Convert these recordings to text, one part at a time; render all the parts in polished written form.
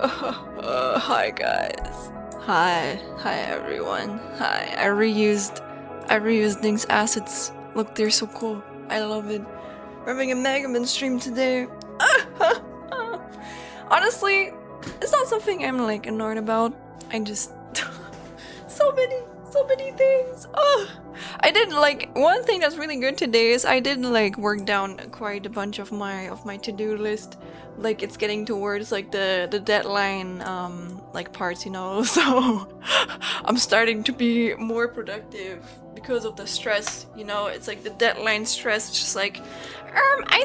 Hi guys. Hi everyone. Hi. I reused Link's assets. Look, they're so cool. I love it. We're having a MEGAMAN stream today. Honestly, it's not something I'm like annoyed about. I just so many things. I did like one thing that's really good today is I did like work down quite a bunch of my to-do list. Like it's getting towards like the deadline like parts, you know. So I'm starting to be more productive because of the stress, you know. It's like the deadline stress. It's just like I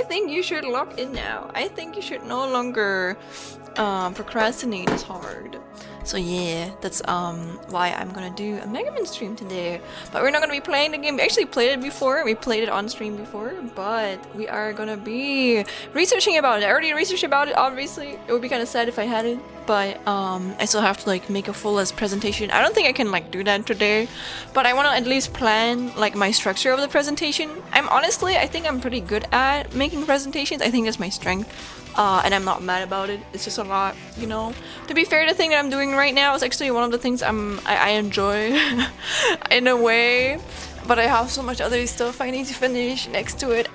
think you should lock in now. I think you should no longer procrastinate as hard. So yeah, that's why I'm gonna do a MEGAMAN stream today. But we're not gonna be playing the game. We actually played it before. We played it on stream before, but we are gonna be researching about it. I already researched about it, obviously. It would be kind of sad if I hadn't, but I still have to like make a full-less presentation. I don't think I can like do that today, but I want to at least plan like my structure of the presentation. I think I'm pretty good at making presentations. I think that's my strength. And I'm not mad about it. It's just a lot, you know. To be fair, the thing that I'm doing right now is actually one of the things I enjoy in a way, but I have so much other stuff I need to finish next to it.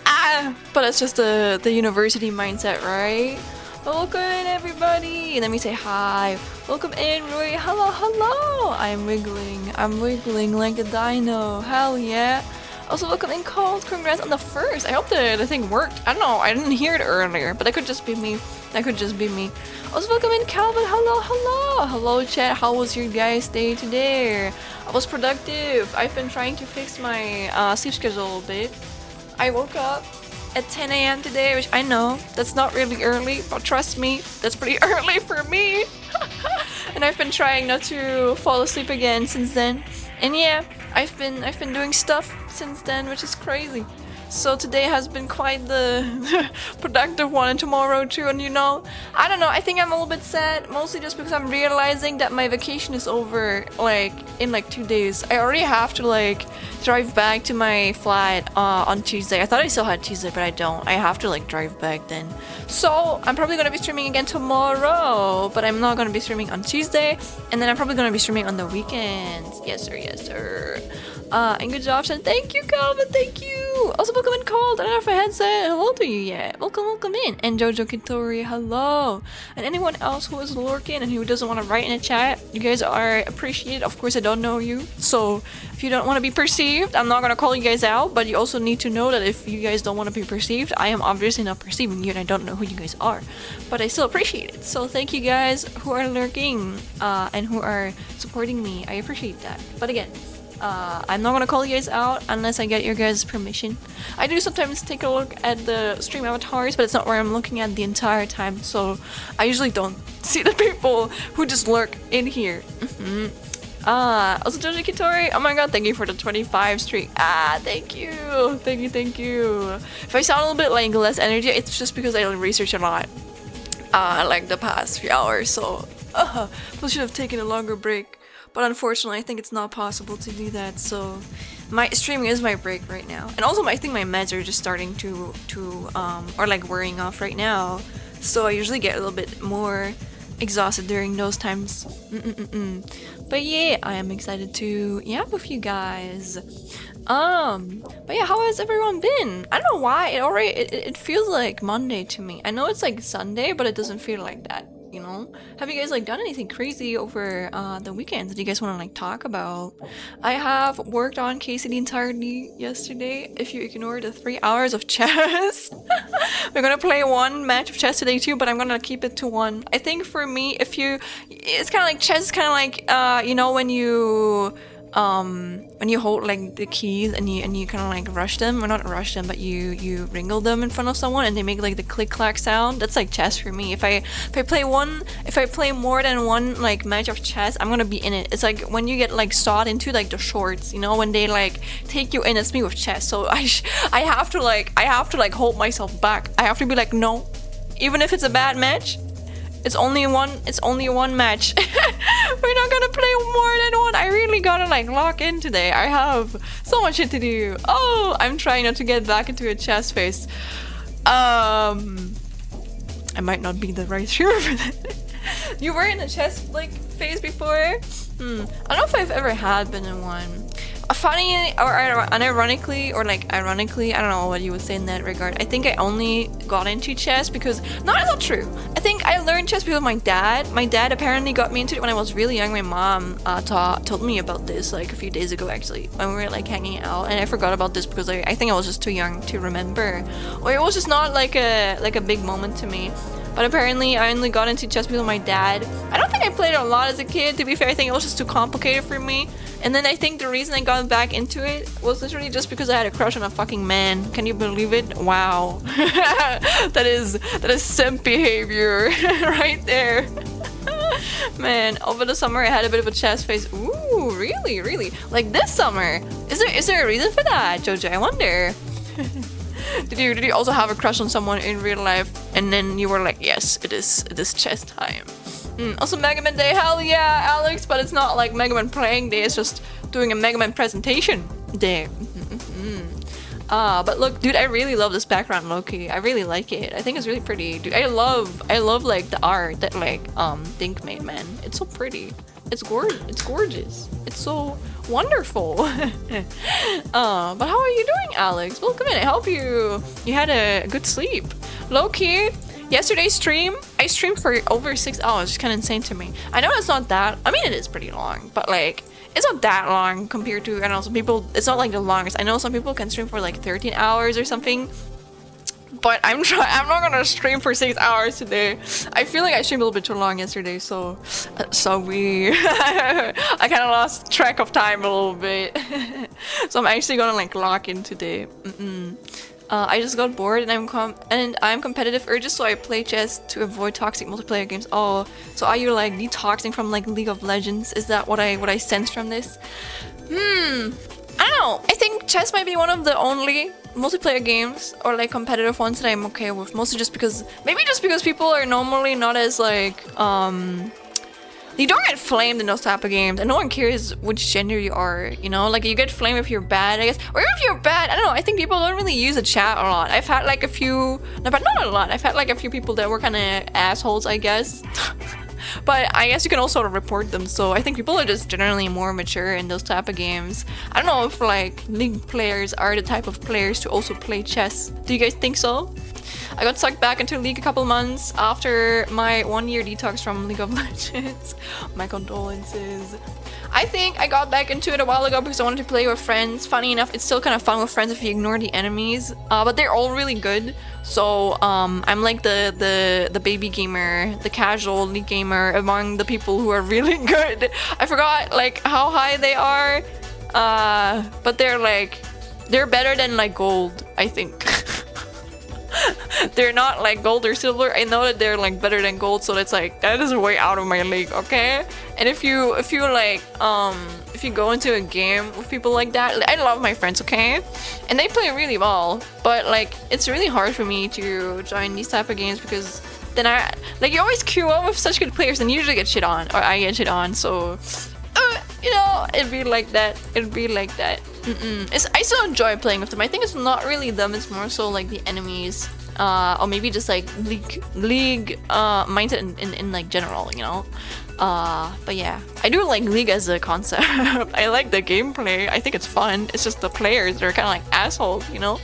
But it's just the university mindset, right? Welcome in, everybody. Let me say hi. Welcome in, Roy. Hello. I'm wiggling like a dino. Hell yeah. Also, welcome in, Cold. Congrats on the first. I hope the thing worked. I don't know. I didn't hear it earlier, but that could just be me. Also, welcome in, Calvin. Hello, chat. How was your guys' day today? I was productive. I've been trying to fix my sleep schedule a bit. I woke up at 10 a.m. today, which I know that's not really early, but trust me, that's pretty early for me. And I've been trying not to fall asleep again since then. And yeah, I've been doing stuff since then, which is crazy. So today has been quite the productive one, and tomorrow too. And you know, I don't know, I think I'm a little bit sad, mostly just because I'm realizing that my vacation is over like in like 2 days. I already have to like drive back to my flight on Tuesday. I thought I still had Tuesday, but I don't. I have to like drive back then. So I'm probably gonna be streaming again tomorrow, but I'm not gonna be streaming on Tuesday, and then I'm probably gonna be streaming on the weekends. Yes sir. And good job, Shen. Thank you, Calvin. Thank you. Also, welcome in, Cold. I don't know if I had said hello to you yet. Welcome in. And Jojo Kitori, hello. And anyone else who is lurking and who doesn't want to write in a chat, you guys are appreciated. Of course, I don't know you, so if you don't want to be perceived, I'm not gonna call you guys out. But you also need to know that if you guys don't want to be perceived, I am obviously not perceiving you, and I don't know who you guys are. But I still appreciate it. So thank you guys who are lurking and who are supporting me. I appreciate that. But again, I'm not gonna call you guys out unless I get your guys' permission. I do sometimes take a look at the stream avatars, but it's not where I'm looking at the entire time, so I usually don't see the people who just lurk in here. Also Jojo Kitori, oh my god, thank you for the 25 streak. Thank you. If I sound a little bit like less energy, it's just because I research a lot like the past few hours, so I should have taken a longer break. But unfortunately, I think it's not possible to do that, so my streaming is my break right now. And also, I think my meds are just starting to or like wearing off right now, so I usually get a little bit more exhausted during those times. But yeah, I am excited to yap with you guys. But yeah, how has everyone been? I don't know why, it feels like Monday to me. I know it's like Sunday, but it doesn't feel like that. You know, have you guys like done anything crazy over the weekend that you guys want to like talk about? I have worked on Casey the entirety yesterday. If you ignore the 3 hours of chess, we're gonna play one match of chess today too, but I'm gonna keep it to one. I think for me, it's kind of like chess, kind of like you know, when you hold like the keys and you kind of like rush them, or not rush them, but you wrangle them in front of someone and they make like the click clack sound. That's like chess for me. If I play more than one like match of chess, I'm gonna be in it. It's like when you get like sought into like the shorts, you know, when they like take you in. It's me with chess. So I have to like hold myself back. I have to be like, no, even if it's a bad match, it's only one match. We're not gonna play more than one. I really gotta like lock in today. I have so much shit to do. Oh, I'm trying not to get back into a chess phase. I might not be the right streamer for that. You were in a chess like phase before? I don't know if I've ever had been in one. Funny or unironically or like ironically, I don't know what you would say in that regard. I think I only got into chess because no, that's not true. I think I learned chess because of my dad. My dad apparently got me into it when I was really young. My mom told me about this like a few days ago actually when we were like hanging out, and I forgot about this because I think I was just too young to remember, or it was just not like a big moment to me. But apparently I only got into chess because of my dad. I don't think I played a lot as a kid, to be fair. I think it was just too complicated for me. And then I think the reason I got back into it was literally just because I had a crush on a fucking man. Can you believe it? Wow. that is simp behavior right there. Man, over the summer I had a bit of a chess phase. Ooh, really? Like this summer? Is there a reason for that, Jojo? I wonder. Did you also have a crush on someone in real life and then you were like, yes, it is chess time? Also Megaman Day, hell yeah, Alex, but it's not like Megaman playing day, it's just doing a Megaman presentation day. But look, dude, I really love this background, Loki. I really like it. I think it's really pretty. Dude, I love like the art that like Dink made, man. It's so pretty. It's gorgeous. It's so wonderful. But how are you doing, Alex? Well, come in, I hope you had a good sleep. Low-key, yesterday's stream, I streamed for over 6 hours. It's kind of insane to me. I know it's not that, I mean it is pretty long, but like it's not that long compared to, I don't know, some people, it's not like the longest. I know some people can stream for like 13 hours or something. But I'm not gonna stream for 6 hours today. I feel like I streamed a little bit too long yesterday, so we I kind of lost track of time a little bit. So I'm actually gonna like lock in today. I just got bored and I'm competitive urges, so I play chess to avoid toxic multiplayer games. Oh, so are you like detoxing from like League of Legends? Is that what I sense from this? I don't know. I think chess might be one of the only multiplayer games or like competitive ones that I'm okay with, mostly just because people are normally not as like you don't get flamed in those type of games and no one cares which gender you are, you know, like you get flamed if you're bad, I guess, or if you're bad, I don't know. I think people don't really use the chat a lot. I've had like a few, no, but not a lot. I've had like a few people that were kind of assholes, I guess. But I guess you can also report them, so I think people are just generally more mature in those type of games. I don't know if like League players are the type of players to also play chess. Do you guys think so? I got sucked back into League a couple months after my 1-year detox from League of Legends. My condolences. I think I got back into it a while ago because I wanted to play with friends. Funny enough, it's still kind of fun with friends if you ignore the enemies, but they're all really good. So I'm like the baby gamer, the casual League gamer among the people who are really good. I forgot like how high they are, but they're better than like gold, I think. They're not like gold or silver. I know that they're like better than gold, so that's like, that is way out of my league, okay? And if you like if you go into a game with people like that, I love my friends, okay? And they play really well, but like it's really hard for me to join these type of games because then I like, you always queue up with such good players and you usually get shit on, or I get shit on, so you know, it'd be like that. I still enjoy playing with them. I think it's not really them, it's more so like the enemies, or maybe just like league mindset in like general, you know. But yeah, I do like League as a concept. I like the gameplay. I think it's fun. It's just the players that are kind of like assholes, you know.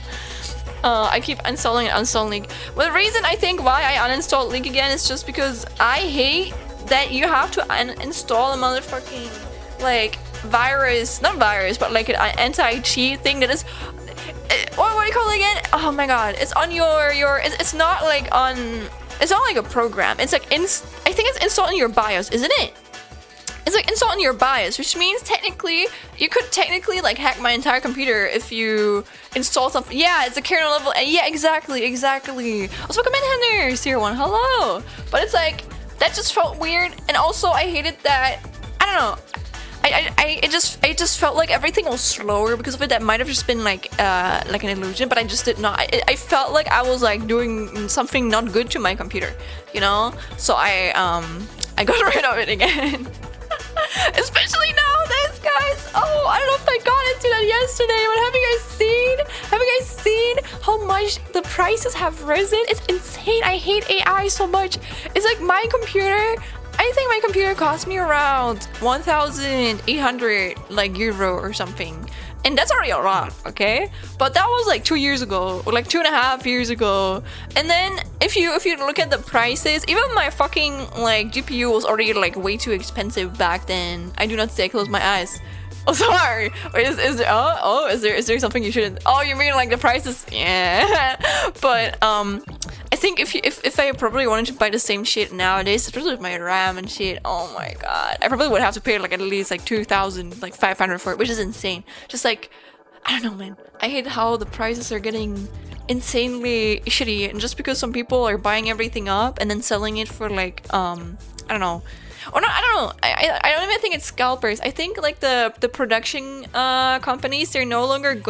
I keep uninstalling League. Well, the reason I think why I uninstalled League again is just because I hate that you have to uninstall a motherfucking like not virus, but like an anti-cheat thing that is, what do you call it again? Oh my god, it's on your it's not like on, it's not like a program. It's like I think it's installed in your BIOS, isn't it? It's like installed in your BIOS, which means technically you could like hack my entire computer if you install something. Yeah, it's a kernel level. Yeah, exactly. Also, welcome in, Henry, Tier 1, hello. But it's like, that just felt weird, and also I hated that, I don't know, it just felt like everything was slower because of it. That might have just been like an illusion, but I just did not. I felt like I was like doing something not good to my computer, you know. So I got rid of it again. Especially nowadays, guys. Oh, I love like got into that yesterday, but have you guys seen how much the prices have risen? It's insane. I hate AI so much. It's like my computer, I think my computer cost me around 1,800 like euro or something. And that's already a lot, okay? But that was like 2 years ago, or like 2.5 years ago. And then if you look at the prices, even my fucking like GPU was already like way too expensive back then. I do not say close my eyes. Oh, sorry. Wait, is there is there something you shouldn't? Oh, you mean like the prices? Yeah. But I think if I probably wanted to buy the same shit nowadays, especially with my RAM and shit, oh my god, I probably would have to pay like at least like 2,000, like 500 for it, which is insane. Just like, I don't know, man. I hate how the prices are getting insanely shitty, and just because some people are buying everything up and then selling it for like I don't know. Or not, I don't know. I don't even think it's scalpers. I think like the production companies, they're no longer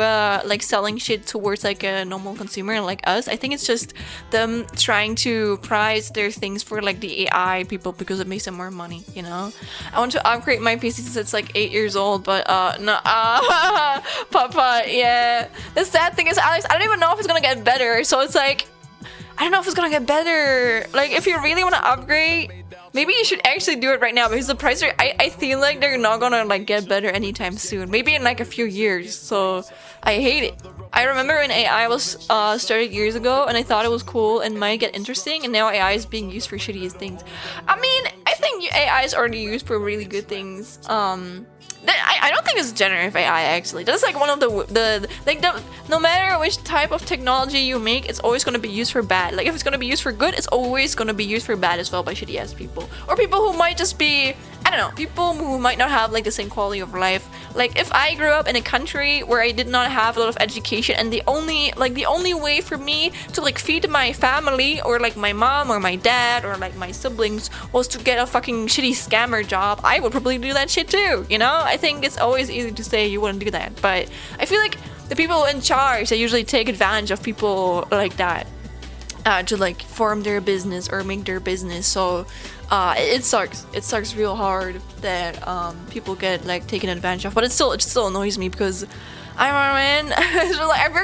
like selling shit towards like a normal consumer like us. I think it's just them trying to price their things for like the AI people because it makes them more money, you know? I want to upgrade my PC since it's like 8 years old, but no, Papa, yeah. The sad thing is, Alex, I don't even know if it's gonna get better. So it's like, I don't know if it's gonna get better. Like, if you really want to upgrade, maybe you should actually do it right now, because the price are, I feel like they're not gonna like get better anytime soon. Maybe in like a few years. So I hate it. I remember when AI was started years ago, and I thought it was cool and might get interesting, and now AI is being used for shitty things. I mean, I think AI is already used for really good things. I don't think it's generative AI actually. That's like one of the no matter which type of technology you make, it's always gonna be used for bad. Like if it's gonna be used for good, it's always gonna be used for bad as well by shitty ass people. Or people who might just be, I don't know, people who might not have like the same quality of life. Like if I grew up in a country where I did not have a lot of education, and the only way for me to like feed my family, or like my mom or my dad or like my siblings, was to get a fucking shitty scammer job, I would probably do that shit too, you know? I think it's always easy to say you wouldn't do that, but I feel like the people in charge, they usually take advantage of people like that to like form their business or make their business. So it sucks real hard that people get like taken advantage of, but it still annoys me because I don't know, man. It's like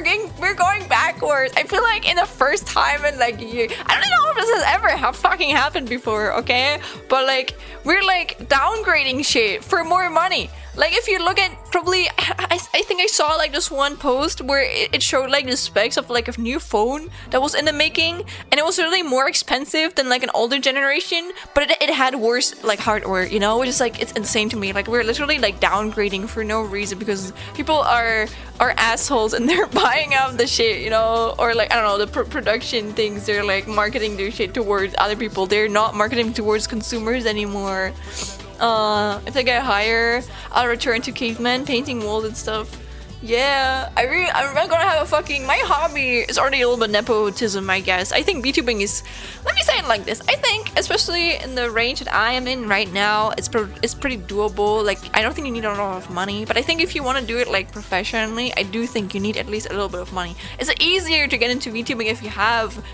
we're going backwards. I feel like in the first time in like a year, I don't know if this has ever fucking happened before, okay? But like we're like downgrading shit for more money. Like if you look at probably, I think I saw like this one post where it showed like the specs of like a new phone that was in the making, and it was really more expensive than like an older generation, but it had worse like hardware, you know, which is like, it's insane to me. Like we're literally like downgrading for no reason because people are assholes and they're buying up the shit, you know, or like, I don't know, the production things, they're like marketing their shit towards other people. They're not marketing towards consumers anymore. If they get higher, I'll return to cavemen, painting walls and stuff. Yeah, I'm gonna have a fucking, my hobby is already a little bit nepotism, I guess. I think VTubing is, let me say it like this, I think, especially in the range that I am in right now, it's pretty doable. Like, I don't think you need a lot of money, but I think if you want to do it like professionally, I do think you need at least a little bit of money. It's easier to get into VTubing if you have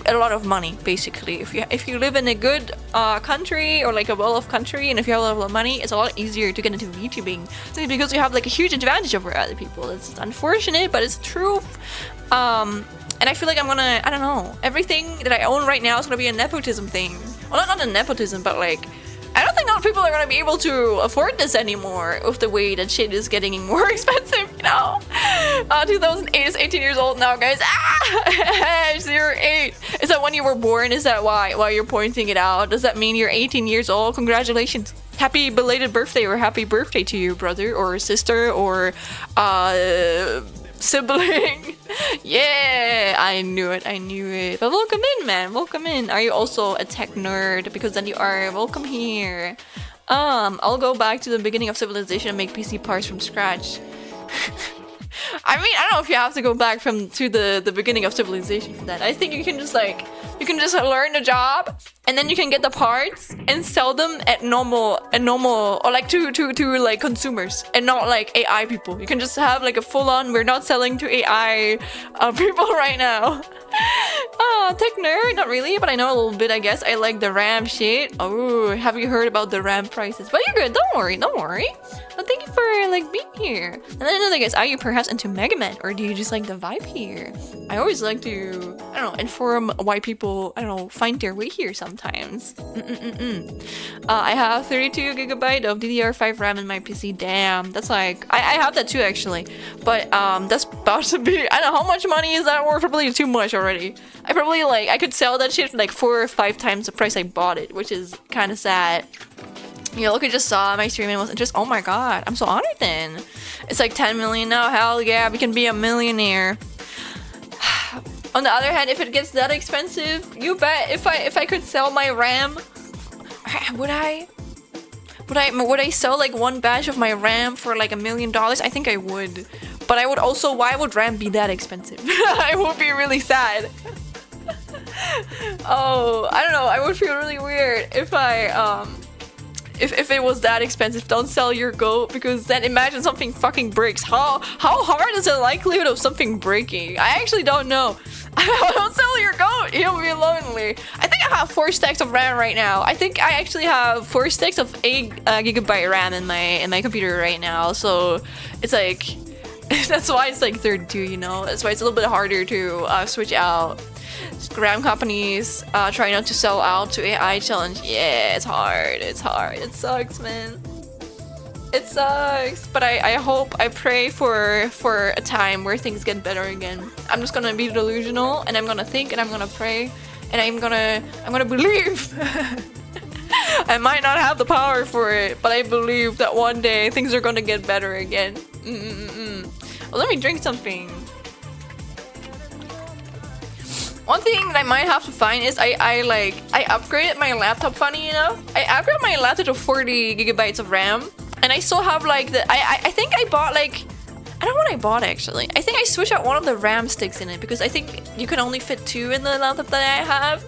a lot of money, basically. If you live in a good country, or like a well-off country, and if you have a lot of money, it's a lot easier to get into VTubing, simply because you have like a huge advantage over other people. It's unfortunate, but it's true. And I feel like I'm gonna, I don't know, everything that I own right now is gonna be a nepotism thing. Well, not a nepotism, but like, I don't think a lot of people are gonna be able to afford this anymore with the way that shit is getting more expensive, you know? 2008 is 18 years old now, guys. Ah! 08. Is that when you were born? Is that why you're pointing it out? Does that mean you're 18 years old? Congratulations. Happy belated birthday, or happy birthday to you, brother or sister or sibling. Yeah, I knew it. But welcome in, man. Welcome in. Are you also a tech nerd? Because then you are. Welcome here. I'll go back to the beginning of civilization and make PC parts from scratch. I mean, I don't know if you have to go back to the beginning of civilization for that. I think you can just like You can just learn the job, and then you can get the parts and sell them at normal or like to like consumers and not like AI people. You can just have like a full-on. We're not selling to AI people right now. Tech nerd, not really, but I know a little bit, I guess. I like the RAM shit. Oh, have you heard about the RAM prices? But you're good, don't worry. But thank you for like being here. And then another guess, are you perhaps into MEGAMAN, or do you just like the vibe here? I always like to, I don't know, inform why people, I don't know, find their way here sometimes. I have 32 gigabyte of DDR5 RAM in my PC. Damn, that's like, I have that too actually. But that's about to be, I don't know, how much money is that worth? Probably too much already. I probably like, I could sell that shit for like 4 or 5 times the price I bought it, which is kind of sad. Yeah, look, I just saw my stream and was just, oh my god, I'm so honored then. It's like 10 million now, hell yeah, we can be a millionaire. On the other hand, if it gets that expensive, you bet if I could sell my RAM, would I sell like one batch of my RAM for like $1 million? I think I would. But I would also, why would RAM be that expensive? I would be really sad. Oh, I don't know, I would feel really weird if I, if it was that expensive. Don't sell your goat, because then imagine something fucking breaks. How hard is the likelihood of something breaking? I actually don't know. Don't sell your goat, he'll be lonely. I think I have 4 stacks of RAM right now. I think I actually have 4 stacks of 8 gigabyte RAM in my computer right now. So it's like, that's why it's like 32, you know? That's why it's a little bit harder to switch out. RAM companies try not to sell out to AI challenge. Yeah, it's hard. It sucks, man. It sucks. But I pray for a time where things get better again. I'm just gonna be delusional, and I'm gonna think, and I'm gonna pray, and I'm gonna believe. I might not have the power for it, but I believe that one day things are gonna get better again. Well, let me drink something. One thing that I might have to find is I upgraded my laptop, funny enough. I upgraded my laptop to 40 gigabytes of RAM, and I still have like the, I think I bought like, I don't know what I bought actually. I think I switched out one of the RAM sticks in it, because I think you can only fit 2 in the laptop that I have.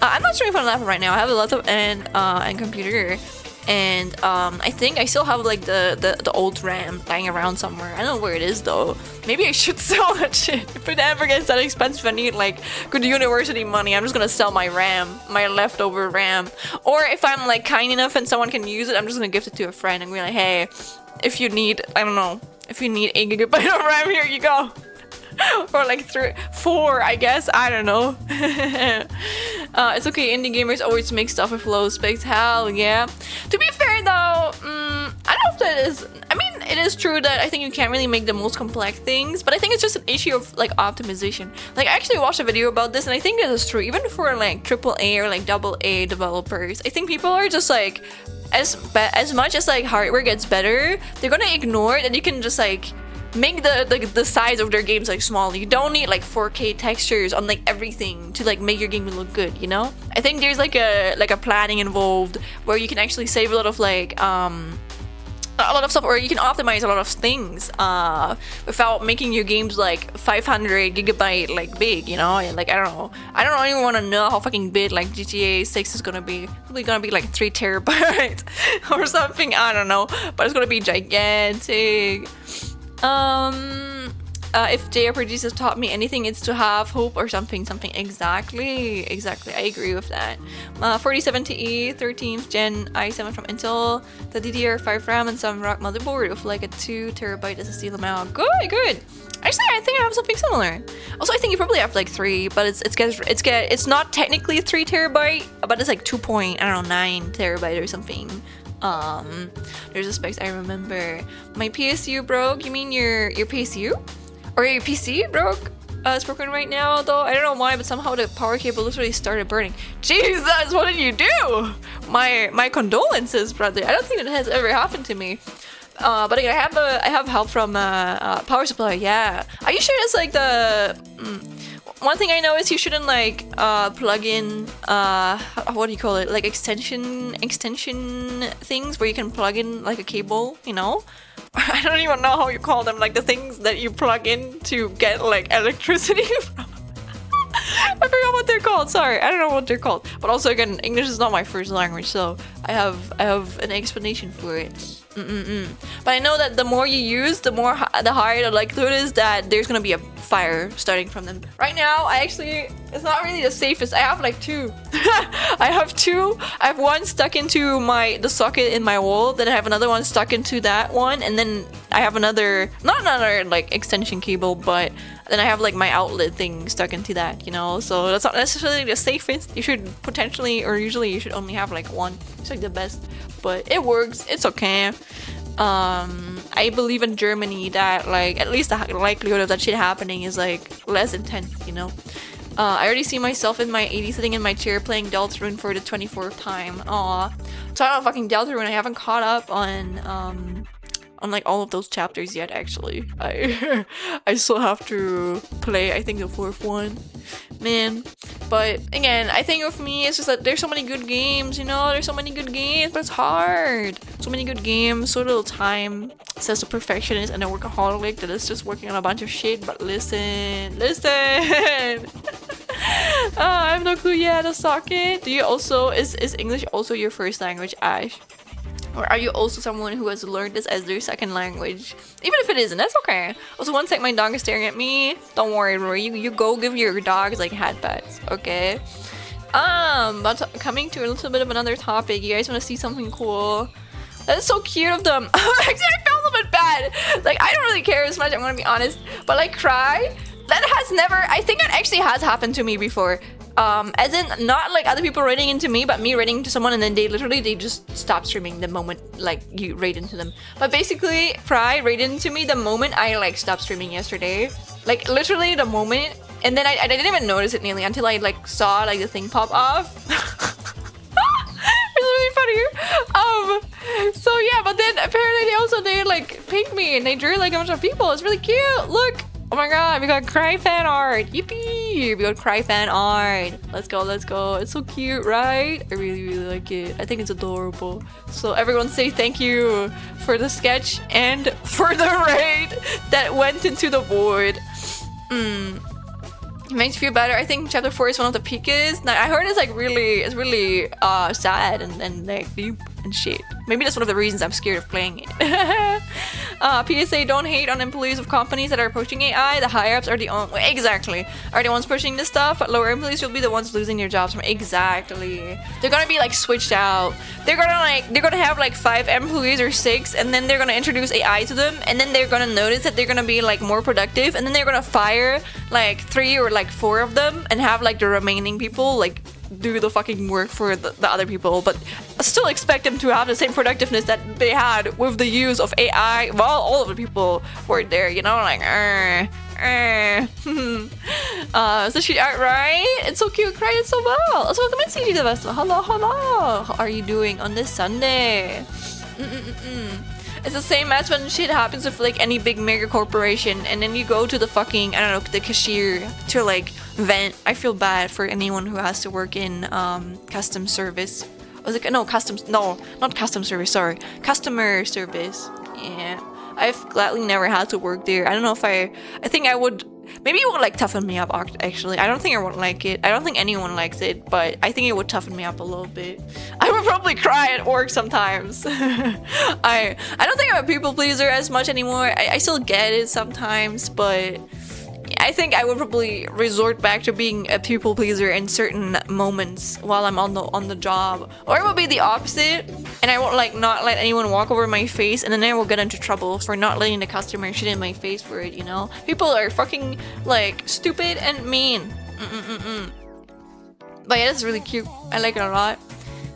I'm not streaming from a laptop right now. I have a laptop and computer. And I think I still have like the old RAM lying around somewhere. I don't know where it is though. Maybe I should sell that shit. If it ever gets that expensive, I need like good university money, I'm just gonna sell my RAM, my leftover RAM. Or if I'm like kind enough and someone can use it, I'm just gonna gift it to a friend and be like, hey, if you need, I don't know, if you need 8 gigabyte of RAM, here you go. Or like 4, I guess. I don't know. It's okay, indie gamers always make stuff with low specs. Hell yeah. To be fair though, I don't know if that is, I mean, it is true that I think you can't really make the most complex things, but I think it's just an issue of like optimization. Like I actually watched a video about this, and I think that is true even for like AAA or like AA developers. I think people are just like, as much as like hardware gets better, they're gonna ignore it, and you can just like make the size of their games like small. You don't need like 4K textures on like everything to like make your game look good, you know? I think there's like a planning involved where you can actually save a lot of like a lot of stuff, or you can optimize a lot of things without making your games like 500 gigabyte like big, you know? Like I don't even want to know how fucking big like GTA 6 is gonna be. Probably gonna be like 3 terabytes or something, I don't know, but it's gonna be gigantic. If JRPGs has taught me anything, it's to have hope or something. Exactly. I agree with that. 4070 Ti, 13th gen i7 from Intel, the DDR5 RAM, and some rack motherboard with like a 2 terabyte SSD amount. Good. Actually, I think I have something similar. Also, I think you probably have like 3, but it's not technically 3 terabyte, but it's like 2.9 terabyte or something. There's a specs I remember. My PSU broke. You mean your PSU? Or your PC broke? It's broken right now though. I don't know why, but somehow the power cable literally started burning. Jesus, what did you do? My condolences, brother. I don't think that has ever happened to me. But I have help from power supply. Yeah. Are you sure it's like the? One thing I know is you shouldn't like plug in what do you call it, like extension things where you can plug in like a cable, you know? I don't even know how you call them, like the things that you plug in to get like electricity from. I forgot what they're called. Sorry, I don't know what they're called. But also, again, English is not my first language, so I have an explanation for it. But I know that the more you use, the higher the likelihood is that there's gonna be a fire starting from them. Right now, it's not really the safest. I have like 2. I have 2. I have one stuck into the socket in my wall. Then I have another one stuck into that one, and then I have not another like extension cable, but then I have like my outlet thing stuck into that, you know. So that's not necessarily the safest. You should potentially, or usually, you should only have like one. It's like the best, but it works. It's okay. I believe in Germany that like at least the likelihood of that shit happening is like less intense, you know. I already see myself in my 80 sitting in my chair playing Deltarune for the 24th time. Aw. So I don't fucking Deltarune. I haven't caught up on like all of those chapters yet, actually. I still have to play, I think, the 4th one. Man. But again, I think with me, it's just that there's so many good games, you know? There's so many good games, but it's hard. So many good games, so little time. Says the perfectionist and a workaholic that is just working on a bunch of shit, but listen. I have no clue yet, the socket. Do you also, is English also your first language, Ash? Or are you also someone who has learned this as their second language? Even if it isn't, that's okay. Also, one sec, my dog is staring at me. Don't worry, Rory. You go give your dogs like hat pats, okay? But coming to a little bit of another topic, you guys want to see something cool? That is so cute of them. Actually, I felt a little bit bad. Like, I don't really care as much, I'm gonna be honest. But like, cry? That has never, I think that actually has happened to me before. As in, not like other people writing into me, but me writing to someone and then they just stop streaming the moment like you write into them. But basically, Fry wrote into me the moment I like stopped streaming yesterday. Like literally the moment, and then I didn't even notice it nearly until I like saw like the thing pop off. It's really funny. So yeah, but then apparently they like pinged me and they drew like a bunch of people. It's really cute. Look. Oh my god, we got Cry fan art! Yippee! We got Cry fan art! Let's go, let's go. It's so cute, right? I really, really like it. I think it's adorable. So everyone say thank you for the sketch and for the raid that went into the void. It makes you feel better. I think chapter 4 is one of the peakest. Now, I heard it's like really sad and like deep and shit. Maybe that's one of the reasons I'm scared of playing it. PSA, don't hate on employees of companies that are pushing AI. The higher-ups are the ones pushing this stuff, but lower employees will be the ones losing their jobs. Exactly. They're gonna be like switched out. They're gonna have like 5 employees or 6, and then they're gonna introduce AI to them, and then they're gonna notice that they're gonna be like more productive, and then they're gonna fire like 3 or like 4 of them and have like the remaining people like do the fucking work for the other people, but still expect them to have the same productiveness that they had with the use of AI while all of the people were there, you know, like so she art, right? It's so cute, cried it so well. Also, welcome in CG the Vessel. Hello. How are you doing on this Sunday? It's the same as when shit happens with like any big mega corporation, and then you go to the fucking, I don't know, the cashier to like vent. I feel bad for anyone who has to work in custom service. Was it no customs? No, not custom service. Sorry, customer service. Yeah, I've gladly never had to work there. I don't know if I think I would. Maybe it would like toughen me up. Actually, I don't think I would like it. I don't think anyone likes it, but I think it would toughen me up a little bit. I would probably cry at work sometimes. I don't think I'm a people pleaser as much anymore. I still get it sometimes, but I think I would probably resort back to being a people pleaser in certain moments while I'm on the job, or it would be the opposite, and I won't like not let anyone walk over my face, and then I will get into trouble for not letting the customer shit in my face for it. You know, people are fucking like stupid and mean. But yeah, that's really cute. I like it a lot.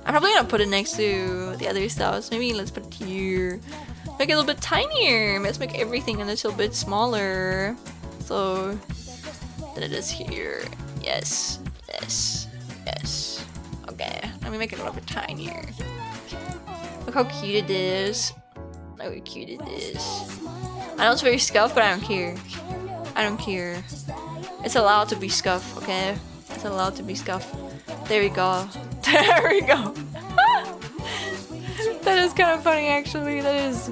I'm probably gonna put it next to the other stuff. So maybe let's put it here. Make it a little bit tinier. Let's make everything a little bit smaller. So then it is here. Yes. Okay, let me make it a little bit tinier. Look how cute it is. Look how cute it is. I know it's very scuffed, but I don't care. I don't care. It's allowed to be scuffed, okay? It's allowed to be scuffed. There we go. There we go. That is kind of funny, actually. That is...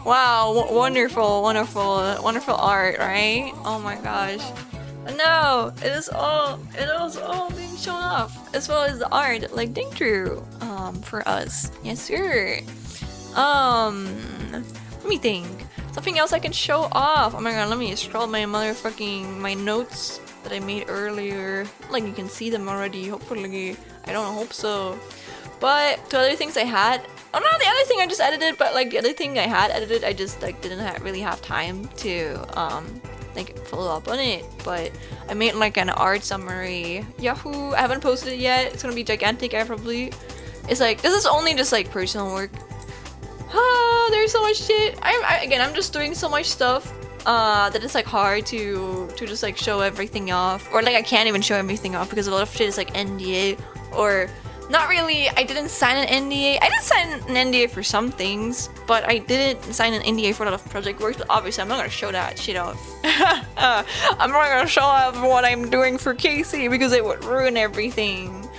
Wow, wonderful art, right? Oh my gosh. No, it is all being shown off, as well as the art, like thank you, for us. Yes, sir. Let me think. Something else I can show off. Oh my god, let me scroll my my notes that I made earlier. Like you can see them already, hopefully. I don't hope so. But two other things I had. Oh no, the other thing I just edited, but like the other thing I had edited, I just like didn't really have time to like follow up on it. But I made like an art summary. Yahoo! I haven't posted it yet. It's gonna be gigantic, probably. It's like this is only just like personal work. Ah, there's so much shit. I'm just doing so much stuff that it's like hard to just like show everything off, or like I can't even show everything off because a lot of shit is like NDA or not really. I didn't sign an NDA. I did sign an NDA for some things, but I didn't sign an NDA for a lot of project work. But obviously, I'm not gonna show that shit off. I'm not gonna show off what I'm doing for Casey because it would ruin everything.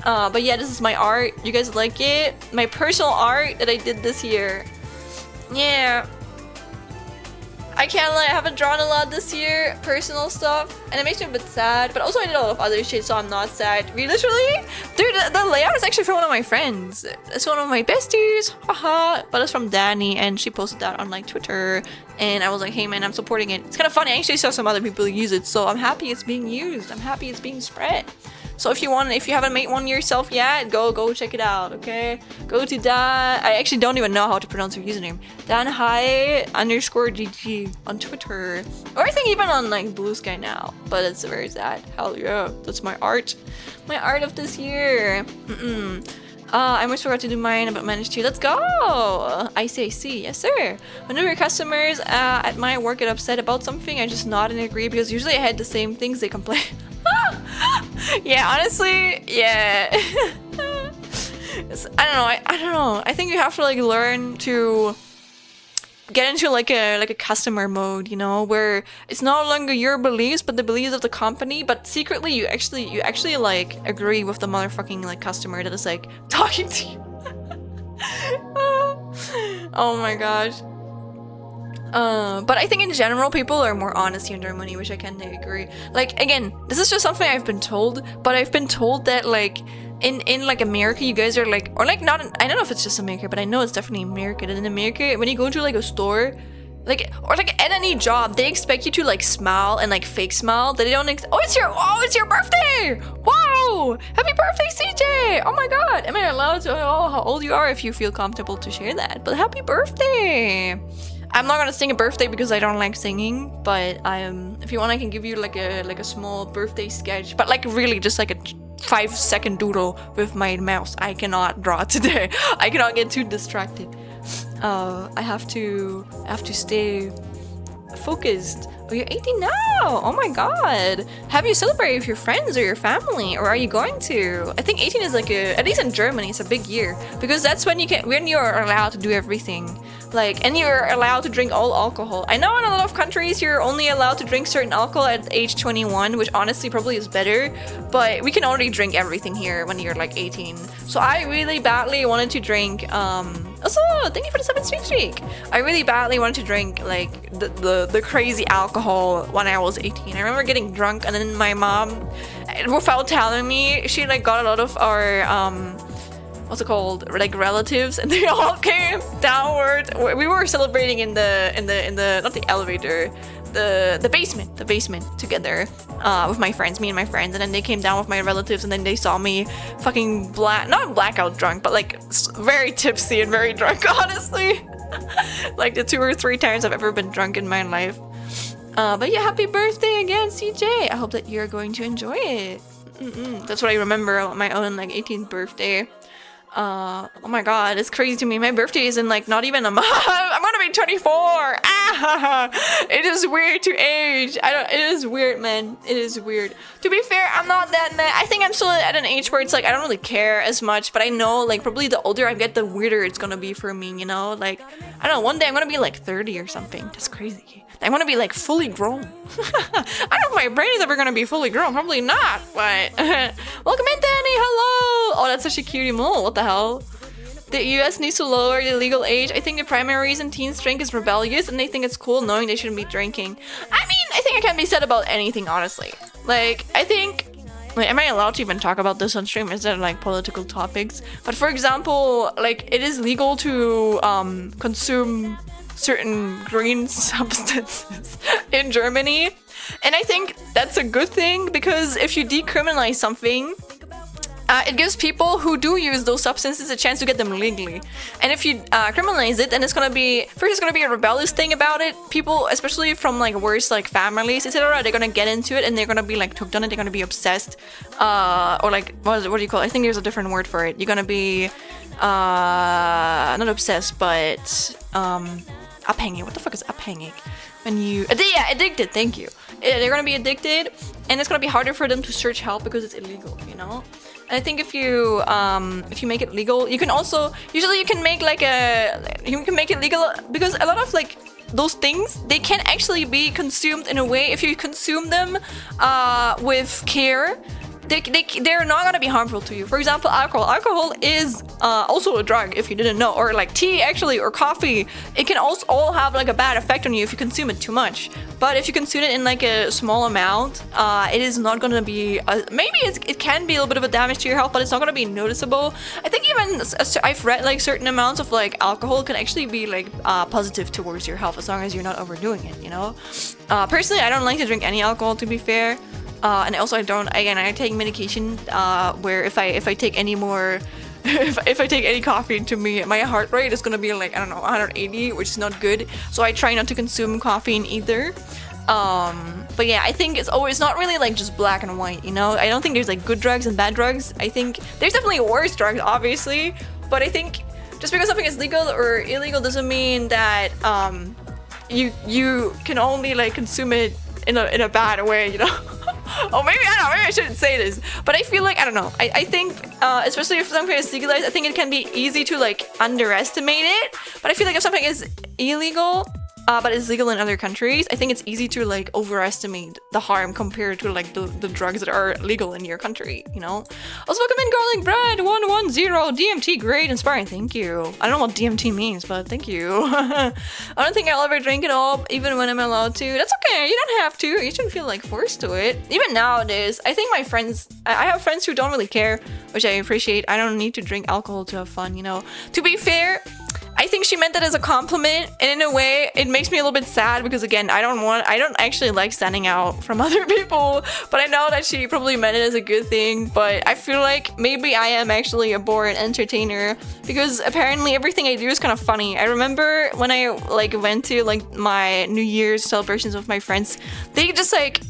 But yeah, this is my art. You guys like it? My personal art that I did this year. Yeah. I can't lie, I haven't drawn a lot this year, personal stuff, and it makes me a bit sad, but also I did a lot of other shit, so I'm not sad. Literally, dude, the layout is actually from one of my friends. It's one of my besties, haha, but it's from Danny, and she posted that on like Twitter, and I was like, hey man, I'm supporting it. It's kind of funny, I actually saw some other people use it, so I'm happy it's being used. I'm happy it's being spread. So if you haven't made one yourself yet, go check it out, okay? Go to Dan. I actually don't even know how to pronounce her username. danhai_gg on Twitter, or I think even on like Blue Sky now. But it's very sad. Hell yeah, that's my art of this year. I almost forgot to do mine, but managed to. Let's go! I see, yes sir. Whenever customers at my work get upset about something, I just nod and agree because usually I had the same things they complain. Yeah, honestly, yeah. I don't know. I think you have to like learn to get into like a customer mode, you know, where it's no longer your beliefs but the beliefs of the company, but secretly you actually like agree with the motherfucking like customer that is like talking to you. Oh my gosh. But I think in general people are more honest here in Germany, which I kind of agree. Like again, this is just something I've been told, but I've been told that like in like America you guys are like, or like not I don't know if it's just America, but I know it's definitely America, that in America when you go to like a store, like or like at any job, they expect you to like smile and like fake smile. They don't oh it's your birthday! Wow! Happy birthday, CJ! Oh my god! Am I allowed to how old you are if you feel comfortable to share that? But happy birthday! I'm not gonna sing a birthday because I don't like singing, but if you want I can give you like a small birthday sketch, but like really just like a 5-second doodle with my mouse. I cannot draw today. I cannot get too distracted. I have to stay focused. Oh, you're 18 now! Oh my god! Have you celebrated with your friends or your family, or are you going to? I think 18 is like at least in Germany, it's a big year because that's when you're allowed to do everything. Like, and you're allowed to drink all alcohol. I know in a lot of countries you're only allowed to drink certain alcohol at age 21, which honestly probably is better, but we can already drink everything here when you're like 18. So I really badly wanted to drink, also, thank you for the 7th streak. I really badly wanted to drink like the crazy alcohol when I was 18. I remember getting drunk and then my mom, without telling me, she like got a lot of our, what's it called, like relatives, and they all came downward. We were celebrating in the not the elevator, the basement together with my friends, me and my friends, and then they came down with my relatives, and then they saw me fucking not blackout drunk, but like very tipsy and very drunk, honestly. Like the 2 or 3 times I've ever been drunk in my life. But yeah, happy birthday again, CJ. I hope that you're going to enjoy it. That's what I remember about my own like 18th birthday. Oh my god, it's crazy to me. My birthday is in like not even a month. I'm gonna be 24. It is weird to age. It is weird, man. It is weird. To be fair, I'm not that mad. I think I'm still at an age where it's like I don't really care as much, but I know like probably the older I get, the weirder it's gonna be for me, you know? Like, I don't know, one day I'm gonna be like 30 or something. That's crazy. I want to be like fully grown. I don't know if my brain is ever gonna be fully grown. Probably not, but welcome in, Danny. Hello. Oh, that's such a cutie mole. What the hell? The US needs to lower the legal age. I think the primary reason teens drink is rebellious, and they think it's cool knowing they shouldn't be drinking. I mean, I anything can be said about anything, honestly. Like, I think... Like, am I allowed to even talk about this on stream? Is there like political topics? But for example, like it is legal to consume certain green substances in Germany. And I think that's a good thing because if you decriminalize something, it gives people who do use those substances a chance to get them legally. And if you criminalize it, then it's gonna be first it's gonna be a rebellious thing about it. People, especially from like worse like families, etc., they're gonna get into it and they're gonna be like hooked on it. They're gonna be obsessed, or like what do you call it? I think there's a different word for it. You're gonna be not obsessed, but abhängig. What the fuck is abhängig? When you yeah, addicted. Thank you. They're gonna be addicted, and it's gonna be harder for them to search help because it's illegal. You know. And I think if you make it legal, you can also usually you can make it legal because a lot of like those things, they can actually be consumed in a way if you consume them with care. They're not gonna be harmful to you. For example, alcohol. Alcohol is also a drug, if you didn't know, or like tea actually, or coffee. It can also all have like a bad effect on you if you consume it too much. But if you consume it in like a small amount, it is not gonna be. Maybe it can be a little bit of a damage to your health, but it's not gonna be noticeable. I think even I've read like certain amounts of like alcohol can actually be like positive towards your health as long as you're not overdoing it. You know. Personally, I don't like to drink any alcohol, to be fair. And also I take medication where if I take any more if I take any coffee to me, my heart rate is gonna be like, I don't know, 180, which is not good. So I try not to consume caffeine either. But yeah, I think it's not really like just black and white, you know? I don't think there's like good drugs and bad drugs. I think there's definitely worse drugs, obviously, but I think just because something is legal or illegal doesn't mean that you can only like consume it in a bad way, you know? Oh, maybe I shouldn't say this, but I feel like, I don't know, I think especially if something is legalized, I think it can be easy to like underestimate it. But I feel like if something is illegal but it's legal in other countries, I think it's easy to like overestimate the harm compared to like the drugs that are legal in your country, you know? Also, welcome in Garlic Bread 110 DMT, great, inspiring, thank you. I don't know what DMT means, but thank you. I don't think I'll ever drink it all, even when I'm allowed to. That's okay, you don't have to. You shouldn't feel like forced to it. Even nowadays, I think my friends, I have friends who don't really care, which I appreciate. I don't need to drink alcohol to have fun, you know? To be fair, I think she meant that as a compliment, and in a way, it makes me a little bit sad because again, I don't actually like standing out from other people, but I know that she probably meant it as a good thing. But I feel like maybe I am actually a boring entertainer because apparently everything I do is kind of funny. I remember when I like went to like my New Year's celebrations with my friends, they just like,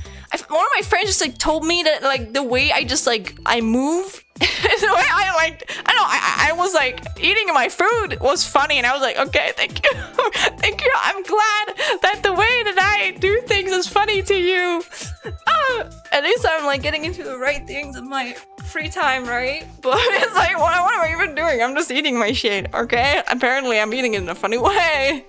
one of my friends just like told me that like the way I just like I move, the way I was like eating my food was funny, and I was like, okay, thank you. Thank you, I'm glad that the way that I do things is funny to you. At least I'm like getting into the right things in my free time, right? But it's like, what am I even doing? I'm just eating my shit, okay? Apparently I'm eating it in a funny way.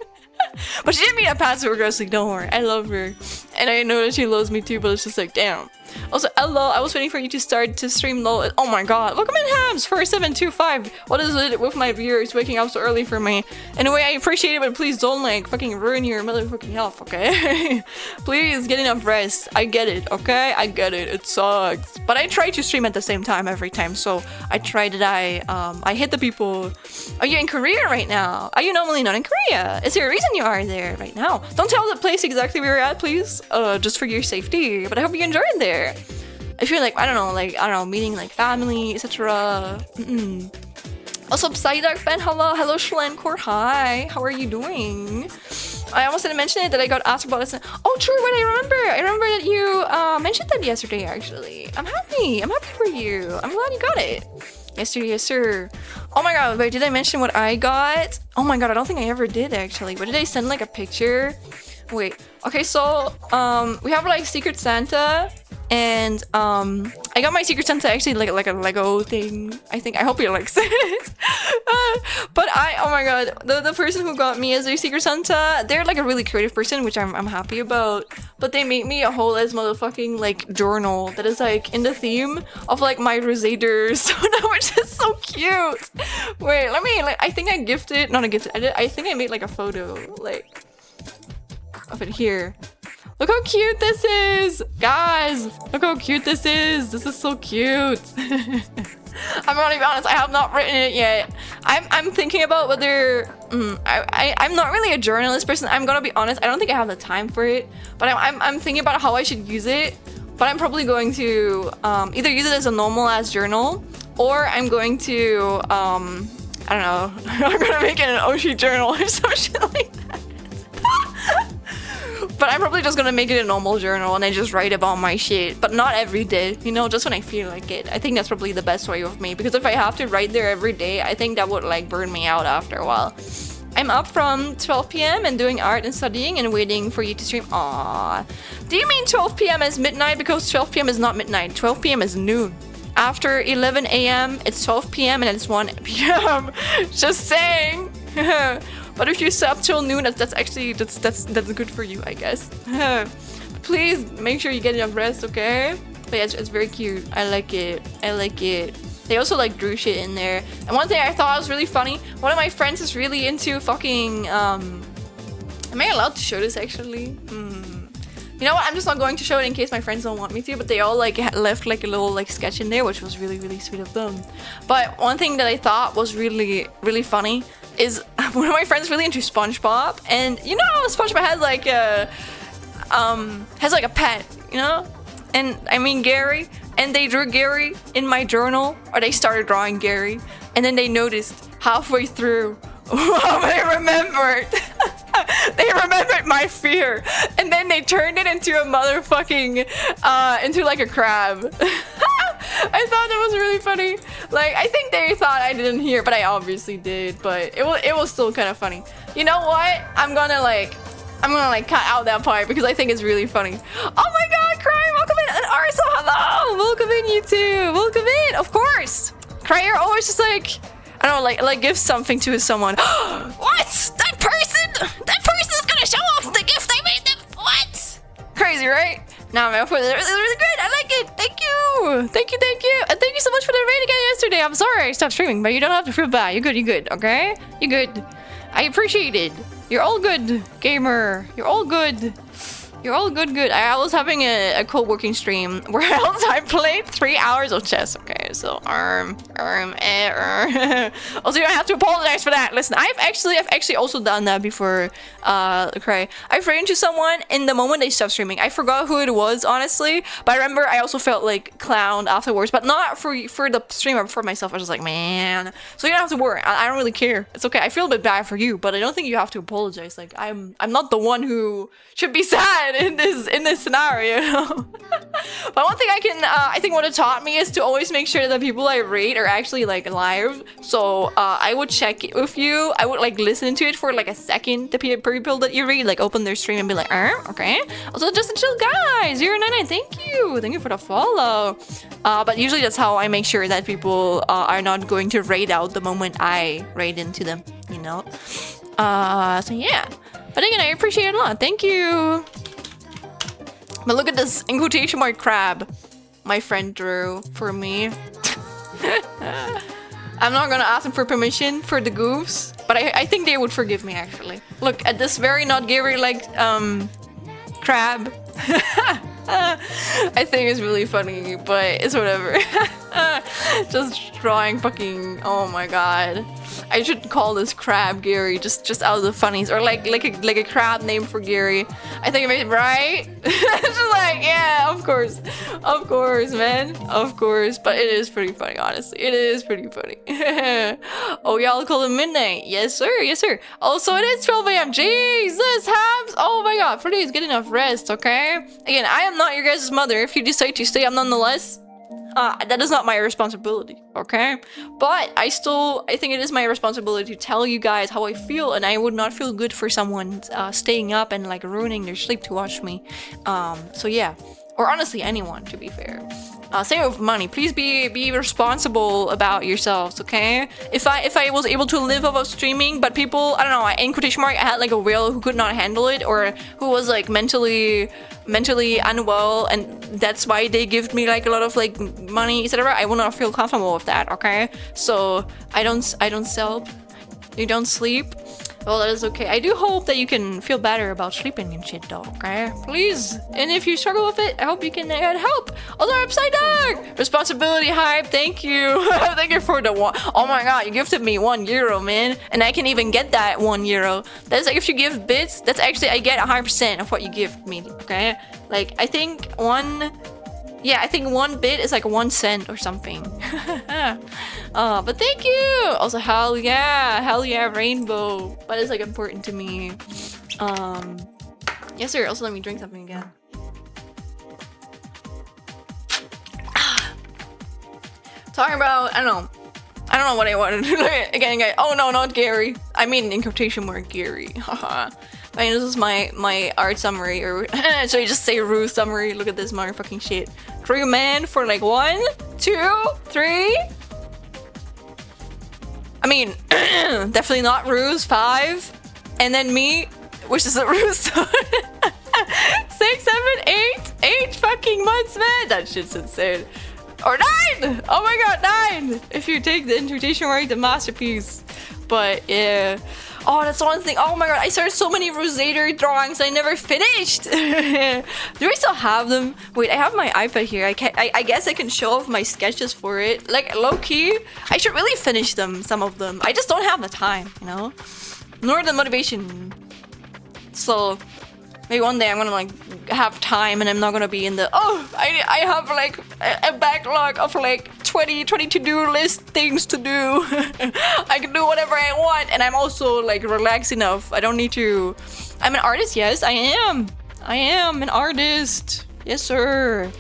But she didn't mean that passive aggressively, don't worry. I love her. And I know that she loves me too, but it's just like, damn. Also, LOL, I was waiting for you to start to stream LOL. Oh my god. Welcome in Hams 4725. What is it with my viewers waking up so early for me? In a way, I appreciate it, but please don't like fucking ruin your motherfucking health, okay? Please get enough rest. I get it, okay? I get it. It sucks. But I try to stream at the same time every time, so I try that I hit the people. Are you in Korea right now? Are you normally not in Korea? Is there a reason you are there right now? Don't tell the place exactly where you're at, please. Just for your safety. But I hope you enjoyed there. If you're like, I don't know, meeting like family, etc. Also, Psyduck fan, hello Schlenkor, hi, how are you doing? I almost didn't mention it that I got asked about it. Oh, true, but I remember that you mentioned that yesterday, actually. I'm happy for you. I'm glad you got it. Yes sir. Oh my god, wait, did I mention what I got? Oh my god, I don't think I ever did, actually. But did I send like a picture? Wait, okay, so we have like Secret Santa, and I got my Secret Santa actually like a Lego thing. I hope you likes it. But oh my god, the person who got me as a Secret Santa, they're like a really creative person, which I'm happy about. But they made me a whole as motherfucking like journal that is like in the theme of like my Crusaders, which is so cute. Wait, let me I think I gifted, not a gifted. I think I made like a photo like of it here. Look how cute this is! Guys, look how cute this is! This is so cute! I'm gonna be honest, I have not written it yet. I'm thinking about whether... I'm not really a journalist person. I'm gonna be honest, I don't think I have the time for it. But I'm thinking about how I should use it. But I'm probably going to either use it as a normal ass journal, or I'm going to, I don't know, I'm gonna make it an Oshi journal or some shit like that. But I'm probably just gonna make it a normal journal and then just write about my shit. But not every day, you know, just when I feel like it. I think that's probably the best way of me. Because if I have to write there every day, I think that would like burn me out after a while. I'm up from 12 p.m. and doing art and studying and waiting for you to stream. Aww. Do you mean 12 p.m. as midnight? Because 12 p.m. is not midnight. 12 p.m. is noon. After 11 a.m. it's 12 p.m. and it's 1 p.m. Just saying. But if you stay up till noon, that's actually that's good for you, I guess. Please make sure you get enough rest, okay? But yeah, it's very cute. I like it. I like it. They also like drew shit in there. And one thing I thought was really funny. One of my friends is really into fucking. Am I allowed to show this actually? You know what? I'm just not going to show it in case my friends don't want me to. But they all like left like a little like sketch in there, which was really sweet of them. But one thing that I thought was really funny is one of my friends really into SpongeBob, and you know SpongeBob has like a pet, you know, and I mean Gary, and they drew Gary in my journal, or they started drawing Gary, and then they noticed halfway through, they remembered. They remembered my fear, and then they turned it into a motherfucking, into like a crab. I thought that was really funny. Like, I think they thought I didn't hear, but I obviously did. But it was still kind of funny. You know what? I'm gonna cut out that part because I think it's really funny. Oh my God, Cry, welcome in, and Arso, hello, welcome in, you too, welcome in, of course. Cry, you're always just like, I don't know, like give something to someone. What? That person is gonna show off the gift I made them. What? Crazy, right? Nah, man, it's really good. I like it. Thank you. Thank you. And thank you so much for the raid again yesterday. I'm sorry I stopped streaming, but you don't have to feel bad. You're good, okay? You're good. I appreciate it. You're all good, gamer. You're all good. You're all good. I was having a co-working stream where else I played 3 hours of chess. Okay, so Also, you don't have to apologize for that. Listen, I've actually also done that before. Cry. I've ran into someone in the moment they stopped streaming. I forgot who it was, honestly, but I remember I also felt like clowned afterwards, but not for the streamer, for myself. I was just like, man. So you don't have to worry. I don't really care. It's okay. I feel a bit bad for you, but I don't think you have to apologize. Like I'm not the one who should be sad in this scenario, you know? But one thing I think what it taught me is to always make sure that people I rate are actually like live. So I would check it with you. I would like listen to it for like a second. The people that you read like open their stream and be like, okay. Also, just a chill guys, you're 99. Thank you for the follow. But usually that's how I make sure that people are not going to raid out the moment I raid into them, you know? So yeah. But again, I appreciate it a lot. Thank you. But look at this in quotation mark crab my friend drew for me. I'm not gonna ask them for permission for the goofs, but I think they would forgive me actually. Look at this very not Gary like crab. I think it's really funny, but it's whatever. Just drawing fucking, oh my god. I should call this crab Gary, just out of the funnies, or like a crab name for Gary. I think it made it right. Just like, yeah, of course, man, of course. But it is pretty funny, honestly. It is pretty funny. Oh, y'all call it midnight? Yes, sir. Also, it is 12 a.m. Jesus, Habs. Oh my god, please get enough rest, okay? Again, I am not your guys' mother. If you decide to stay, I'm nonetheless. That is not my responsibility, okay? But I think it is my responsibility to tell you guys how I feel, and I would not feel good for someone staying up and like ruining their sleep to watch me. So yeah, or honestly anyone, to be fair. Same with money. Please be responsible about yourselves, okay? If I was able to live off of streaming, but people, I don't know, in quotation mark, I had like a whale who could not handle it, or who was like mentally unwell, and that's why they give me like a lot of like money, etc. I will not feel comfortable with that, okay? So I don't sell, you don't sleep. Well, that is okay. I do hope that you can feel better about sleeping and shit though, okay? Please. And if you struggle with it, I hope you can get help. Also, upside down. Responsibility hype. Thank you. Thank you for the one. Oh my god, you gifted me €1, man. And I can even get that €1. That's like if you give bits, that's actually, I get 100% of what you give me, okay? Like, I think I think 1 bit is like 1 cent or something. But thank you! Also, hell yeah, rainbow. That is like important to me. Yes sir, also let me drink something again. Talking about, I don't know what I wanted to do. Again, oh no, not Gary. I mean in quotation mark Gary. Haha. I mean, this is my art summary, or should I just say Ruth summary? Look at this motherfucking shit. Drew man for like 1, 2, 3. I mean, definitely not Ruth, 5. And then me, which is a Ruth. 6, 7, 8. 8 fucking months, man. That shit's insane. Or 9! Oh my god, 9! If you take the interpretation right, the masterpiece. But yeah. Oh, that's one thing. Oh my god, I started so many Rosator drawings I never finished. Do I still have them? Wait, I have my iPad here. I guess I can show off my sketches for it. Like, low-key, I should really finish them, some of them. I just don't have the time, you know? Nor the motivation. So, maybe one day I'm gonna like have time and I'm not gonna be in the I have like a backlog of like 20 to-do list things to do. I can do whatever I want and I'm also like relaxed enough. I don't need to. I'm an artist, yes, I am. I am an artist. Yes, sir.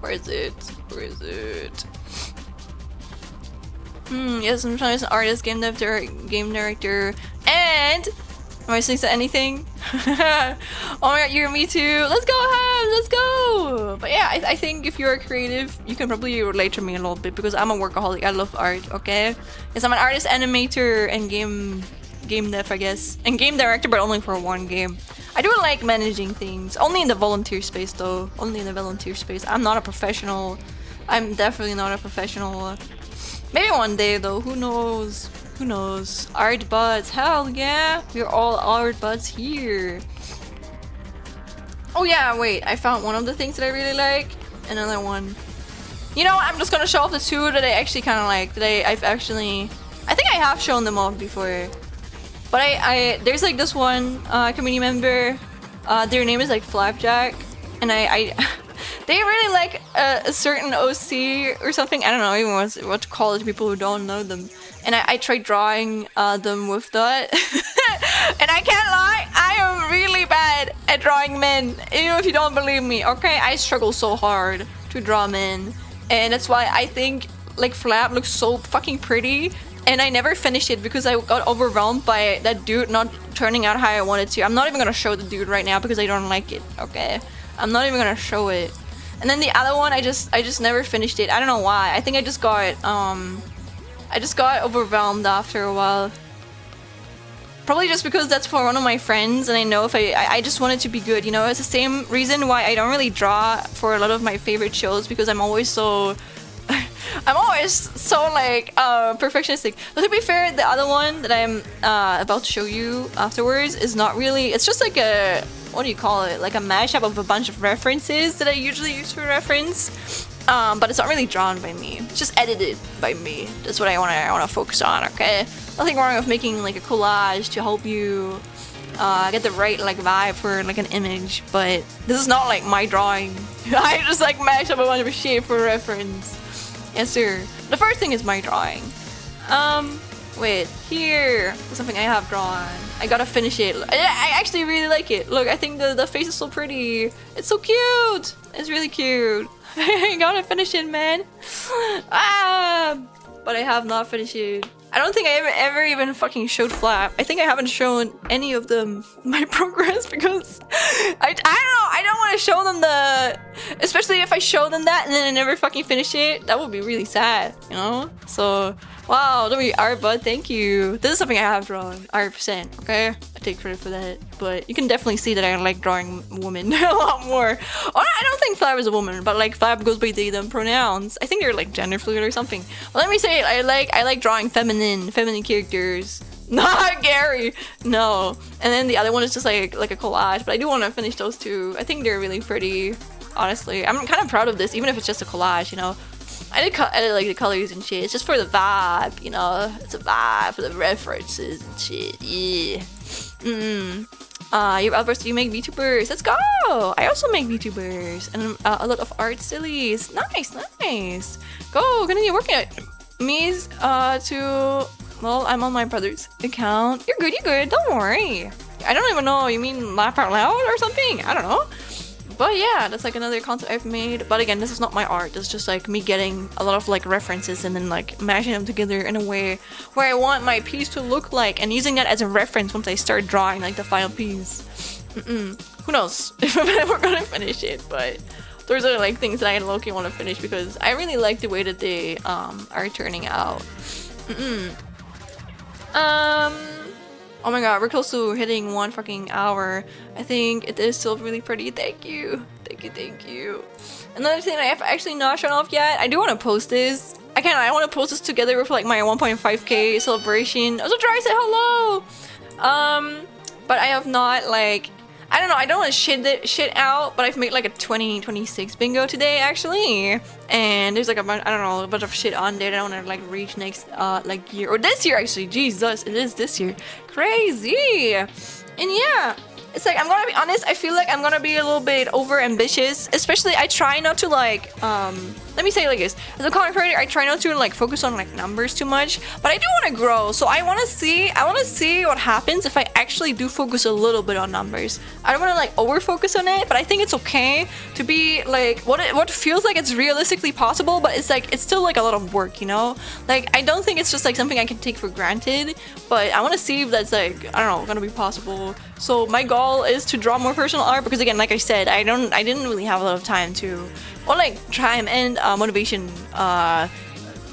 Where is it? Where is it? Yes, sometimes an artist, game director, and am I saying anything? Oh my god, you're me too. Let's go ahead, let's go. But yeah, I think if you're creative, you can probably relate to me a little bit because I'm a workaholic. I love art. Okay, yes, I'm an artist, animator, and game dev, I guess, and game director, but only for one game. I do like managing things. Only in the volunteer space, though. Only in the volunteer space. I'm not a professional. I'm definitely not a professional. Maybe one day though, who knows? Who knows? Art buds, hell yeah! We're all art buds here. Oh yeah, wait, I found one of the things that I really like. Another one. You know what, I'm just gonna show off the two that I actually kinda like. That I think I have shown them off before. But there's like this one community member, their name is like Flapjack. And they really like a certain OC or something. I don't know even what to call it to people who don't know them. And I tried drawing them with that. And I can't lie, I am really bad at drawing men. Even if you don't believe me, okay? I struggle so hard to draw men. And that's why I think like Flap looks so fucking pretty. And I never finished it because I got overwhelmed by that dude not turning out how I wanted to. I'm not even gonna show the dude right now because I don't like it, okay? I'm not even gonna show it. And then the other one, I just never finished it. I don't know why. I think I just got overwhelmed after a while. Probably just because that's for one of my friends, and I know if I just want it to be good, you know? It's the same reason why I don't really draw for a lot of my favorite shows, because I'm always so like perfectionistic. But to be fair, the other one that I'm about to show you afterwards is not really, it's just like a, what do you call it? Like a mashup of a bunch of references that I usually use for reference. But it's not really drawn by me. It's just edited by me. That's what I wanna focus on, okay? Nothing wrong with making like a collage to help you get the right like vibe for like an image, but this is not like my drawing. I just like mash up a bunch of shit for reference. Yes, sir. The first thing is my drawing. Wait, here. Something I have drawn. I gotta finish it. I actually really like it. Look, I think the face is so pretty. It's so cute. It's really cute. I gotta finish it, man. But I have not finished it. I don't think I ever even fucking showed Flap. I think I haven't shown any of them my progress because I don't know. I don't want to show them especially if I show them that and then I never fucking finish it. That would be really sad, you know? So Wow, don't be art, bud. Thank you. This is something I have drawn. 100%. Okay, I take credit for that. But you can definitely see that I like drawing women a lot more. Or I don't think Flab is a woman, but like Flab goes by they them pronouns. I think they're like gender fluid or something. Well, let me say it. I like drawing feminine characters. Not Gary. No. And then the other one is just like a collage. But I do want to finish those two. I think they're really pretty. Honestly, I'm kind of proud of this, even if it's just a collage. You know. I did edit like the colors and shit. It's just for the vibe, you know. It's a vibe for the references and shit. Yeah. You're outburst. You make VTubers. Let's go. I also make VTubers and a lot of art sillies. Nice. Go. Continue working it. Me's to. Well, I'm on my brother's account. You're good. Don't worry. I don't even know. You mean laugh out loud or something? I don't know. But yeah, that's like another concept I've made. But again, this is not my art. It's just like me getting a lot of like references and then like mashing them together in a way where I want my piece to look like, and using that as a reference once I start drawing like the final piece. Who knows if I'm ever gonna finish it, but those are like things that I low-key want to finish because I really like the way that they are turning out. Oh my god, we're close to hitting 1 fucking hour. I think it is still really pretty. Thank you. Another thing I have actually not shown off yet. I do want to post this. I want to post this together with like my 1.5k celebration. Also, Dry said hello. But I have not like. I don't know, I don't want to shit out, but I've made like a 2026 bingo today actually. And there's like a bunch, I don't know, a bunch of shit on there that I want to like reach next like year, or this year actually. Jesus, it is this year. Crazy. And yeah, it's like, I'm gonna be honest, I feel like I'm gonna be a little bit over ambitious, especially I try not to like let me say it like this. As a content creator, I try not to like focus on like numbers too much, but I do want to grow. So I want to see what happens if I actually do focus a little bit on numbers. I don't want to like over focus on it, but I think it's okay to be like what feels like it's realistically possible, but it's like it's still like a lot of work, you know? Like I don't think it's just like something I can take for granted, but I want to see if that's like, I don't know, gonna be possible. So my goal is to draw more personal art because again, like I said, I didn't really have a lot of time to, or like time and motivation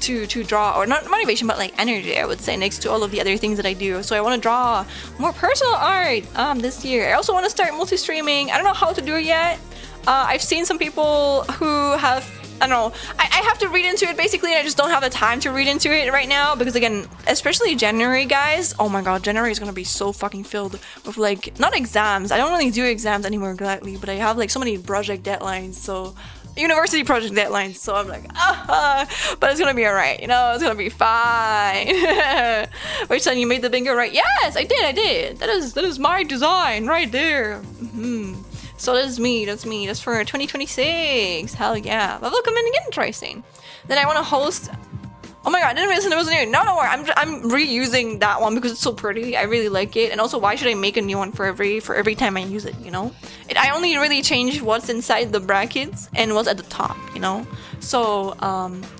to draw, or not motivation but like energy, I would say, next to all of the other things that I do. So I want to draw more personal art this year. I also want to start multi-streaming. I don't know how to do it yet. I've seen some people who have, I don't know, I have to read into it basically, and I just don't have the time to read into it right now because again, especially January, guys, oh my god, January is gonna be so fucking filled with like, not exams, I don't really do exams anymore gladly, but I have like so many project deadlines, so university project deadlines, so I'm like, but it's gonna be alright, you know, it's gonna be fine. Wait, son, you made the bingo right? Yes, I did. That is my design right there. So that's me, that's for 2026. Hell yeah. But welcome in again, Tricing. Then I want to host. Oh my god, I didn't realize there was a new. No, I'm reusing that one because it's so pretty. I really like it. And also, why should I make a new one for every time I use it, you know? I only really change what's inside the brackets and what's at the top, you know? So,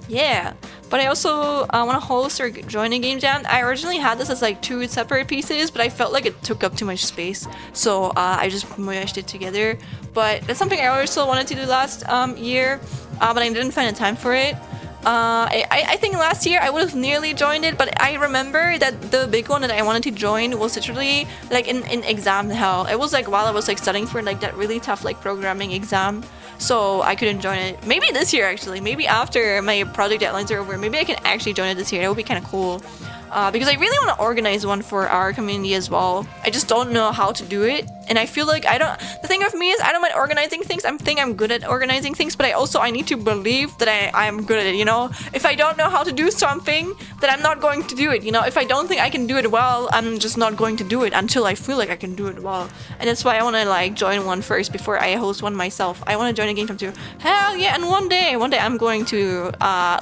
yeah. But I also want to host or join a game jam. I originally had this as like 2 separate pieces, but I felt like it took up too much space. So I just mushed it together. But that's something I also wanted to do last year, but I didn't find the time for it. I think last year I would have nearly joined it, but I remember that the big one that I wanted to join was literally like in exam hell. It was like while I was like studying for like that really tough like programming exam, so I couldn't join it. Maybe this year actually, maybe after my project deadlines are over, maybe I can actually join it this year. That would be kind of cool. Because I really want to organize one for our community as well. I just don't know how to do it, and I feel like the thing of me is I don't mind organizing things. I think I'm good at organizing things, but I need to believe that I'm good at it, you know? If I don't know how to do something, then I'm not going to do it, you know? If I don't think I can do it well, I'm just not going to do it until I feel like I can do it well. And that's why I want to like join one first before I host one myself. I want to join a game jam too. Hell yeah, and one day I'm going to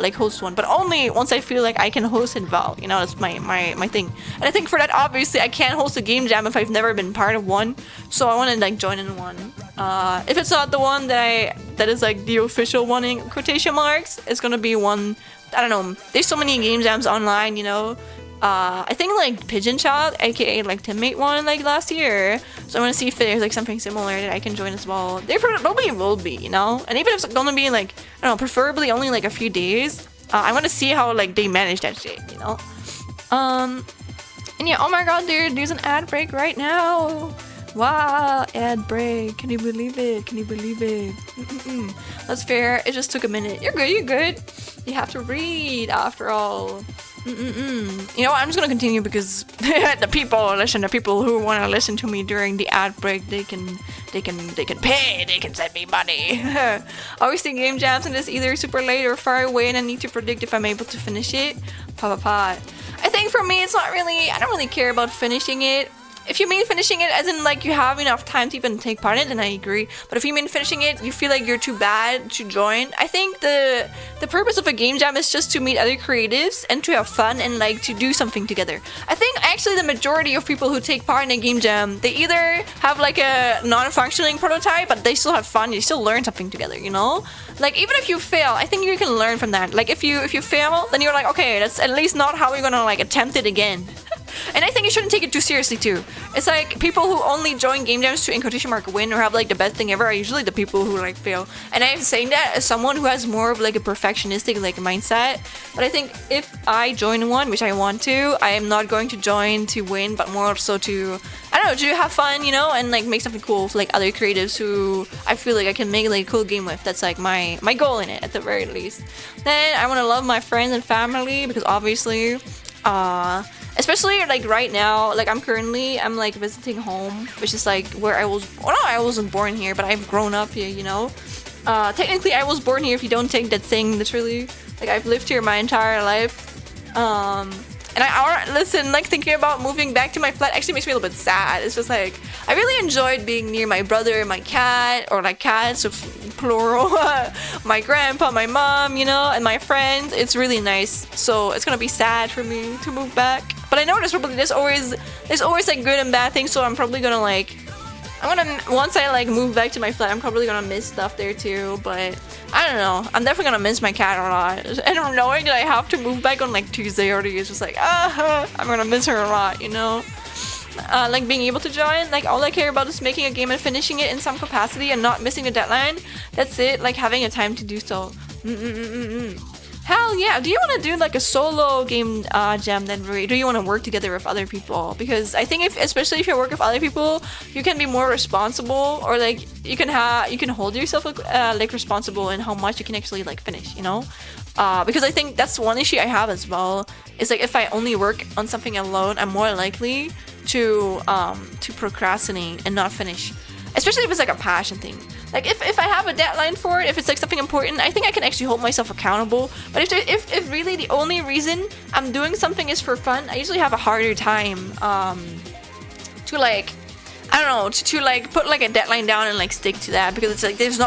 like host one, but only once I feel like I can host it well, you know? That's my thing. And I think for that, obviously I can't host a game jam if I've never been part of one, so I want to like join in one. If it's not the one that is like the official one in quotation marks, it's gonna be one, I don't know, there's so many game jams online, you know. I think like Pigeon Child, aka like Teammate one like last year, so I want to see if there's like something similar that I can join as well. There probably will be, you know. And even if it's gonna be like, I don't know, preferably only like a few days, I want to see how like they manage that shit, you know. And yeah, oh my god, dude, there's an ad break right now. Wow, ad break. Can you believe it? Can you believe it? That's fair. It just took a minute. You're good, you're good. You have to read after all. You know what? I'm just gonna continue because the people who want to listen to me during the ad break, they can pay, they can send me money. Obviously, game jams and it's either super late or far away, and I need to predict if I'm able to finish it. I think for me, it's not really. I don't really care about finishing it. If you mean finishing it as in like you have enough time to even take part in it, then I agree. But if you mean finishing it, you feel like you're too bad to join. I think the purpose of a game jam is just to meet other creatives and to have fun and like to do something together. I think actually the majority of people who take part in a game jam, they either have like a non-functioning prototype, but they still have fun. You still learn something together, you know? Like even if you fail, I think you can learn from that. Like if you fail, then you're like, okay, that's at least not how we're gonna like attempt it again. And I think you shouldn't take it too seriously too. It's like people who only join game jams to in quotation mark win or have like the best thing ever are usually the people who like fail. And I'm saying that as someone who has more of like a perfectionistic like mindset. But I think if I join one, which I want to, I am not going to join to win, but more so to, I don't know, to have fun, you know, and like make something cool for like other creatives who I feel like I can make like a cool game with. That's like my goal in it at the very least. Then I want to love my friends and family because obviously, especially like right now, like I'm like visiting home, which is like where I was. Well, no, I wasn't born here, but I've grown up here, you know. Technically, I was born here if you don't take that thing literally. Like I've lived here my entire life. And listen, like thinking about moving back to my flat actually makes me a little bit sad. It's just like I really enjoyed being near my brother, my cat, or like cats, so plural, my grandpa, my mom, you know, and my friends. It's really nice. So it's gonna be sad for me to move back. But I know there's always like good and bad things. So I'm probably gonna like. Once I like move back to my flat, I'm probably gonna miss stuff there too, but I don't know. I'm definitely gonna miss my cat a lot. And knowing that I have to move back on like Tuesday already is just like, I'm gonna miss her a lot, you know? Like being able to join, like all I care about is making a game and finishing it in some capacity and not missing a deadline. That's it, like having a time to do so. Hell yeah. Do you want to do like a solo game jam then, or do you want to work together with other people? Because I think especially if you work with other people, you can be more responsible, or like you can hold yourself like responsible in how much you can actually like finish, you know? Because I think that's one issue I have as well. Is like if I only work on something alone, I'm more likely to procrastinate and not finish. Especially if it's like a passion thing. Like if I have a deadline for it, if it's like something important, I think I can actually hold myself accountable. But if really the only reason I'm doing something is for fun, I usually have a harder time to like, I don't know, to like put like a deadline down and like stick to that, because it's like there's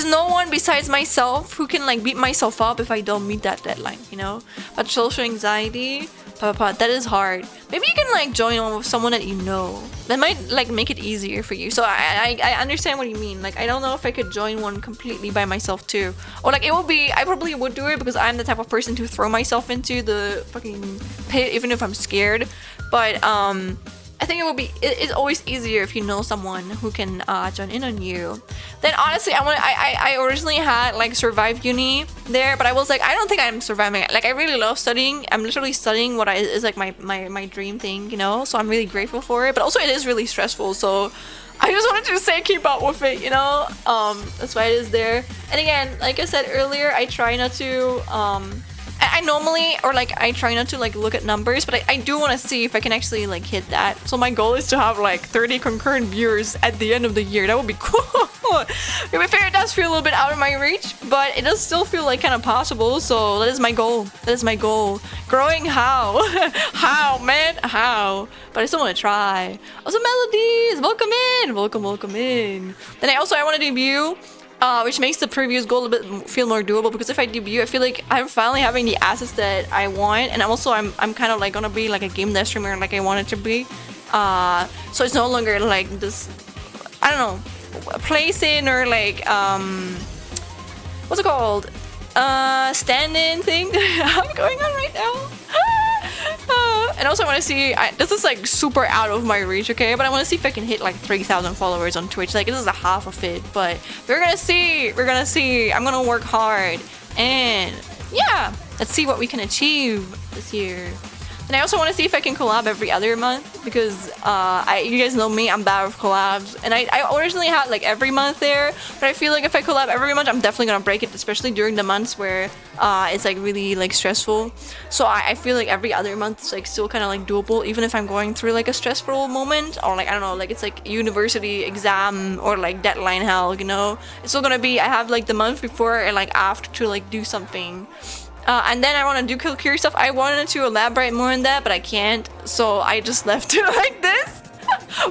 no one besides myself who can like beat myself up if I don't meet that deadline, you know? But social anxiety, that is hard. Maybe you can like join on with someone that you know. That might like make it easier for you. So I understand what you mean. Like I don't know if I could join one completely by myself too. Or like I probably would do it because I'm the type of person to throw myself into the fucking pit even if I'm scared. But I think it's always easier if you know someone who can join in on you. Then honestly, I originally had like survive uni there, but I was like, I don't think I'm surviving it. Like I really love studying. I'm literally studying what is like my dream thing, you know? So I'm really grateful for it. But also it is really stressful. So I just wanted to say keep up with it, you know? That's why it is there. And again, like I said earlier, I try not to I normally, or like I try not to like look at numbers, but I do want to see if I can actually like hit that. So my goal is to have like 30 concurrent viewers at the end of the year. That would be cool. To be fair, it does feel a little bit out of my reach, but it does still feel like kind of possible. So that is my goal. That is my goal. Growing how? How, man? How? But I still want to try. Also, Melodies, welcome in. Welcome in. Then I want to debut. Which makes the previous goal a bit feel more doable, because if I debut, I feel like I'm finally having the assets that I want, and I'm kind of like gonna be like a game dev streamer like I want it to be. So it's no longer like this, I don't know, place-in or like what's it called? Stand-in thing I'm going on right now. And also I want to see, this is like super out of my reach, okay? But I want to see if I can hit like 3,000 followers on Twitch. Like this is a half of it, but we're gonna see. I'm gonna work hard. And yeah, let's see what we can achieve this year. And I also want to see if I can collab every other month because you guys know me, I'm bad with collabs. And I originally had like every month there, but I feel like if I collab every month, I'm definitely gonna break it, especially during the months where it's like really like stressful. So I feel like every other month is like still kind of like doable, even if I'm going through like a stressful moment or like I don't know, like it's like university exam or like deadline hell, you know. It's still gonna be I have like the month before and like after to like do something. And then I want to do Kill Cure stuff. I wanted to elaborate more on that, but I can't. So I just left it like this.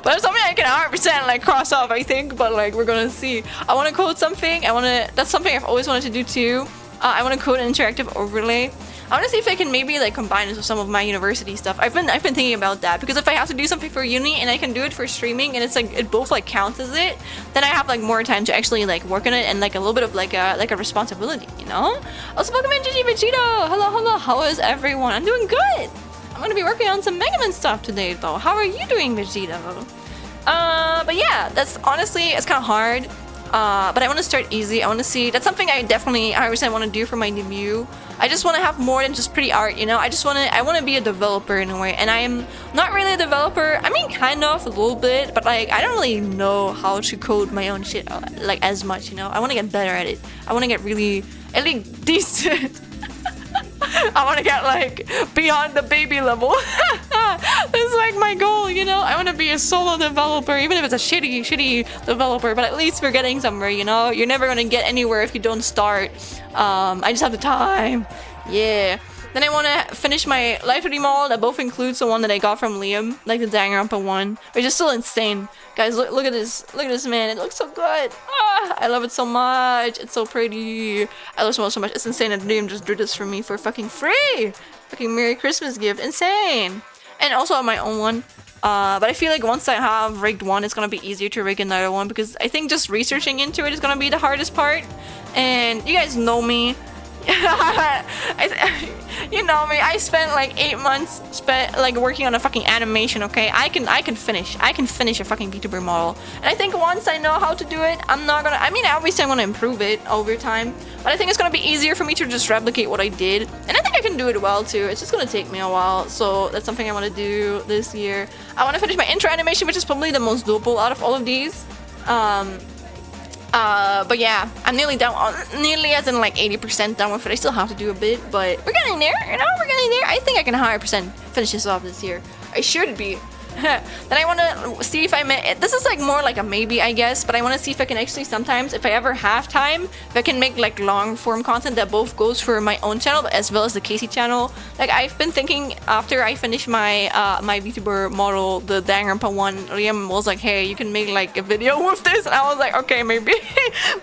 But it's something I can 100% like cross off, I think. But like we're gonna see. I want to code something. That's something I've always wanted to do too. I want to code an interactive overlay. I want to see if I can maybe like combine this with some of my university stuff. I've been thinking about that because if I have to do something for uni and I can do it for streaming and it's like it both like counts as it, then I have like more time to actually like work on it and like a little bit of like a responsibility, you know? Also, welcome in Gigi Vegito. Hello. How is everyone? I'm doing good. I'm gonna be working on some Mega Man stuff today though. How are you doing, Vegito? But yeah, that's honestly it's kind of hard. But I want to start easy. I want to see. That's something I definitely 100% want to do for my debut. I just want to have more than just pretty art, you know? I want to be a developer in a way. And I'm not really a developer. I mean, kind of, a little bit. But, like, I don't really know how to code my own shit, like, as much, you know? I want to get better at it. I want to get really, at least decent. I want to get, like, beyond the baby level. That's, like, my goal, you know? I want to be a solo developer, even if it's a shitty developer. But at least we're getting somewhere, you know? You're never going to get anywhere if you don't start. I just have the time. Yeah. Then I want to finish my Life 3D model that both includes the one that I got from Liam, like the Danganronpa one, which is still insane. Guys, look at this. Look at this, man. It looks so good. I love it so much. It's so pretty. I love it so much. It's insane that Liam just drew this for me for fucking free. Fucking Merry Christmas gift. Insane. And also on my own one. But I feel like once I have rigged one, it's gonna be easier to rig another one because I think just researching into it is gonna be the hardest part. And you guys know me. You know me. I spent like 8 months working on a fucking animation. Okay, I can finish a fucking VTuber model. And I think once I know how to do it, I'm not gonna. I mean, obviously I'm gonna improve it over time. But I think it's gonna be easier for me to just replicate what I did. And I think I can do it well too. It's just gonna take me a while. So that's something I want to do this year. I want to finish my intro animation, which is probably the most doable out of all of these. But yeah, I'm nearly done, nearly as in like 80% done with it. I still have to do a bit, but we're getting there, you know, we're getting there. I think I can 100% finish this off this year. I should be. Then I want to see if this is like more like a maybe, I guess, but I want to see if I can actually sometimes, if I ever have time, if I can make like long form content that both goes for my own channel as well as the Casey channel. Like I've been thinking after I finish my my VTuber model, the Danganronpa one, Liam was like, hey, you can make like a video with this, and I was like, okay, maybe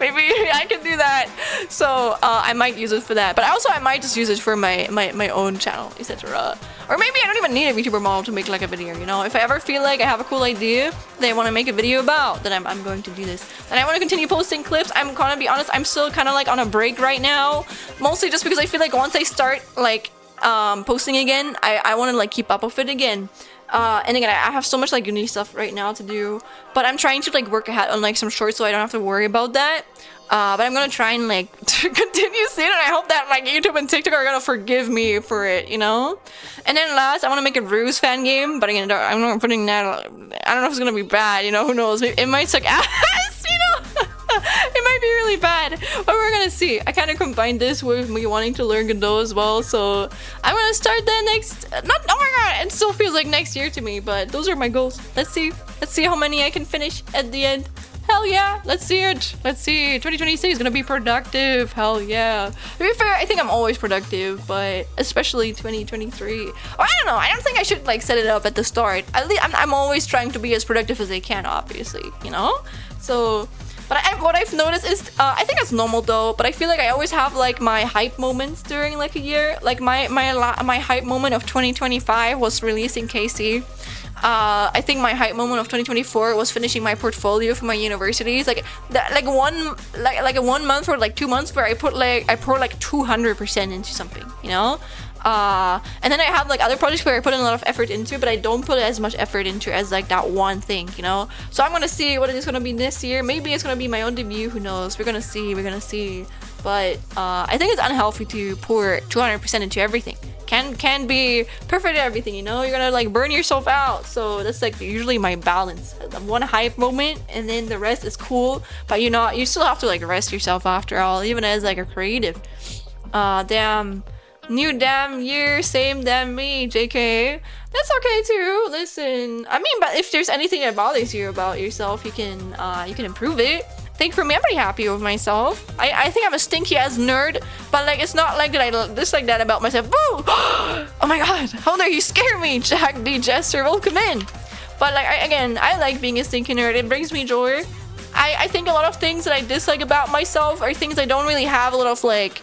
I can do that. So I might use it for that, but I might just use it for my own channel, etc. Or maybe I don't even need a VTuber model to make like a video, you know? If I ever feel like I have a cool idea that I want to make a video about, then I'm going to do this. And I want to continue posting clips. I'm gonna be honest, I'm still kind of like on a break right now. Mostly just because I feel like once I start like posting again, I want to like keep up with it again. And again, I have so much like uni stuff right now to do, but I'm trying to like work ahead on like some shorts so I don't have to worry about that. But I'm gonna try and like continue seeing it. I hope that like YouTube and TikTok are gonna forgive me for it, you know? And then last, I want to make a Ruse fan game, but again, I'm not putting that. I don't know if it's gonna be bad, you know? Who knows? It might suck ass, you know? It might be really bad, but we're gonna see. I kind of combined this with me wanting to learn Godot as well, so I'm gonna start that next. Oh my god, it still feels like next year to me, but those are my goals. Let's see how many I can finish at the end. Hell yeah, let's see it. Let's see. 2026 is gonna be productive. Hell yeah. To be fair, I think I'm always productive, but especially 2023. Or I don't know. I don't think I should like set it up at the start. At least I'm always trying to be as productive as I can, obviously, you know? So, but what I've noticed is, I think it's normal though, but I feel like I always have like my hype moments during like a year. Like my hype moment of 2025 was releasing KC. I think my hype moment of 2024 was finishing my portfolio for my universities. Like a 1 month or like 2 months where I poured like 200% into something, you know. And then I have like other projects where I put in a lot of effort into, but I don't put as much effort into as like that one thing, you know. So I'm gonna see what it is gonna be this year. Maybe it's gonna be my own debut. Who knows? We're gonna see. but I think it's unhealthy to pour 200% into everything. Can be perfect at everything, you know? You're gonna like burn yourself out. So that's like usually my balance. One hype moment and then the rest is cool, but you know, you still have to like rest yourself after all, even as like a creative. Damn. New damn year, same damn me, JK. That's okay too. Listen, I mean, but if there's anything that bothers you about yourself, you can improve it. I think for me, I'm pretty happy with myself. I think I'm a stinky ass nerd, but like it's not like that I dislike that about myself. Boo! Oh my god, how dare you scare me, Jack D. Jester, welcome in. But like again, I like being a stinky nerd. It brings me joy. I think a lot of things that I dislike about myself are things I don't really have a lot of like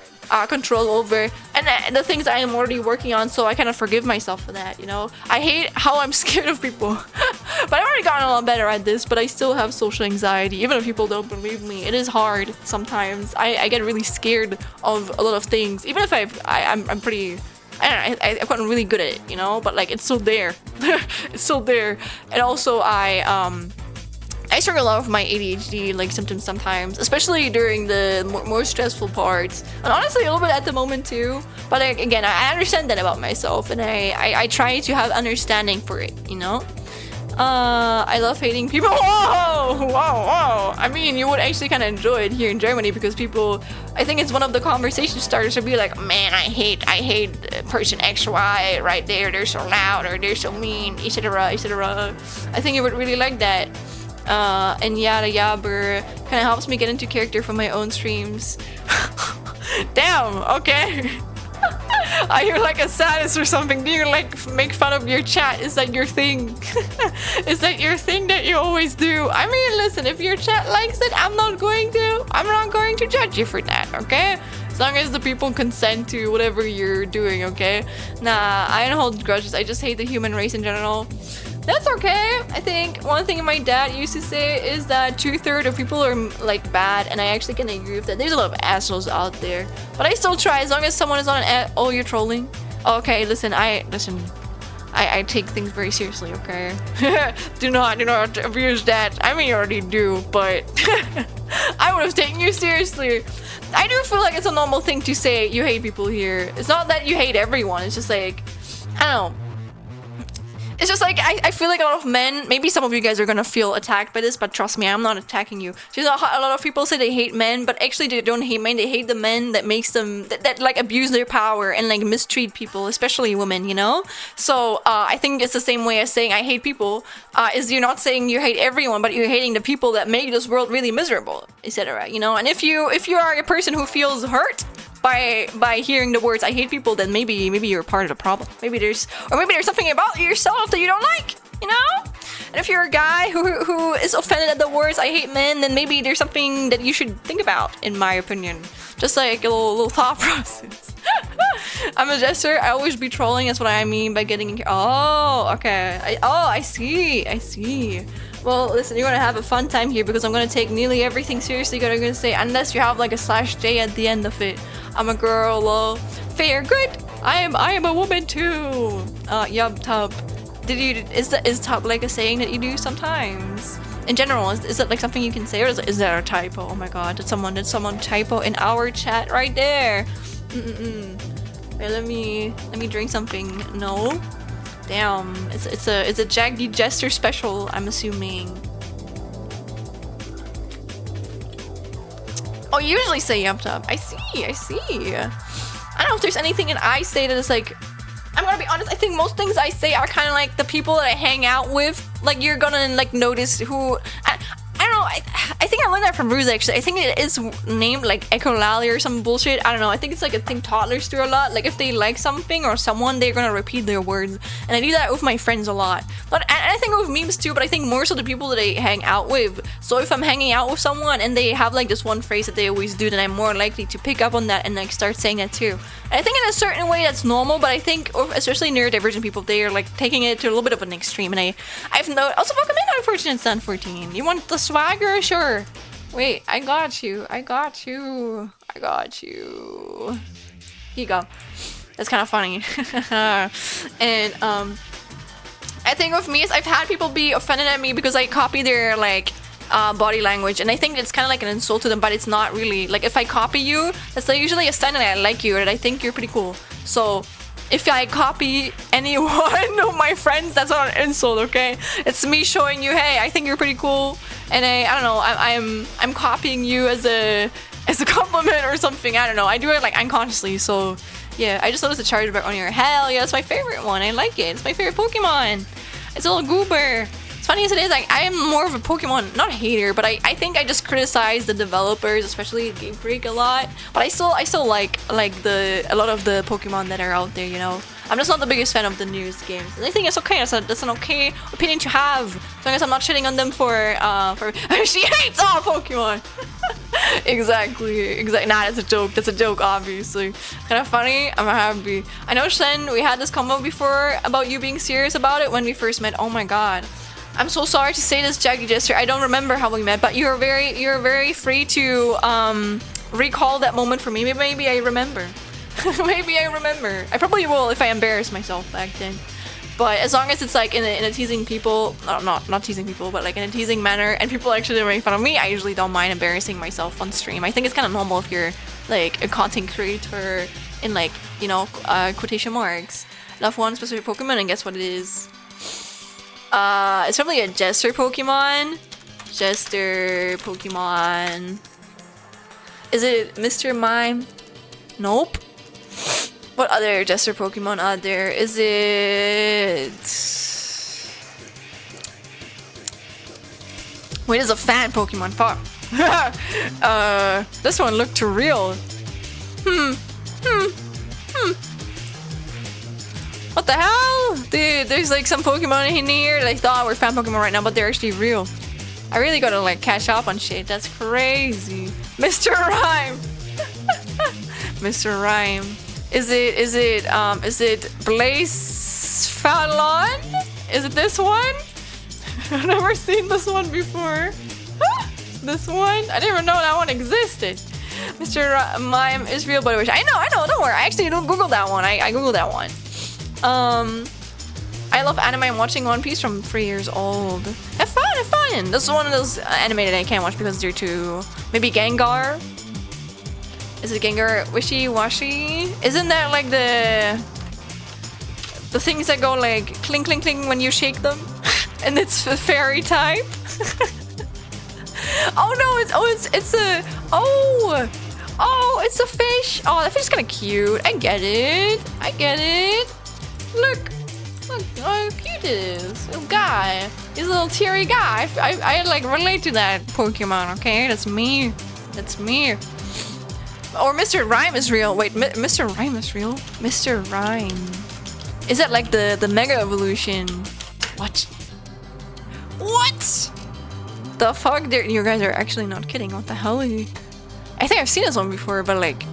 control over, and the things I am already working on, so I kind of forgive myself for that, you know? I hate how I'm scared of people. But I've already gotten a lot better at this, but I still have social anxiety, even if people don't believe me. It is hard sometimes. I get really scared of a lot of things, even if I'm pretty... I don't know, I've gotten really good at it, you know? But like, it's still there. It's still there. And also, I struggle a lot with my ADHD like symptoms sometimes, especially during the more stressful parts, and honestly a little bit at the moment too. But like, again, I understand that about myself, and I try to have understanding for it, you know. I love hating people. Whoa, whoa, whoa! I mean, you would actually kind of enjoy it here in Germany because people, I think it's one of the conversation starters to be like, man, I hate person X, Y right there. They're so loud or they're so mean, etc., etc. I think you would really like that. And yada yabber kind of helps me get into character for my own streams. Damn, okay. Are you like a sadist or something? Do you like make fun of your chat? Is that your thing? Is that your thing that you always do? I mean, listen, if your chat likes it, I'm not going to judge you for that, okay? As long as the people consent to whatever you're doing, okay? Nah, I don't hold grudges. I just hate the human race in general. That's okay. I think one thing my dad used to say is that 2/3 of people are like bad, and I actually can agree with that. There's a lot of assholes out there, but I still try as long as someone is on an oh, you're trolling? Okay, listen, I take things very seriously, okay? do not abuse that. I mean, you already do, but I would have taken you seriously. I do feel like it's a normal thing to say you hate people here. It's not that you hate everyone, it's just like, I don't know. It's just like, I feel like a lot of men, maybe some of you guys are gonna feel attacked by this, but trust me, I'm not attacking you. Just a lot of people say they hate men, but actually they don't hate men, they hate the men that makes them, that like abuse their power and like mistreat people, especially women, you know? So I think it's the same way as saying I hate people, is you're not saying you hate everyone, but you're hating the people that make this world really miserable, etc. You know? And if you are a person who feels hurt by hearing the words I hate people, then maybe you're part of the problem. Maybe there's something about yourself that you don't like, you know? And if you're a guy who is offended at the words I hate men, then maybe there's something that you should think about, in my opinion. Just like a little thought process. I'm a jester. I always be trolling. That's what I mean by getting. Oh, okay. I see. Well, listen, you're gonna have a fun time here because I'm gonna take nearly everything seriously that I'm gonna say, unless you have like a /J at the end of it. I'm a girl, lol. Fair, good. I am a woman too. Yup, tub. Is tub like a saying that you do sometimes? In general, is it like something you can say, or is that a typo? Oh my god, did someone typo in our chat right there? Wait, let me drink something. No. Damn, it's a Jack D. Jester special, I'm assuming. Oh, you usually say yup top. I see. I don't know if there's anything that I say that is like, I'm gonna be honest, I think most things I say are kind of like the people that I hang out with. Like, you're gonna like notice who, I don't know, I think I learned that from Ruse actually. I think it is named like echolalia or some bullshit. I don't know. I think it's like a thing toddlers do a lot. Like if they like something or someone, they're gonna repeat their words. And I do that with my friends a lot. But I think with memes too, but I think more so the people that I hang out with. So if I'm hanging out with someone and they have like this one phrase that they always do, then I'm more likely to pick up on that and like start saying that too. And I think in a certain way that's normal, but I think especially neurodivergent people, they are like taking it to a little bit of an extreme. And I've known, also welcome in Unfortunate Son 14. You want the swagger? Sure. Wait, I got you. Here you go. That's kind of funny. And I think with me is I've had people be offended at me because I copy their like body language, and I think it's kind of like an insult to them, but it's not really. Like if I copy you, that's like usually a sign that I like you or that I think you're pretty cool. So if I copy any one of my friends, that's not an insult, okay? It's me showing you, hey, I think you're pretty cool, and I don't know, I'm copying you as a compliment or something. I don't know. I do it like unconsciously. So yeah, I just noticed the charge back on here. Hell yeah, it's my favorite one. I like it. It's my favorite Pokemon. It's a little goober. As funny as it is, like I am more of a Pokemon, not hater, but I think I just criticize the developers, especially Game Freak, a lot. But I still like a lot of the Pokemon that are out there, you know. I'm just not the biggest fan of the newest games. And I think it's okay. That's an okay opinion to have, as long as I'm not shitting on them for she hates all Pokemon. Exactly. Nah, that's a joke. That's a joke, obviously. Kind of funny. I'm happy. I know, Shen, we had this combo before about you being serious about it when we first met. Oh my god. I'm so sorry to say this, Jackie Jester. I don't remember how we met, but you're very free to recall that moment for me. Maybe I remember. Maybe I remember. I probably will if I embarrass myself back then. But as long as it's like in a teasing people, not teasing people, but like in a teasing manner, and people actually make fun of me, I usually don't mind embarrassing myself on stream. I think it's kind of normal if you're like a content creator in like, you know, quotation marks. Love one specific Pokemon, and guess what it is? It's probably a Jester Pokemon. Jester Pokemon. Is it Mr. Mime? Nope. What other Jester Pokemon are there? Is it... Wait, it's a fan Pokemon. Fuck. This one looked too real. What the hell? Dude, there's like some Pokemon in here that I thought were fan Pokemon right now, but they're actually real. I really gotta like catch up on shit. That's crazy. Mr. Rhyme. Mr. Rhyme. Is it Blaze Fallon? Is it this one? I've never seen this one before. This one? I didn't even know that one existed. Mr. Mime is real, by the way. I know, don't worry. I actually don't Google that one. I Googled that one. I love anime. I'm watching One Piece from 3 years old. Have fun, have fun. This is one of those anime that I can't watch because they're too... Maybe Gengar? Is it Gengar Wishy-Washy? Isn't that like the things that go like cling cling cling when you shake them? And it's a fairy type? Oh no, it's a fish. Oh, that fish is kind of cute. I get it. Look how cute it is. Little guy. He's a little teary guy. I like relate to that Pokemon, okay? That's me. Or Mr. Rhyme is real. Wait, Mr. Rhyme is real? Mr. Rhyme. Is that like the Mega Evolution? What? The fuck? You guys are actually not kidding. What the hell are you? I think I've seen this one before, but like...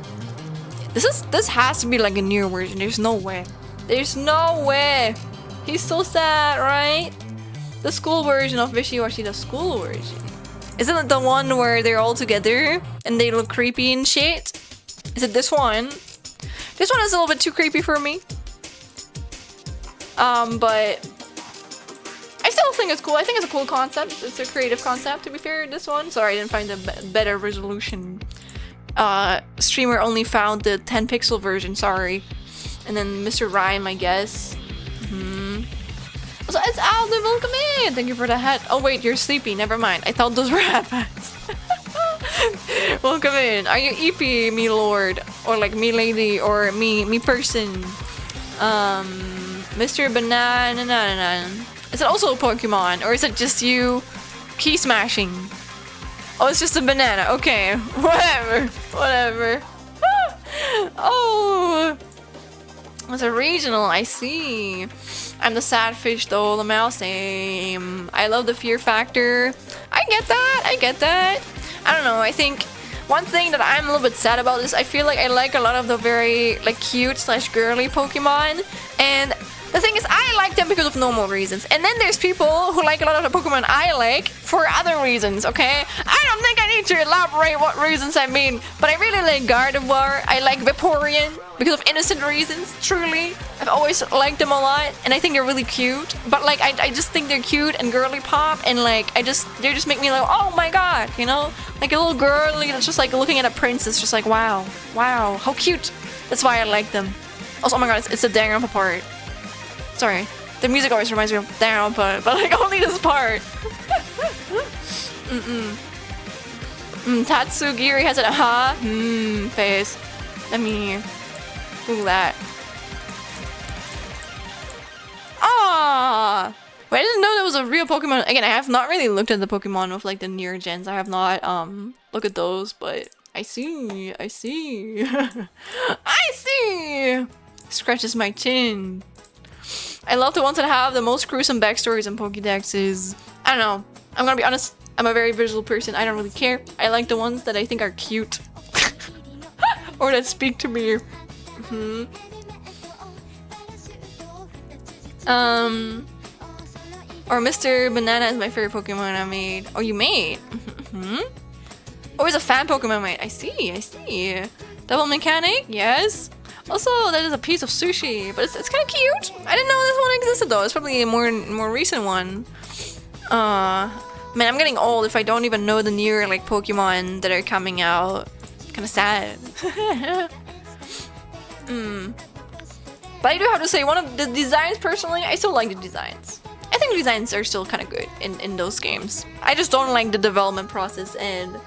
This has to be like a newer version. There's no way. He's so sad, right? The school version of Wishy-Washy, the school version. Isn't it the one where they're all together and they look creepy and shit? Is it this one? This one is a little bit too creepy for me. But I still think it's cool. I think it's a cool concept. It's a creative concept, to be fair, this one. Sorry, I didn't find a better resolution. Streamer only found the 10 pixel version, sorry. And then Mr. Rhyme, I guess. So it's Alden, welcome in! Thank you for the hat. Oh wait, you're sleepy, never mind. I thought those were headphones. Welcome in. Are you EP, me lord? Or like me lady, or me person? Mr. Banana. Is it also a Pokemon? Or is it just you key smashing? Oh, it's just a banana. Okay, whatever. Oh, it's a regional, I see. I'm the sad fish though, the mouse, same. I love the fear factor. I get that. I don't know, I think one thing that I'm a little bit sad about is I feel like I like a lot of the very like cute / girly Pokemon, and The thing is, I like them because of normal reasons. And then there's people who like a lot of the Pokemon I like for other reasons, okay? I don't think I need to elaborate what reasons I mean, but I really like Gardevoir. I like Vaporeon because of innocent reasons, truly. I've always liked them a lot, and I think they're really cute. But like, I just think they're cute and girly pop, and like, they just make me like, oh my god, you know? Like a little girly that's just like looking at a princess, just like, wow, how cute. That's why I like them. Also, oh my god, it's a Danganronpa part. Sorry, the music always reminds me of Danganronpa, but like only this part. Tatsugiri has an face. Let me Google that. Ah! Wait, I didn't know that was a real Pokemon. Again, I have not really looked at the Pokemon of like the near gens. I have not looked at those, but I see. I see. Scratches my chin. I love the ones that have the most gruesome backstories and Pokédexes. I don't know. I'm gonna be honest. I'm a very visual person. I don't really care. I like the ones that I think are cute. Or that speak to me. Or Mr. Banana is my favorite Pokemon I made. Oh, you made? Oh, he's a fan Pokemon made. I see. Double mechanic? Yes. Also, that is a piece of sushi, but it's kind of cute. I didn't know this one existed though. It's probably a more recent one. Man, I'm getting old if I don't even know the newer like Pokemon that are coming out. Kind of sad. But I do have to say, one of the designs personally, I still like the designs. I think the designs are still kind of good in those games. I just don't like the development process and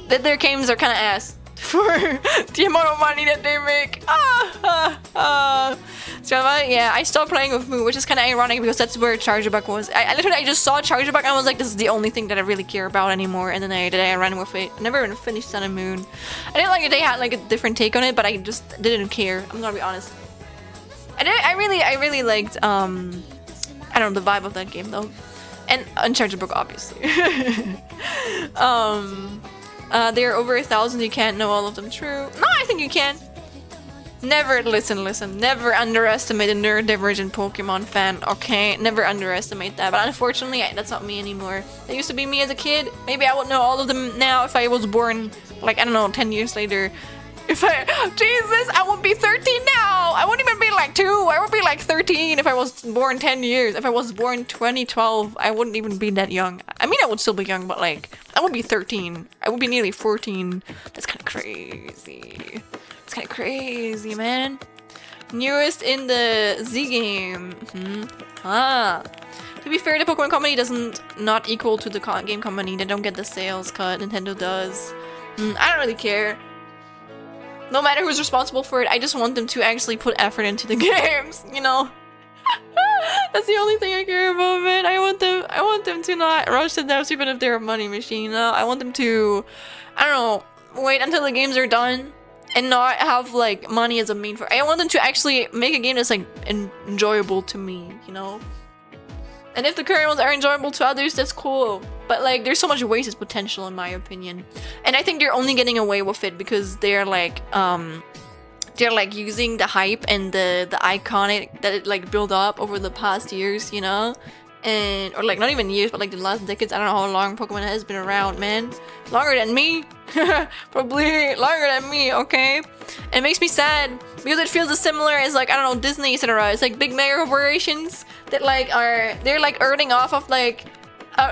that their games are kind of ass. For the amount of money that they make. So yeah, I stopped playing with Moo, which is kind of ironic because that's where Charjabug was. I literally just saw Charjabug and I was like, this is the only thing that I really care about anymore. And then I ran with it. I never even finished Sun and Moon. I didn't like it. They had like a different take on it, but I just didn't care. I'm gonna be honest. I really liked I don't know, the vibe of that game though, and Charjabug obviously. There are over 1,000. You can't know all of them. True. No, I think you can. Never listen. Never underestimate a neurodivergent Pokemon fan. Okay, never underestimate that. But unfortunately, that's not me anymore. That used to be me as a kid. Maybe I would know all of them now if I was born, like I don't know, 10 years later. Jesus, I would be 13 now. I wouldn't even be like 2. I would be like 13 if I was born 10 years. If I was born 2012, I wouldn't even be that young. I mean, I would still be young, but like, I would be 13. I would be nearly 14. That's kind of crazy. It's kind of crazy, man. Newest in the Z game. To be fair, the Pokemon Company doesn't not equal to the game company. They don't get the sales cut. Nintendo does. I don't really care. No matter who's responsible for it, I just want them to actually put effort into the games, you know? That's the only thing I care about, man. I want them to not rush to death even if they're a money machine, you know? I want them to, I don't know, wait until the games are done and not have, like, money as a main for. I want them to actually make a game that's, like, enjoyable to me, you know? And if the current ones are enjoyable to others, that's cool. But like, there's so much wasted potential in my opinion. And I think they're only getting away with it because they're like using the hype and the iconic that it like built up over the past years, you know? And or like not even years, but like the last decades. I don't know how long Pokemon has been around, man. Longer than me. Probably longer than me, okay? And it makes me sad because it feels as similar as like, I don't know, Disney, etc. It's like big mega corporations that like they're like earning off of like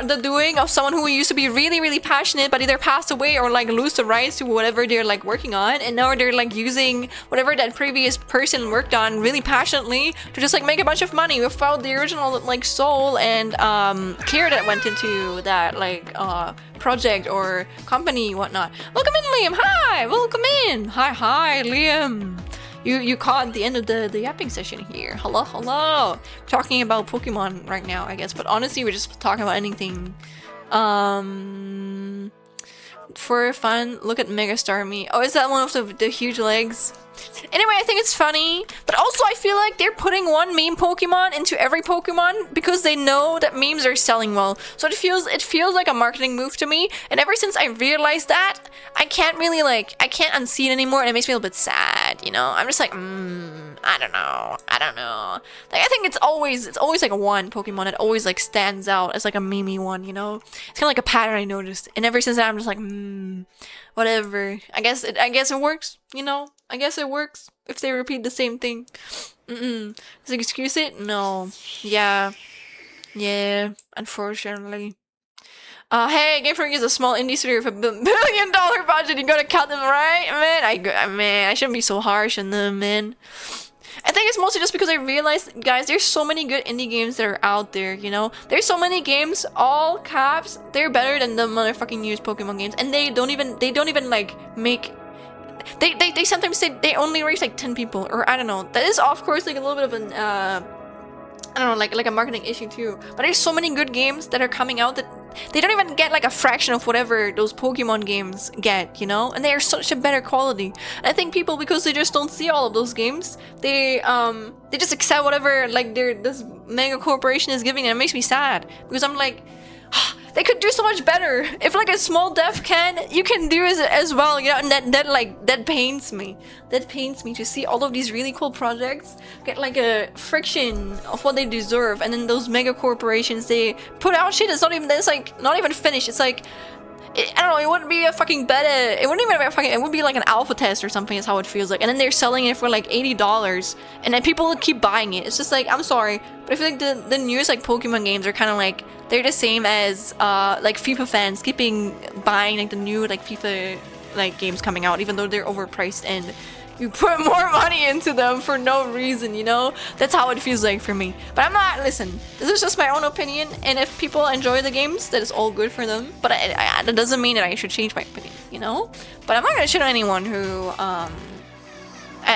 the doing of someone who used to be really, really passionate but either passed away or like lose the rights to whatever they're like working on, and now they're like using whatever that previous person worked on really passionately to just like make a bunch of money without the original like soul and care that went into that like project or company, whatnot. Welcome in, Liam. Hi, welcome in. Hi, Liam. You caught the end of the yapping session here. Hello. We're talking about Pokemon right now, I guess, but honestly, we're just talking about anything. For fun, look at Mega Starmie. Oh, is that one of the huge legs? Anyway, I think it's funny, but also I feel like they're putting one meme Pokemon into every Pokemon because they know that memes are selling well. So it feels like a marketing move to me. And ever since I realized that, I can't really like, I can't unsee it anymore, and it makes me a little bit sad, you know? I'm just like, I don't know. Like, I think it's always like one Pokemon that always like stands out as like a meme one, you know? It's kind of like a pattern I noticed. And ever since that, I'm just like, whatever. I guess it works, you know? I guess it works if they repeat the same thing. Does it excuse it? No. Yeah, unfortunately. Hey, Game Freak is a small indie studio with a billion-dollar budget. You gotta cut them, right? Man, I shouldn't be so harsh on them, man. I think it's mostly just because I realized, guys, there's so many good indie games that are out there, you know? There's so many games, all caps, they're better than the motherfucking used Pokemon games. And they don't even like make... They sometimes say they only reach like 10 people, or I don't know. That is of course like a little bit of an I don't know, like a marketing issue too. But there's so many good games that are coming out that they don't even get like a fraction of whatever those Pokemon games get, you know? And they are such a better quality. And I think people, because they just don't see all of those games, they just accept whatever like this mega corporation is giving, and it makes me sad because I'm like, they could do so much better. If like a small dev can, you can do it as well, you know. And that pains me. That pains me to see all of these really cool projects get like a friction of what they deserve, and then those mega corporations, they put out shit that's not even finished. It's like, I don't know, it wouldn't be a fucking beta. It wouldn't even be a fucking, it would be like an alpha test or something is how it feels like. And then they're selling it for like $80 and then people keep buying it. It's just like, I'm sorry, but I feel like the newest like Pokemon games are kind of like, they're the same as like FIFA fans keeping buying like the new like FIFA like games coming out, even though they're overpriced and you put more money into them for no reason, you know? That's how it feels like for me. But I'm not, listen, this is just my own opinion, and if people enjoy the games, that is all good for them. But that doesn't mean that I should change my opinion, you know? But I'm not gonna shit on anyone who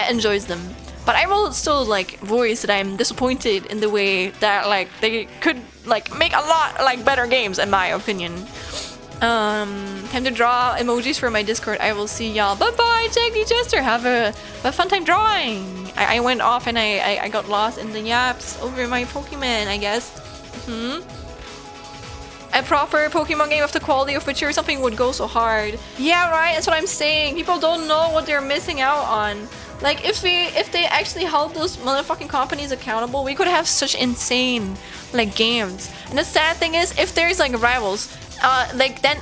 enjoys them. But I will still like voice that I'm disappointed in the way that like they could like make a lot like better games, in my opinion. Time to draw emojis for my Discord. I will see y'all. Bye bye, Jackie Chester. Have a fun time drawing. I went off and I got lost in the yaps over my Pokemon, I guess. A proper Pokemon game of the quality of Witcher or something would go so hard. Yeah, right. That's what I'm saying. People don't know what they're missing out on. Like, if they actually held those motherfucking companies accountable, we could have such insane like games. And the sad thing is, if there's like rivals, like then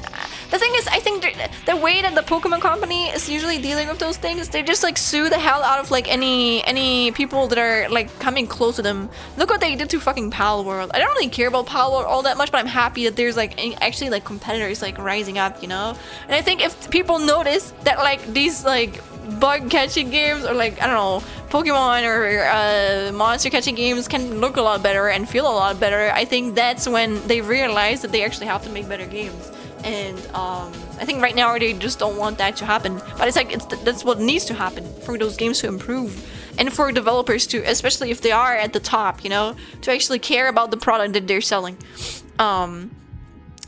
the thing is, I think the way that the Pokemon company is usually dealing with those things, they just like sue the hell out of like any people that are like coming close to them. Look what they did to fucking Pal World. I don't really care about Pal World all that much, but I'm happy that there's like actually like competitors like rising up, you know. And I think if people notice that like these like bug catching games or like I don't know, Pokemon or monster catching games can look a lot better and feel a lot better, I think that's when they realize that they actually have to make better games. And I think right now they just don't want that to happen, but it's like that's what needs to happen for those games to improve, and for developers to, especially if they are at the top, you know, to actually care about the product that they're selling. As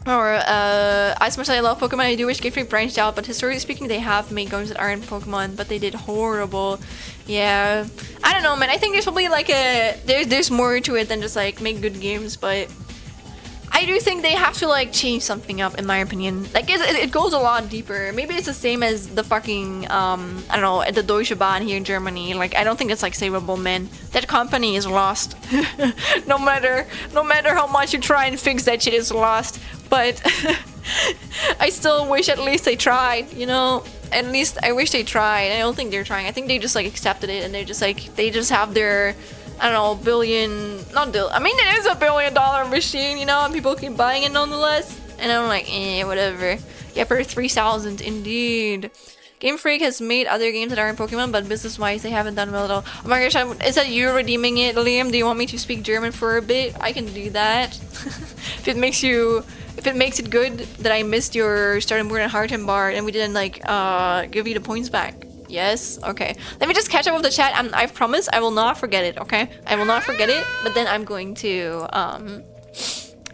much as I love Pokemon, I do wish Game Freak branched out, but historically speaking, they have made games that aren't Pokemon, but they did horrible. Yeah, I don't know, man. I think there's probably like there's more to it than just like make good games, but I do think they have to like change something up, in my opinion. Like it goes a lot deeper. Maybe it's the same as the fucking I don't know, at the Deutsche Bahn here in Germany. Like I don't think it's like savable, man. That company is lost. no matter how much you try and fix that shit, is lost. But I still wish at least they tried, you know. At least I wish they tried. I don't think they're trying. I think they just like accepted it, and they're just like they just have their, I don't know, I mean, it is a $1 billion machine, you know, and people keep buying it nonetheless. And I'm like, whatever. Yeah, per 3,000, indeed. Game Freak has made other games that aren't Pokemon, but business-wise, they haven't done well at all. Oh my gosh, is that you redeeming it, Liam? Do you want me to speak German for a bit? I can do that. If it makes it good that I missed your starting board and Heart and Bar, and we didn't like give you the points back. Yes? Okay. Let me just catch up with the chat. I promise I will not forget it, okay? I will not forget it, but then I'm going to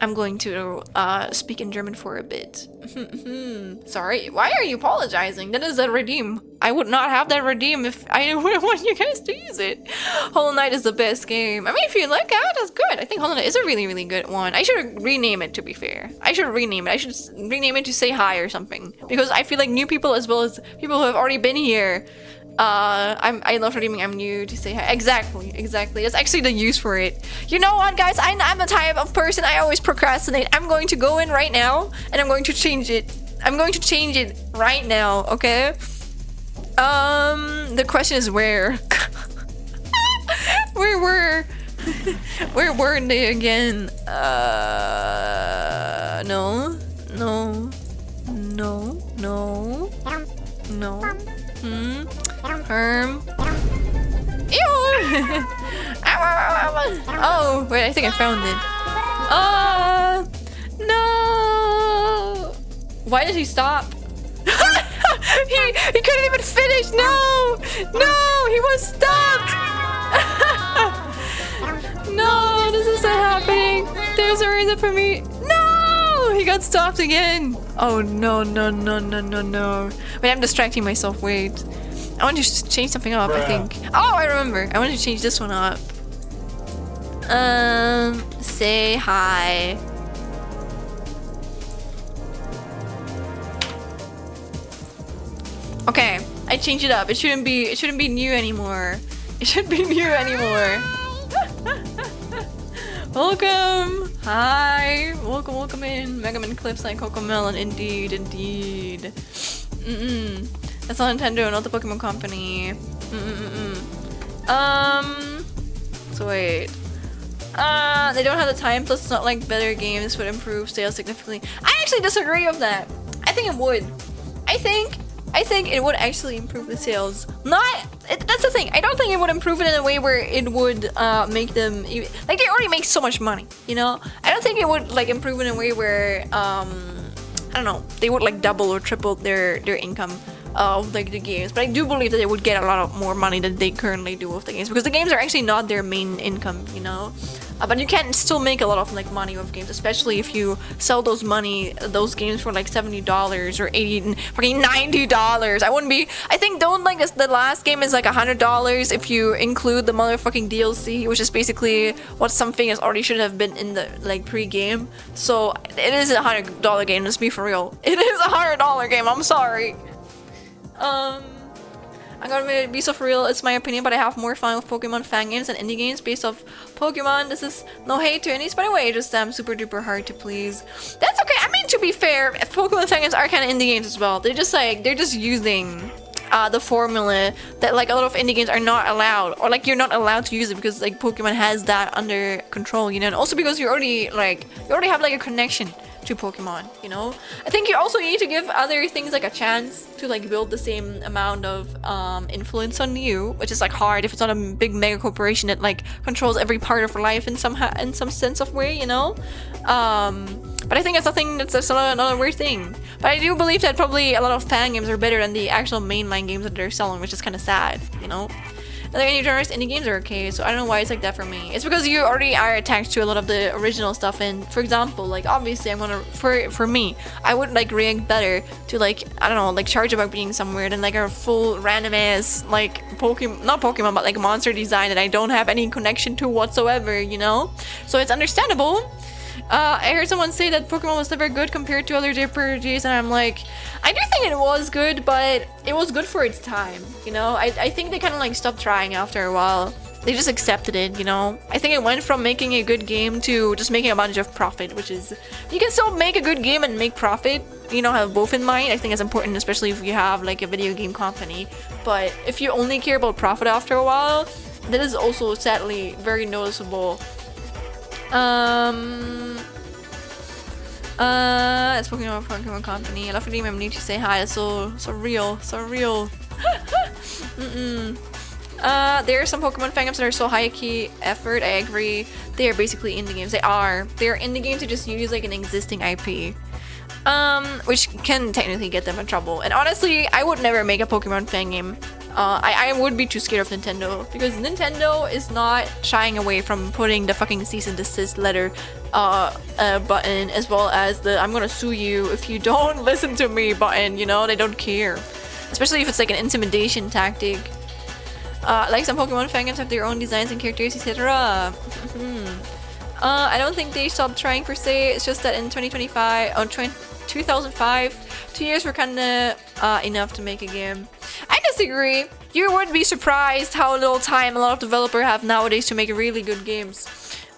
I'm going to speak in German for a bit. Sorry, why are you apologizing? That is a redeem. I would not have that redeem if I wouldn't want you guys to use it. Hollow Knight is the best game. I mean, if you look at it, that's good. I think Hollow Knight is a really, really good one. I should rename it, to be fair. I should rename it. I should rename it to Say Hi or something. Because I feel like new people as well as people who have already been here, I love redeeming I'm new to say hi. Exactly. That's actually the use for it. You know what, guys? I'm the type of person I always procrastinate. I'm going to go in right now and I'm going to change it. I'm going to change it right now, okay? The question is where? Where were they again? No. Ew! Oh, wait, I think I found it. No! Why did he stop? he couldn't even finish! No! He was stopped! No, this isn't happening. There's a reason for me. No! He got stopped again. Oh, no. Wait, I'm distracting myself. Wait. I want to change something up, I think. Oh, I remember. I want to change this one up. Say hi. Okay, I changed it up. It shouldn't be new anymore. It shouldn't be new anymore. Welcome. Hi. Welcome in. Megaman clips like Cocomelon. Indeed. That's not Nintendo, not the Pokemon Company. So wait. They don't have the time, plus it's not like better games would improve sales significantly. I actually disagree with that. I think it would. I think it would actually improve the sales. That's the thing. I don't think it would improve it in a way where it would make them like they already make so much money, you know? I don't think it would like improve in a way where I don't know, they would like double or triple their income of like the games, but I do believe that they would get a lot of more money than they currently do with the games, because the games are actually not their main income, you know. But you can still make a lot of like money with games, especially if you sell those games for like $70 or $80, fucking $90. I think don't like this. The last game is like $100 if you include the motherfucking DLC, which is basically what something is already should have been in the like pre-game. So it is a $100 game. Let's be for real. It is a $100 game. I'm sorry. I'm gonna be so for real, it's my opinion, but I have more fun with Pokemon fan games than indie games based off Pokemon. This is no hate to indies, by the way, just super duper hard to please. That's okay. I mean, to be fair, Pokemon fan games are kind of indie games as well. They're just using the formula that like a lot of indie games are not allowed, or like you're not allowed to use it because like Pokemon has that under control, you know, and also because you already have like a connection to Pokemon, you know. I think you also need to give other things like a chance to like build the same amount of influence on you, which is like hard if it's not a big mega corporation that like controls every part of your life in some sense of way, you know. But I think that's another weird thing. But I do believe that probably a lot of fan games are better than the actual mainline games that they're selling, which is kind of sad, you know. And like any genres, indie games are okay, so I don't know why it's like that for me. It's because you already are attached to a lot of the original stuff, and for example, like obviously I'm gonna, for me, I would like react better to like, I don't know, like Charge About being somewhere than like a full random ass like not Pokemon, but like monster design that I don't have any connection to whatsoever, you know? So it's understandable. I heard someone say that Pokemon was never good compared to other JRPGs, and I'm like, I do think it was good, but it was good for its time, you know? I think they kind of like stopped trying after a while. They just accepted it, you know? I think it went from making a good game to just making a bunch of profit, which is, you can still make a good game and make profit, you know, have both in mind. I think it's important, especially if you have like a video game company. But if you only care about profit after a while, that is also sadly very noticeable. It's Pokemon Company. I love the I'm need to say hi. It's so real. There are some Pokemon fan games that are so high key effort. I agree. They are basically indie games. They are indie games that just use like an existing IP. Which can technically get them in trouble. And honestly, I would never make a Pokemon fan game. I would be too scared of Nintendo, because Nintendo is not shying away from putting the fucking cease and desist letter button, as well as the I'm gonna sue you if you don't listen to me button, you know? They don't care. Especially if it's like an intimidation tactic. Like some Pokemon fangames have their own designs and characters, etc. I don't think they stopped trying per se. It's just that in 2005, 2 years were kinda enough to make a game. I disagree. You would be surprised how little time a lot of developers have nowadays to make really good games.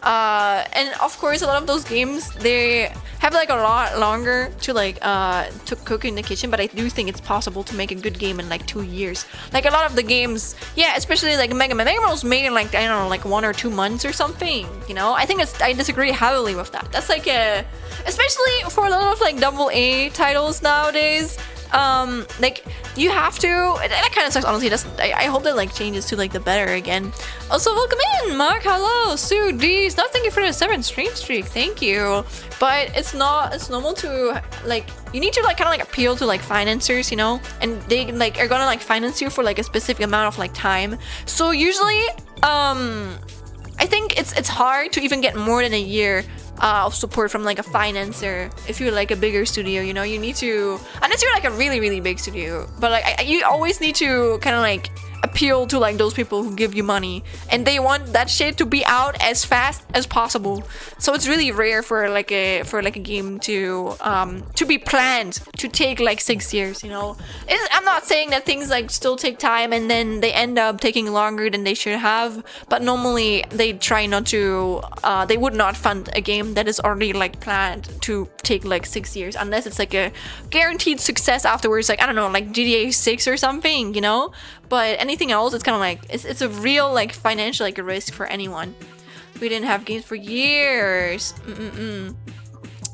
And of course, a lot of those games, they have like a lot longer to like to cook in the kitchen, but I do think it's possible to make a good game in like 2 years. Like a lot of the games, yeah, especially like MEGAMAN. MEGAMAN was made in like, I don't know, like 1 or 2 months or something, you know? I disagree heavily with that. That's like especially for a lot of like AA titles nowadays. Like you have to, that kind of sucks, honestly. I hope that like changes to like the better again. Also, welcome in Mark. Hello Sue D's. No, thank you for the 7th stream streak, thank you. But it's normal to like, you need to like kind of like appeal to like financiers, you know, and they like are gonna like finance you for like a specific amount of like time. So usually I think it's hard to even get more than a year of support from like a financer if you're like a bigger studio, you know. You need to, unless you're like a really big studio, but like you always need to kind of like appeal to like those people who give you money, and they want that shit to be out as fast as possible. So it's really rare for like a game to be planned to take like 6 years, you know. I'm not saying that things like still take time and then they end up taking longer than they should have, but normally they try not to, they would not fund a game that is already like planned to take like 6 years, unless it's like a guaranteed success afterwards, like I don't know, like GTA 6 or something, you know. But anything else, it's kind of like, it's a real like financial like risk for anyone. We didn't have games for years.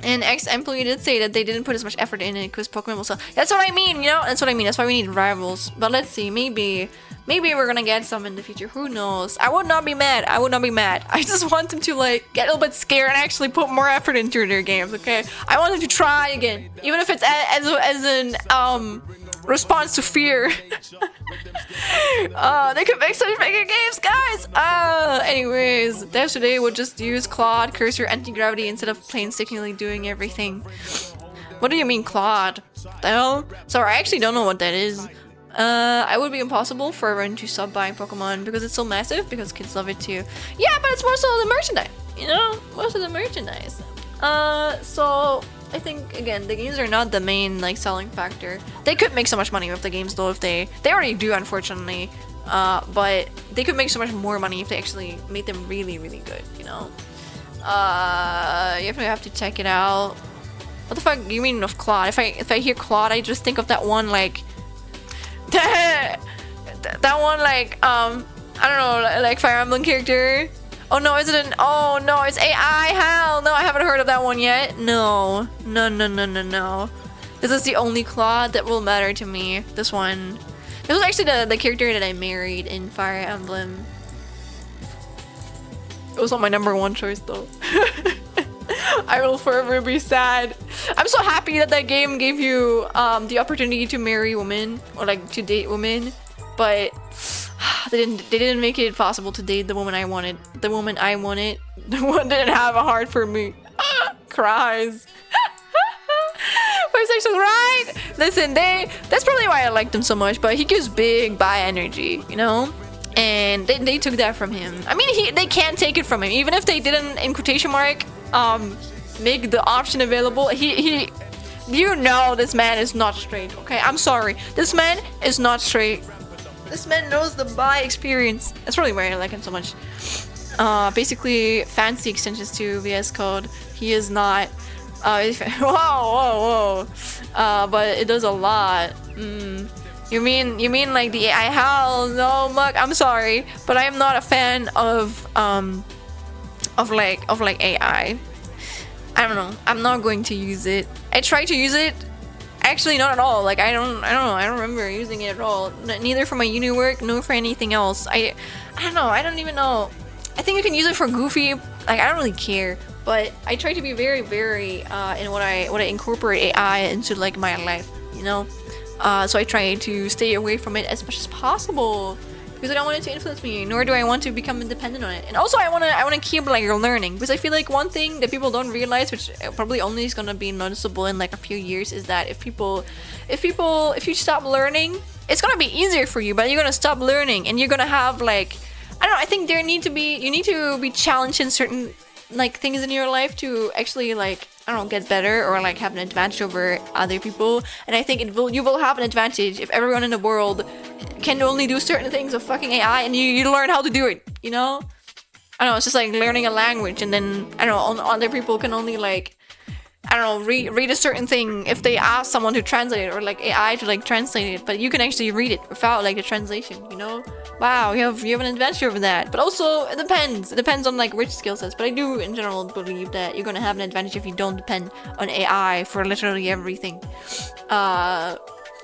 And ex-employee did say that they didn't put as much effort in it because Pokemon will sell. That's what I mean, you know? That's what I mean. That's why we need rivals. But let's see, maybe we're gonna get some in the future. Who knows? I would not be mad. I just want them to like get a little bit scared and actually put more effort into their games, okay? I want them to try again. Even if it's as an response to fear. They could make such mega games, guys. Anyways, Devs today would just use Claude, Cursor, Anti-Gravity instead of painstakingly doing everything. What do you mean, Claude? The hell? Sorry, I actually don't know what that is. It would be impossible for everyone to sub buying Pokemon because it's so massive, because kids love it too. Yeah, but it's more so the merchandise, you know? Most of the merchandise. So I think again the games are not the main like selling factor. They could make so much money with the games though if they already do, unfortunately. But they could make so much more money if they actually made them really good, you know. You have to check it out. What the fuck do you mean of Claude? If I hear Claude, I just think of that one like that one like I don't know, like Fire Emblem character. Oh no, is it an, oh no, it's AI, hell no, I haven't heard of that one yet. No. This is the only Claude that will matter to me, this one. This was actually the character that I married in Fire Emblem. It was not my #1 choice though. I will forever be sad. I'm so happy that that game gave you the opportunity to marry women, or like to date women, but they didn't make it possible to date the woman I wanted. The woman I wanted, the one didn't have a heart for me. Cries. Bisexual, right? Listen, that's probably why I liked him so much, but he gives big bi energy, you know? And they took that from him. I mean, they can't take it from him. Even if they didn't, in quotation mark, make the option available, you know this man is not straight, okay? I'm sorry. This man is not straight. This man knows the bi experience. That's probably why I like him so much. Basically, fancy extensions to VS Code. He is not. Whoa. But it does a lot. You mean like the AI? Hell no, Muck. I'm sorry, but I am not a fan of like AI. I don't know. I'm not going to use it. I tried to use it. Actually, not at all. Like I don't know. I don't remember using it at all. Neither for my uni work, nor for anything else. I don't know. I don't even know. I think you can use it for goofy. Like I don't really care. But I try to be very in what I incorporate AI into like my life. You know. So I try to stay away from it as much as possible because I don't want it to influence me, nor do I want to become independent on it. And also I wanna keep like learning, because I feel like one thing that people don't realize, which probably only is gonna be noticeable in like a few years, is that if you stop learning, it's gonna be easier for you, but you're gonna stop learning and you're gonna have like, I don't know, I think you need to be challenged in certain like things in your life to actually like, I don't know, get better or like have an advantage over other people. And I think you will have an advantage if everyone in the world can only do certain things with fucking AI and you learn how to do it, you know? I don't know, it's just like learning a language, and then, I don't know, other people can only like, I don't know, read a certain thing if they ask someone to translate it, or like AI to like translate it, but you can actually read it without like the translation, you know? Wow, you have an advantage over that. But also, it depends on like which skill sets, but I do in general believe that you're gonna have an advantage if you don't depend on AI for literally everything.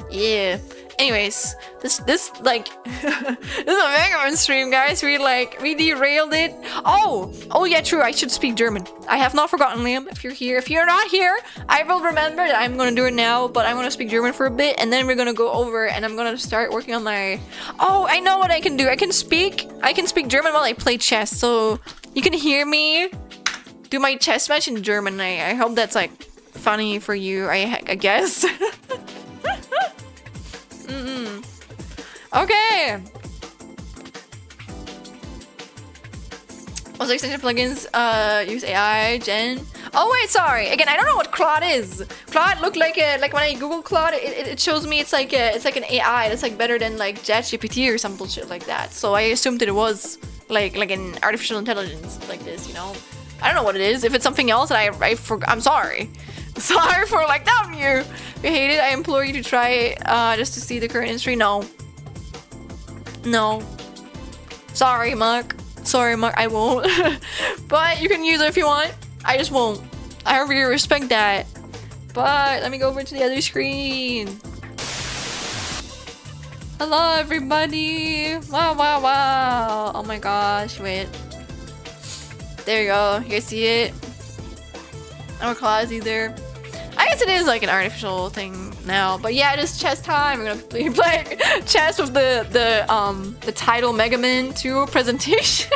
Yeah. Anyways, this like this is a MEGAMAN stream, guys. We derailed it. Oh yeah, true. I should speak German. I have not forgotten, Liam. If you're here, if you're not here, I will remember that I'm gonna do it now. But I'm gonna speak German for a bit, and then we're gonna go over, and I'm gonna start working on my. Oh, I know what I can do. I can speak German while I play chess, so you can hear me do my chess match in German. I hope that's like funny for you. I guess. Okay. Also, extension plugins use AI, Gen. Oh wait, sorry. Again, I don't know what Claude is. Claude looked like when I Google Claude, it shows me it's like an AI that's like better than like ChatGPT or some bullshit like that. So I assumed that it was like an artificial intelligence like this, you know. I don't know what it is. If it's something else, I'm sorry. Sorry for like doubting you. If you hate it, I implore you to try it just to see the current industry. No. Sorry, Mark. I won't. But you can use it if you want. I just won't. I hope you respect that. But let me go over to the other screen. Hello, everybody. Wow. Oh my gosh, wait. There you go. You guys see it? No claws either. I guess it is like an artificial thing now, but yeah, it is chess time. We're gonna play chess with the title MEGAMAN 2 presentation.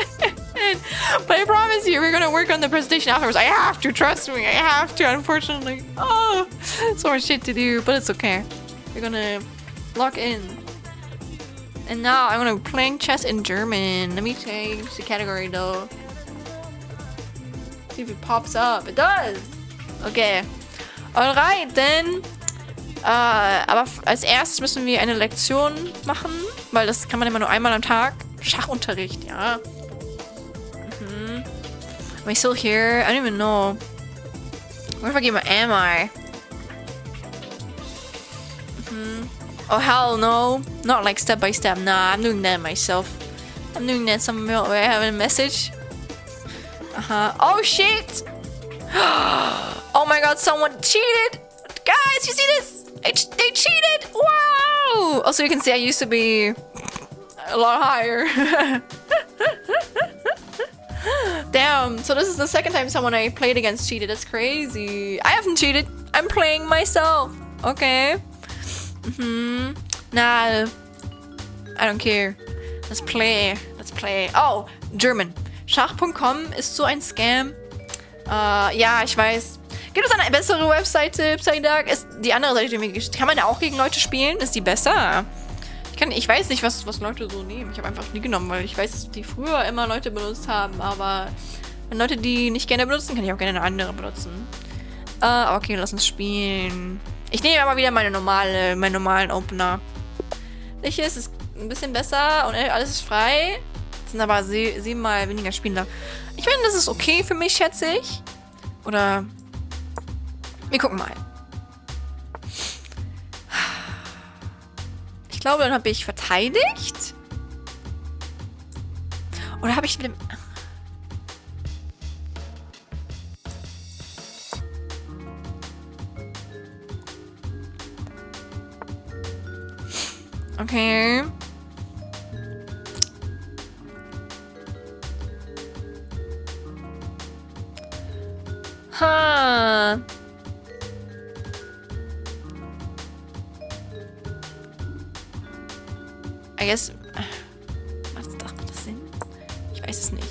But I promise you, we're gonna work on the presentation afterwards. I have to, trust me, I have to, unfortunately. Oh, so much shit to do, but it's okay. We're gonna lock in. And now I'm gonna be playing chess in German. Let me change the category though. See if it pops up. It does! Okay. Alright, then. Aber als erstes müssen wir eine Lektion machen, weil das kann man immer nur einmal am Tag. Schachunterricht, ja. Am I still here? I don't even know. Where the fuck am I? Oh hell no. Not like step by step. Nah, I'm doing that myself. I'm doing that somewhere where I have a message. Oh shit! Oh my god, someone cheated! Guys, you see this? They cheated! Wow! Also, you can see I used to be a lot higher. Damn, so this is the second time someone I played against cheated. That's crazy. I haven't cheated. I'm playing myself. Okay. Nah, I don't care. Let's play. Oh, German. Schach.com ist so ein Scam. Ja, ich weiß. Gibt es eine bessere Webseite, Psyduck? Ist die andere Seite, die mir kann man da auch gegen Leute spielen? Ist die besser? Ich weiß nicht, was Leute so nehmen. Ich habe einfach nie genommen, weil ich weiß, dass die früher immer Leute benutzt haben. Aber wenn Leute die nicht gerne benutzen, kann ich auch gerne eine andere benutzen. Okay, lass uns spielen. Ich nehme aber wieder meinen normalen Opener. Welches ist ein bisschen besser und alles ist frei. Es sind aber 7-mal weniger Spieler. Ich meine, das ist okay für mich, schätze ich. Oder wir gucken mal. Ich glaube, dann habe ich verteidigt. Oder habe ich mit dem... Okay. guess... Macht das Sinn? Ich weiß es nicht.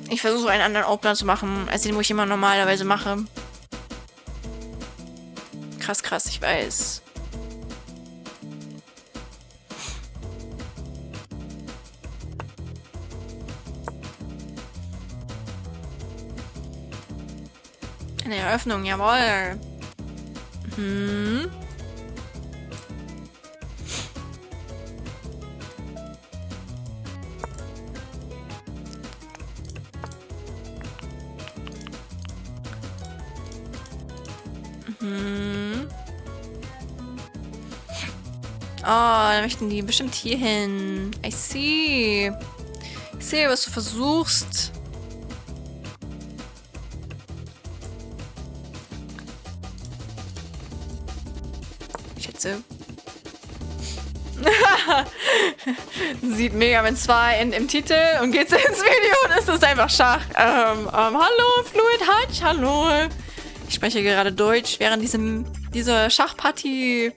Ich versuche einen anderen Opener zu machen, als den, wo ich immer normalerweise mache. Krass, krass, ich weiß. Eine Eröffnung, jawohl. Mhm. Oh, da möchten die bestimmt hier hin. I see. Ich sehe, was du versuchst. Schätze. Sieht Megaman 2 im Titel und geht ins Video und es ist einfach Schach. Hallo, Fluid Hutch, hallo. Ich spreche gerade Deutsch während dieser Schachpartie.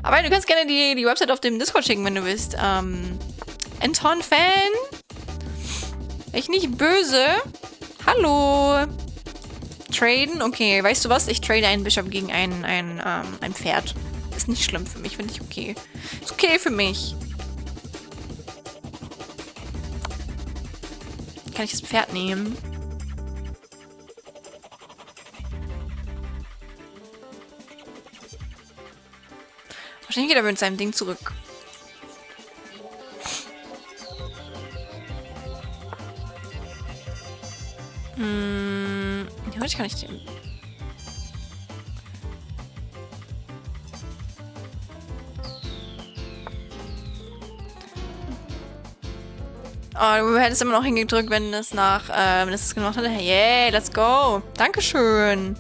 Aber du kannst gerne die Website auf dem Discord schicken, wenn du willst. Anton-Fan? Ich nicht böse. Hallo. Traden? Okay, weißt du was? Ich trade einen Bischof gegen ein Pferd. Ist nicht schlimm für mich, finde ich okay. Ist okay für mich. Kann ich das Pferd nehmen? Wahrscheinlich geht er mit seinem Ding zurück. Ja, ich kann nicht den. Oh, du hättest immer noch hingedrückt, wenn es gemacht hätte. Yay, let's go. Dankeschön.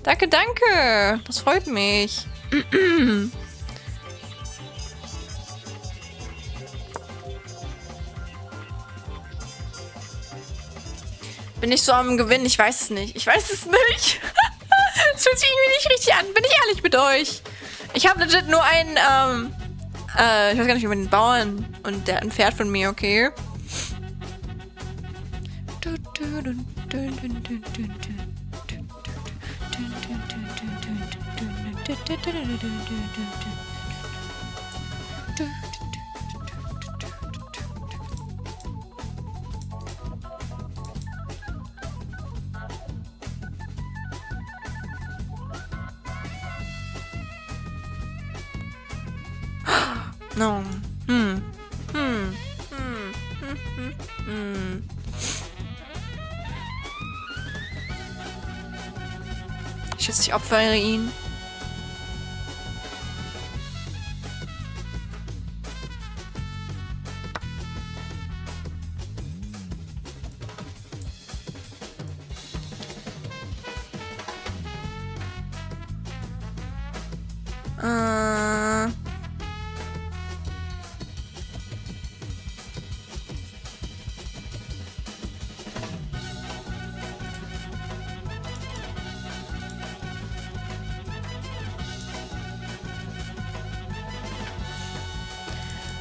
Danke, danke. Das freut mich. Bin ich so am Gewinnen? Ich weiß es nicht. Ich weiß es nicht. Es fühlt sich irgendwie nicht richtig an. Bin ich ehrlich mit euch. Ich habe legit nur einen, ich weiß gar nicht, über den Bauern und der hat ein Pferd von mir, okay? No. Ich schätze, ich opfere ihn.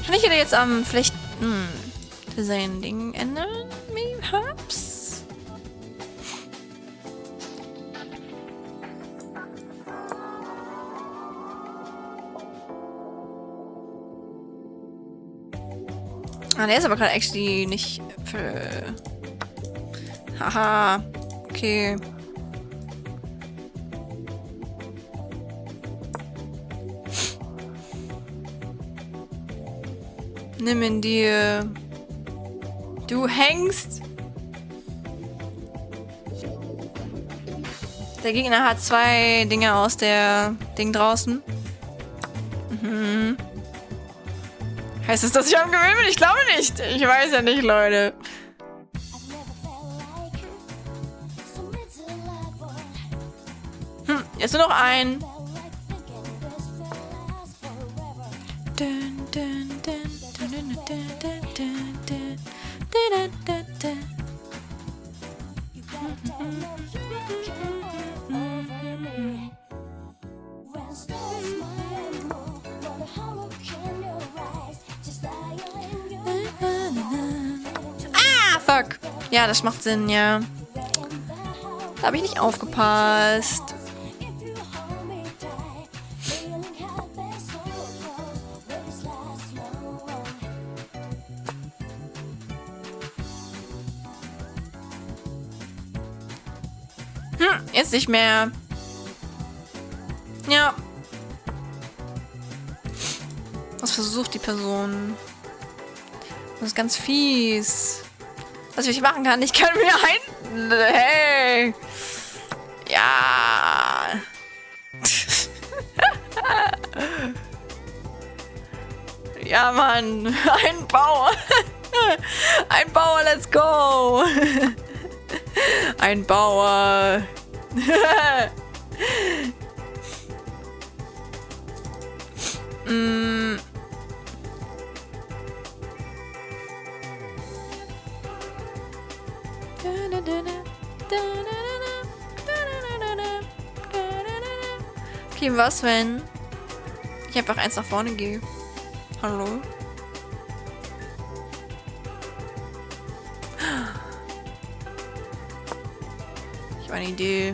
Kann ich jetzt vielleicht sein Ding ändern? Perhaps? Ah, der ist aber gerade actually nicht für... Haha. Okay. Nimm ihn dir. Du hängst. Der Gegner hat 2 Dinge aus der Ding draußen. Mhm. Heißt es, dass ich am Gewinn bin? Ich glaube nicht. Ich weiß ja nicht, Leute. Jetzt nur noch ein. Ah, fuck. Ja, das macht Sinn, ja. Da habe ich nicht aufgepasst. Jetzt nicht mehr. Ja. Was versucht die Person? Das ist ganz fies. Was ich machen kann, ich kann mir ein... Hey! Ja! Ja, Mann! Ein Bauer! Ein Bauer, let's go! Ein Bauer! Okay, was wenn ich einfach eins nach vorne gehe? Hallo? Ich habe eine Idee.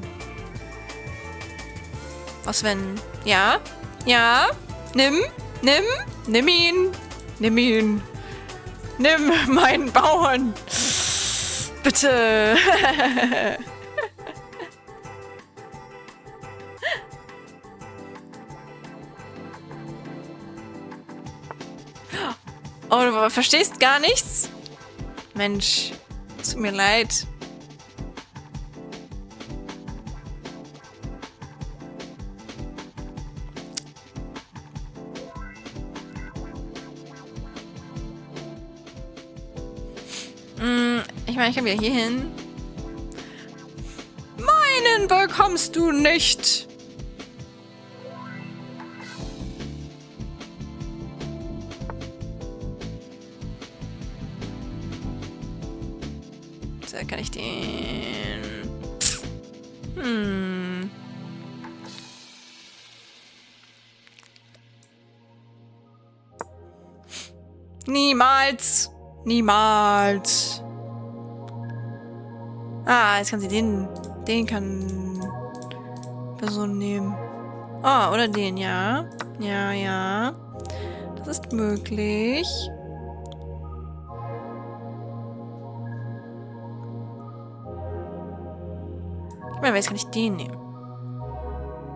Was wenn... Ja? Ja? Nimm ihn. Nimm ihn. Nimm meinen Bauern. Bitte. Oh, du verstehst gar nichts? Mensch, tut mir leid. Ich meine, ich kann wieder hier hin. Meinen bekommst du nicht. So, kann ich den... Niemals. Niemals. Ah, jetzt kann sie den kann Person nehmen. Oh, oder den, ja. Ja. Das ist möglich. Ich meine, jetzt kann ich den nehmen.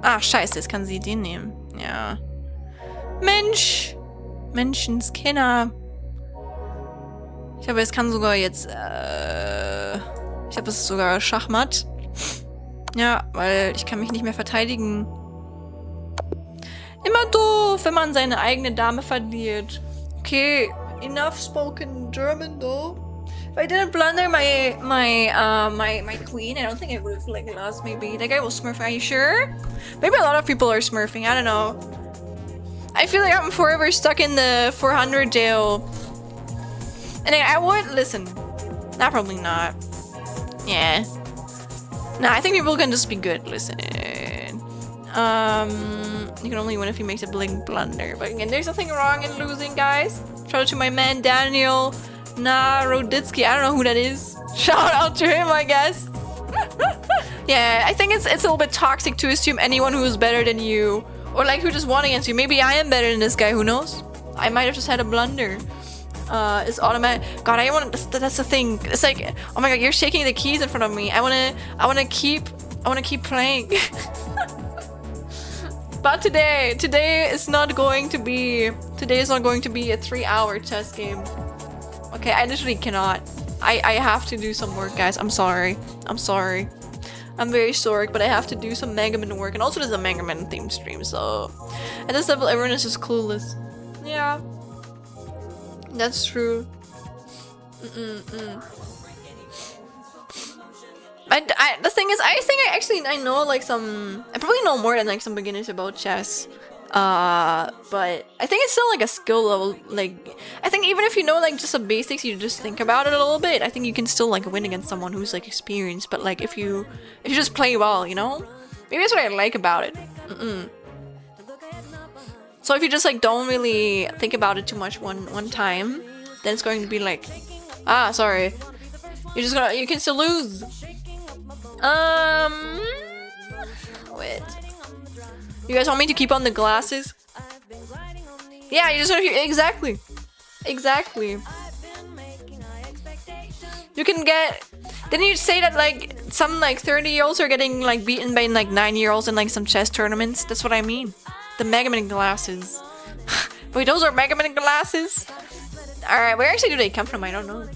Ah, scheiße, jetzt kann sie den nehmen. Ja. Mensch! Menschenskinder. Ich glaube, es kann sogar jetzt, ich glaube, es ist sogar Schachmatt. Ja, weil ich kann mich nicht mehr verteidigen. Immer doof, wenn man seine eigene Dame verliert. Okay, enough spoken German though. If I didn't blunder my queen, I don't think I would have like lost. Maybe that guy was smurfing. Are you sure? Maybe a lot of people are smurfing. I don't know. I feel like I'm forever stuck in the 400 jail. And I would listen. Nah, probably not. Yeah. Nah, I think people can just be good. Listen. You can only win if you make a big blunder. But again, there's nothing wrong in losing, guys. Shout out to my man Daniel Naroditsky. I don't know who that is. Shout out to him, I guess. Yeah, I think it's a little bit toxic to assume anyone who is better than you, or like who just won against you. Maybe I am better than this guy. Who knows? I might have just had a blunder. It's automatic. God, I want. That's the thing. It's like, oh my god, you're shaking the keys in front of me. I wanna keep playing. But today is not going to be a 3-hour chess game. Okay, I literally cannot. I have to do some work, guys. I'm sorry. I'm very sorry, but I have to do some MEGAMAN work, and also there's a MEGAMAN theme stream. So at this level, everyone is just clueless. Yeah. That's true. The thing is, I think I know like I probably know more than like some beginners about chess. But I think it's still like a skill level. Like, I think even if you know like just the basics, you just think about it a little bit, I think you can still like win against someone who's like experienced. But like if you just play well, you know, maybe that's what I like about it. So if you just like don't really think about it too much one time, then it's going to be like, ah, sorry, you can still lose. Wait. You guys want me to keep on the glasses? Yeah, you just want to exactly. You can get. Didn't you say that like some like 30-year-olds are getting like beaten by like 9-year-olds in like some chess tournaments? That's what I mean. The MEGAMAN glasses. Wait, those are MEGAMAN glasses? Alright, where actually do they come from? I don't know.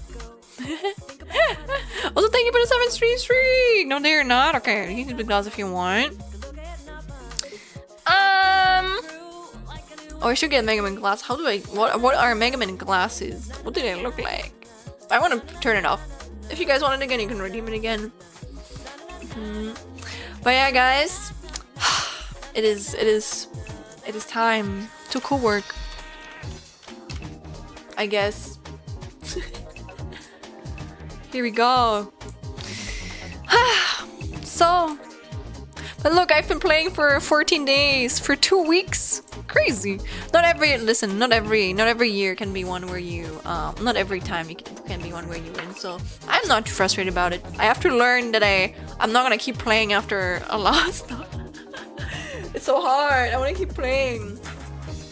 Also, thank you for the 7th streak! No, they're not. Okay, you can keep the glass if you want. Oh, I should get a MEGAMAN glass. How do I... What are MEGAMAN glasses? What do they look like? I want to turn it off. If you guys want it again, you can redeem it again. But yeah, guys. It is time to co-work. I guess. Here we go. So, but look, I've been playing for 14 days, for 2 weeks. Crazy. Not every year can be one where you, not every time you can be one where you win. So I'm not too frustrated about it. I have to learn that I'm not gonna keep playing after a loss. It's so hard. I want to keep playing.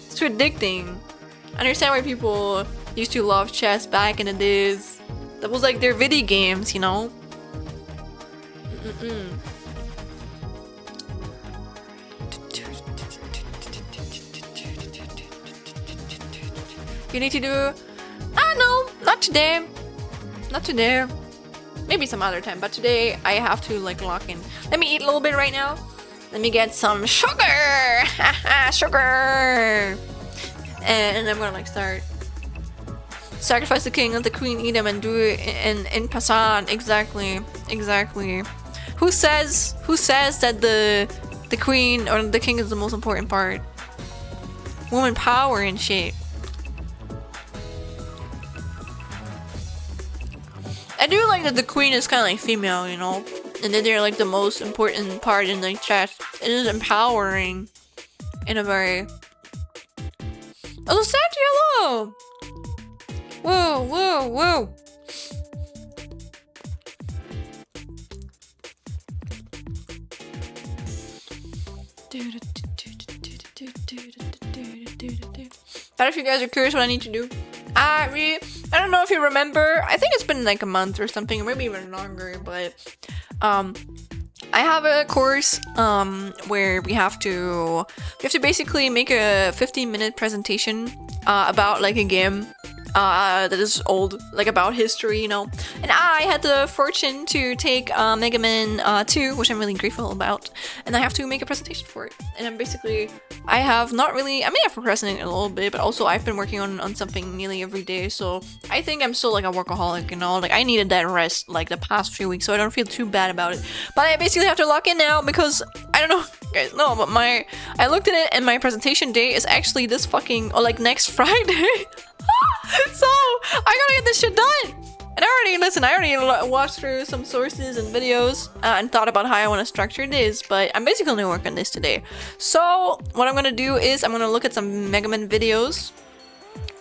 It's too addicting. I understand why people used to love chess back in the days. That was like their video games, you know? You need to do... no, not today. Not today. Maybe some other time, but today I have to like lock in. Let me eat a little bit right now. Let me get some sugar! Sugar! And I'm gonna like start. Sacrifice the king, let the queen eat him, and do it in passant. Exactly. Who says that the queen or the king is the most important part? Woman power and shit. I do like that the queen is kind of like female, you know? And then they're like the most important part in the chess. It is empowering in a very... Oh, Santiago! Whoa! But if you guys are curious what I need to do, I don't know if you remember. I think it's been like a month or something, or maybe even longer. But I have a course where we have to basically make a 15-minute presentation about like a game that is old, like about history, you know. And I had the fortune to take MEGAMAN 2, which I'm really grateful about, and I have to make a presentation for it. And I have not really, I may have procrastinated a little bit, but also I've been working on something nearly every day, so I think I'm still like a workaholic, you know. Like I needed that rest like the past few weeks, so I don't feel too bad about it. But I basically have to lock in now because I don't know, guys, no, but I looked at it and my presentation day is actually this fucking, or like next Friday. So I gotta get this shit done. And I already watched through some sources and videos and thought about how I want to structure this, but I'm basically gonna work on this today. So what I'm gonna do is I'm gonna look at some MEGAMAN videos,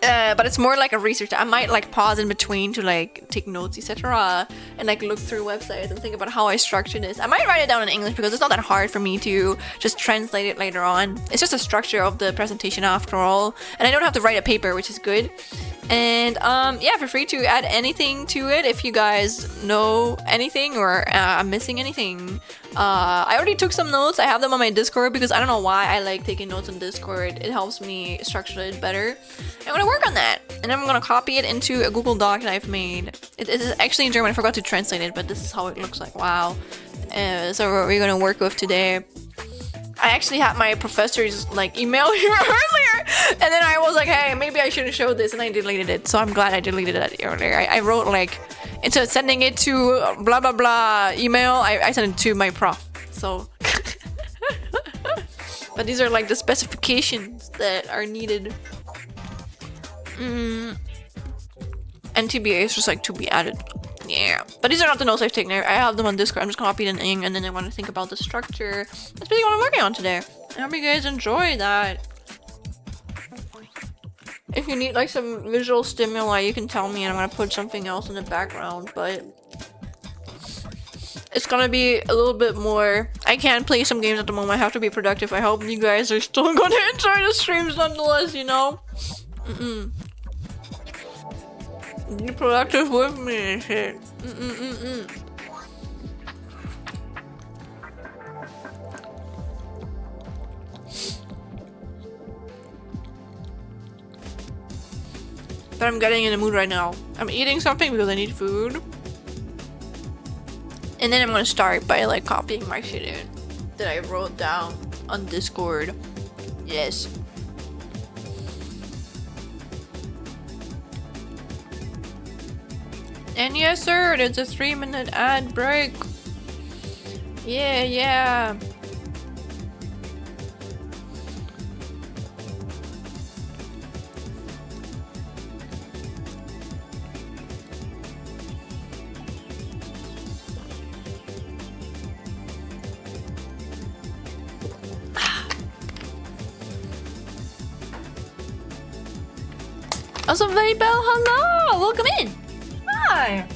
but it's more like a research. I might like pause in between to like take notes, etc., and like look through websites and think about how I structure this. I might write it down in English because it's not that hard for me to just translate it later on. It's just a structure of the presentation after all, and I don't have to write a paper, which is good. And yeah, feel free to add anything to it if you guys know anything or I'm missing anything. I already took some notes. I have them on my Discord because I don't know why I like taking notes on Discord. It helps me structure it better. I'm gonna work on that, and I'm gonna copy it into a Google Doc that I've made. It is actually in German. I forgot to translate it, but this is how it looks like. Wow. So what we're gonna work with today. I actually had my professor's like email here earlier, and then I was like, hey, maybe I shouldn't show this, and I deleted it. So I'm glad I deleted that earlier. I wrote like, instead of sending it to blah blah blah email, I sent it to my prof. So But these are like the specifications that are needed. And TBA is just like to be added. Yeah. But these are not the notes I've taken. I have them on Discord. I'm just gonna copy it in ink and then I want to think about the structure. That's basically what I'm working on today. I hope you guys enjoy that. If you need like some visual stimuli, you can tell me and I'm gonna put something else in the background, but it's gonna be a little bit more. I can't play some games at the moment. I have to be productive. I hope you guys are still gonna enjoy the streams nonetheless, you know? Be productive with me and shit. But I'm getting in the mood right now. I'm eating something because I need food. And then I'm gonna start by like copying my shit in that I wrote down on Discord. Yes. And yes sir, there's a 3-minute ad break. Yeah. Also, very bell, hello! Welcome in! Hi!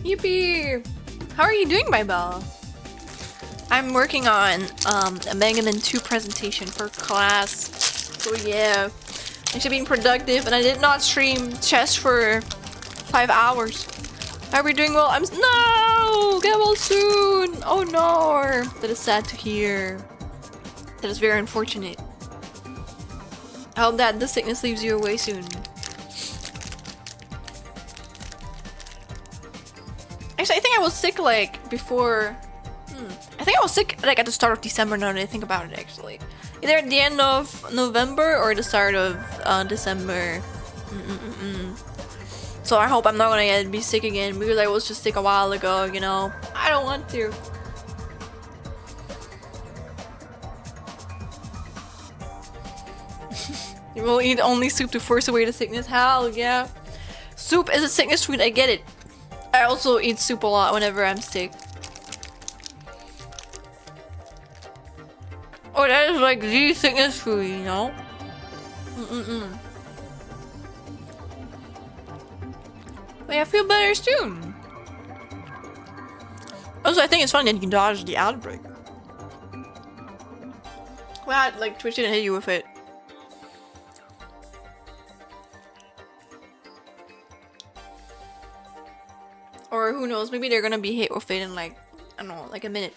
Yippee! How are you doing, my bell? I'm working on a MEGAMAN 2 presentation for class. So yeah, I'm being productive and I did not stream chess for 5 hours. Are we doing well? No! Get well soon! Oh no! That is sad to hear. That is very unfortunate. I hope that the sickness leaves you away soon. Actually, I think I was sick like before. I think I was sick like at the start of December now that I think about it actually. Either at the end of November or the start of December. So I hope I'm not gonna be sick again because I was just sick a while ago, you know. I don't want to. You will eat only soup to force away the sickness? Hell yeah. Soup is a sickness food, I get it. I also eat soup a lot whenever I'm sick. Oh, that is like the sickness food, you know? But I feel better soon. Also, I think it's fun that you can dodge the outbreak. Well, like Twitch didn't hit you with it. Or who knows, maybe they're gonna be hit with it in like, I don't know, like a minute.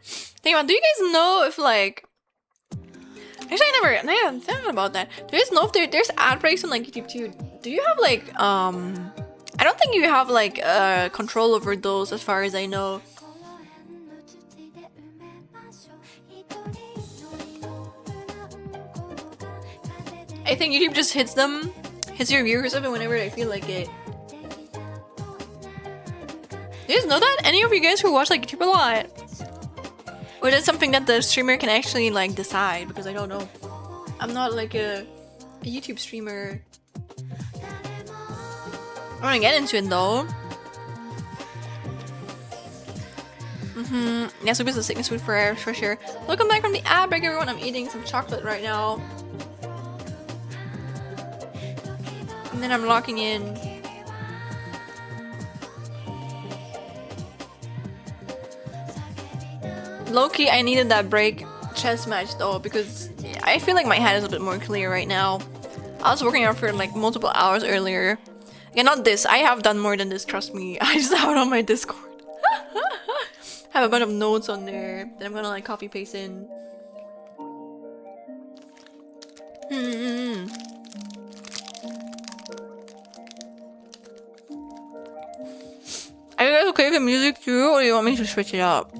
Think about, do you guys know if like... Actually, I never thought about that. Do you guys know if there's ad breaks on like YouTube too? Do you have like, I don't think you have like, control over those as far as I know. I think YouTube just hits your viewers up whenever they feel like it. Do you guys know that? Any of you guys who watch like YouTube a lot? Or that's something that the streamer can actually like decide, because I don't know. I'm not like a YouTube streamer. I wanna get into it though. Yeah, so this is a sickness food for sure. Welcome back from the ad break, everyone. I'm eating some chocolate right now. And then I'm locking in. Low-key, I needed that break chess match though, because I feel like my head is a bit more clear right now. I was working out for like multiple hours earlier. Yeah, not this. I have done more than this, trust me. I just have it on my Discord. I have a bunch of notes on there that I'm gonna like copy paste in. Are you guys okay with the music too, or do you want me to switch it up?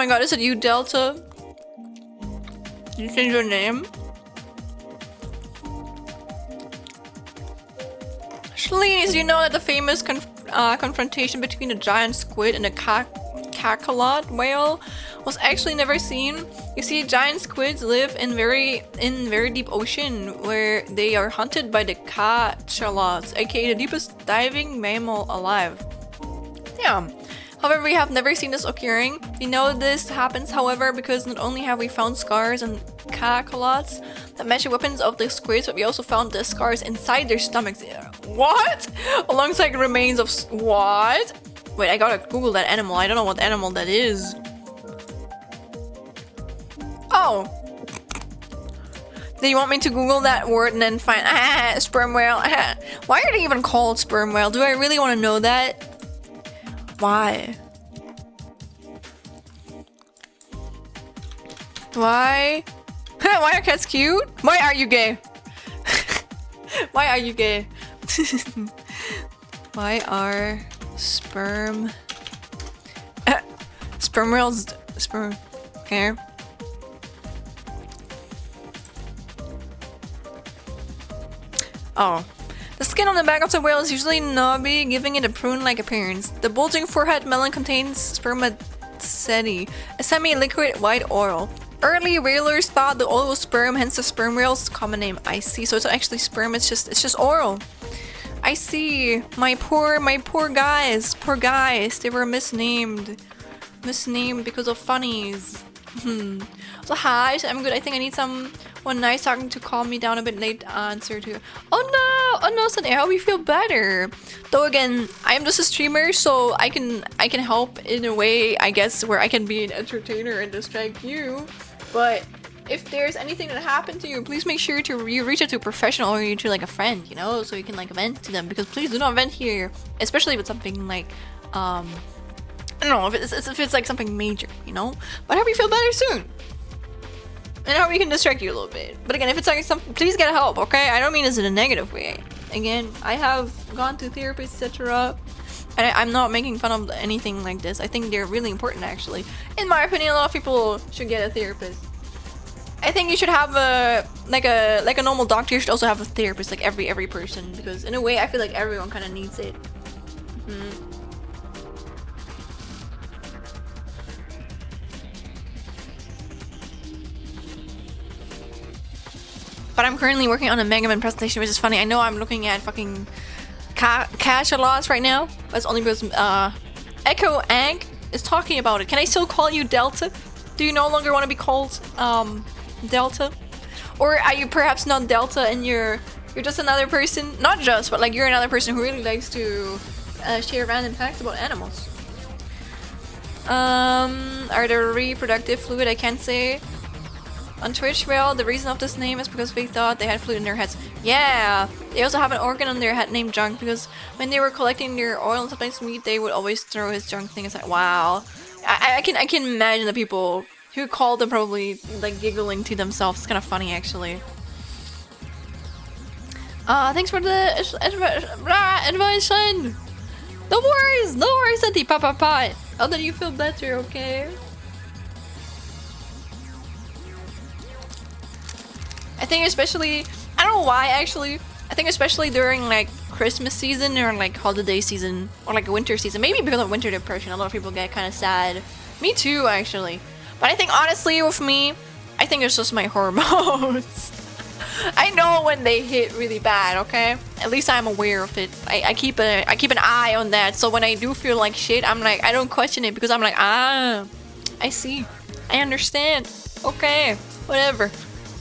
my god, is it you, Delta? Did you change your name? Shalene, do you know that the famous confrontation between a giant squid and a cachalot whale was actually never seen? You see, giant squids live in very deep ocean where they are hunted by the cachalots, aka the deepest diving mammal alive. Yeah. However, we have never seen this occurring. We know this happens, however, because not only have we found scars on cachalots that match the weapons of the squids, but we also found the scars inside their stomachs. What? Alongside remains of what? Wait, I gotta Google that animal. I don't know what animal that is. Oh. Do you want me to Google that word and then find sperm whale? Why are they even called sperm whale? Do I really want to know that? Why? Why? Why are cats cute? Why are you gay? Why are you gay? Why are sperm whales sperm? Okay. Oh. The skin on the back of the whale is usually knobby, giving it a prune-like appearance. The bulging forehead melon contains spermaceti, a semi-liquid white oil. Early whalers thought the oil was sperm, hence the sperm whale's common name. I see. So it's not actually sperm, it's just oil. I see. My poor guys. Poor guys. They were misnamed. Misnamed because of funnies. So hi, so I'm good. I think I need someone nice talking to calm me down a bit late answer to. Oh no, Sunday, I hope you feel better. Though again, I am just a streamer, so I can help in a way, I guess, where I can be an entertainer and distract you. But if there's anything that happened to you, please make sure to you reach out to a professional or you to like a friend, you know, so you can like vent to them. Because please do not vent here, especially if it's something like I don't know, if it's like something major, you know. But I hope you feel better soon. And I hope we can distract you a little bit. But again, if it's like something, please get help, okay? I don't mean this in a negative way. Again, I have gone to therapists, etc. And I'm not making fun of anything like this. I think they're really important, actually. In my opinion, a lot of people should get a therapist. I think you should have a like a normal doctor. You should also have a therapist, like every person, because in a way, I feel like everyone kind of needs it. But I'm currently working on a MEGAMAN presentation, which is funny. I know I'm looking at fucking cachalots right now, but it's only because Echo Ank is talking about it. Can I still call you Delta? Do you no longer want to be called Delta? Or are you perhaps not Delta and you're just another person? Not just, but like you're another person who really likes to share random facts about animals. Are they reproductive fluid? I can't say. On Twitch, well, the reason of this name is because they thought they had fluid in their heads. Yeah, they also have an organ on their head named junk because when they were collecting their oil and sometimes meat, they would always throw his junk thing aside. Wow, I can imagine the people who called them probably like giggling to themselves. It's kind of funny actually. Thanks for the invitation. No worries, Auntie Papa. Oh, that you feel better, okay? I think especially, I don't know why actually, I think especially during like Christmas season or like holiday season or like winter season, maybe because of winter depression, a lot of people get kind of sad. Me too actually. But I think honestly with me, I think it's just my hormones. I know when they hit really bad, okay? At least I'm aware of it. I keep an eye on that, so when I do feel like shit, I'm like, I don't question it because I'm like, I see. I understand. Okay, whatever.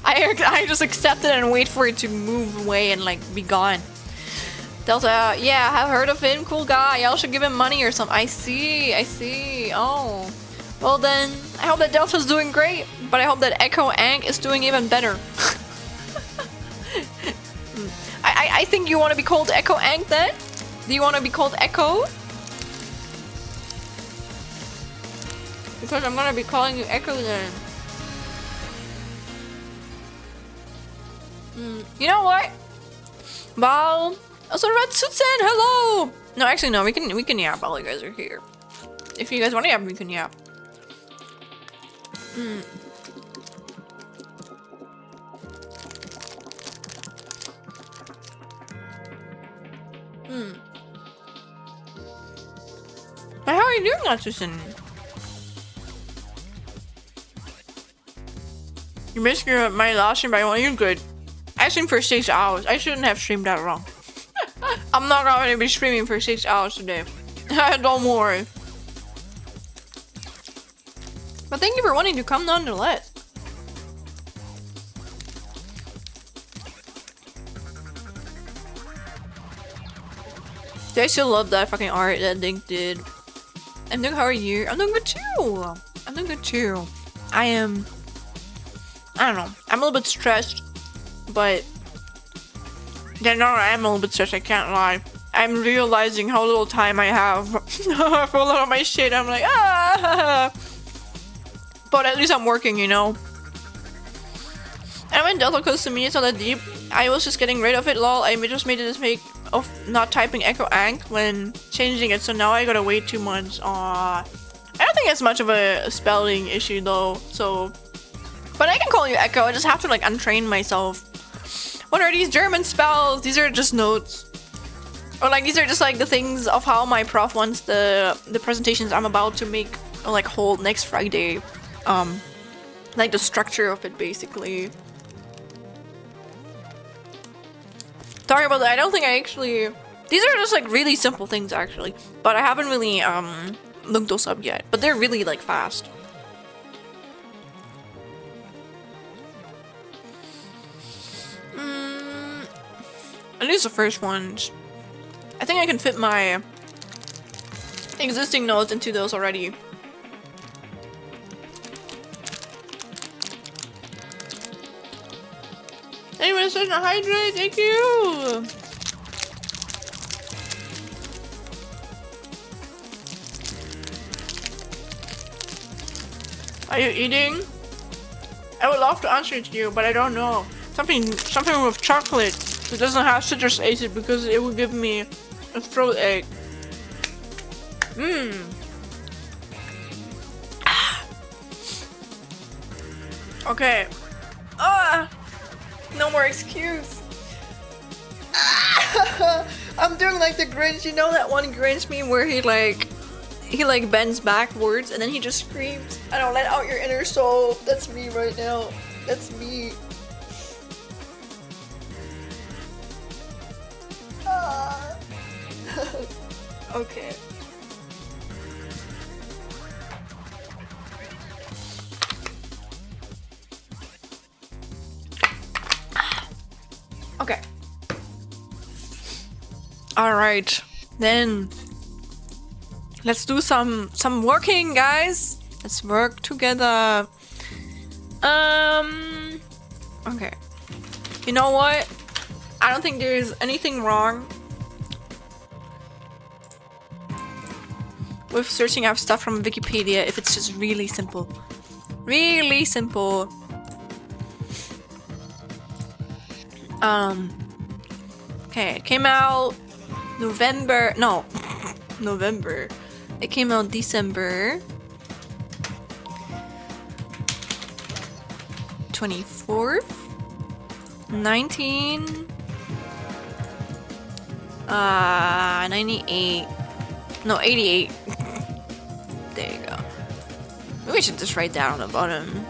I just accept it and wait for it to move away and like be gone. Delta, yeah, I've heard of him. Cool guy. Y'all should give him money or something. I see. Oh. Well then, I hope that Delta's doing great, but I hope that Echo Ank is doing even better. I think you want to be called Echo Ank then? Do you want to be called Echo? Because I'm gonna be calling you Echo then. You know what? Well, also Ratsutsen, hello! No, actually no, we can yap while you guys are here. If you guys want to yap, we can yap. Mm. Hmm. But how are you doing, Natsusen? You missed my last stream by 1. You're good. I streamed for 6 hours. I shouldn't have streamed that long. I'm not going to be streaming for 6 hours today. Don't worry. But thank you for wanting to come nonetheless. I still love that fucking art that Dink did. And Dink, how are you? I'm doing good too. I'm doing good too. I don't know. I'm a little bit stressed, but yeah, no, I am a little bit stressed. I can't lie. I'm realizing how little time I have for a lot of my shit. I'm like, ah. But at least I'm working, you know. And when Delta close to me, it's not that deep. I was just getting rid of it, lol. I just made a mistake of not typing Echo Ank when changing it, so now I gotta wait 2 months. I don't think it's much of a spelling issue though, so. But I can call you Echo, I just have to like untrain myself. What are these German spells? These are just notes. Or like these are just like the things of how my prof wants the presentations I'm about to make or like hold next Friday. Like the structure of it basically. Sorry about that. I don't think I actually... These are just like really simple things actually. But I haven't really looked those up yet. But they're really like fast. At least the first ones. I think I can fit my existing notes into those already. Anyone says to hydrate? Thank you! Are you eating? I would love to answer it to you, but I don't know. Something with chocolate that doesn't have citrus acid because it would give me a throat ache. Mmm. Okay. No more excuse. I'm doing like the Grinch. You know that one Grinch meme where he bends backwards and then he just screams, "I don't let out your inner soul." That's me right now. That's me. Okay. Okay. All right. Then let's do some working, guys. Let's work together. Okay. You know what? I don't think there's anything wrong with searching up stuff from Wikipedia if it's just really simple. Really simple. Okay, it came out November. No, November. It came out December 24th, 98. No, 88. There you go. Maybe we should just write down on the bottom.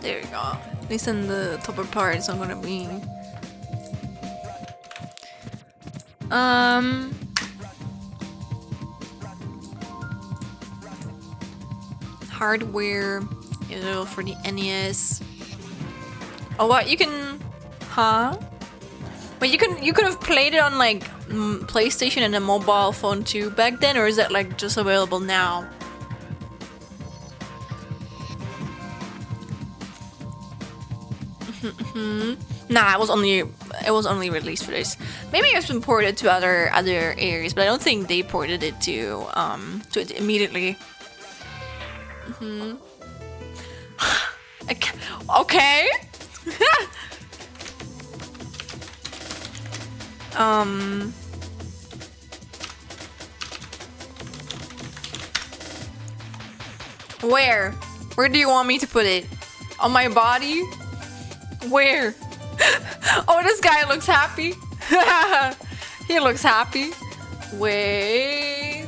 There we go. At least in the top part it's not gonna be. Hardware, for the NES. Oh, what you can, huh? But you could have played it on like PlayStation and a mobile phone too back then, or is that like just available now? Nah, it was only released for this. Maybe it's been ported to other areas, but I don't think they ported it to it immediately. Okay. Where? Where do you want me to put it? On my body? Where? Oh, this guy looks happy. He looks happy. Wait.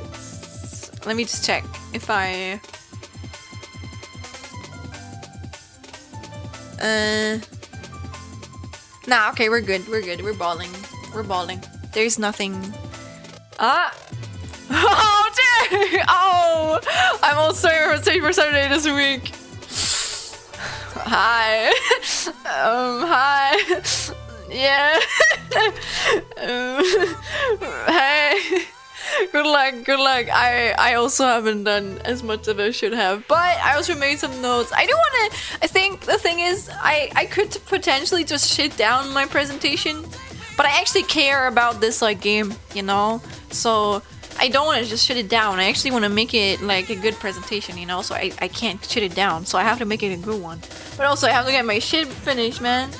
Let me just check if I... Nah, okay, we're good. We're good. We're balling. We're balling. There's nothing. Ah! Oh, dear! Oh! I'm all sorry for Saturday this week. Hi. Hi. Yeah. Hey. Good luck, good luck. I also haven't done as much as I should have, but I also made some notes. I do want to, I think the thing is, I could potentially just shit down my presentation, but I actually care about this like game, you know? So I don't want to just shit it down. I actually want to make it like a good presentation, you know? So I can't shit it down, so I have to make it a good one. But also I have to get my shit finished, man.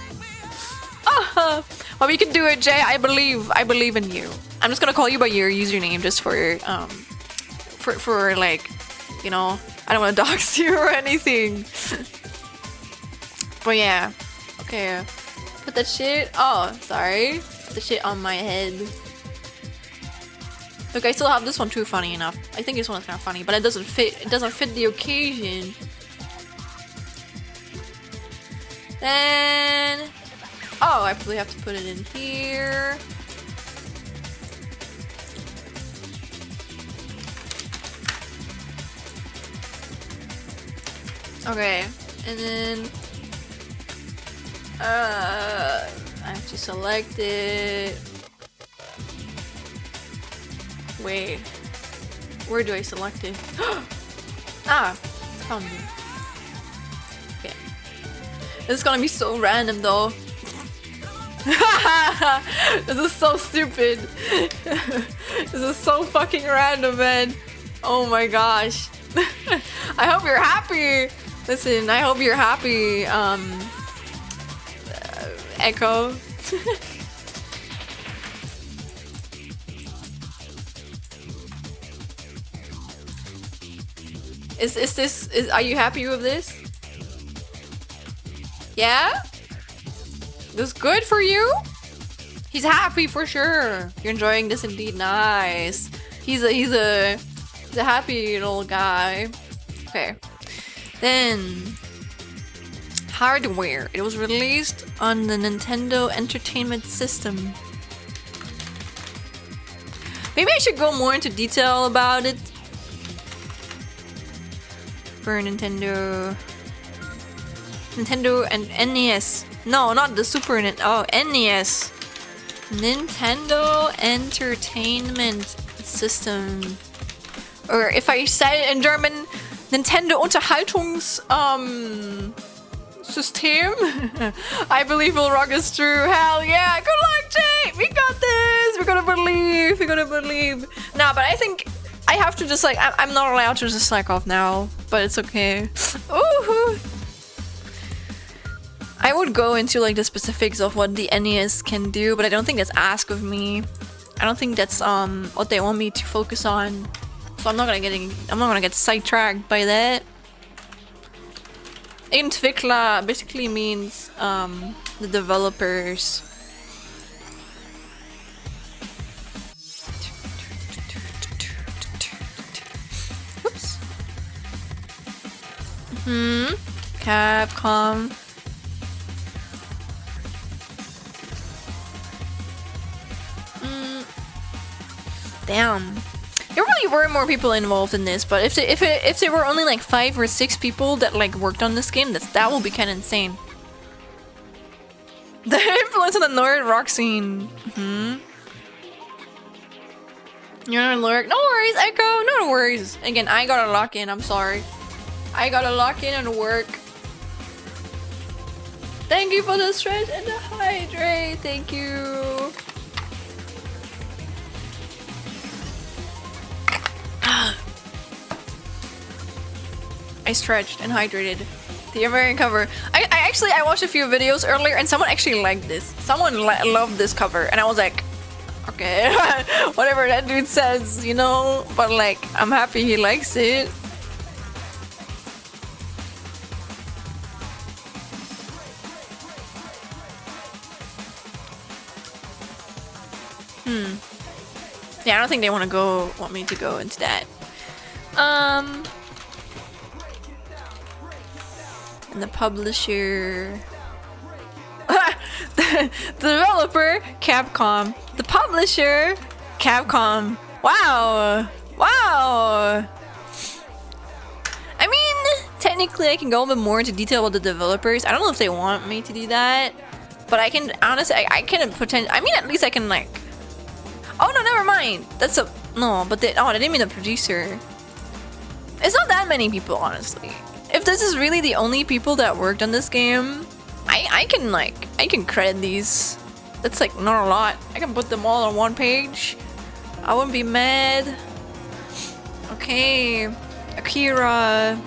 Well, we can do it, Jay. I believe in you. I'm just gonna call you by your username just for like, you know, I don't want to dox you or anything. But yeah, okay. Put that shit. Oh, sorry. Put the shit on my head. Look, I still have this one too. Funny enough, I think this one is kind of funny, but it doesn't fit. It doesn't fit the occasion. Then, oh, I probably have to put it in here. Okay, and then I have to select it. Wait, where do I select it? Ah, found it. Okay, this is gonna be so random though. This is so stupid. This is so fucking random, man. Oh my gosh. I hope you're happy. Listen, I hope you're happy, Echo. Are you happy with this? Yeah? This good for you? He's happy for sure. You're enjoying this indeed. Nice. He's a happy little guy. Okay. Then hardware. It was released on the Nintendo Entertainment System. Maybe I should go more into detail about it. For Nintendo and NES. No, not the Super Nintendo. Oh, NES. Nintendo Entertainment System. Or if I say it in German, Nintendo System. I believe we'll rock us through. Hell yeah! Good luck, Jay! We got this! We're gonna believe! We're gonna believe! Nah, but I think I have to just like, I'm not allowed to just slack off now, but it's okay. Ooh. I would go into like the specifics of what the NES can do, but I don't think that's asked of me. I don't think that's what they want me to focus on. So I'm not gonna get sidetracked by that. Entwickler basically means the developers. Oops. Capcom. Damn. There really were more people involved in this, but if there were only like 5 or 6 people that like worked on this game, that will be kind of insane. The influence on the Northern rock scene. You're not Lurk. No worries, Echo. No worries. Again, I gotta lock in. I'm sorry. I gotta lock in and work. Thank you for the stretch and the hydrate. Thank you. I stretched and hydrated. The American cover. I watched a few videos earlier and someone actually liked this. Someone loved this cover and I was like, okay, whatever that dude says, you know, but like, I'm happy he likes it. Yeah, I don't think they want me to go into that. And the publisher, the developer, Capcom. The publisher, Capcom. Wow, wow. I mean, technically, I can go a bit more into detail about the developers. I don't know if they want me to do that, but I can honestly, I can pretend. I mean, at least I can like. Oh no, never mind. That's a no, but they didn't mean the producer. It's not that many people, honestly. If this is really the only people that worked on this game, I can credit these. That's like not a lot. I can put them all on one page. I wouldn't be mad. Okay, Akira.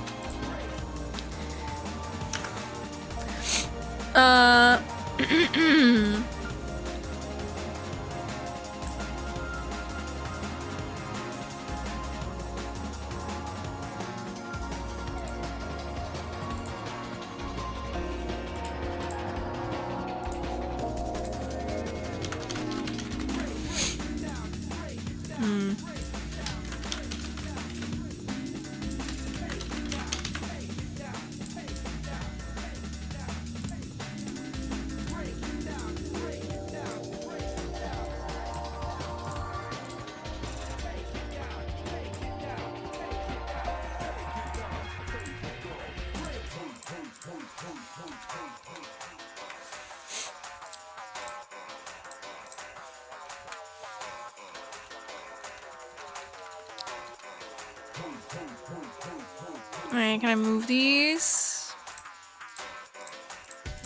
Alright, can I move these?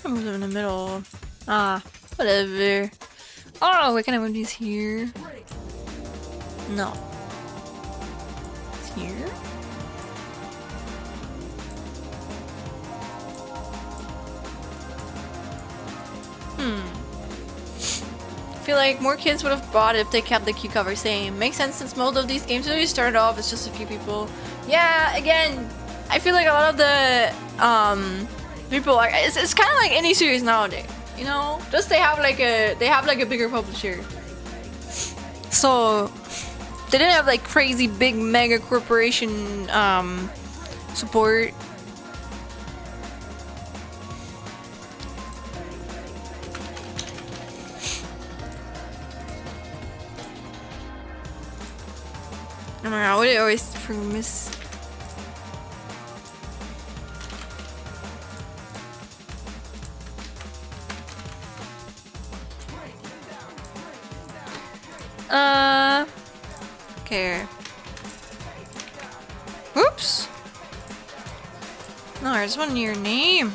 I move them in the middle. Ah, whatever. Oh, wait, can I move these here? No. It's here? I feel like more kids would have bought it if they kept the queue cover same. Makes sense since most of these games really started off as just a few people. Yeah, again, I feel like a lot of the people are it's kind of like any series nowadays, you know? Just they have like a bigger publisher. So they didn't have like crazy big mega corporation support. Oh my god, what did I always miss? Okay. Oops. No, I just want your name.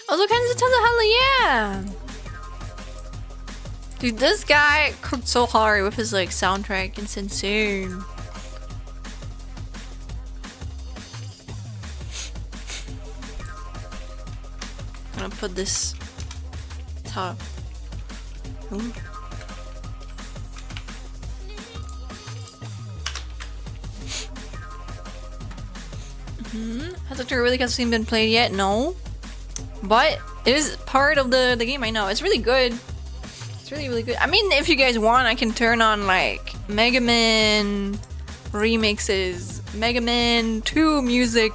Also, kinds of tons of hella yeah. Dude, this guy cooked so hard with his like soundtrack. It's insane. I'm gonna put this top. Ooh. Has the tour really been played yet? No. But it is part of the game, I know. It's really good. It's really, really good. I mean, if you guys want, I can turn on like Mega Man remixes, Mega Man 2 music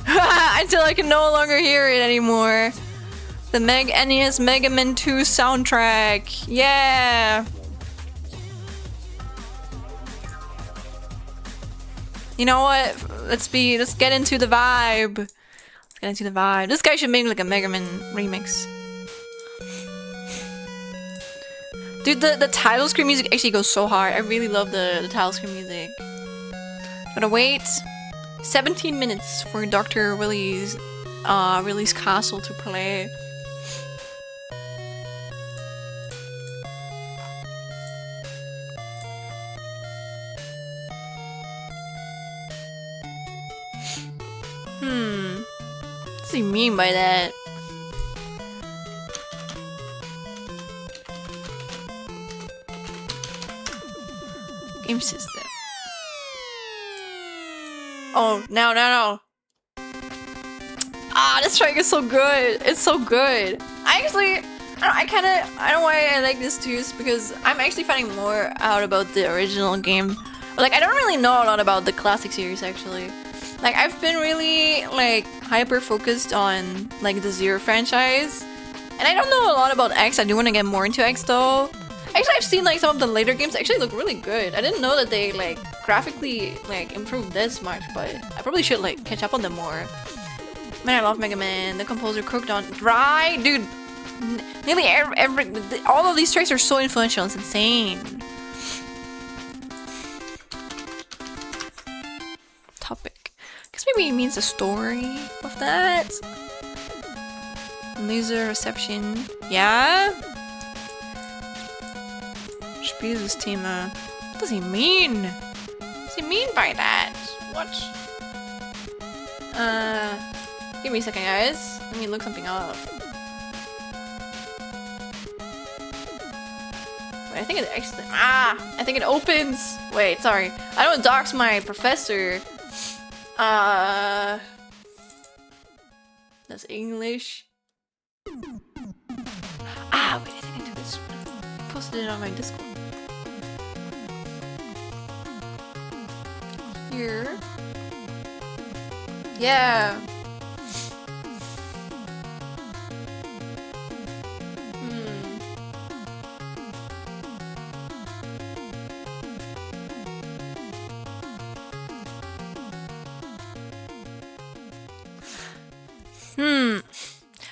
until I can no longer hear it anymore. The NES Mega Man 2 soundtrack. Yeah. You know what? Let's get into the vibe. Let's get into the vibe. This guy should make like a Mega Man remix. Dude, the title screen music actually goes so hard. I really love the title screen music. Gotta wait 17 minutes for Dr. Willie's castle to play. What does he mean by that? Game system. Oh, no. Ah, this track is so good. It's so good. I don't know why I like this too, is because I'm actually finding more out about the original game. Like, I don't really know a lot about the classic series, actually. Like, I've been really, like, hyper focused on, like, the Zero franchise. And I don't know a lot about X. I do want to get more into X, though. Actually, I've seen, like, some of the later games actually look really good. I didn't know that they, like, graphically, like, improved this much, but I probably should, like, catch up on them more. Man, I love Mega Man. The composer cooked on dry, dude. Nearly all of these tracks are so influential. It's insane. Topic. Guess maybe it means the story of that. Laser reception. Yeah. Spielsysteme. What does he mean? What does he mean by that? What? Give me a second, guys. Let me look something up. Wait, I think it actually. I think it opens. Wait, sorry. I don't dox my professor. That's English. Wait, I think I did this. I posted it on my Discord. Here. Yeah.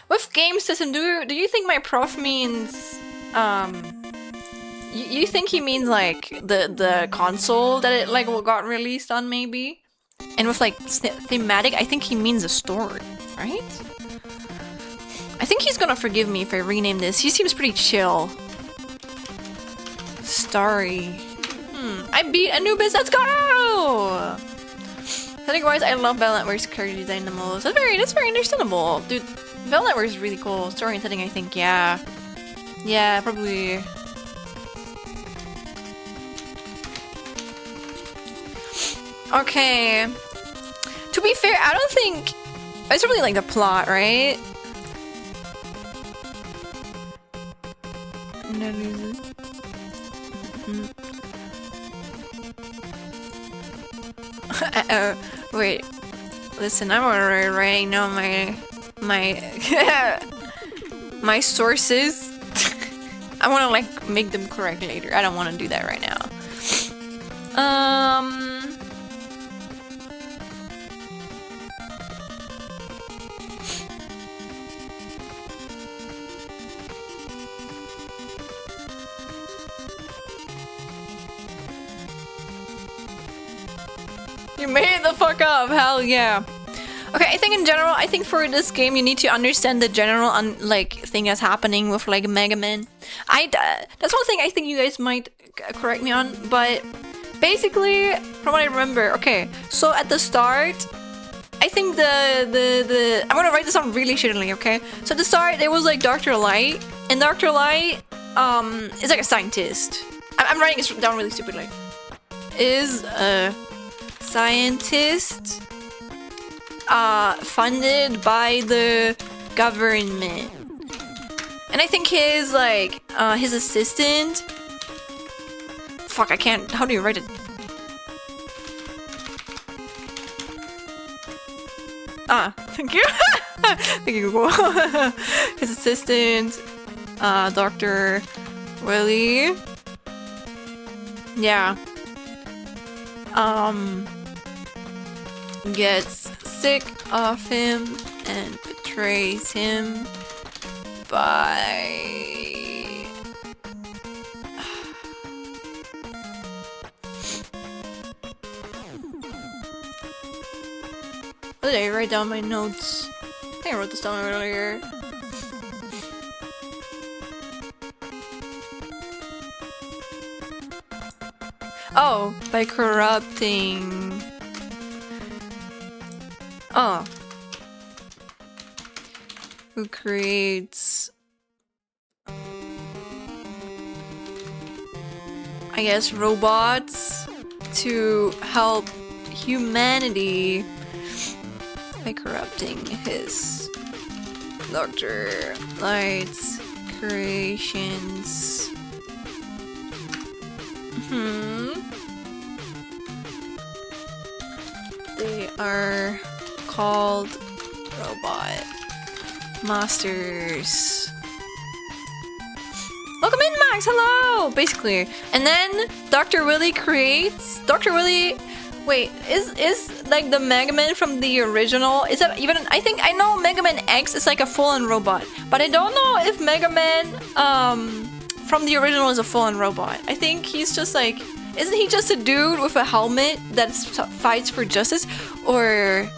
With game system, do you think my prof means you think he means like the console that it like got released on, maybe? And with like thematic, I think he means a story, right? I think he's gonna forgive me if I rename this. He seems pretty chill. Starry. I beat Anubis, let's go! Aesthetic-wise, I love Battle Network's character design the most. That's very understandable. Dude, Battle Network is really cool. Story and setting, I think, yeah. Yeah, probably. Okay. To be fair, I don't think... It's really like the plot, right? Wait. Listen, I'm already writing down my sources. I want to like make them correct later. I don't want to do that right now. You made it the fuck up, hell yeah. Okay, I think in general, I think for this game you need to understand the general like thing that's happening with like Mega Man. That's one thing I think you guys might correct me on, but basically from what I remember, okay, so at the start, I think the I'm gonna write this down really shittily, okay? So at the start there was like Dr. Light, and Dr. Light is like a scientist. I'm writing it down really stupidly. Is a scientist funded by the government. And I think his like his assistant, fuck, I can't, how do you write it? Thank you. Thank you, Google. His assistant, Dr. Willie. Yeah. gets sick of him and betrays him by... What did I write down my notes? I think I wrote this down earlier. Oh, by corrupting... Oh. Who creates... I guess robots to help humanity by corrupting his Dr. Light's creations. They are called robot masters. Welcome in, Max. Hello. Basically, and then Dr. Willy creates Dr. Willy. Wait, is like the Megaman from the original? Is that even? I think I know Megaman X is like a full-on robot, but I don't know if Megaman from the original is a full-on robot. I think he's just like, isn't he just a dude with a helmet that fights for justice, or?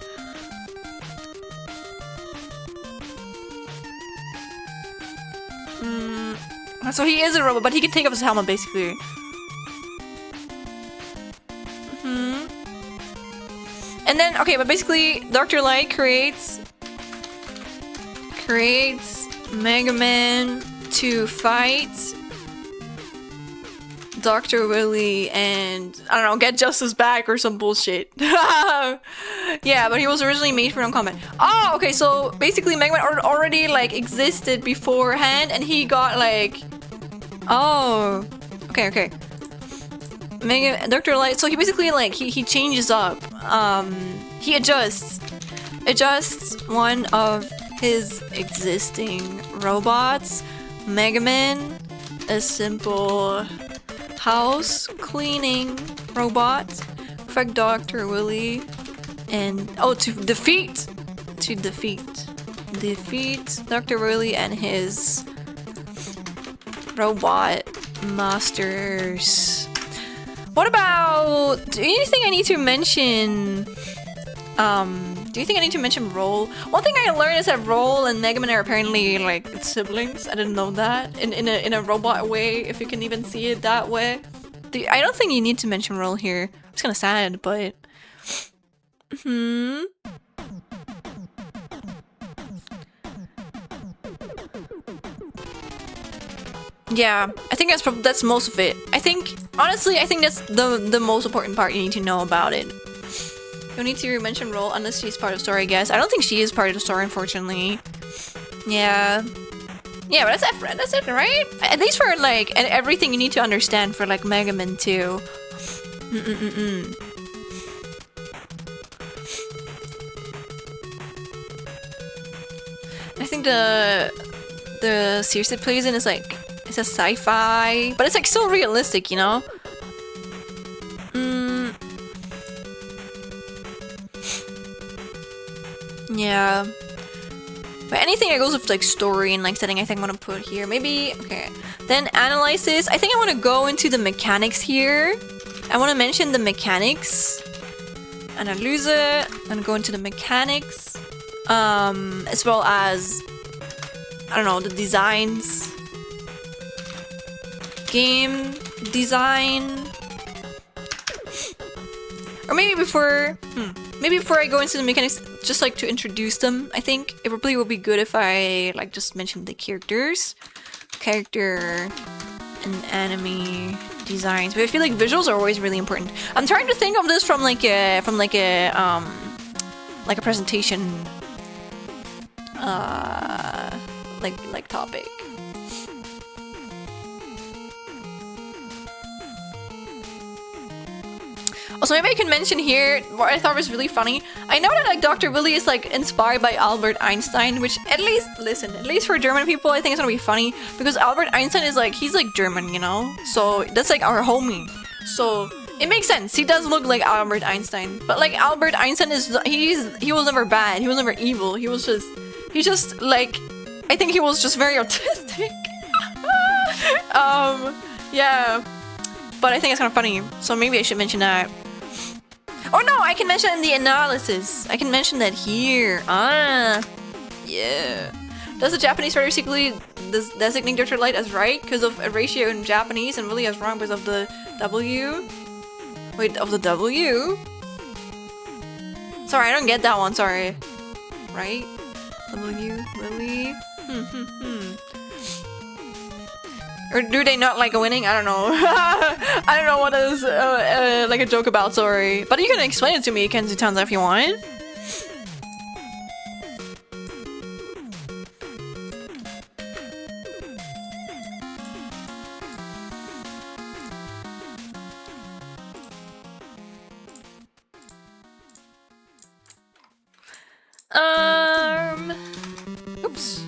So he is a robot, but he can take off his helmet basically. And then, okay, but basically, Dr. Light creates Megaman to fight Dr. Willy and, I don't know, get justice back or some bullshit. Yeah, but he was originally made for non-combat. Oh, okay, so basically Megaman already, like, existed beforehand, and he got, like... Oh, okay. Dr. Light, so he basically, like, he changes up. He adjusts one of his existing robots. Megaman, a simple house cleaning robot. Perfect Dr. Willy, and to defeat Dr. Willy and his robot masters. What about, do you think I need to mention Roll? One thing I learned is that Roll and Megaman are apparently like siblings. I didn't know that in a robot way, if you can even see it that way. I don't think you need to mention Roll here. It's kind of sad, but yeah, I think that's most of it. Honestly, I think that's the most important part you need to know about it. You don't need to mention Roll unless she's part of the story, I guess. I don't think she is part of the story, unfortunately. Yeah. Yeah, but that's it, right? At least for, like, and everything you need to understand for, like, Megaman 2. I think the series it plays in is, like, it's a sci-fi, but it's, like, so realistic, you know? Yeah. But anything that goes with like story and like setting, I think I'm gonna put here. Maybe, okay. Then analysis. I think I want to go into the mechanics here. I want to mention the mechanics. Analyse. I'm gonna go into the mechanics. As well as, I don't know, the designs. Game design. Or maybe before I go into the mechanics, just like to introduce them, I think it probably would be good if I like just mentioned the character and enemy designs. But I feel like visuals are always really important. I'm trying to think of this from like a presentation like topic. Also, maybe I can mention here what I thought was really funny. I know that like Dr. Willy is like inspired by Albert Einstein, which at least for German people, I think it's gonna be funny because Albert Einstein is like, he's like German, you know? So that's like our homie. So It makes sense. He does look like Albert Einstein, but like Albert Einstein he was never bad. He was never evil. He's just like, I think he was just very autistic. Yeah, but I think it's kind of funny, so maybe I should mention that. Oh no, I can mention in the analysis. I can mention that here. Ah, yeah. Does the Japanese writer secretly designate Dr. Light as right because of a ratio in Japanese and really as wrong because of the W? Wait, of the W? Sorry, I don't get that one, sorry. Right? W, really? Or do they not like winning? I don't know. I don't know what is like a joke about, sorry. But you can explain it to me, Kenzie Tanza, if you want. Oops.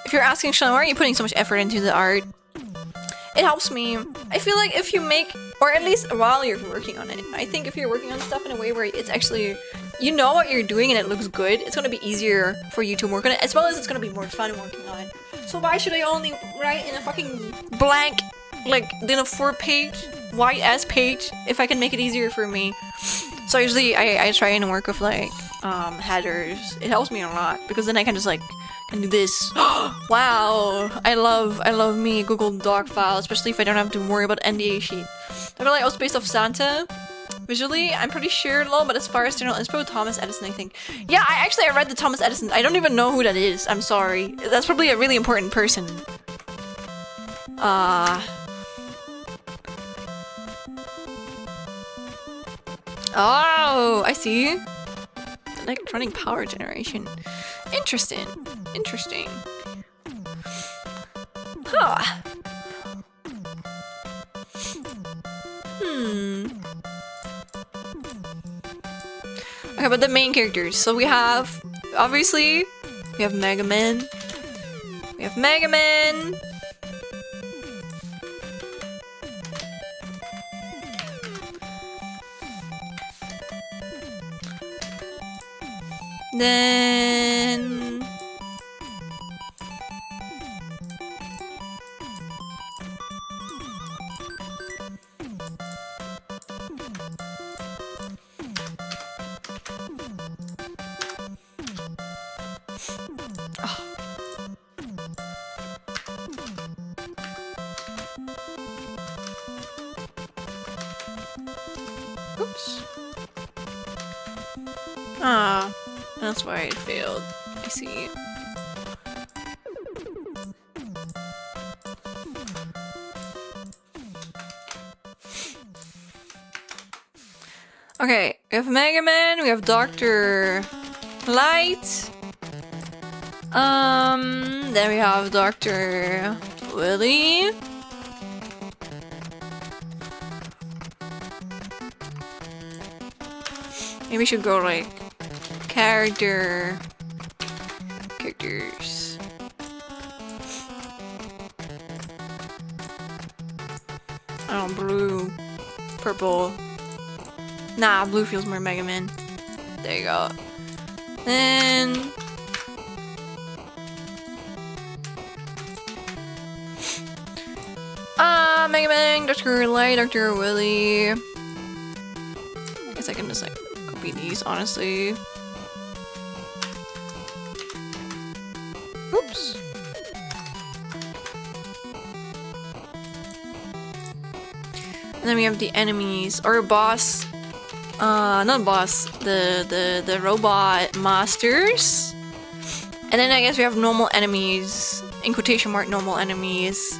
If you're asking, Sean, why are you putting so much effort into the art? It helps me. I feel like if you make, or at least while you're working on it, I think if you're working on stuff in a way where it's actually, you know what you're doing and it looks good, it's gonna be easier for you to work on it, as well as it's gonna be more fun working on it. So why should I only write in a fucking blank, like, in a 4-page, white-ass page, if I can make it easier for me? So usually I try and work with, like, headers. It helps me a lot, because then I can just, like, can do this. Wow, I love me Google Doc file, especially if I don't have to worry about NDA sheet. I feel like I was based off Santa. Visually, I'm pretty sure low, but as far as general inspo, Thomas Edison, I think. Yeah, I read the Thomas Edison. I don't even know who that is. I'm sorry. That's probably a really important person. Oh, I see. Electronic power generation. Interesting. Interesting. Huh. Okay, but the main characters. So we have, obviously, we have MEGAMAN. We have MEGAMAN. Then... Oops. Ah, that's why it failed. I see. Okay, we have MEGAMAN, we have Dr. Light. Then we have Dr. Willy. Maybe we should go like characters. Oh, blue, purple. Nah, blue feels more MEGAMAN. There you go. Then MEGAMAN, Dr. Light, Dr. Willy. I guess I can just like copy these, honestly. Oops. And then we have the enemies, or boss. Not boss, the robot masters. And then I guess we have normal enemies, in quotation mark, normal enemies.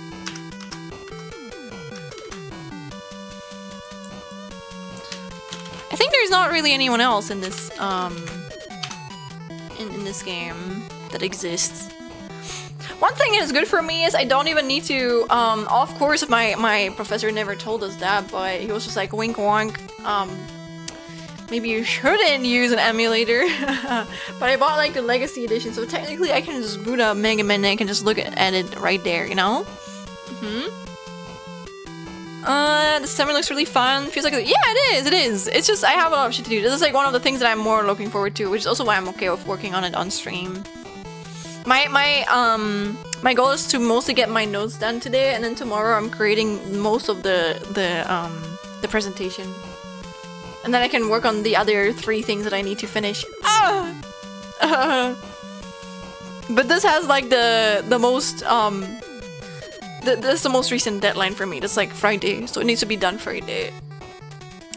I think there's not really anyone else in this in this game that exists. One thing that's good for me is I don't even need to, of course my professor never told us that, but he was just like, wink wonk, maybe you shouldn't use an emulator. But I bought like the Legacy Edition, so technically I can just boot up Mega Man and I can just look at it right there, you know? The summer looks really fun. Feels like, yeah, it is. It's just, I have a lot of shit to do. This is like one of the things that I'm more looking forward to, which is also why I'm okay with working on it on stream. My goal is to mostly get my notes done today, and then tomorrow I'm creating most of the presentation. And then I can work on the other 3 things that I need to finish. But this has like the most that's the most recent deadline for me. That's like Friday, so it needs to be done Friday.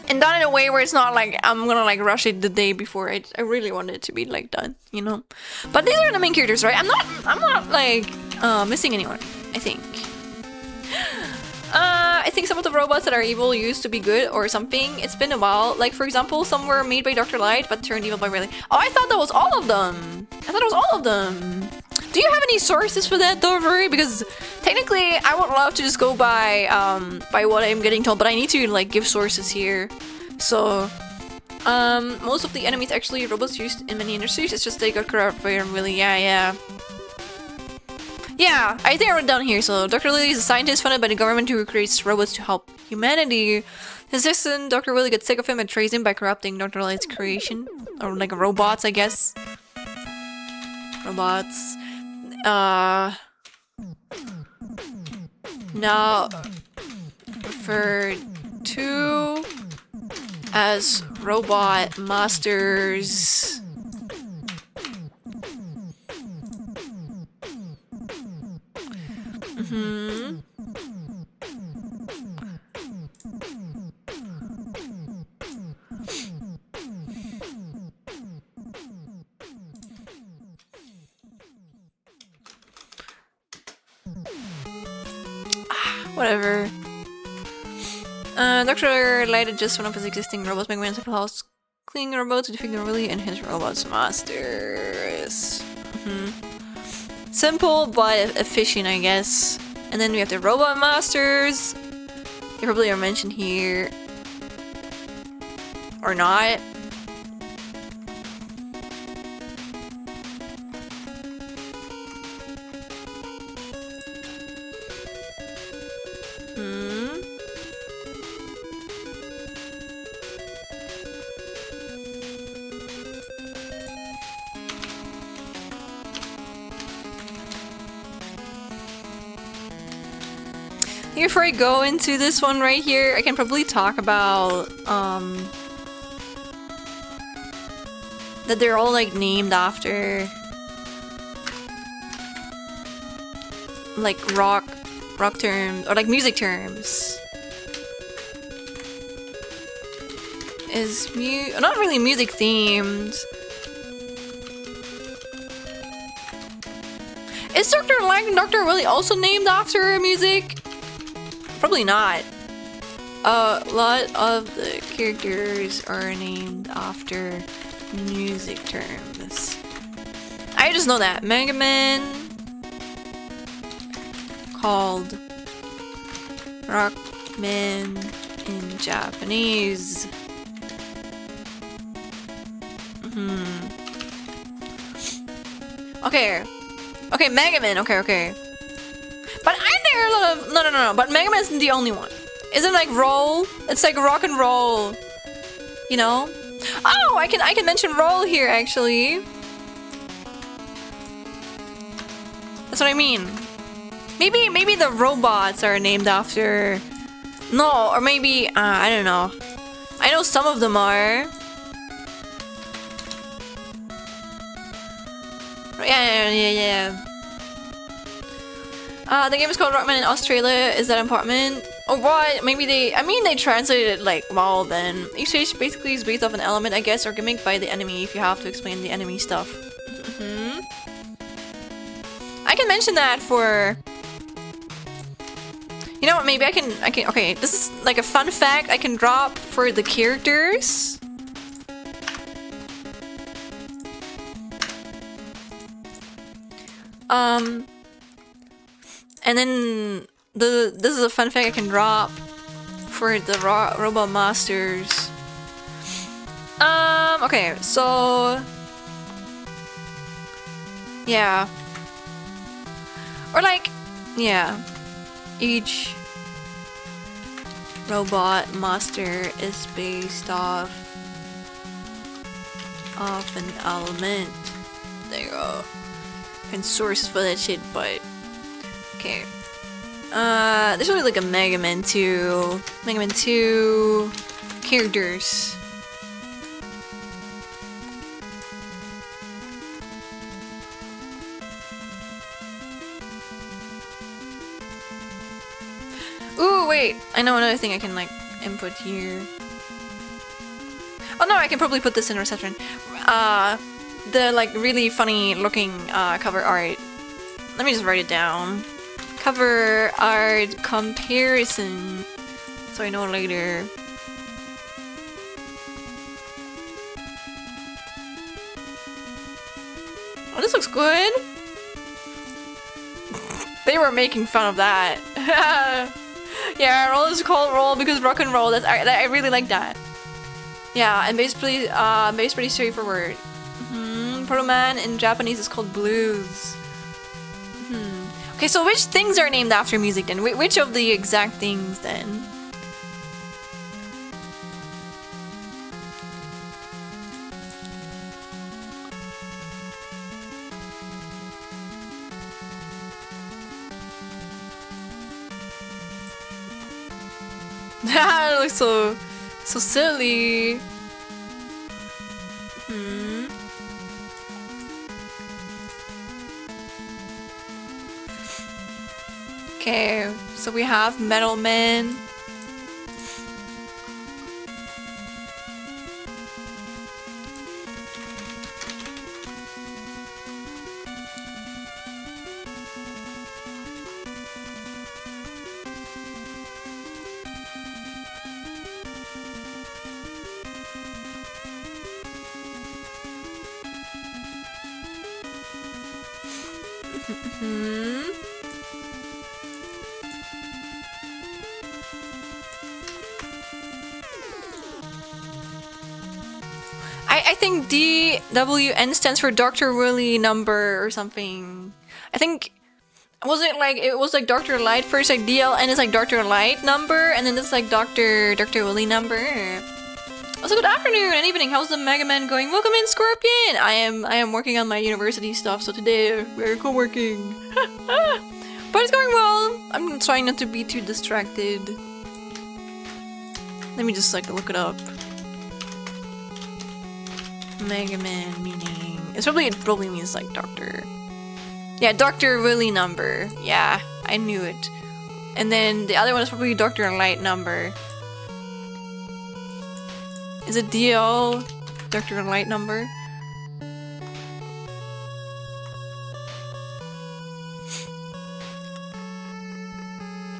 And done in a way where it's not like I'm gonna like rush it the day before. I really want it to be like done, you know. But these are the main characters, right? I'm not like missing anyone, I think. I think some of the robots that are evil used to be good or something. It's been a while. Like, for example, some were made by Dr. Light but turned evil by Riley. Oh, I thought that was all of them. I thought it was all of them. Do you have any sources for that, though, Rory? Because technically, I would love to just go by what I'm getting told, but I need to like give sources here. So, most of the enemies actually robots used in many industries. It's just they got corrupted by Riley. Yeah, I think I wrote down here. So, Dr. Lily is a scientist funded by the government who creates robots to help humanity. His assistant, Dr. Willy, gets sick of him and traces him by corrupting Dr. Light's creation. Or like robots, I guess. Robots. Now referred to as robot masters. Whatever. Dr. Light adjusts one of his existing robots, MegaMan's house cleaning robots to defeat Willy and his robots masters. Simple but efficient, I guess. And then we have the robot masters. They probably are mentioned here. Or not. Before I go into this one right here, I can probably talk about that they're all like named after like rock terms or like music terms. Is not really music themed. Is Dr. Light and Dr. Willy also named after music? Probably not. A lot of the characters are named after music terms. I just know that. MEGAMAN called Rockman in Japanese. Okay, MEGAMAN. Okay. But I there a lot of no. But MEGAMAN isn't the only one. Isn't like roll? It's like rock and roll. You know? Oh, I can mention roll here actually. That's what I mean. Maybe the robots are named after. No, or maybe I don't know. I know some of them are. Yeah. The game is called Rockman in Australia. Is that important? Or what? Maybe they translated it like well then. Each stage basically is based off an element, I guess, or gimmick by the enemy if you have to explain the enemy stuff. I can mention that for... You know what, maybe I can, okay, this is like a fun fact I can drop for the characters. And then this is a fun fact I can drop for the Robot Masters. Okay, so yeah. Or like, yeah. Each robot master is based off of an element. There you go. And sources for that shit, but okay. There's really like a MEGAMAN 2 characters. Ooh, wait! I know another thing I can like input here. Oh no, I can probably put this in reception. The like really funny looking cover art. Let me just write it down. Cover art comparison, so I know later. Oh, this looks good. They were making fun of that. Yeah, roll is called roll because rock and roll. I really like that. Yeah, and basically, pretty straightforward. Proto Man in Japanese is called blues. Okay, so which things are named after music then? Which of the exact things then? That looks so silly. Okay, so we have Metal Man. I think DWN stands for Dr. Willy number or something. I think it was like Dr. Light first, like DLN is like Dr. Light number, and then it's like Dr. Willy number. Also, good afternoon and evening. How's the MEGAMAN going? Welcome in, Scorpion. I am working on my university stuff, so today we're co-working. But it's going well. I'm trying not to be too distracted. Let me just like look it up. MEGAMAN meaning it probably means like doctor. Yeah, Dr. Willy number. Yeah, I knew it. And then the other one is probably Dr. Light number. Is it DL Dr. Light number?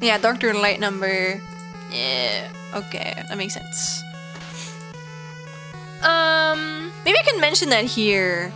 Yeah, Dr. Light number. Yeah, okay, that makes sense. Maybe I can mention that here.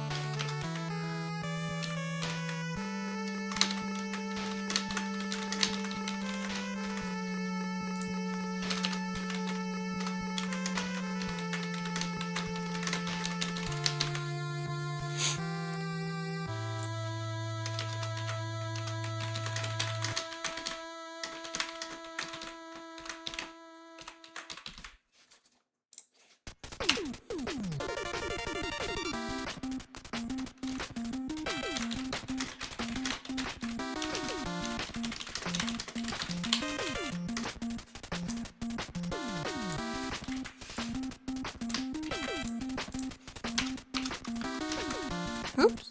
Oops.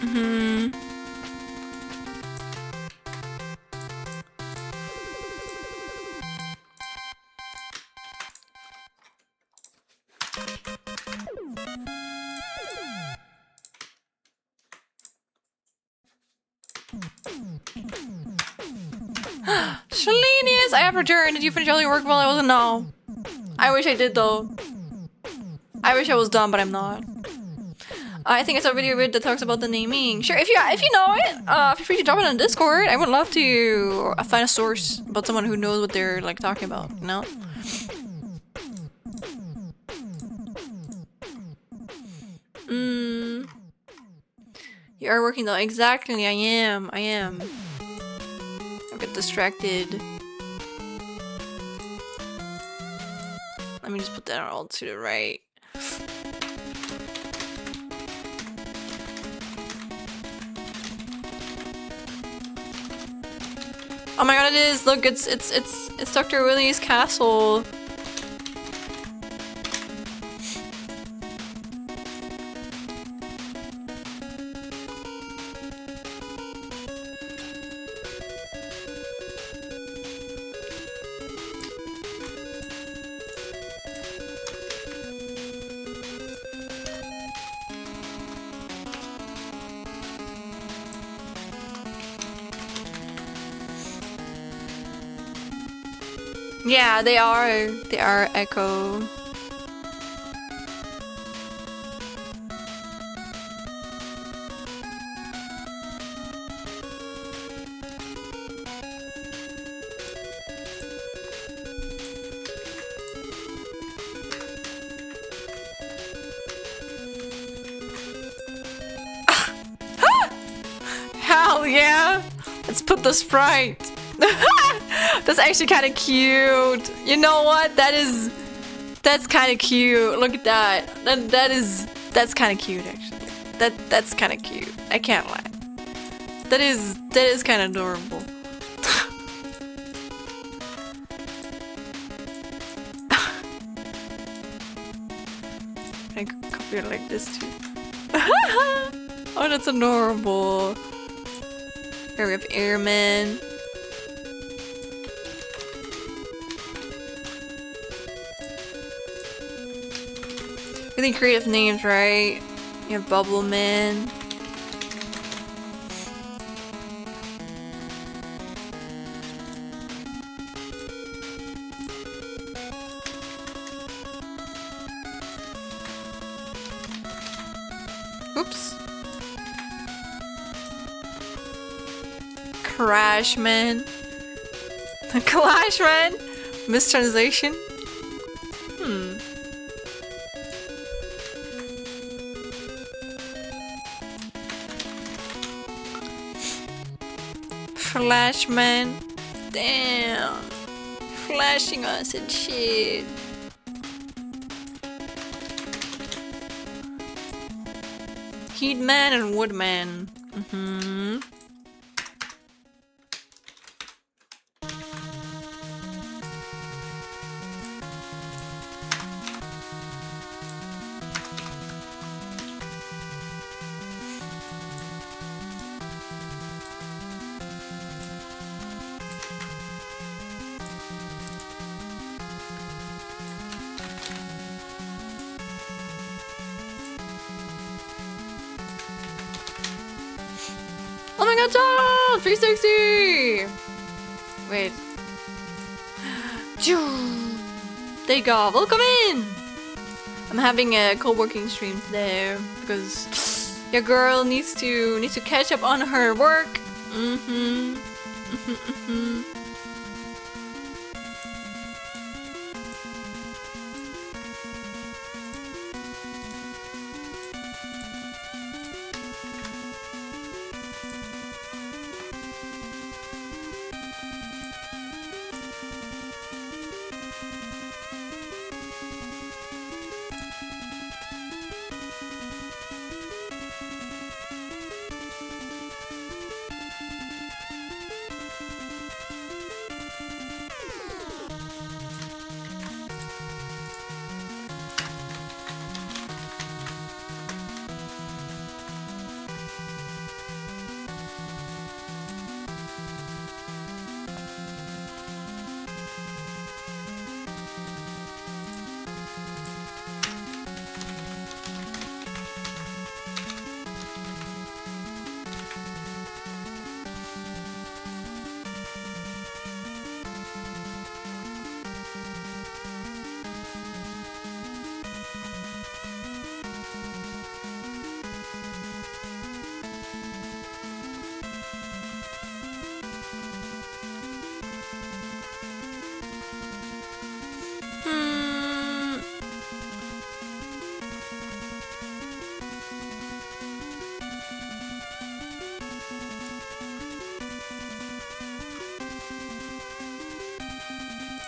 Mm-hmm. Shalenius, I have returned. Did you finish all your work while I wasn't? No. I wish I did though. I wish I was done, but I'm not. I think it's a video that talks about the naming. Sure, if you know it, feel free to drop it on Discord. I would love to find a source about someone who knows what they're like talking about. You know. You are working though. Exactly, I am. I'll get distracted. Let me just put that all to the right. Oh my god, it is! Look, it's Dr. Willie's castle. Yeah, they are. They are Echo. Hell yeah! Let's put the sprite. That's actually kind of cute. You know what? That's kind of cute. Look at that. That's kind of cute actually. That's kind of cute. I can't lie. That is kind of adorable. I could copy it like this too. Oh, that's adorable. Here we have Airman. Really creative names, right? You have Bubble Man. Oops. Crashman. Clashman? Mistranslation? Flashman. Damn. Flashing us and shit. Heatman and Woodman. Oh my god, John! 360! Wait. Take off. Welcome in! I'm having a co-working stream today because your girl needs to catch up on her work.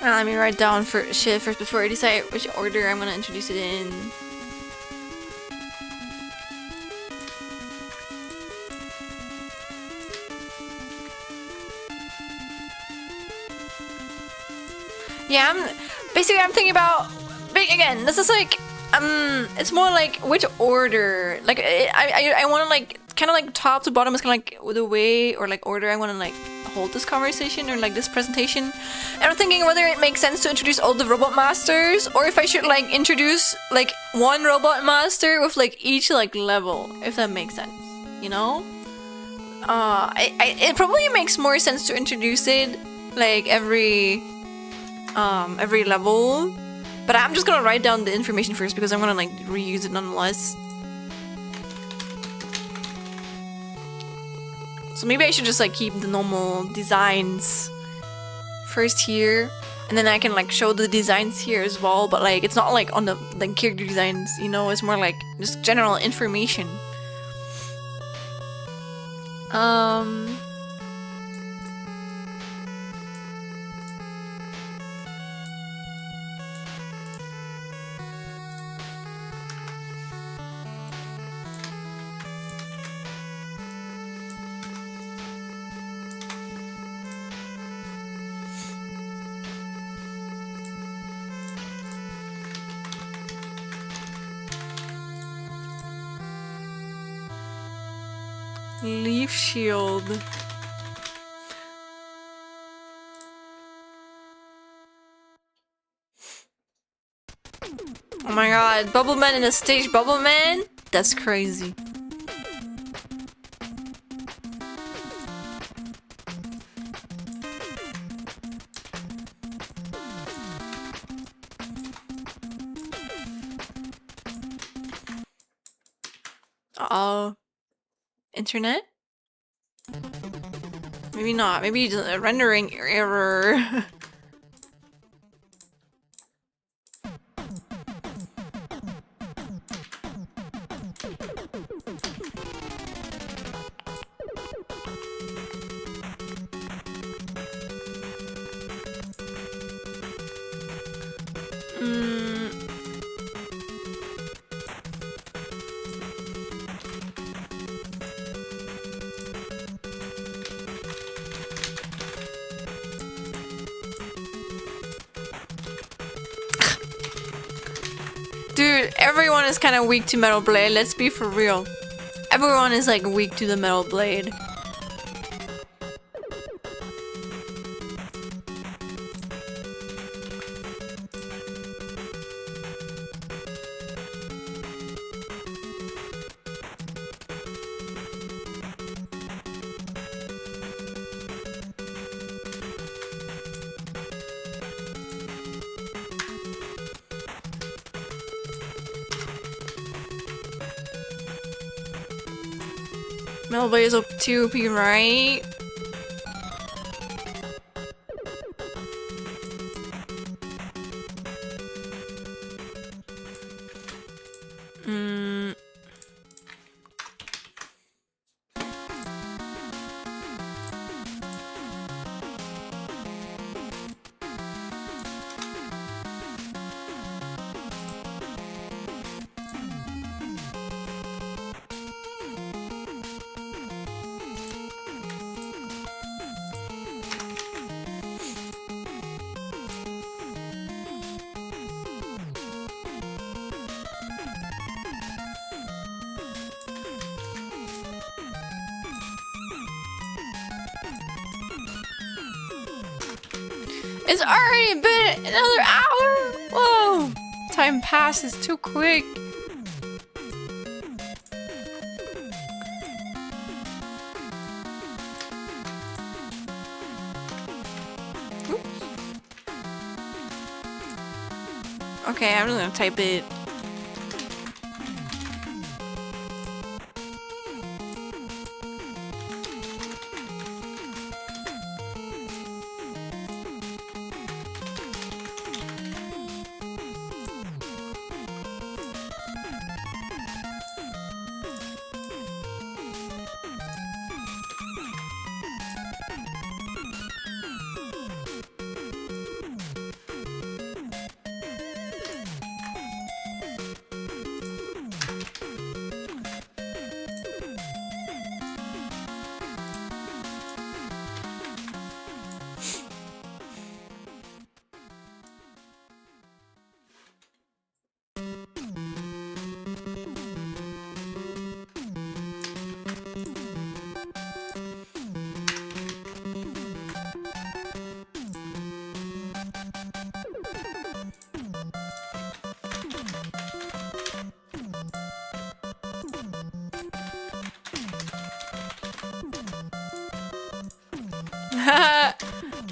Let me write down for shit first before I decide which order I'm gonna introduce it in. Yeah, I'm thinking about, again, this is like, it's more like which order, like, I want to like, kind of like top to bottom is kind of like the way, or like order I want to like hold this conversation or like this presentation. And I'm thinking whether it makes sense to introduce all the robot masters, or if I should like introduce like one robot master with like each like level, if that makes sense, you know? It probably makes more sense to introduce it like every level, but I'm just gonna write down the information first because I'm gonna like reuse it nonetheless. So maybe I should just like keep the normal designs first here, and then I can like show the designs here as well, but like it's not like on the like character designs, you know, it's more like just general information. Leaf shield. Oh my god, Bubble Man in a stage Bubble Man? That's crazy. Uh-oh. Internet? Maybe not. Maybe just a rendering error. Dude, everyone is kind of weak to Metal Blade, let's be for real. Everyone is like weak to the Metal Blade. Metal Blade is up 2p, right? It's already been another hour! Whoa! Time passes too quick. Oops. Okay, I'm just gonna type it.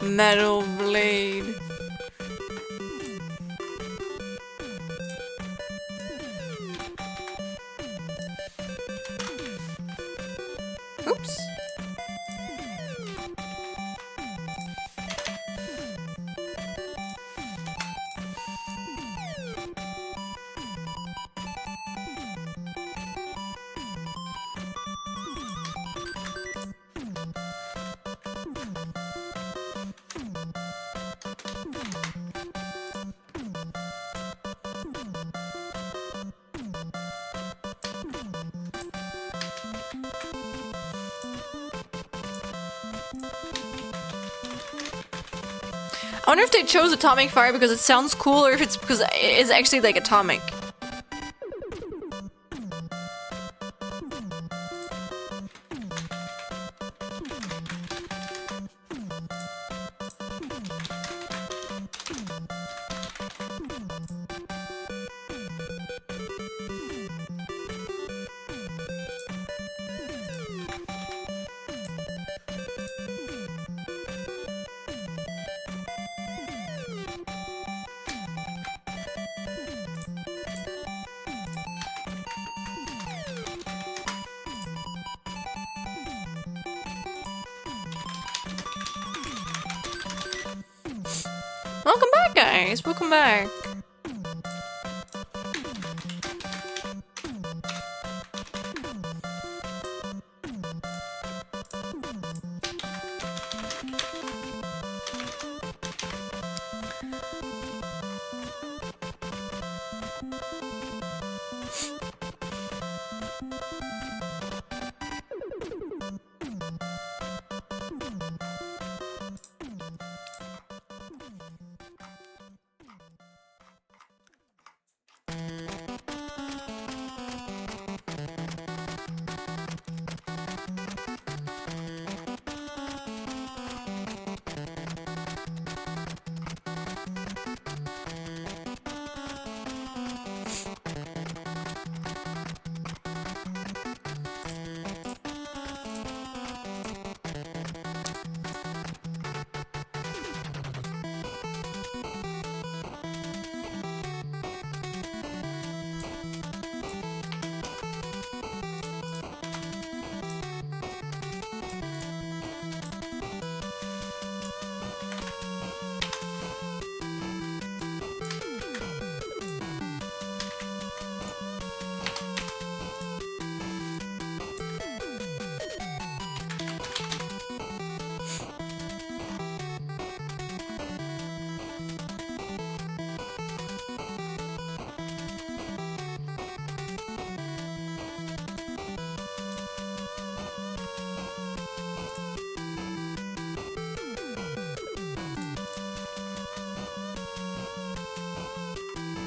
Metal blade. Oops. I wonder if they chose atomic fire because it sounds cool or if it's because it's actually like atomic. Welcome back, guys. Welcome back.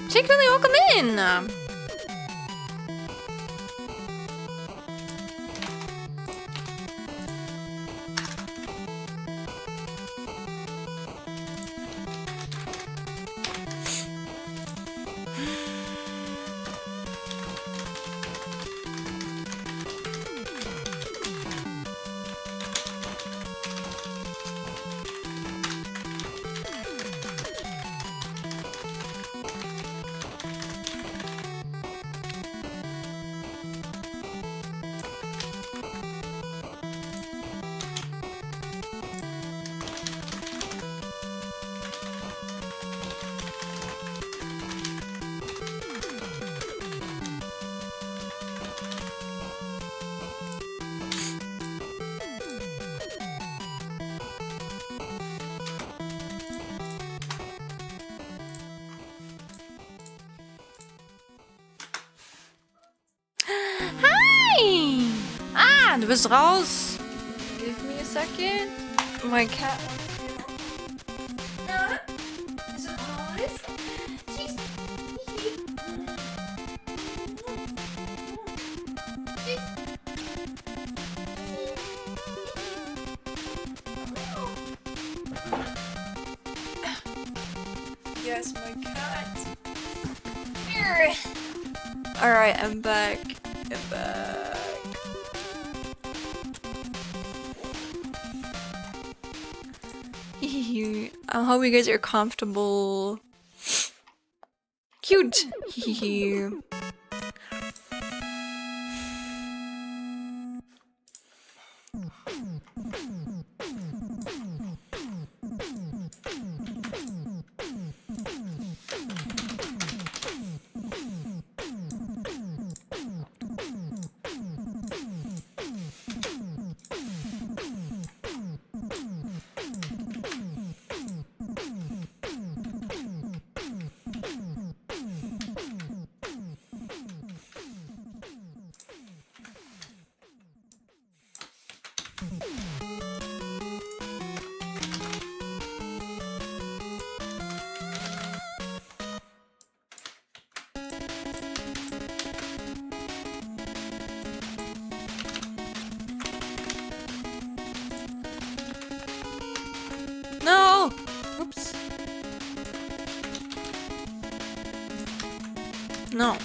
Secretly welcome in! Du bist raus. Give me a second. My cat. Is it nice? Yes, my cat. Here. All right, I'm back. I'm back. I hope you guys are comfortable. Cute. No! Oops. No.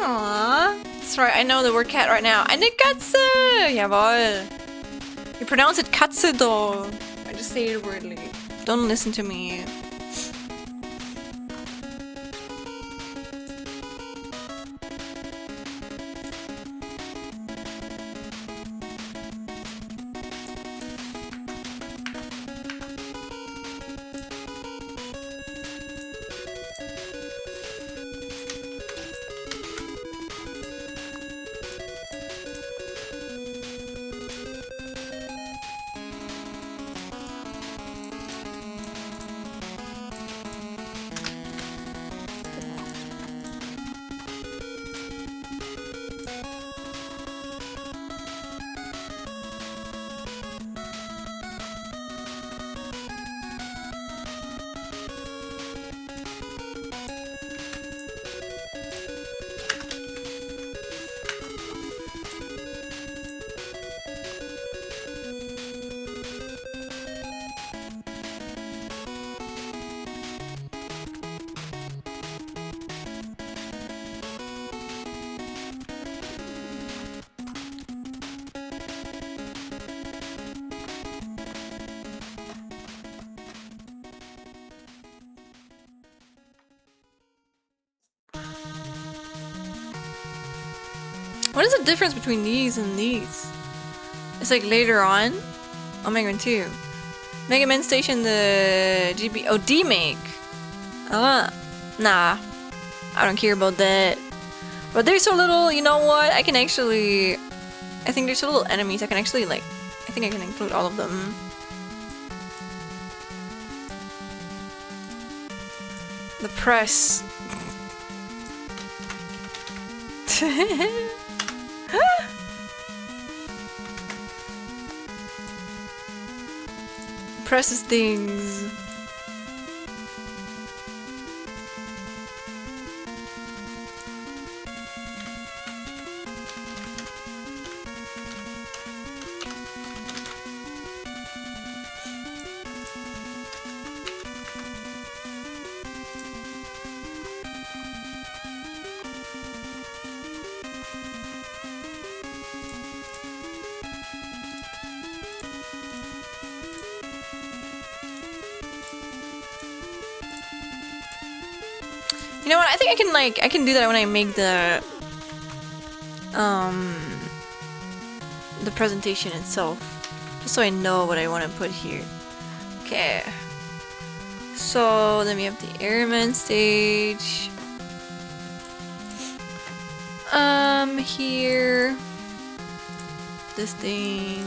Aww. That's right, I know the word cat right now. Eine Katze! Jawohl. You pronounce it Katze though. I just say it weirdly. Don't listen to me. What is the difference between these and these? It's like later on. Oh, MEGAMAN 2. MEGAMAN Station, the GB. Oh, D-Make. Nah. I don't care about that. But there's so little, you know what? I can actually. I think there's so little enemies. I can actually, like. I think I can include all of them. The press. Presses things. You know what? I think I can do that when I make the presentation itself, just so I know what I want to put here. Okay. So then we have the airman stage. Here. This thing.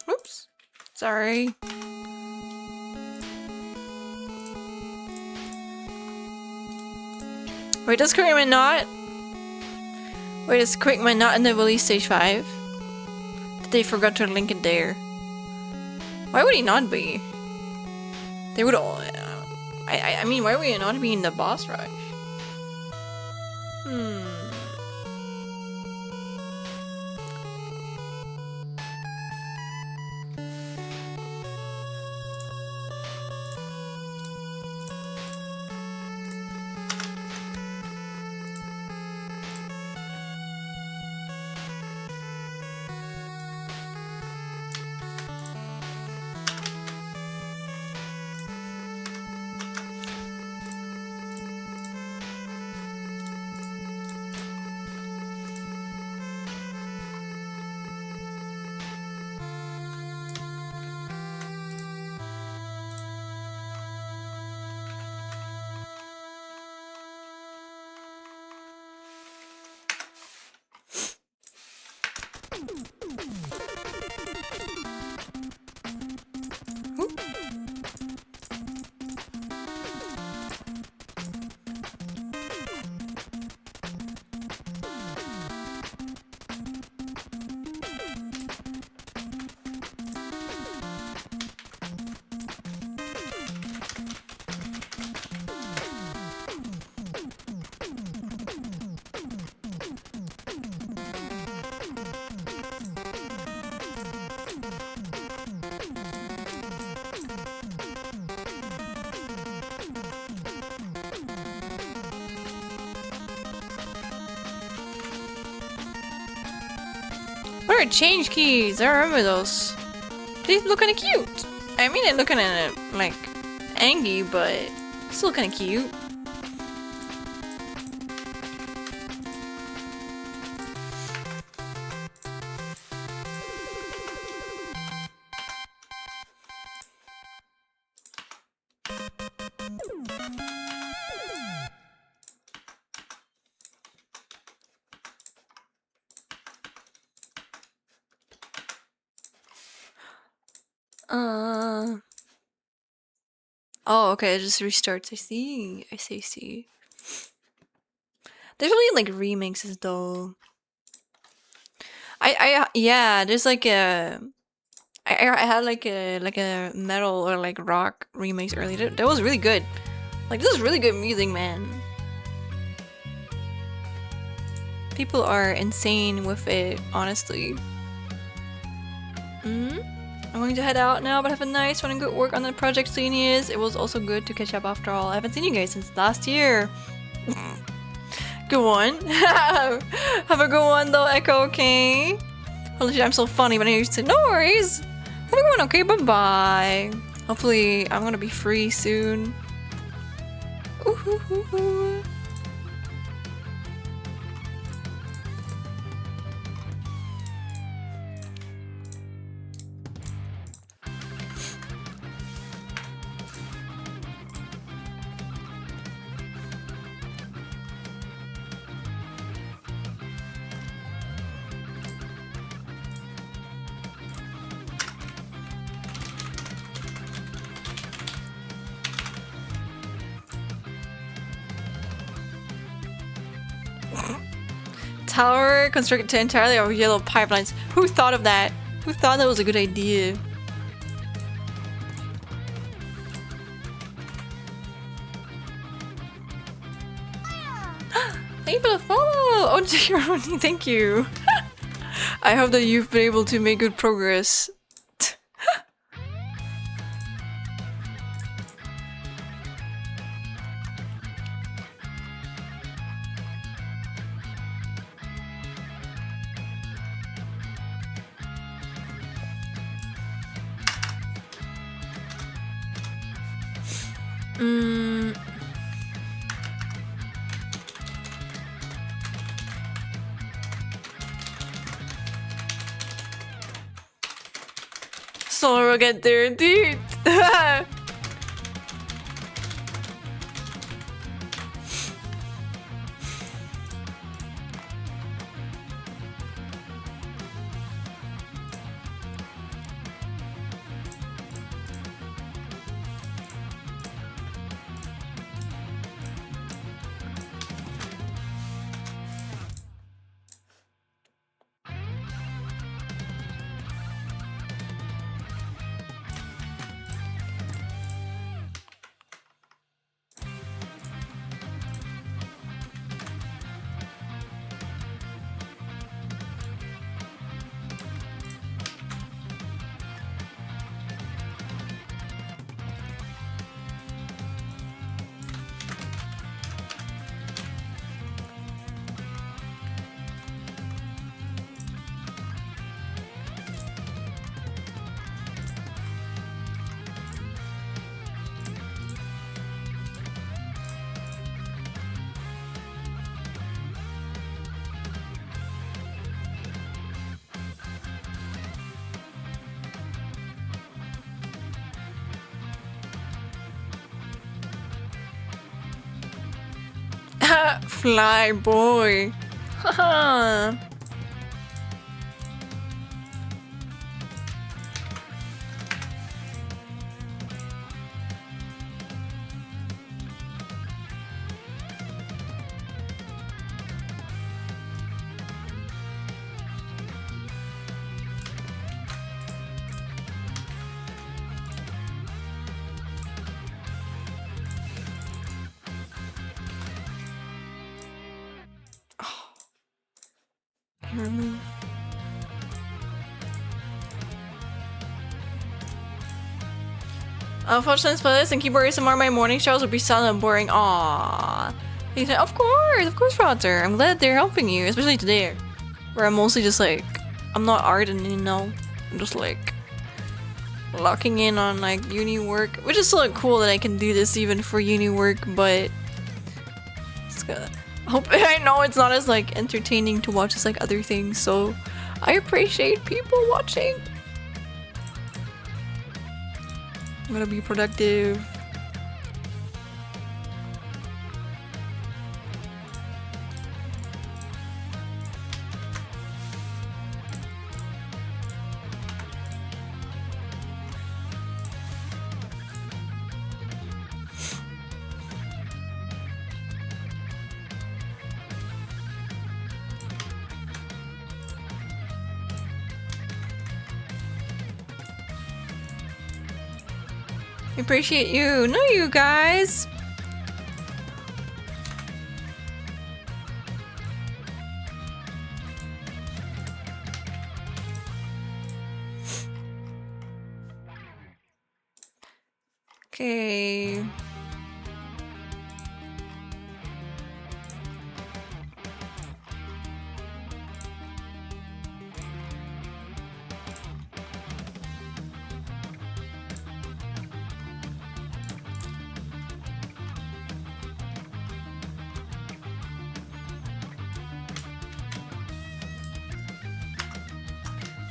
Oops. Sorry. Wait, does Quickman not? Wait, is Quickman not in the release stage 5? They forgot to link it there. Why would he not be? They would all. I mean, why would he not be in the boss rush? What are change keys? I remember those. These look kinda cute. I mean, they look kinda, like, angry, but still kinda cute. Oh, okay, it just restarts. I see. I see. There's really like remixes though. Yeah, there's like a I had like a metal or like rock remix earlier. That was really good. Like this is really good music, man. People are insane with it, honestly. I'm going to head out now, but have a nice one and good work on the project, Genius. It was also good to catch up after all. I haven't seen you guys since last year. Good one. Have a good one though, Echo, okay? Holy shit, I'm so funny, but I used to. No worries. Have a good one, okay? Bye-bye. Hopefully, I'm gonna be free soon. Ooh. tower constructed entirely of yellow pipelines. Who thought of that? Who thought that was a good idea? Thank you for the follow! Oh, Jeremy, thank you. I hope that you've been able to make good progress. So we'll get there, dude. Fly boy. Haha. Remove. Unfortunately, playlist and keyboard ASMR my morning shows would be silent and boring. Aww. He said, of course, Roger. I'm glad they're helping you, especially today, where I'm mostly just like, I'm not ardent, you know. I'm just like locking in on like uni work, which is still cool that I can do this even for uni work, but it's good. I know it's not as like entertaining to watch as like other things, so I appreciate people watching. I'm gonna be productive. Appreciate you. No, you guys. Okay.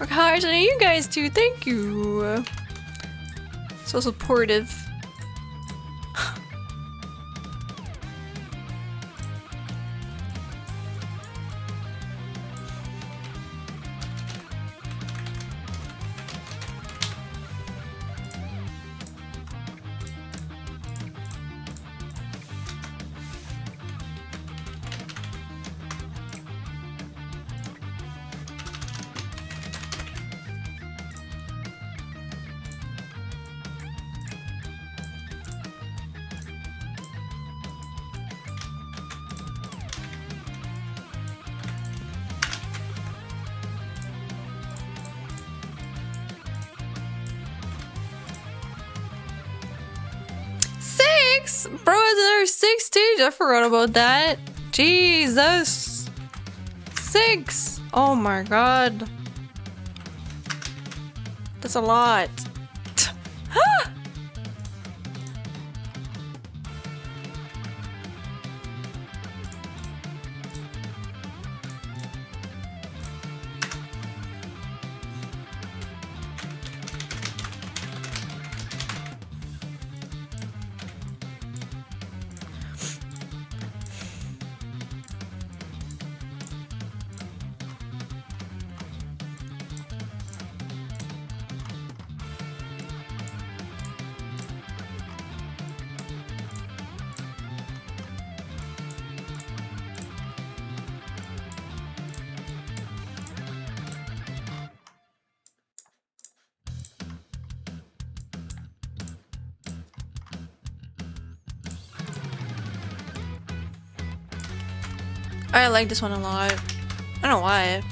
Work hard on you guys too. Thank you. So supportive. 6? Bro, it's another 6 stage. I forgot about that. Jesus. 6. Oh my god. That's a lot. I like this one a lot. I don't know why.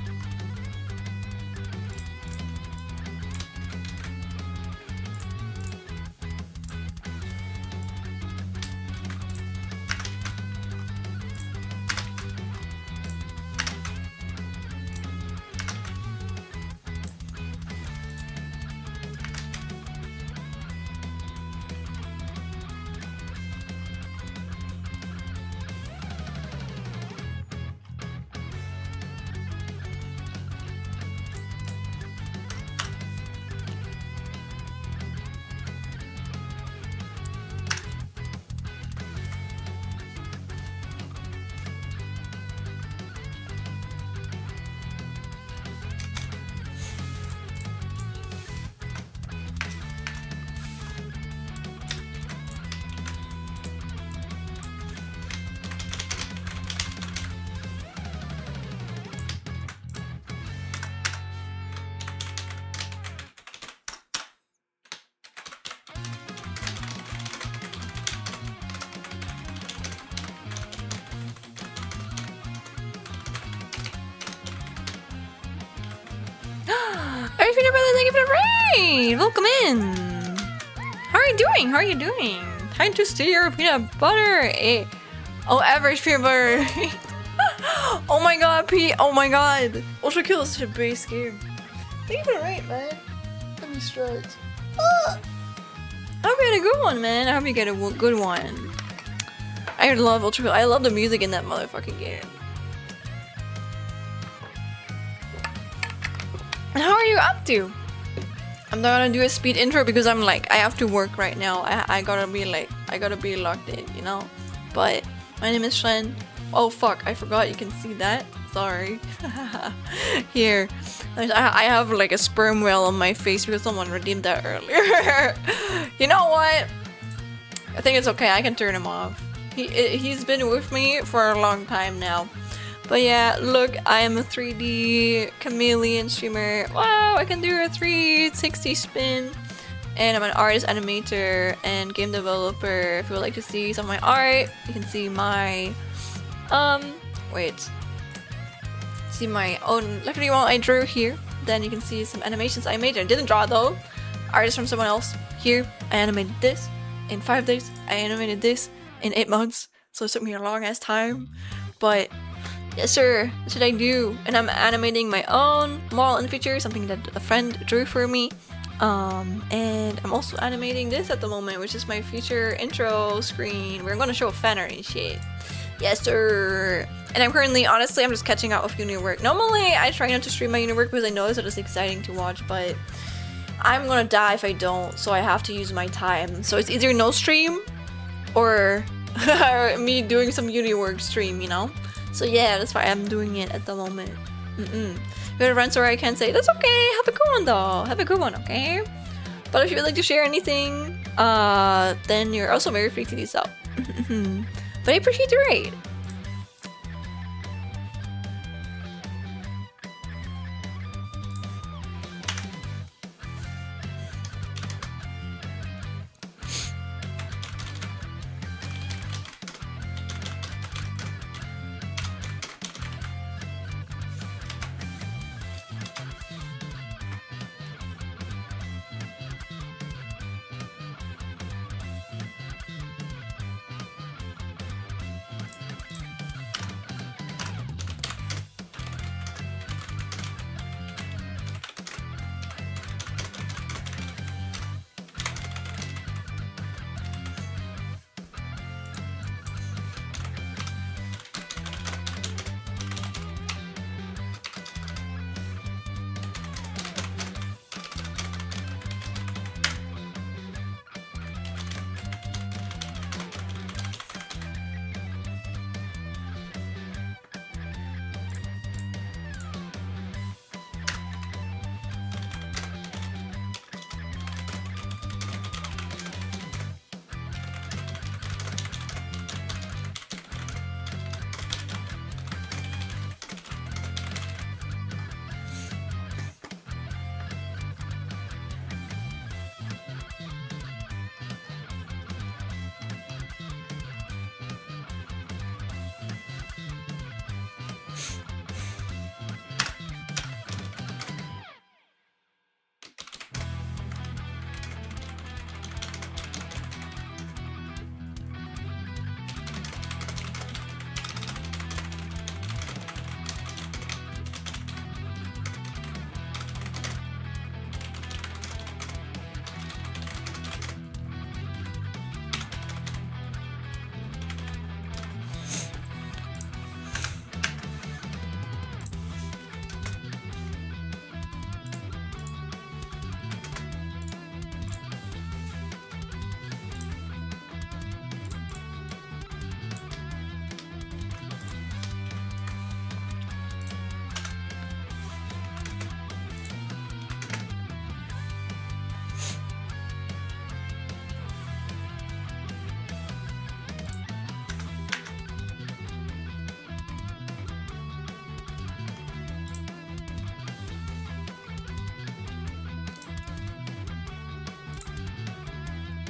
Alright, Peter Brother, thank you for the raid! Welcome in! How are you doing? How are you doing? Time to steal your peanut butter! Oh, average peanut butter! Oh my god, Pete! Oh my god! Ultra Kill is such a base game. Thank you for the raid, man. Let me stretch. I hope you had a good one, man. I hope you get a good one. I love Ultra Kill. I love the music in that motherfucking game. How are you up to? I'm not gonna do a speed intro because I'm like, I have to work right now. I gotta be locked in, you know? But my name is Shen. Oh fuck, I forgot you can see that. Sorry. Here. I have like a sperm whale on my face because someone redeemed that earlier. You know what? I think it's okay, I can turn him off. He's been with me for a long time now. But yeah, look, I am a 3D chameleon streamer. Wow, I can do a 360 spin. And I'm an artist, animator, and game developer. If you would like to see some of my art, you can see my, see my own luckily one I drew here. Then you can see some animations I made. I didn't draw though. Artist from someone else. Here, I animated this in 5 days. I animated this in 8 months. So it took me a long ass time. But yes sir, that's what I do. And I'm animating my own model in the future, something that a friend drew for me. And I'm also animating this at the moment, which is my future intro screen. We're gonna show fan art and shit. Yes sir. And I'm currently, honestly, I'm just catching up with uni work. Normally, I try not to stream my uni work because I know that it's exciting to watch, but I'm gonna die if I don't, so I have to use my time. So it's either no stream or me doing some uni work stream, you know? So yeah, that's why I'm doing it at the moment. You have a rant, sorry I can't say. That's okay, have a good one though. Have a good one, okay? But if you would like to share anything, then you're also very free to do so. But I appreciate the raid.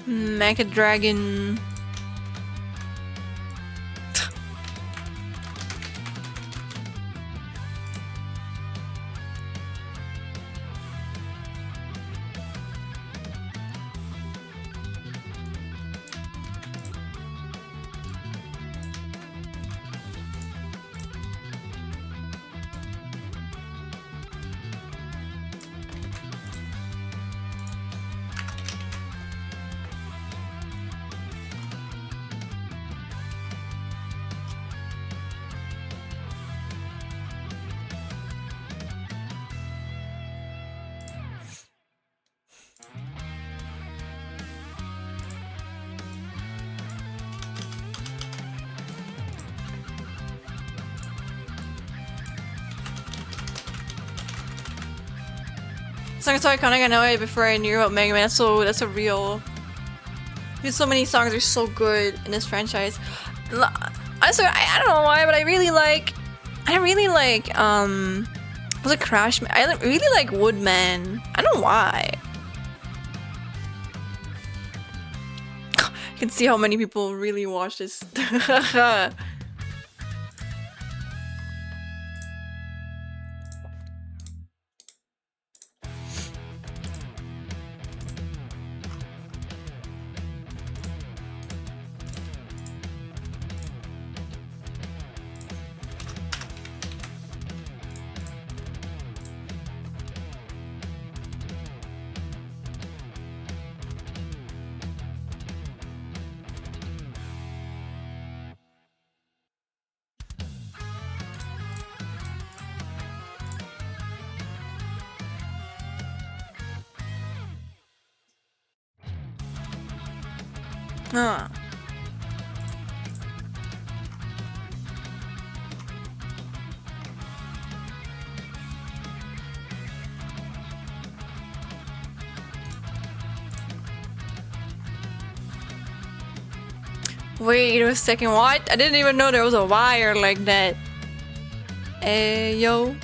Mecha Dragon. Song is so iconic. I know it before I knew about Mega Man. So that's a real. Because so many songs are so good in this franchise. Also, I don't know why, but I really like. Was it Crash? I really like Woodman. I don't know why. You can see how many people really watch this. Huh. Wait a second, what? I didn't even know there was a wire like that. Hey, yo.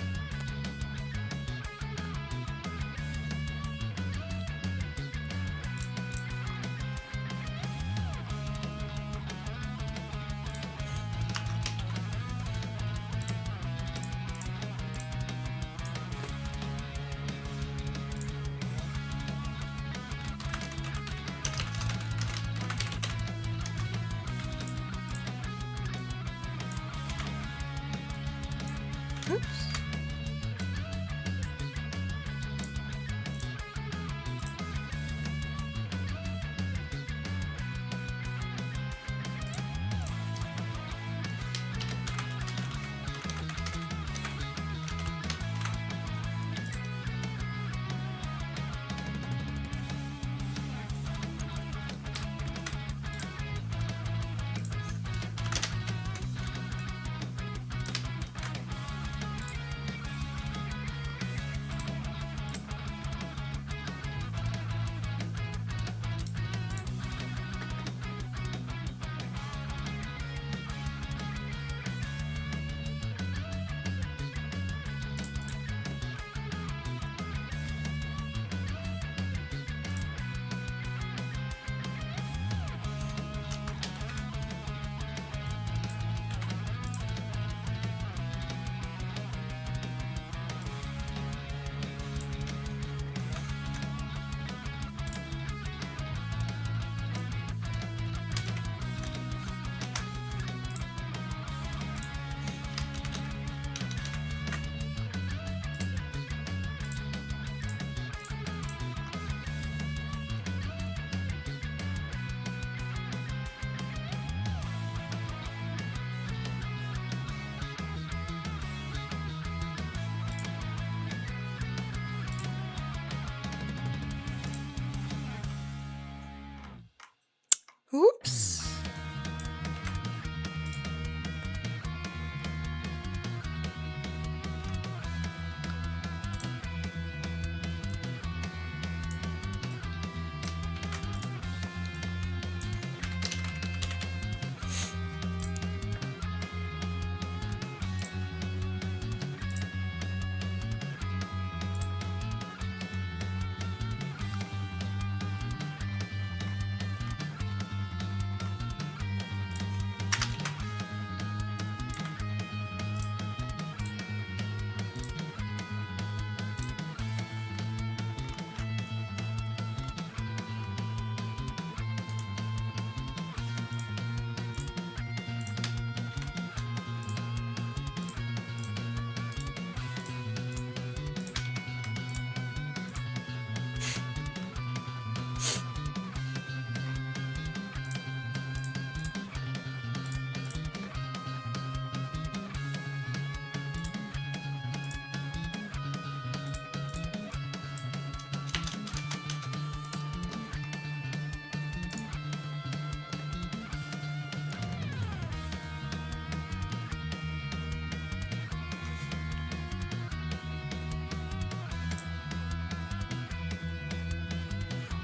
Oops.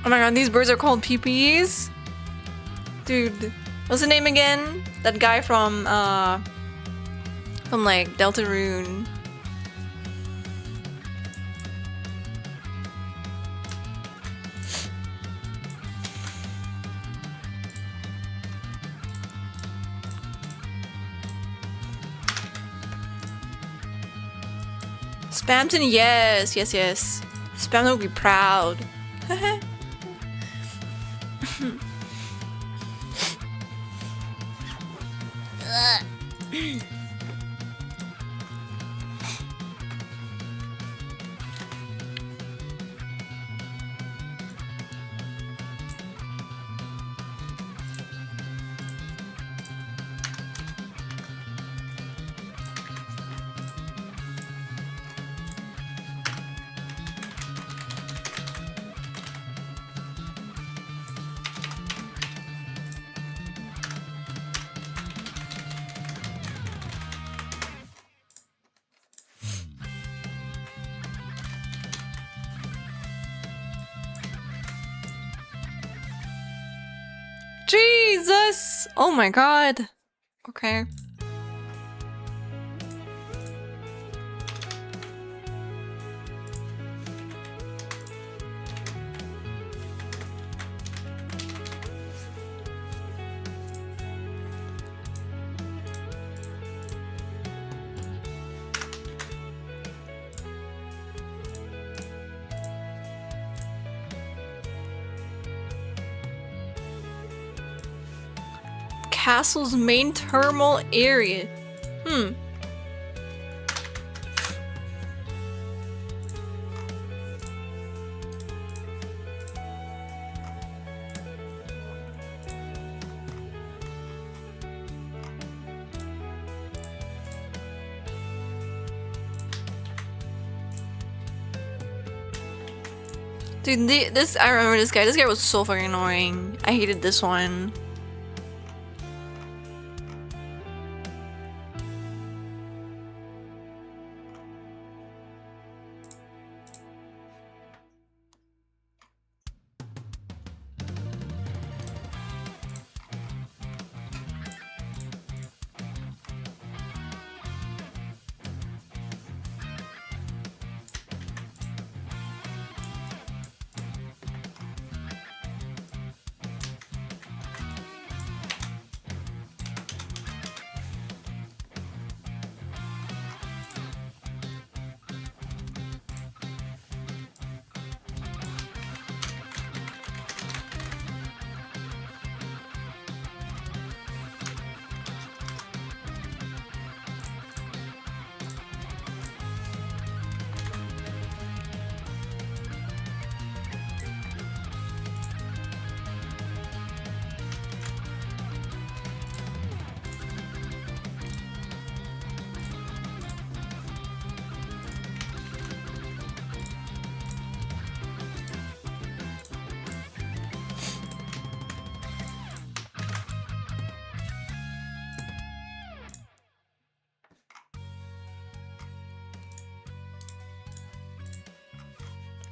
Oh my god, these birds are called PPs? Dude, what's the name again? That guy from like Deltarune. Spamton, yes, yes, yes. Spamton will be proud. Jesus! Oh my god. Okay. Castle's main thermal area. Dude, this I remember this guy. This guy was so fucking annoying. I hated this one.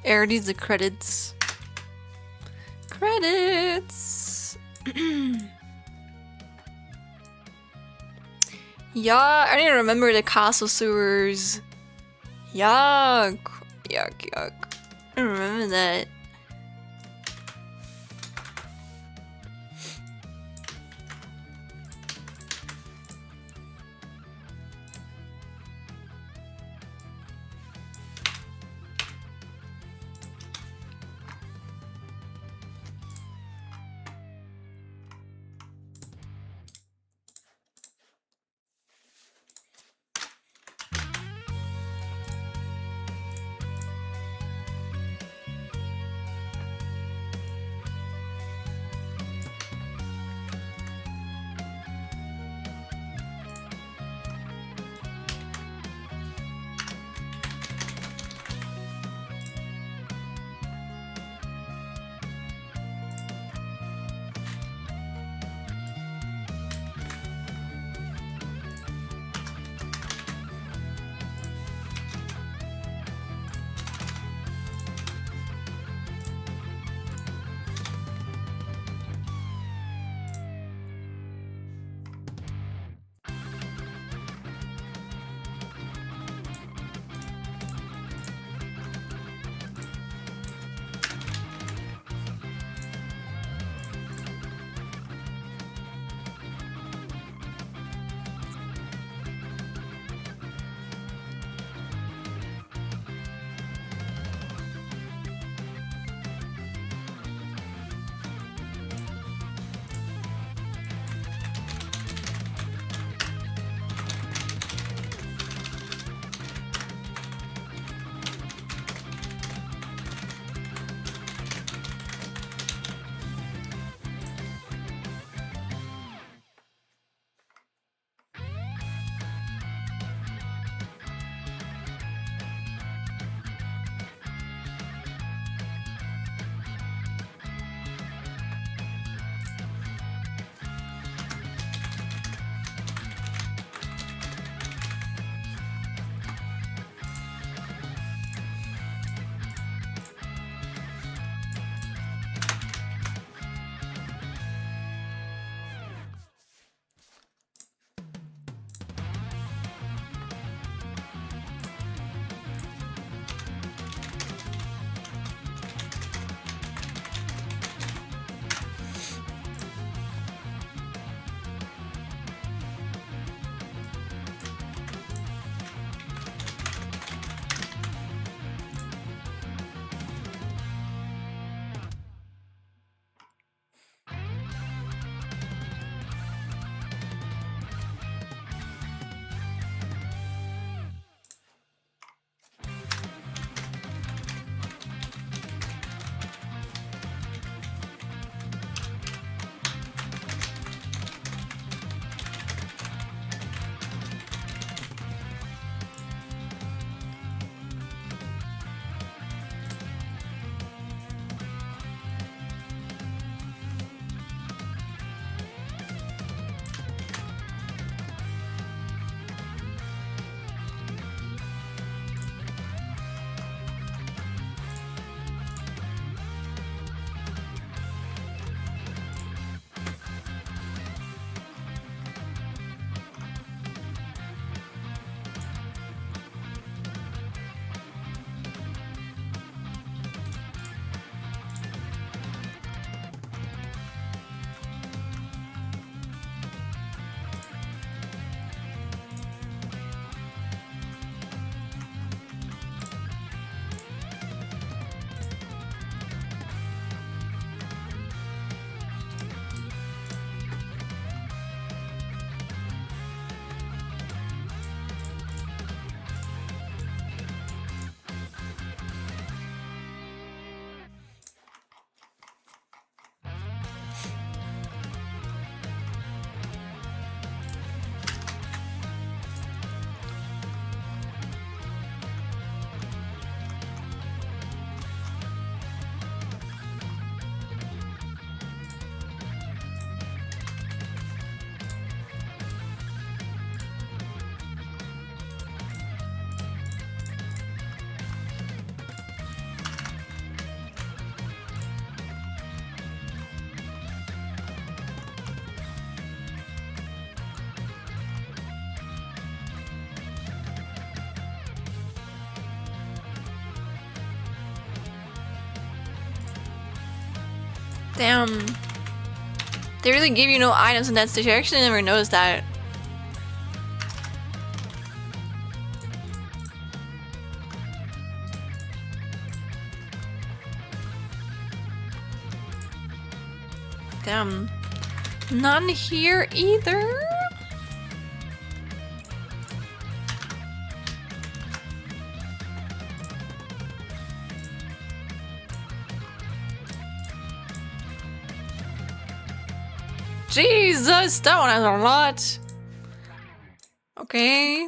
Air needs the credits. Credits! Yeah, I didn't remember the castle sewers. Yuck. Yuck, yuck. I don't remember that. Damn. They really give you no items in that station. I actually never noticed that. Damn. None here either. Jesus, that one has a lot. Okay.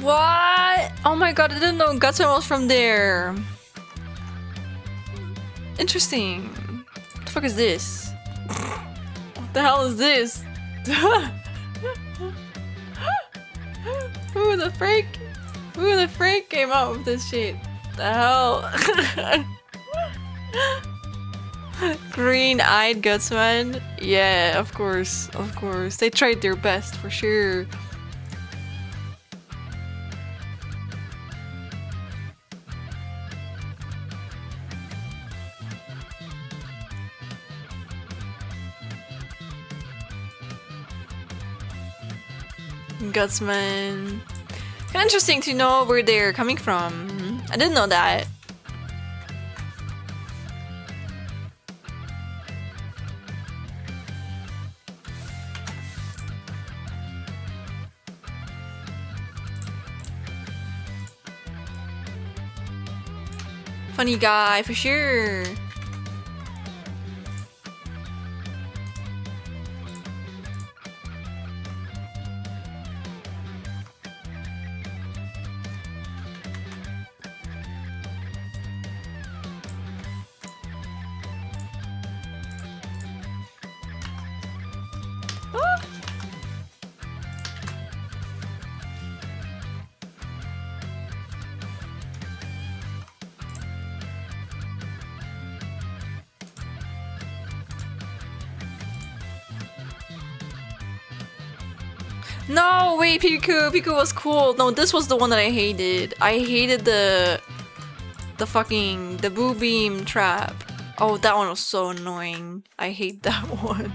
What? Oh my god, I didn't know Gutsman was from there. Interesting. What the fuck is this? What the hell is this? Who the freak? Who the freak came up with this shit? The hell? Green-eyed Gutsman? Yeah, of course, of course. They tried their best for sure. Gutsman. Kind of interesting to know where they're coming from. I didn't know that. Funny guy for sure. No, wait, Piku. Piku was cool. No, this was the one that I hated. I hated the boo beam trap. Oh, that one was so annoying. I hate that one.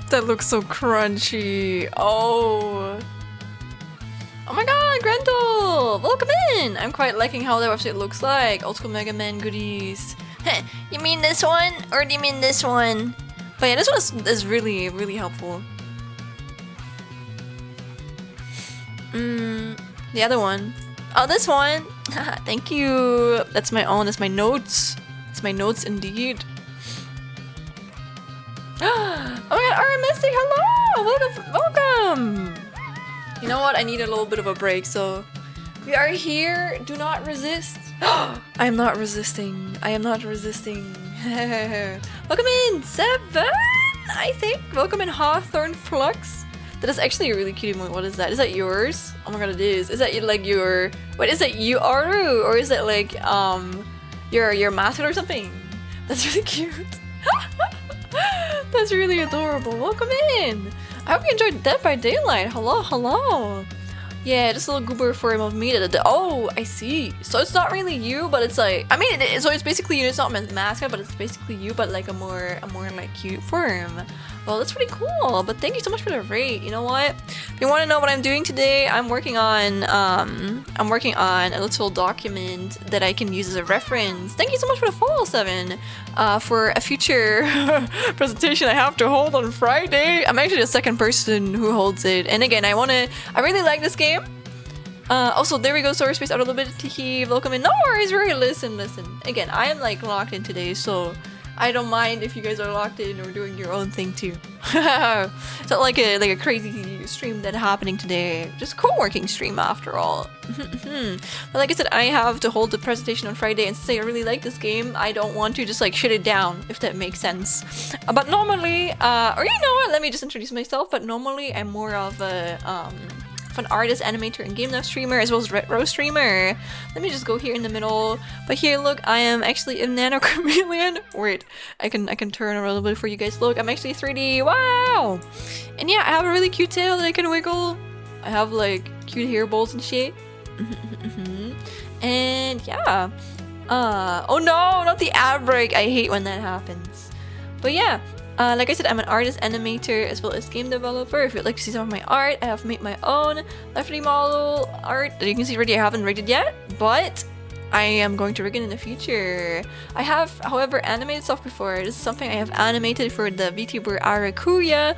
That looks so crunchy. Oh. Oh my god, Grendel! Welcome in! I'm quite liking how the website looks like. Old school Mega Man goodies. You mean this one? Or do you mean this one? But yeah, this one is really, really helpful. The other one. Oh, this one! Thank you! That's my own, that's my notes. It's my notes indeed. Oh my god, Ara Mystic, hello! Welcome! You know what? I need a little bit of a break, so we are here. Do not resist. I am not resisting. I am not resisting. Welcome in, 7, I think. Welcome in, Hawthorne Flux. That is actually a really cute emote. What is that? Is that yours? Oh my god, it is. Is that like your... What is that, you, Aru? Or is that like, your mascot or something? That's really cute. That's really adorable. Welcome in. I hope you enjoyed Dead by Daylight. Hello, hello. Yeah, just a little goober form of me. Oh, I see. So it's not really you, but it's like, I mean, so it's basically you. It's not mascot, but it's basically you, but like a more like cute form. Well, that's pretty cool. But thank you so much for the rate. You know what? If you want to know what I'm doing today, I'm working on a little document that I can use as a reference. Thank you so much for the follow, 7. For a future presentation I have to hold on Friday. I'm actually the second person who holds it. And again, I really like this game. Also, there we go, Solar Space out a little bit to heave. Welcome in. No worries, Rory. Listen. Again, I am like locked in today, so I don't mind if you guys are locked in or doing your own thing too. It's not like a crazy stream that's happening today. Just co-working stream after all. But like I said, I have to hold the presentation on Friday, and since I really like this game, I don't want to just like shut it down, if that makes sense. But normally, or you know what? Let me just introduce myself. But normally, I'm more of an artist, animator, and game dev streamer, as well as retro streamer. Let me just go here in the middle. But here, look, I am actually a nano chameleon. Wait, I can turn a little bit for you guys. Look, I'm actually 3D. Wow! And yeah, I have a really cute tail that I can wiggle. I have like cute hair balls and shit. And yeah. Oh no, not the ad break. I hate when that happens. But yeah. Like I said, I'm an artist, animator, as well as game developer. If you'd like to see some of my art, I have made my own Lefty model art that you can see already. I haven't rigged it yet, but I am going to rig it in the future. I have, however, animated stuff before. This is something I have animated for the VTuber Arakuya.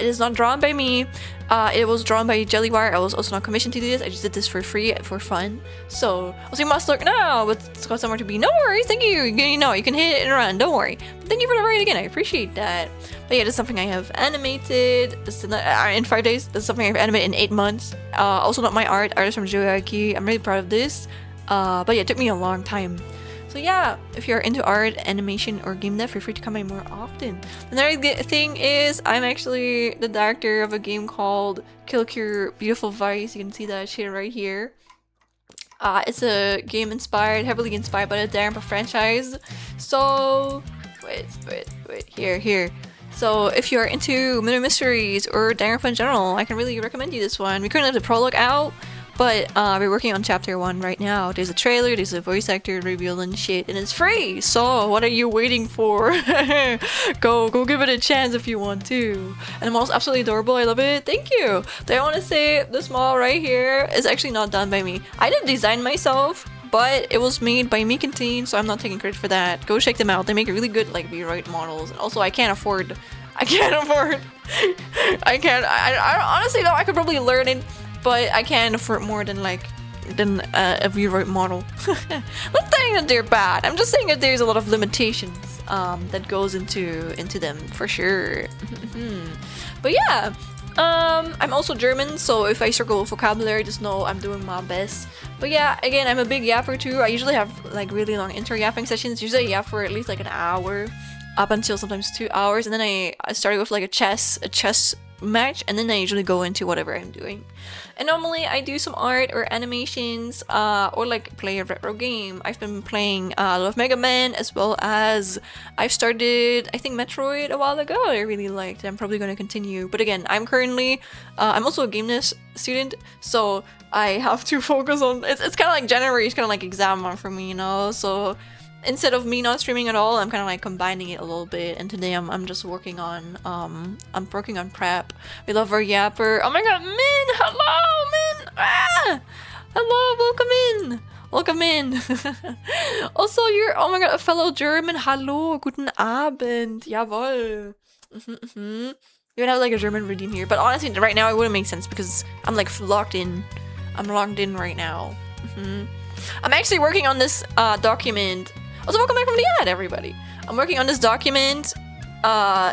It is not drawn by me. It was drawn by Jellywire. I was also not commissioned to do this. I just did this for free, for fun. So you must look now, but it's got somewhere to be. No worries, thank you. You know, you can hit it and run. Don't worry. But thank you for the rate again. I appreciate that. But yeah, this is something I have animated. This is in 5 days. This is something I've animated in 8 months. Also not my art. Artist from Joyaki. I'm really proud of this. But yeah, it took me a long time. So yeah, if you're into art, animation, or game dev, feel free to come by more often. Another thing is, I'm actually the director of a game called Kill Cure Beautiful Vice. You can see that shit right here. It's a game heavily inspired by the Danganronpa franchise. So, wait, here. So if you're into Murder Mysteries or Danganronpa in general, I can really recommend you this one. We currently have the prologue out. But we're working on chapter 1 right now. There's a trailer, there's a voice actor reveal and shit, and it's free! So what are you waiting for? Go give it a chance if you want to. And the model's absolutely adorable, I love it. Thank you! I want to say this model right here is actually not done by me. I didn't design myself, but it was made by Meekantine, so I'm not taking credit for that. Go check them out. They make really good like V-Right models. And also I can't afford. I honestly though, I could probably learn it. But I can't afford more than a V-Right model. Not saying that they're bad. I'm just saying that there's a lot of limitations that goes into them for sure. But yeah, I'm also German, so if I struggle with vocabulary, just know I'm doing my best. But yeah, again, I'm a big yapper too. I usually have like really long inter-yapping sessions. Usually I yap for at least like an hour, up until sometimes 2 hours, and then I started with like a chess match, and then I usually go into whatever I'm doing. And normally I do some art or animations or like play a retro game. I've been playing a lot of Mega Man, as well as I've started I think Metroid a while ago. I really liked it. I'm probably going to continue, but again, I'm currently I'm also a game dev student, so I have to focus on it's kind of like January is kind of like exam month for me, you know, so instead of me not streaming at all, I'm kind of like combining it a little bit. And today I'm just working on I'm working on prep. We love our yapper. Oh my god, Min! Hello, Min! Ah! Hello, welcome in. Welcome in. Also, you're, oh my god, a fellow German. Hallo, guten Abend. Jawohl. You would have like a German redeem here, but honestly, right now it wouldn't make sense because I'm like locked in. I'm logged in right now. I'm actually working on this document. Also, welcome back from the ad, everybody. I'm working on this document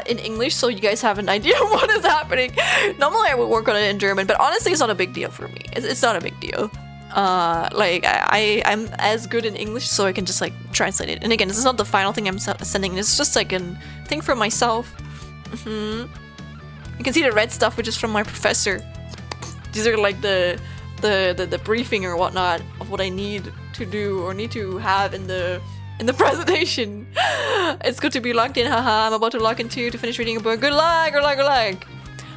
in English, so you guys have an idea of what is happening. Normally, I would work on it in German, but honestly, it's not a big deal for me. It's not a big deal. Like I'm as good in English, so I can just like translate it. And again, this is not the final thing I'm sending. It's just like a thing for myself. You can see the red stuff, which is from my professor. These are like the briefing or whatnot of what I need to do or need to have in the presentation. It's good to be locked in. Haha, I'm about to log in too to finish reading a book. Good luck, good luck, good luck.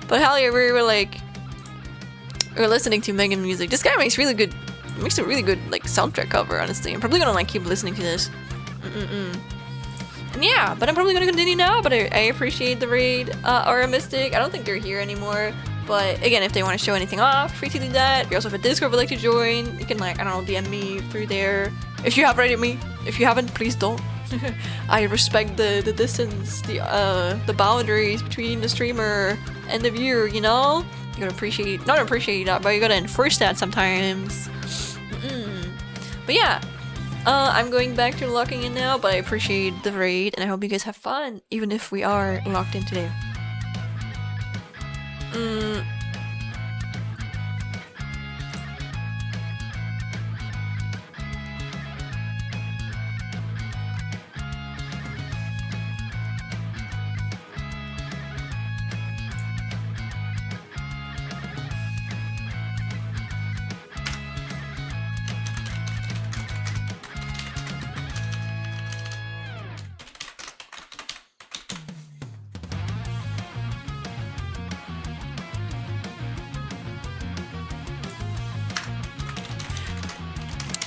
But hell yeah, we were like. We're listening to Megan music. This guy makes a really good like soundtrack cover, honestly. I'm probably gonna like keep listening to this. And yeah, but I'm probably gonna continue now, but I appreciate the raid. Aura Mystic, I don't think they're here anymore. But again, if they want to show anything off, free to do that. We also have a Discord would like to join. You can like, I don't know, DM me through there. If you have raided me. If you haven't, please don't. I respect the distance, the boundaries between the streamer and the viewer, you know? You gotta appreciate, not appreciate that, but you gotta enforce that sometimes. But yeah, I'm going back to locking in now, but I appreciate the raid, and I hope you guys have fun, even if we are locked in today.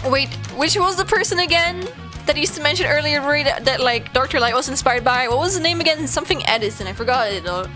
Wait, which was the person again that used to mention earlier that like Dr. Light was inspired by? What was the name again? Something Edison. I forgot it though.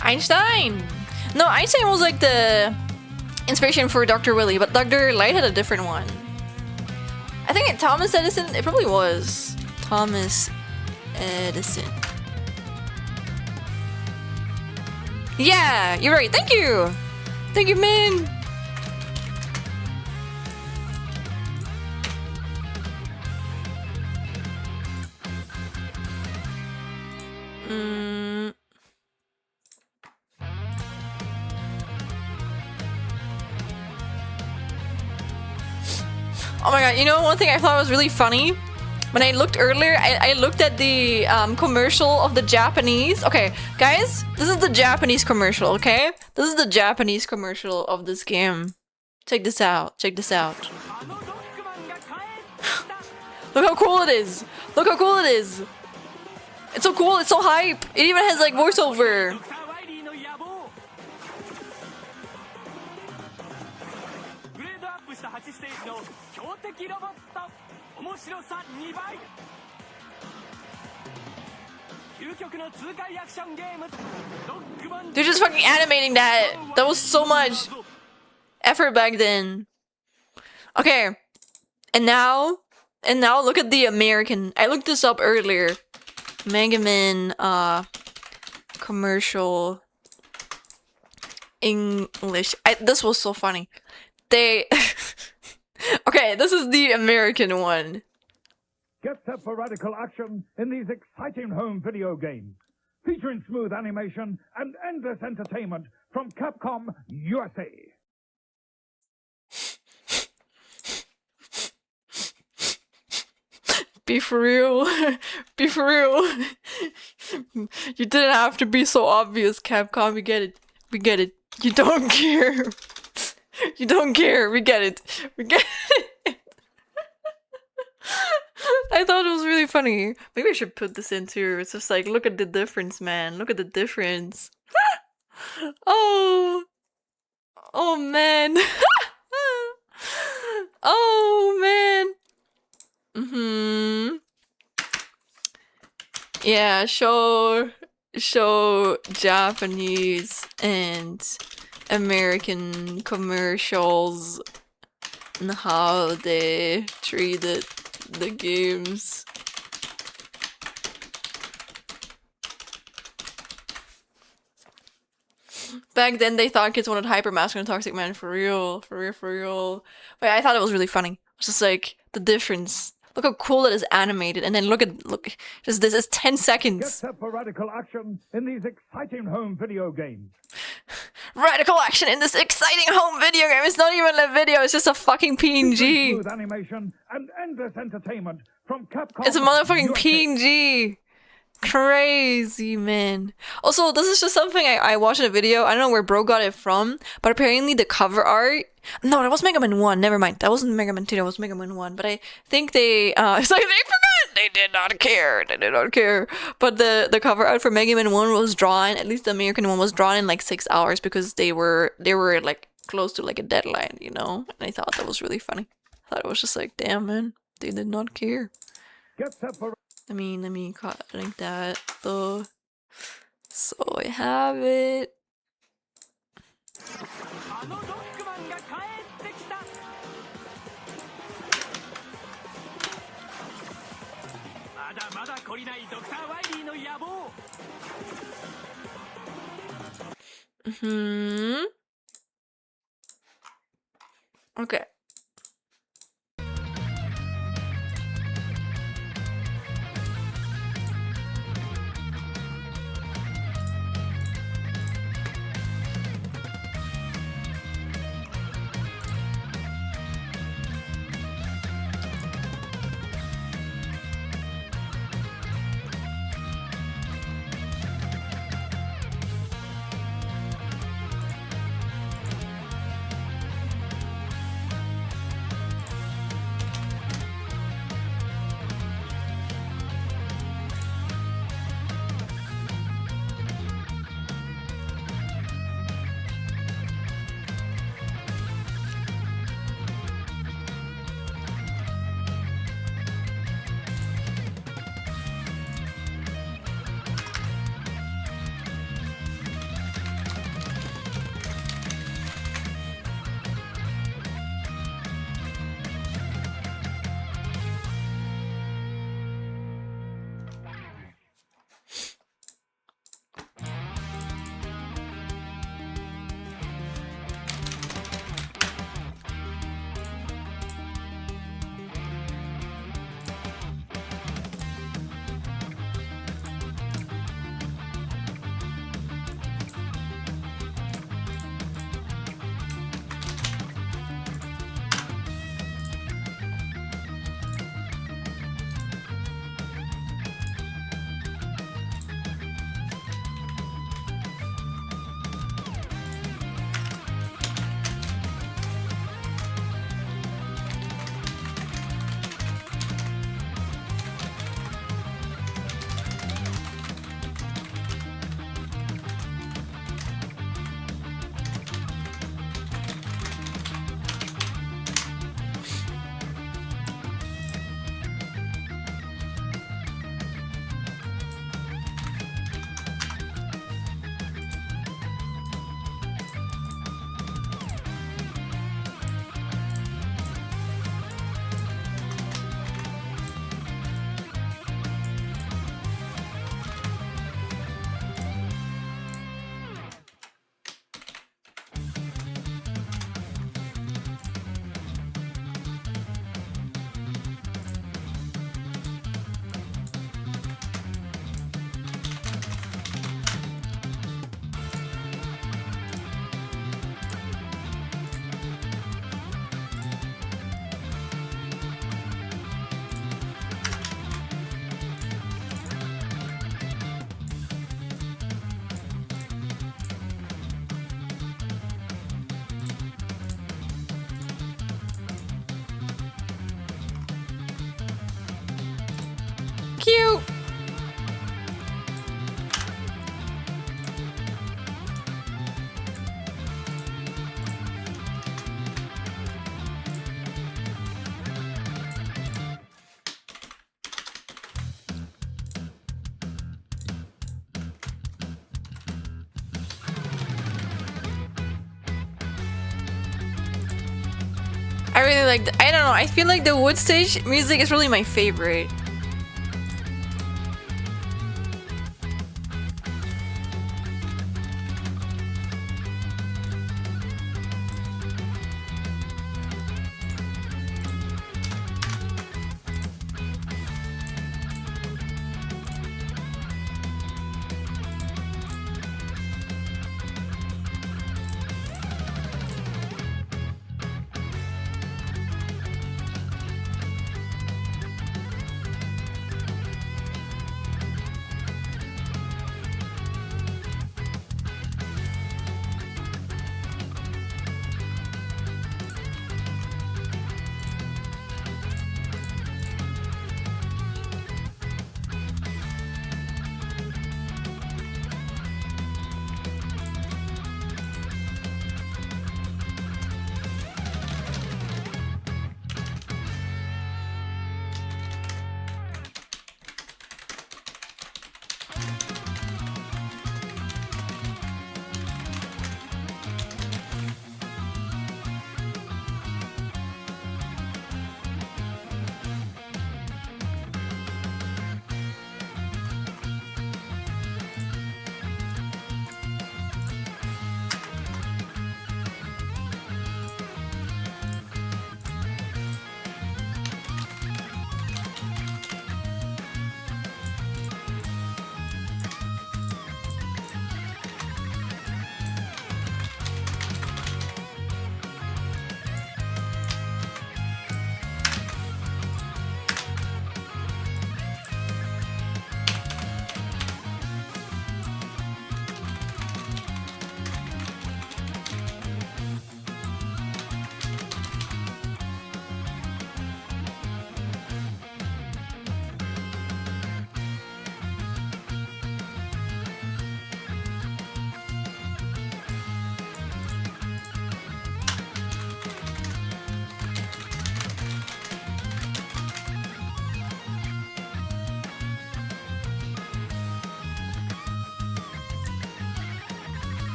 Einstein! No, Einstein was like the inspiration for Dr. Willy, but Dr. Light had a different one. I think Thomas Edison, it probably was Thomas Edison. Yeah, you're right. Thank you! Thank you, Min! Oh my god, you know one thing I thought was really funny? When I looked earlier, I looked at the commercial of the Japanese. Okay, guys, this is the Japanese commercial, okay? This is the Japanese commercial of this game. Check this out, check this out. Look how cool it is! Look how cool it is! It's so cool, it's so hype! It even has like voiceover! They're just fucking animating that. That was so much effort back then. Okay. And now look at the American. I looked this up earlier. MEGAMAN commercial English. This was so funny. They okay, this is the American one. Get set for radical action in these exciting home video games, featuring smooth animation and endless entertainment from Capcom USA. Be for real. Be for real. You didn't have to be so obvious, Capcom. We get it. We get it. You don't care. You don't care. We get it. We get it. I thought it was really funny. Maybe I should put this in too. It's just like, look at the difference, man. Look at the difference. Oh. Oh, man. Oh, man. Yeah, show Japanese and American commercials and how they treated the games. Back then they thought kids wanted hyper masculine toxic man for real. But I thought it was really funny. It's just like the difference. Look how cool it is animated, and then look, just this is 10 seconds. Get set for radical action in these exciting home video games. Radical action in this exciting home video game. It's not even a video, it's just a fucking PNG. Smooth animation and endless entertainment from Capcom. It's a motherfucking PNG. Crazy, man. Also, this is just something I watched in a video. I don't know where bro got it from, but apparently the cover art. No, that was MEGAMAN 1. Never mind. That wasn't MEGAMAN 2. That was MEGAMAN 1. But I think they it's like they forgot. They did not care. They did not care. But the cover art for MEGAMAN 1 was drawn. At least the American one was drawn in like 6 hours because they were like close to like a deadline, you know. And I thought that was really funny. I thought it was just like, damn, man, they did not care. Get set for Let me cut like that though. So I have it. Okay. cute. I really like I don't know, I feel like the wood stage music is really my favorite.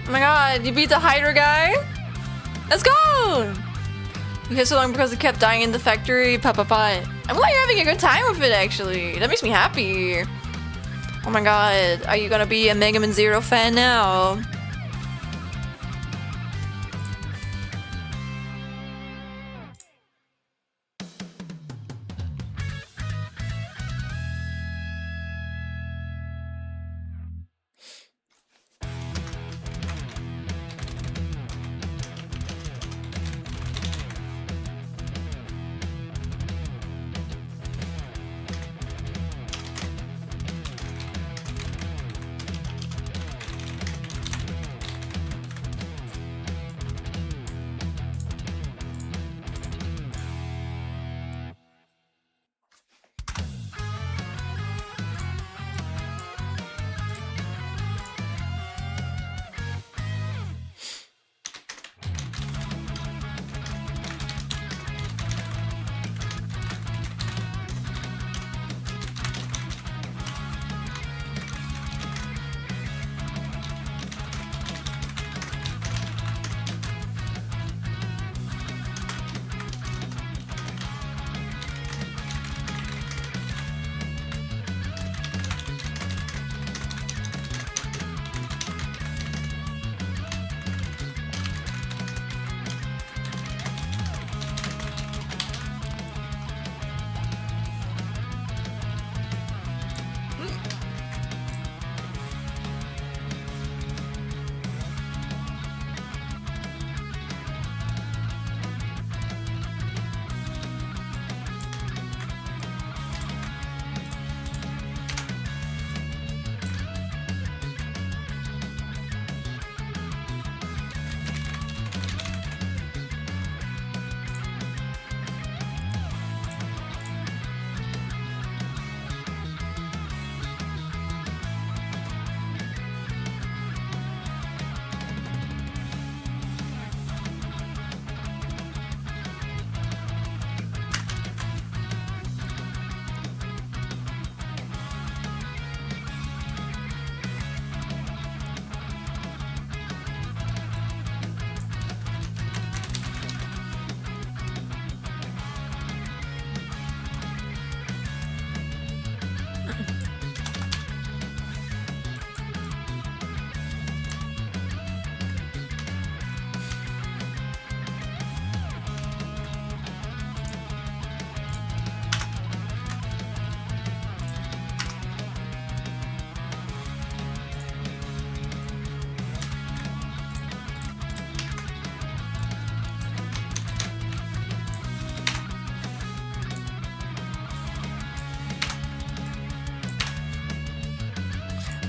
Oh my god, you beat the Hydra guy? Let's go! Okay, so long because it kept dying in the factory. Pa pa pa. I'm glad you're having a good time with it, actually. That makes me happy. Oh my god, are you gonna be a Mega Man Zero fan now?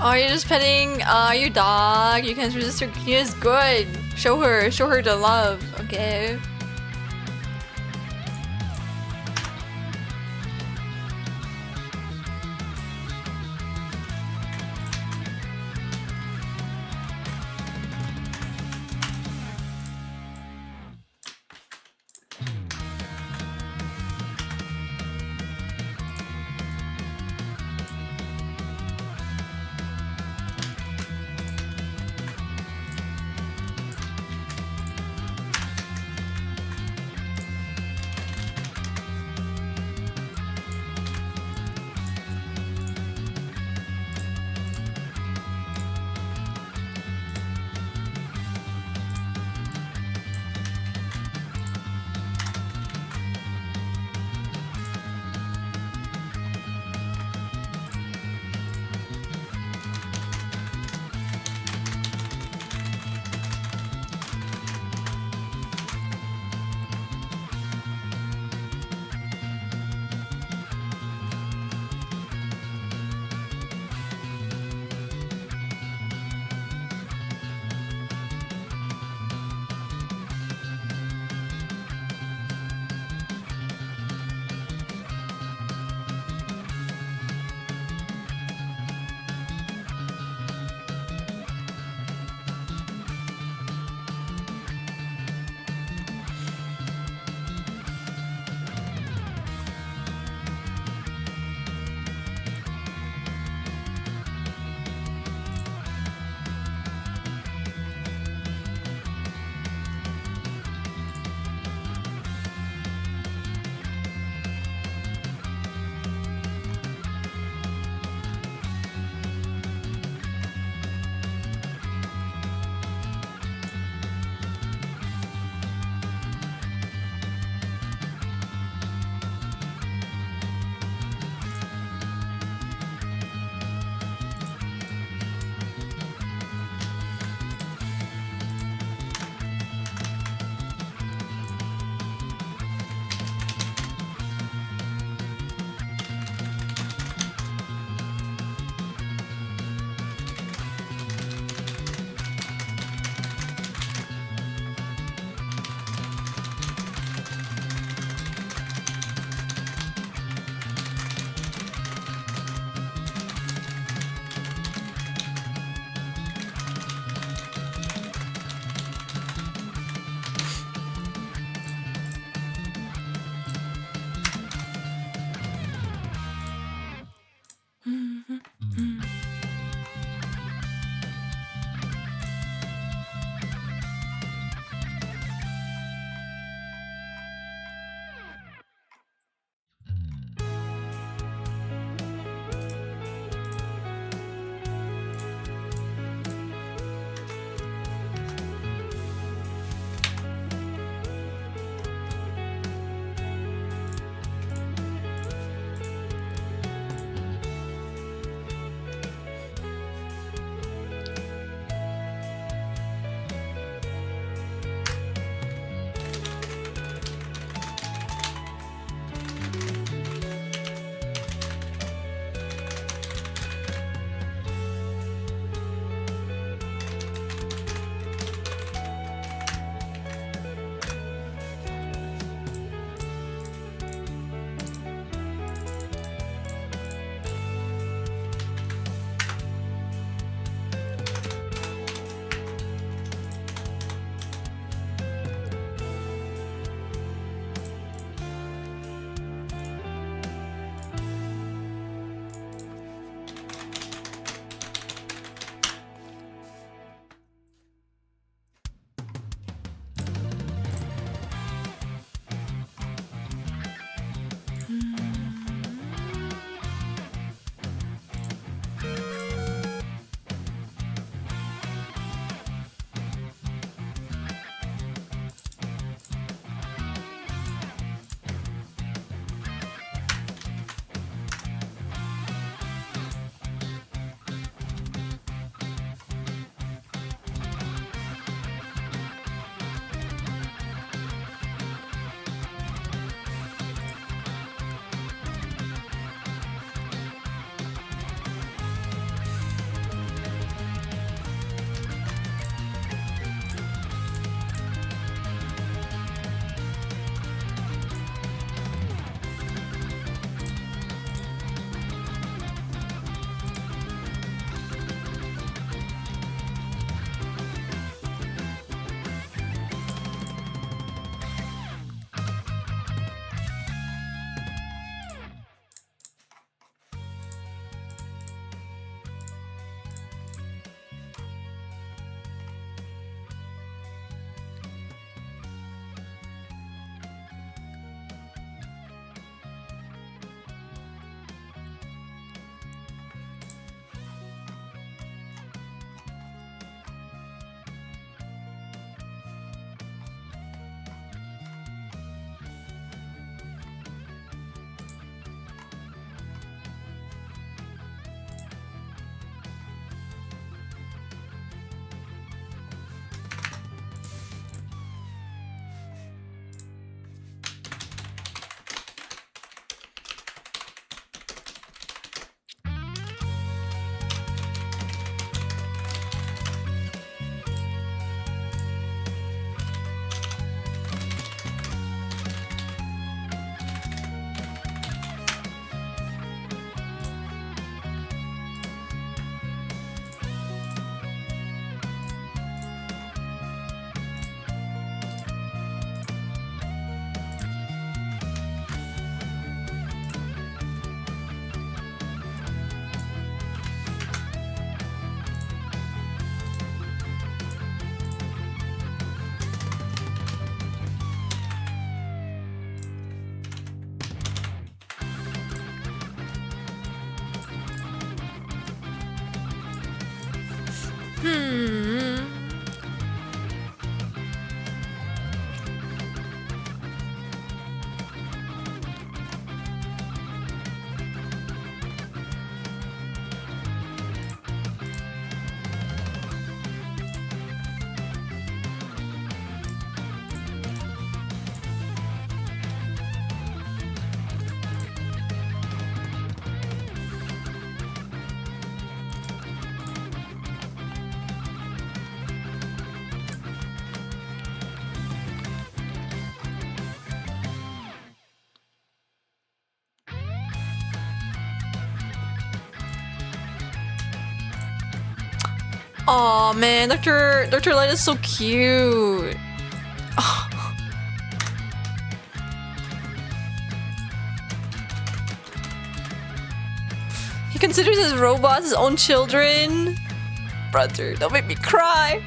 Oh, you're just petting your dog. You can't resist her cuteness. Good. Show her the love. Okay. Oh man, Dr. Light is so cute. Oh. He considers his robots his own children. Brother, don't make me cry.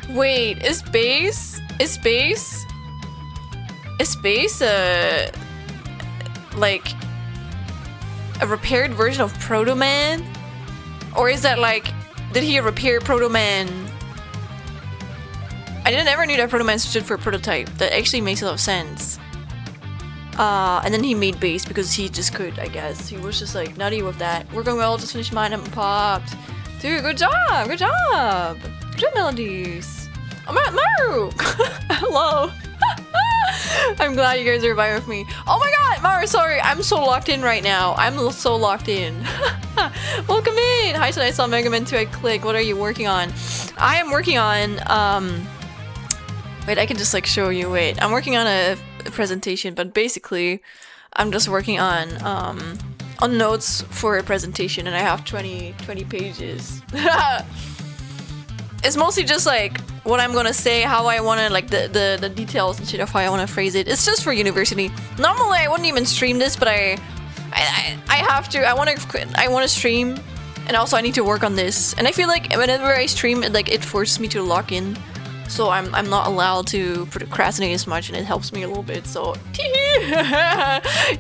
Wait, is space like a repaired version of Proto Man? Or is that like, did he repair Proto Man? I never knew that Proto Man stood for prototype. That actually makes a lot of sense. And then he made base because he just could, I guess. He was just like nutty with that. We're going well, just finished mine and popped. Dude, good job, good job. Good job, Melodies. Oh, Maru! Hello. I'm glad you guys are vibing with me. Oh my god, Maru, sorry. I'm so locked in right now. I'm so locked in. Welcome in. Hi, today I saw Megaman 2 I click. What are you working on? I am working on, wait, I can just like show you. Wait, I'm working on a presentation, but basically, I'm just working on notes for a presentation, and I have 20 pages. It's mostly just like what I'm gonna say, how I wanna, like the details and shit of how I wanna phrase it. It's just for university. Normally I wouldn't even stream this, but I have to. I wanna stream, and also I need to work on this. And I feel like whenever I stream, it forces me to lock in. So I'm not allowed to procrastinate as much, and it helps me a little bit. So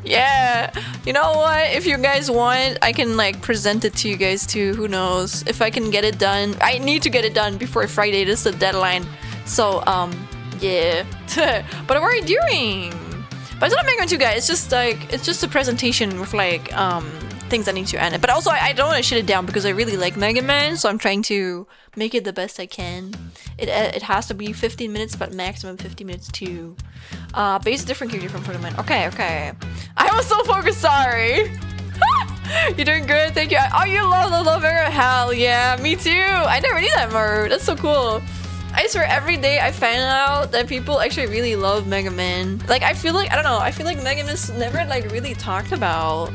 yeah, you know what? If you guys want, I can like present it to you guys too. Who knows if I can get it done? I need to get it done before Friday. This is the deadline. So yeah. But what are you doing? But it's not Mega Man 2, guys. It's just a presentation with like things I need to edit. But also I don't want to shut it down because I really like Mega Man, so I'm trying to make it the best I can. It has to be 15 minutes, but maximum 50 minutes too. Base different character from Pokemon. Okay. I was so focused, sorry. You're doing good, thank you. Oh, you love the Mega Man? Hell yeah, me too. I never knew that, Maru. That's so cool. I swear every day I find out that people actually really love Mega Man. Like I feel like Mega Man is never like really talked about.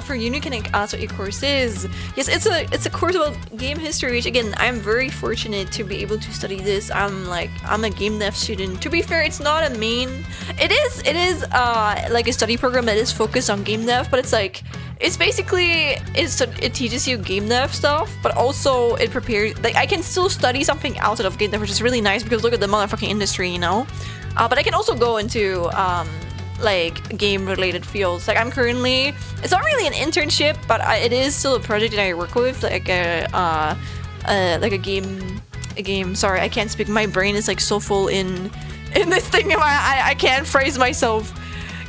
For uni, can I ask what your course is? Yes, it's a course about game history, which again, I'm very fortunate to be able to study this. I'm a game dev student. To be fair, it's not a main. It is like a study program that is focused on game dev, but it's basically it teaches you game dev stuff, but also it prepares, like I can still study something outside of game dev, which is really nice because look at the motherfucking industry, you know? But I can also go into like game related fields. Like I'm currently, it's not really an internship, but it is still a project that I work with, like a game. Sorry, I can't speak. My brain is like so full in this thing. I can't phrase myself.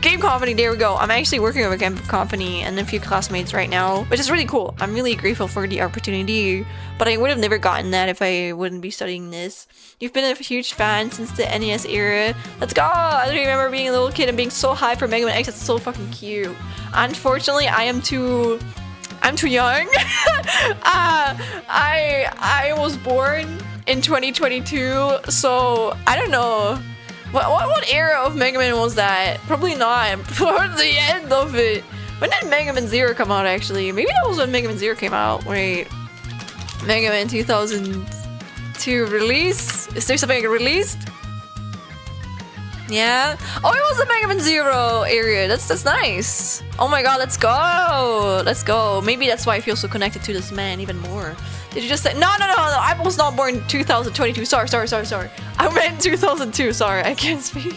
Game company, there we go. I'm actually working with a game company and a few classmates right now, which is really cool. I'm really grateful for the opportunity, but I would have never gotten that if I wouldn't be studying this. You've been a huge fan since the NES era. Let's go! I remember being a little kid and being so hyped for Mega Man X. It's so fucking cute. Unfortunately, I'm too young. I was born in 2022, so I don't know. What era of Mega Man was that? Probably not towards the end of it. When did Mega Man 0 come out, actually? Maybe that was when Mega Man 0 came out. Wait. Mega Man 2002 release? Is there something released? Yeah? Oh, it was the Mega Man 0 area. That's nice. Oh my god, let's go. Let's go. Maybe that's why I feel so connected to this man even more. Did you just say no? I was not born in 2022. Sorry. I meant 2002. Sorry, I can't speak.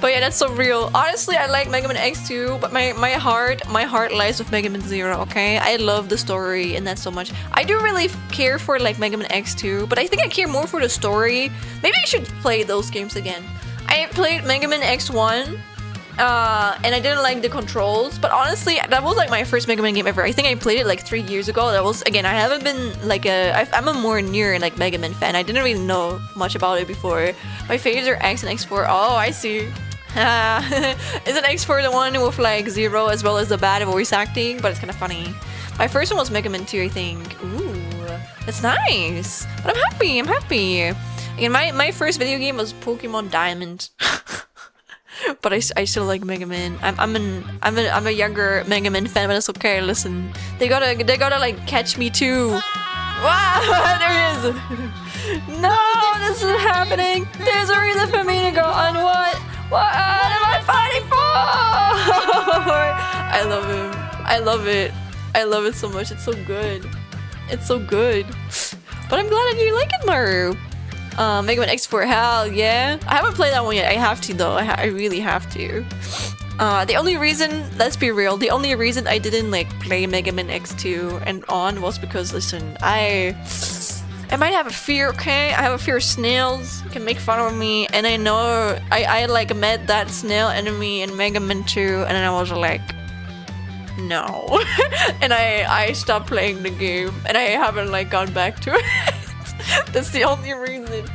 But yeah, that's so real. Honestly, I like Mega Man X too, but my heart lies with Mega Man 0. Okay, I love the story and that so much. I do really care for like Mega Man X too, but I think I care more for the story. Maybe I should play those games again. I played Mega Man X1. And I didn't like the controls, but honestly, that was like my first Mega Man game ever. I think I played it like 3 years ago. That was, again, I haven't been like I'm a more near like Mega Man fan. I didn't really know much about it before. My favorites are X and X4. Oh, I see. Isn't X4 the one with like Zero as well as the bad voice acting? But it's kind of funny. My first one was Mega Man 2, I think. Ooh, that's nice. But I'm happy. Again, my first video game was Pokemon Diamond. But I still like Mega Man. I'm a younger Mega Man fan, but it's okay. Listen, they gotta like catch me too. Wow, there he is. No, this is happening. There's a reason for me to go on. What am I fighting for? I love him. I love it. I love it so much. It's so good. It's so good. But I'm glad that you like it, Maru. Mega Man X4, hell yeah. I haven't played that one yet. I have to though. I really have to. The only reason, let's be real, the only reason I didn't like play Mega Man X2 and on was because, listen, I might have a fear, okay? I have a fear of snails can make fun of me, and I know I like met that snail enemy in Mega Man 2, and then I was like, no. And I stopped playing the game, and I haven't like gone back to it. That's the only reason.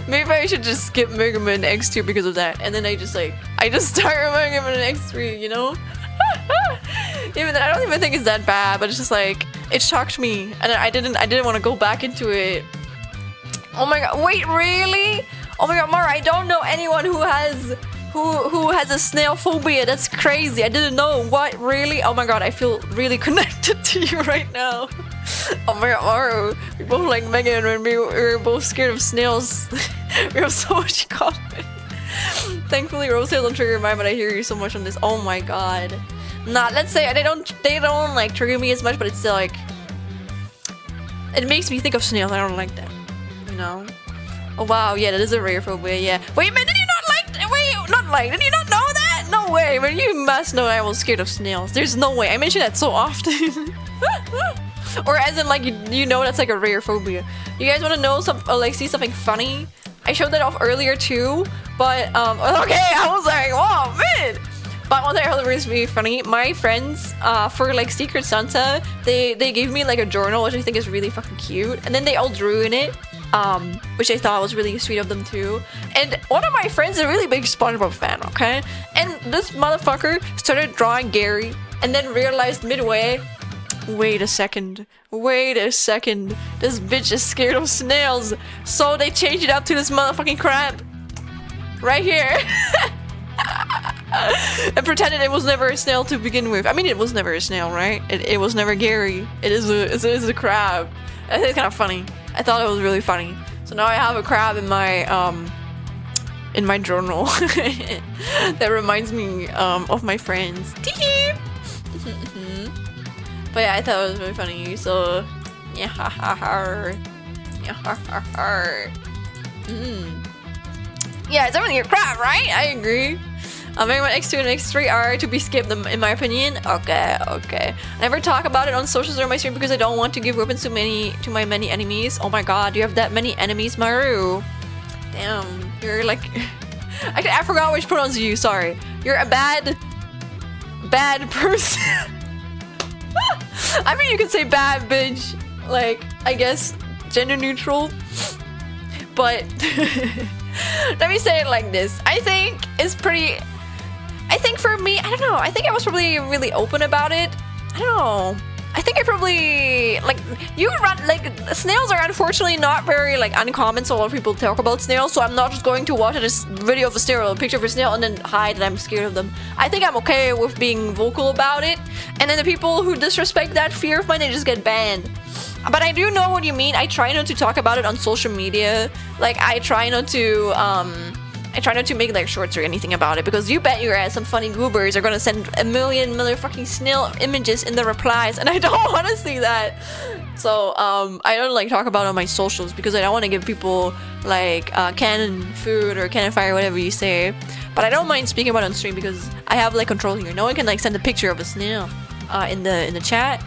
Maybe I should just skip Mega Man X2 because of that, and then I just start Mega Man X3, you know? Even then, I don't even think it's that bad, but it's just like, it shocked me, and I didn't want to go back into it. Oh my god, wait, really? Oh my god, Mara, I don't know anyone who has who has a snail phobia. That's crazy. I didn't know. What, really? Oh my god, I feel really connected to you right now. Oh my god, Maru. We both like Megan when we were both scared of snails. We have so much in common. Thankfully, rose tails don't trigger mine, but I hear you so much on this. Oh my god. Nah, let's say they don't like trigger me as much, but it's still like it makes me think of snails. I don't like that. You know? Oh wow, yeah, that is a rare phobia, yeah. Wait, man, did you not like? Wait, not like? Did you not know that? No way, man. You must know I was scared of snails. There's no way. I mention that so often. Or as in like you know that's like a rare phobia. You guys want to know some like see something funny? I showed that off earlier too, but okay, I was like, wow, man. But one thing I heard was really funny. My friends, for like Secret Santa, they gave me like a journal, which I think is really fucking cute, and then they all drew in it, which I thought was really sweet of them too. And one of my friends is a really big SpongeBob fan, okay? And this motherfucker started drawing Gary, and then realized midway, wait a second, this bitch is scared of snails. So they changed it up to this motherfucking crab. Right here. And pretended it was never a snail to begin with. I mean, it was never a snail, right? It was never Gary. It is a crab. I think it's kind of funny. I thought it was really funny. So now I have a crab in my journal. That reminds me of my friends. But yeah, I thought it was really funny. So yeah, yeah, it's definitely a crab, right? I agree. Megaman X2 and X3 are to be skipped, in my opinion. Okay. I never talk about it on socials or my stream because I don't want to give weapons to my many enemies. Oh my god, you have that many enemies, Maru. Damn, you're like... I forgot which pronouns you use, sorry. You're a bad person. I mean, you could say bad bitch. Like, I guess, gender neutral. But... let me say it like this. I think for me, I don't know. I think I was probably really open about it. I don't know. I think I probably, like, snails are unfortunately not very, like, uncommon, so a lot of people talk about snails, so I'm not just going to watch a video of a snail, a picture of a snail, and then hide that I'm scared of them. I think I'm okay with being vocal about it, and then the people who disrespect that fear of mine, they just get banned. But I do know what you mean. I try not to talk about it on social media. Like, I try not to make like shorts or anything about it, because you bet your ass some funny goobers are gonna send a million motherfucking snail images in the replies, and I don't want to see that. So I don't like talk about it on my socials because I don't want to give people like cannon food or cannon fire, whatever you say. But I don't mind speaking about it on stream because I have like control here. No one can like send a picture of a snail in the chat,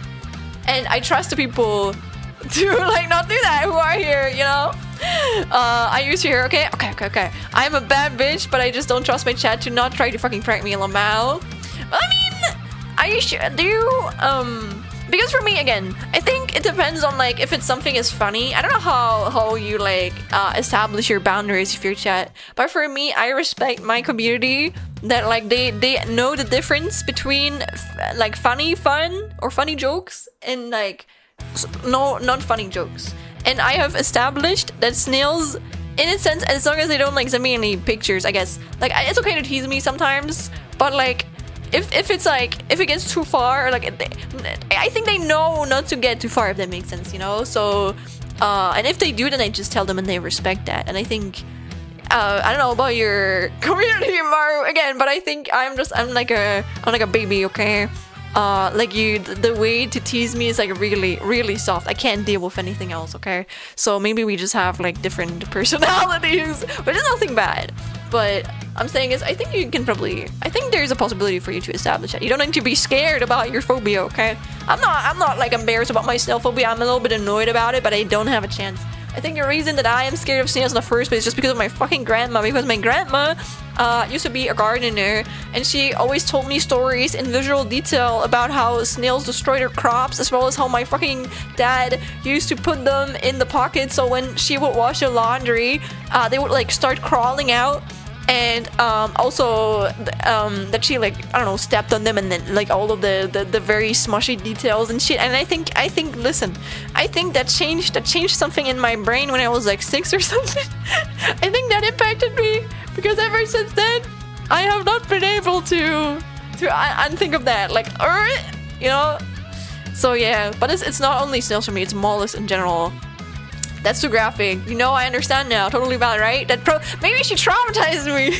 and I trust the people to like not do that who are here, you know. I used to hear, okay. I'm a bad bitch, but I just don't trust my chat to not try to fucking prank me, Lamau. But I mean, because for me, again, I think it depends on like if it's something is funny. I don't know how you like establish your boundaries with your chat, but for me, I respect my community that like they know the difference between like funny jokes and like not funny jokes. And I have established that snails, in a sense, as long as they don't like send me any pictures, I guess, like it's okay to tease me sometimes, but like if it gets too far, like I think they know not to get too far, if that makes sense, you know. So and if they do, then I just tell them and they respect that. And I think I don't know about your community, Maru, again, but I think I'm like a baby, okay. Like the way to tease me is like really soft. I can't deal with anything else, okay? So maybe we just have like different personalities, which is nothing bad. But I'm saying is I think there's a possibility for you to establish that. You don't need to be scared about your phobia, okay? I'm not like embarrassed about my snail phobia. I'm a little bit annoyed about it, but I don't have a chance. I think the reason that I am scared of snails in the first place is just because of my fucking grandma, because my grandma used to be a gardener, and she always told me stories in visual detail about how snails destroy their crops, as well as how my fucking dad used to put them in the pocket, so when she would wash the laundry, they would like start crawling out. And also that she like, I don't know, stepped on them, and then like all of the very smushy details and shit. And I think listen, I think that changed something in my brain when I was like 6 or something. I think that impacted me, because ever since then I have not been able to unthink of that. Like, you know. So yeah, but it's not only snails for me. It's mollusks in general. That's too graphic. You know, I understand now. Totally valid, right? Maybe she traumatized me.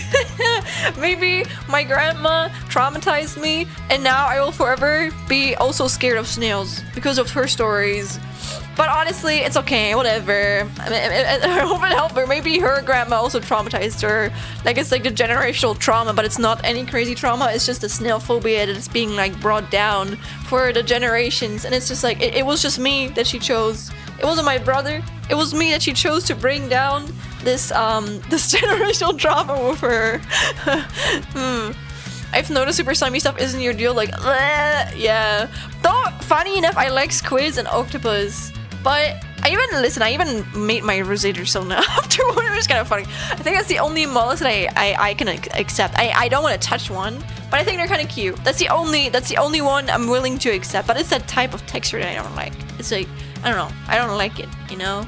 Maybe my grandma traumatized me, and now I will forever be also scared of snails because of her stories. But honestly, it's okay. Whatever. I hope it helped her. Maybe her grandma also traumatized her. Like, it's like the generational trauma, but it's not any crazy trauma. It's just the snail phobia that is being like brought down for the generations. And it's just like it was just me that she chose. It wasn't my brother. It was me that she chose to bring down this this generational trauma with her. I've noticed super slimy stuff isn't your deal. Like, yeah. Though funny enough, I like squids and octopus. But I even made my Rosetta Stone afterward. It was kind of funny. I think that's the only mollusk that I can accept. I don't want to touch one, but I think they're kind of cute. That's the only one I'm willing to accept. But it's that type of texture that I don't like. It's like, I don't know. I don't like it, you know?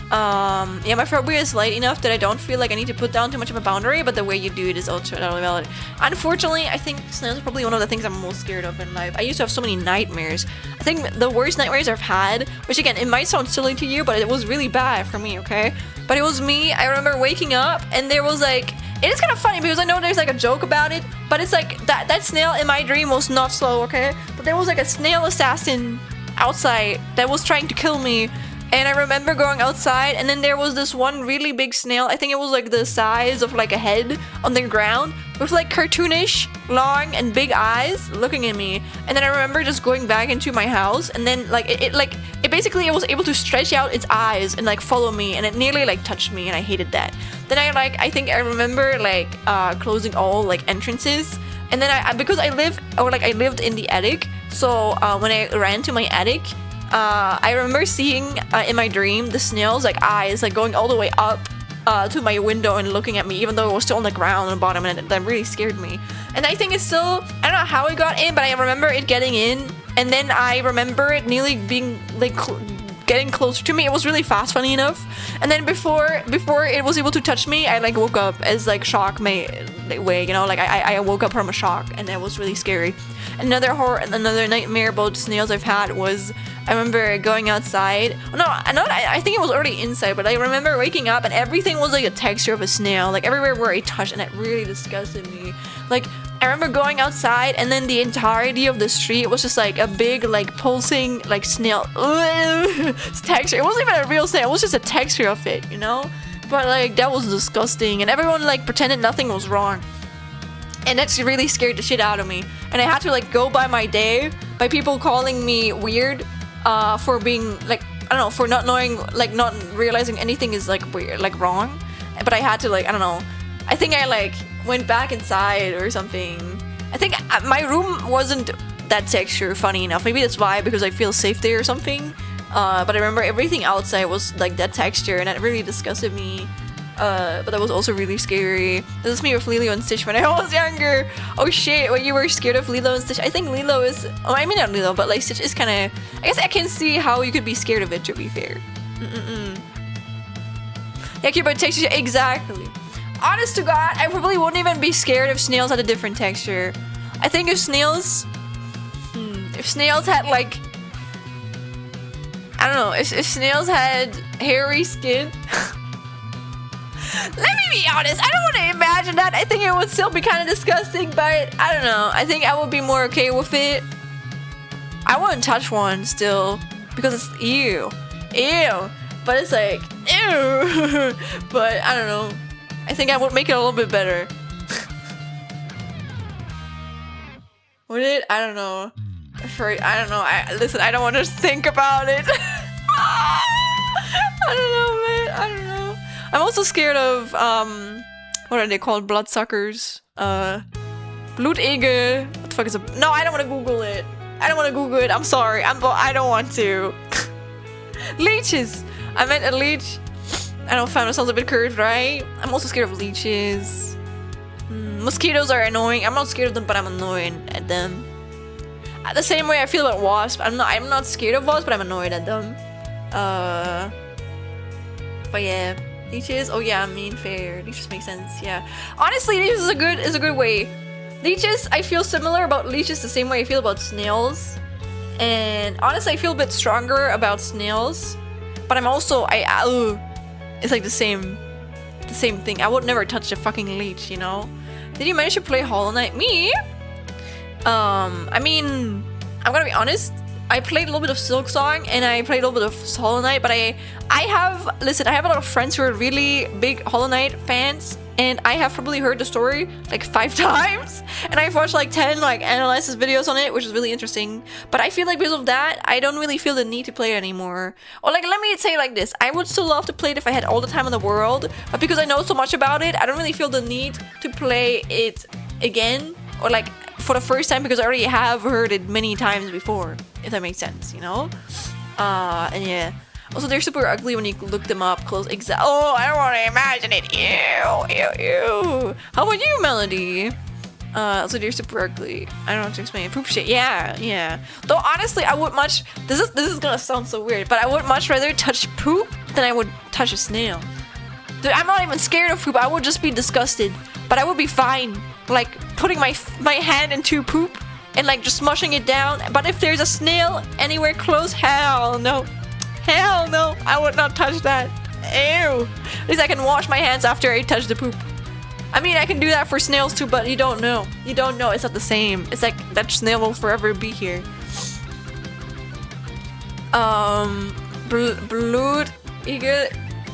Yeah, my phobia is light enough that I don't feel like I need to put down too much of a boundary, but the way you do it is also totally valid. Unfortunately, I think snails are probably one of the things I'm most scared of in life. I used to have so many nightmares. I think the worst nightmares I've had, which again, it might sound silly to you, but it was really bad for me, okay? But it was me, I remember waking up, and there was like, it is kind of funny because I know there's like a joke about it, but it's like, that snail in my dream was not slow, okay? But there was like a snail assassin outside that was trying to kill me. And I remember going outside, and then there was this one really big snail. I think it was like the size of like a head on the ground with like cartoonish, long and big eyes looking at me. And then I remember just going back into my house, and then like it basically was able to stretch out its eyes and like follow me, and it nearly like touched me, and I hated that. Then I think I remember like closing all like entrances. And then because I lived in the attic, so when I ran to my attic, I remember seeing in my dream the snail's like eyes like going all the way up to my window and looking at me, even though it was still on the ground on the bottom, and that really scared me. And I think it's still, I don't know how it got in, but I remember it getting in, and then I remember it nearly being like getting closer to me. It was really fast, funny enough. And then before it was able to touch me, I like woke up as like shock may wake, you know, like I woke up from a shock, and that was really scary. Another nightmare about snails I've had was, I remember going outside. I think it was already inside, but I remember waking up and everything was like a texture of a snail, like everywhere where I touched, and it really disgusted me. Like, I remember going outside, and then the entirety of the street was just like a big, like pulsing, like snail texture. It wasn't even a real snail; it was just a texture of it, you know. But like that was disgusting, and everyone like pretended nothing was wrong. And that's really scared the shit out of me. And I had to like go by my day by people calling me weird for being like, I don't know, for not knowing, like not realizing anything is like weird, like wrong. But I had to like, I don't know, I think I like went back inside or something. I think my room wasn't that texture, funny enough. Maybe that's why, because I feel safe there or something. But I remember everything outside was like that texture, and that really disgusted me. But that was also really scary. This is me with Lilo and Stitch when I was younger. Oh shit, when you were scared of Lilo and Stitch. I think Lilo is, oh, I mean not Lilo, but like Stitch is kind of, I guess I can see how you could be scared of it, to be fair. Yeah, cute texture, exactly. Honest to God, I probably wouldn't even be scared if snails had a different texture. I think if snails had like, I don't know, if snails had hairy skin. Let me be honest, I don't want to imagine that. I think it would still be kind of disgusting, but I don't know. I think I would be more okay with it. I wouldn't touch one still, because it's ew. But it's like, ew. But I don't know. I think I would make it a little bit better. Would it? I don't know. I don't know. Listen, I don't want to think about it. I don't know, man. I don't know. I'm also scared of, what are they called? Bloodsuckers. Blutegel. What the fuck is a... No, I don't want to Google it. I'm sorry. I don't want to. Leeches. I meant a leech. I don't find that sounds a bit curved, right? I'm also scared of leeches. Mosquitoes are annoying. I'm not scared of them, but I'm annoyed at them. The same way I feel about wasps. I'm not scared of wasps, but I'm annoyed at them. But yeah. Leeches? Oh yeah, I mean fair. Leeches makes sense, yeah. Honestly, leeches is a good way. Leeches, I feel similar about leeches the same way I feel about snails. And honestly, I feel a bit stronger about snails. But I'm also, it's like the same thing. I would never touch a fucking leech, you know? Did you manage to play Hollow Knight? Me? I mean, I'm gonna be honest. I played a little bit of Silksong and I played a little bit of Hollow Knight, but I have a lot of friends who are really big Hollow Knight fans, and I have probably heard the story like 5 times, and I've watched like 10 like analysis videos on it, which is really interesting. But I feel like because of that, I don't really feel the need to play it anymore. Or like, let me say it like this: I would still love to play it if I had all the time in the world, but because I know so much about it, I don't really feel the need to play it again, or like for the first time, because I already have heard it many times before, if that makes sense, you know? And yeah. Also, they're super ugly when you look them up close. Oh, I don't want to imagine it. Ew, ew, ew. How about you, Melody? Also, they're super ugly. I don't know how to explain it. Poop shit. Yeah, yeah. Though, honestly, I would much... This is gonna sound so weird, but I would much rather touch poop than I would touch a snail. Dude, I'm not even scared of poop. I would just be disgusted. But I would be fine, like, putting my hand into poop and, like, just smushing it down. But if there's a snail anywhere close, hell no. Hell no. I would not touch that. Ew. At least I can wash my hands after I touch the poop. I mean, I can do that for snails too, but you don't know. You don't know. It's not the same. It's like that snail will forever be here. Blood Eagle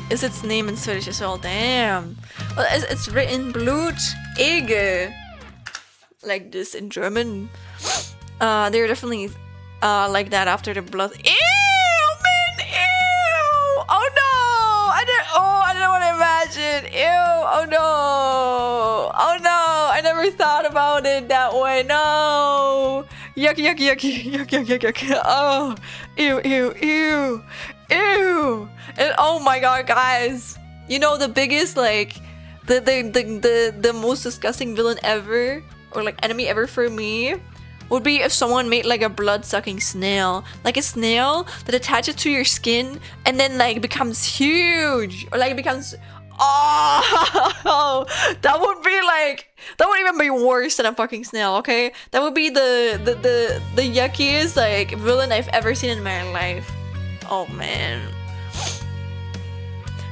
is its name in Swedish as well. Damn. Well, it's written Blut Eagle. Like this in German. They're definitely like that after the blood. Ew, man, ew! Oh no! I don't want to imagine. Ew! Oh no! Oh no! I never thought about it that way. No! Yuck! Yuck! Yuck! Yuck! Yuck! Yuck! Yuck! Oh! Ew! Ew! Ew! Ew! And oh my god, guys! You know the biggest like the most disgusting villain ever, or like enemy ever for me, would be if someone made like a blood-sucking snail, like a snail that attaches to your skin and then like becomes huge, or like becomes that would even be worse than a fucking snail. Okay, that would be the yuckiest like villain I've ever seen in my life. Oh man.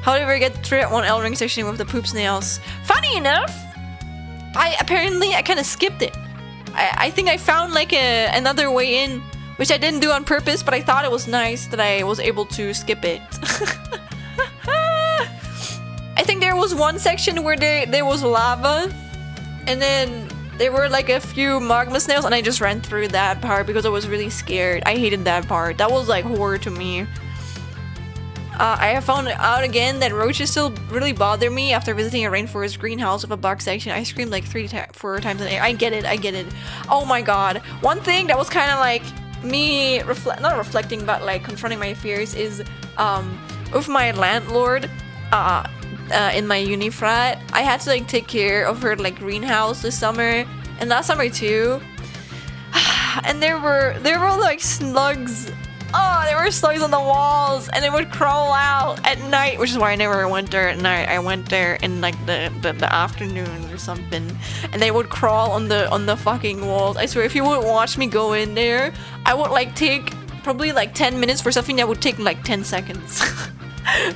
How did I ever get through that one Elring section with the poop snails? Funny enough, I kind of skipped it. I think I found like another way in, which I didn't do on purpose, but I thought it was nice that I was able to skip it. I think there was one section where there was lava, and then there were like a few magma snails, and I just ran through that part because I was really scared. I hated that part. That was like horror to me. I have found out again that roaches still really bother me after visiting a rainforest greenhouse with a bug section. I screamed like 4 times a day. I get it. Oh my god. One thing that was kind of like me not reflecting, but like confronting my fears is with my landlord in my uni frat. I had to like take care of her like greenhouse this summer and last summer too. And there were like slugs. Oh, there were slugs on the walls, and they would crawl out at night, which is why I never went there at night. I went there in like the afternoon or something, and they would crawl on the fucking walls. I swear, if you would watch me go in there, I would like take probably like 10 minutes for something that would take like 10 seconds.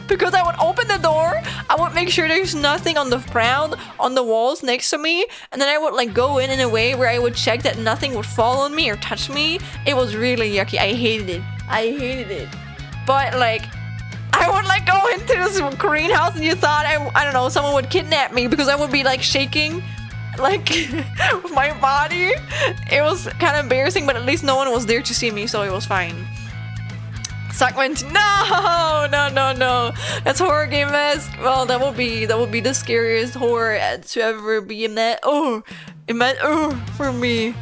Because I would open the door, I would make sure there's nothing on the ground, on the walls next to me, and then I would like go in a way where I would check that nothing would fall on me or touch me. It was really yucky. I hated it. But like, I would like go into this greenhouse and you thought I don't know, someone would kidnap me because I would be like shaking like with my body. It was kind of embarrassing, but at least no one was there to see me, so it was fine. Segment. No. That's horror game-esque. Well, that would be the scariest horror to ever be met. For me.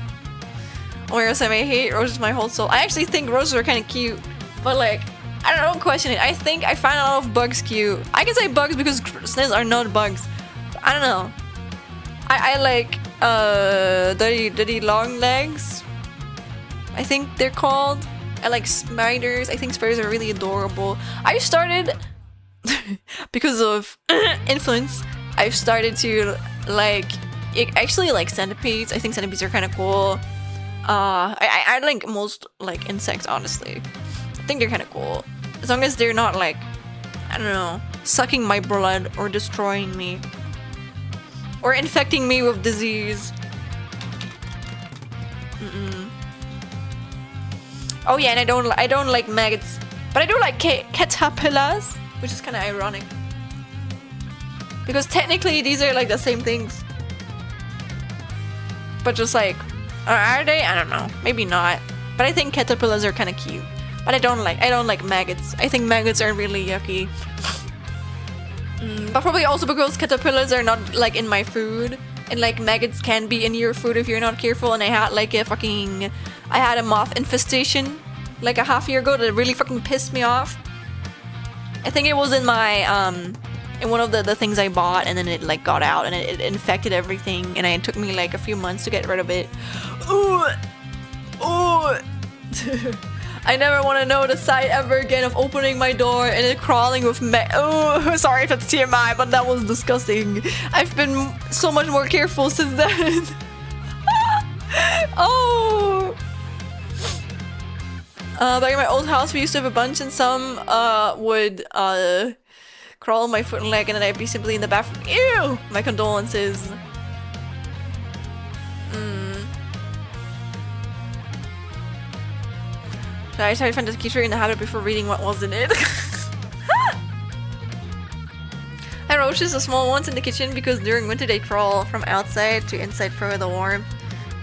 Oh my gosh, I hate roses my whole soul. I actually think roses are kind of cute, but like, I don't question it. I think I find a lot of bugs cute. I can say bugs because snails are not bugs. I don't know. I like dirty long legs, I think they're called. I like spiders. I think spiders are really adorable. I started because of influence, I've started to like actually like centipedes. I think centipedes are kind of cool. I like most like insects, honestly. I think they're kind of cool as long as they're not like, I don't know, sucking my blood or destroying me or infecting me with disease. Oh yeah, and I don't like maggots, but I do like caterpillars, which is kind of ironic because technically these are like the same things, but just like, are they? I don't know, maybe not. But I think caterpillars are kind of cute. But I don't like maggots. I think maggots are really yucky. But probably also because caterpillars are not like in my food, and like maggots can be in your food if you're not careful. And I had like I had a moth infestation like a half year ago that really fucking pissed me off. I think it was in my in one of the things I bought, and then it like got out and it infected everything, and it took me like a few months to get rid of it. Ooh, ooh. I never want to know the sight ever again of opening my door and it crawling with oh, sorry if that's TMI, but that was disgusting. I've been so much more careful since then. Oh. Back in my old house, we used to have a bunch, and some would crawl on my foot and leg, and then I'd be simply in the bathroom. Ew! My condolences. I tried to find the key in the habit before reading what was in it. I roaches the small ones in the kitchen because during winter they crawl from outside to inside for the warmth.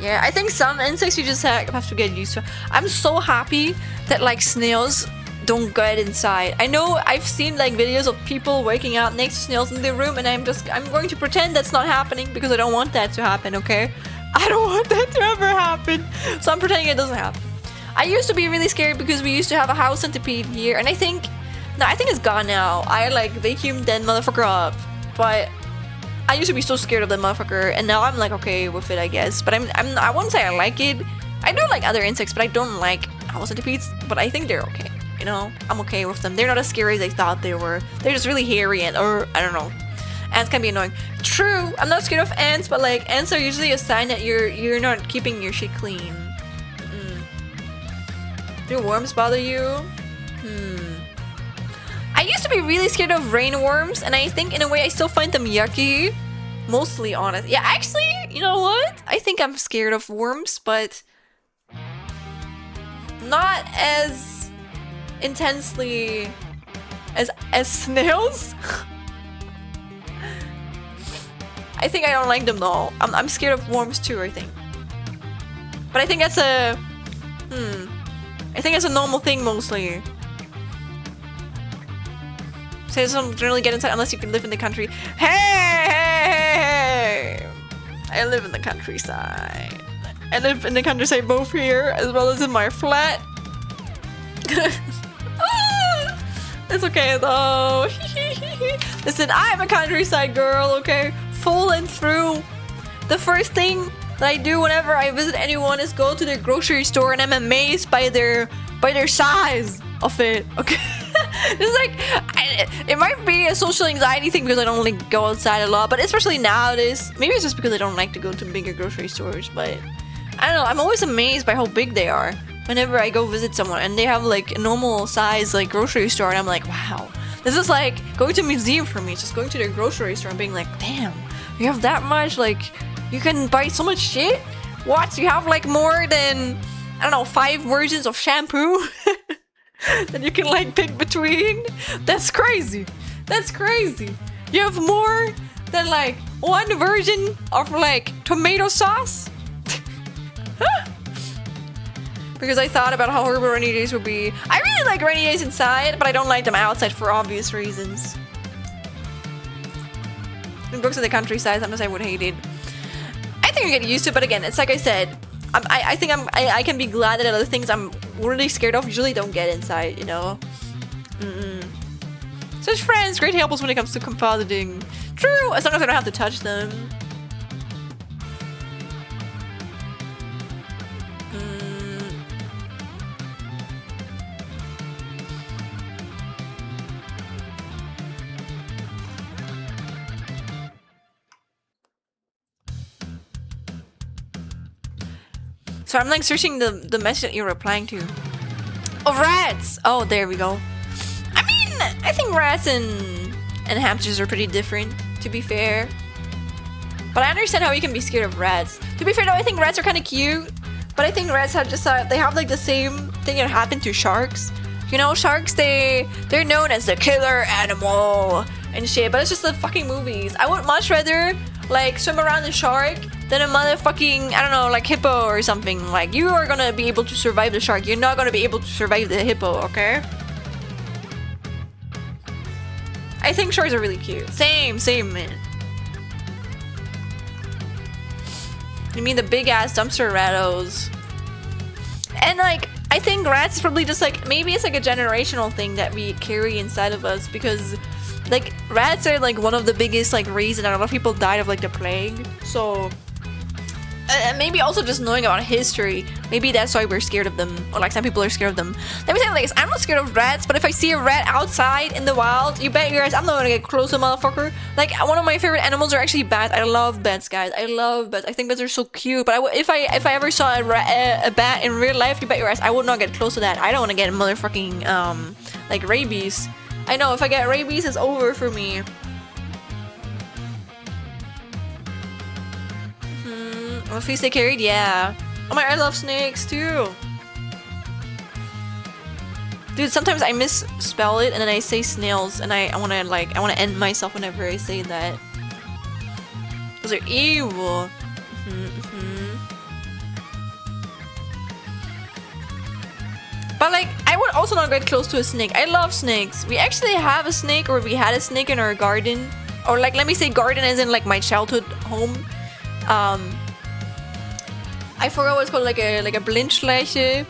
Yeah, I think some insects you just have to get used to. I'm so happy that like snails don't get inside. I know I've seen like videos of people waking up next to snails in their room, and I'm going to pretend that's not happening because I don't want that to happen, okay? I don't want that to ever happen. So I'm pretending it doesn't happen. I used to be really scared because we used to have a house centipede here, and I think it's gone now. I like vacuumed that motherfucker up, but I used to be so scared of that motherfucker, and now I'm like okay with it, I guess. But I won't say I like it. I do like other insects, but I don't like house centipedes. But I think they're okay. You know, I'm okay with them. They're not as scary as I thought they were. They're just really hairy and or I don't know. Ants can be annoying. True, I'm not scared of ants, but like ants are usually a sign that you're not keeping your shit clean. Do worms bother you? I used to be really scared of rainworms, and I think in a way I still find them yucky. Mostly honest. Yeah, actually, you know what? I think I'm scared of worms, but not as intensely as snails. I think I don't like them though. I'm scared of worms too, I think. But I think that's a I think it's a normal thing mostly. So don't generally get inside unless you can live in the country. Hey! I live in the countryside. I live in the countryside both here as well as in my flat. It's okay though. Listen, I'm a countryside girl, okay? Full and through. The first thing that I do whenever I visit anyone is go to their grocery store, and I'm amazed by their size of it. Okay, it's like it might be a social anxiety thing because I don't like go outside a lot, but especially nowadays, maybe it's just because I don't like to go to bigger grocery stores. But I don't know. I'm always amazed by how big they are whenever I go visit someone, and they have like a normal size like grocery store, and I'm like, wow, this is like going to a museum for me. It's just going to their grocery store and being like, damn, you have that much, like. You can buy so much shit? What? You have like more than, I don't know, 5 versions of shampoo that you can like pick between? That's crazy. That's crazy. You have more than like 1 version of like tomato sauce? Because I thought about how horrible rainy days would be. I really like rainy days inside, but I don't like them outside for obvious reasons. In books in the countryside, sometimes I would hate it. I think I get used to it, but again, it's like I said, I think I can be glad that other things I'm really scared of usually don't get inside, you know? Such friends, great helpers when it comes to compositing. True, as long as I don't have to touch them. So I'm like searching the message that you're replying to. Oh, rats! Oh, there we go. I mean, I think rats and hamsters are pretty different, to be fair. But I understand how you can be scared of rats. To be fair though, I think rats are kind of cute. But I think rats have just they have like the same thing that happened to sharks. You know, sharks, they're known as the killer animal and shit. But it's just the fucking movies. I would much rather like swim around the shark than a motherfucking, I don't know, like hippo or something. Like, you are gonna be able to survive the shark. You're not gonna be able to survive the hippo, okay? I think sharks are really cute. Same, man. You mean the big ass dumpster rattos. And like, I think rats is probably just like, maybe it's like a generational thing that we carry inside of us, because like rats are like one of the biggest like reason a lot of people died of like the plague. So maybe also just knowing about history, maybe that's why we're scared of them, or like some people are scared of them. Let me tell you like this, I'm not scared of rats, but if I see a rat outside in the wild, you bet your ass I'm not gonna get close to a motherfucker. Like, one of my favorite animals are actually bats. I love bats, guys. I love bats. I think bats are so cute. But if I ever saw a bat in real life, you bet your ass I would not get close to that. I don't want to get motherfucking like rabies. I know if I get rabies, it's over for me. If we stay carried, yeah. Oh my, I love snakes too. Dude, sometimes I misspell it and then I say snails, and I wanna end myself whenever I say that. Those are evil. But like, I would also not get close to a snake. I love snakes. We actually have a snake, or we had a snake in our garden. Or like, let me say garden as in like my childhood home. I forgot what it's called, like a Blindschleiche.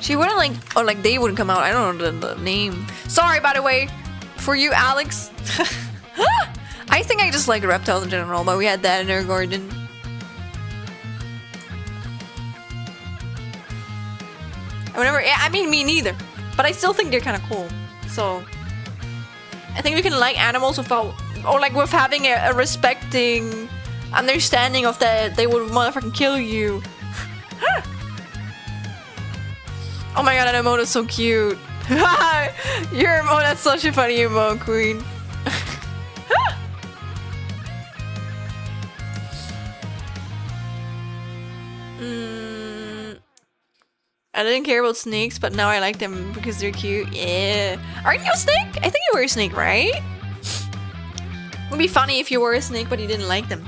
She wouldn't like, or like they wouldn't come out. I don't know the name. Sorry, by the way, for you, Alex. I think I just like reptiles in general, but we had that in our garden. Whenever, yeah, I mean, me neither. But I still think they're kind of cool. So, I think we can like animals without, or like with having a respecting understanding of that they would motherfucking kill you. Oh my god, that emote is so cute. Your emote, that's such a funny emote, queen. I didn't care about snakes, but now I like them because they're cute. Yeah. Aren't you a snake? I think you were a snake, right? It would be funny if you were a snake, but you didn't like them.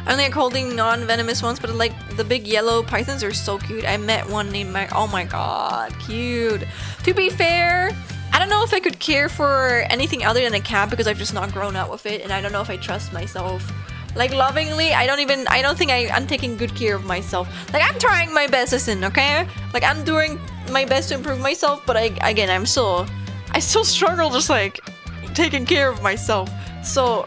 I only like holding non-venomous ones, but like the big yellow pythons are so cute. I met one named oh my god, cute. To be fair, I don't know if I could care for anything other than a cat because I've just not grown up with it, and I don't know if I trust myself. Like lovingly, I don't think I'm taking good care of myself. Like, I'm trying my best, listen, okay? Like, I'm doing my best to improve myself, but I still struggle just like taking care of myself. So,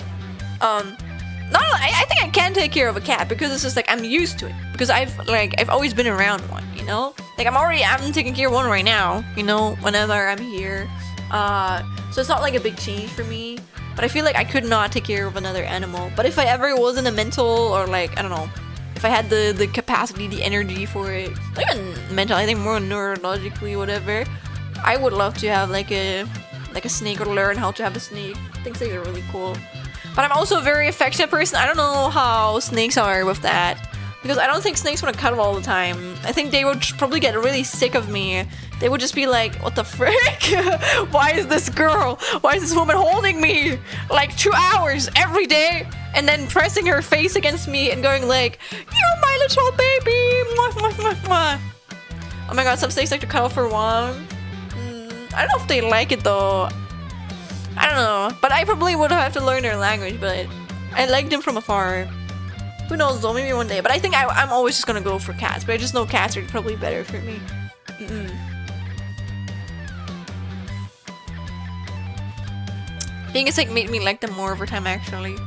I think I can take care of a cat because it's just like I'm used to it, because I've always been around one, you know? Like, I'm taking care of one right now, you know, whenever I'm here. So it's not like a big change for me, but I feel like I could not take care of another animal. But if I ever was in a mental, or like, I don't know, if I had the capacity, the energy for it, not even mental, I think more neurologically, whatever, I would love to have like a snake, or learn how to have a snake. I think snakes are really cool. But I'm also a very affectionate person. I don't know how snakes are with that, because I don't think snakes want to cuddle all the time. I think they would probably get really sick of me. They would just be like, what the frick? Why is this woman holding me like 2 hours every day, and then pressing her face against me and going like, you're my little baby. Mwah, mwah, mwah, mwah. Oh my god, some snakes like to cuddle for one. I don't know if they like it though. I don't know, but I probably would have to learn their language, but I like them from afar. Who knows though, maybe one day. But I think I'm always just gonna go for cats, but I just know cats are probably better for me. Being a snake made me like them more over time, actually.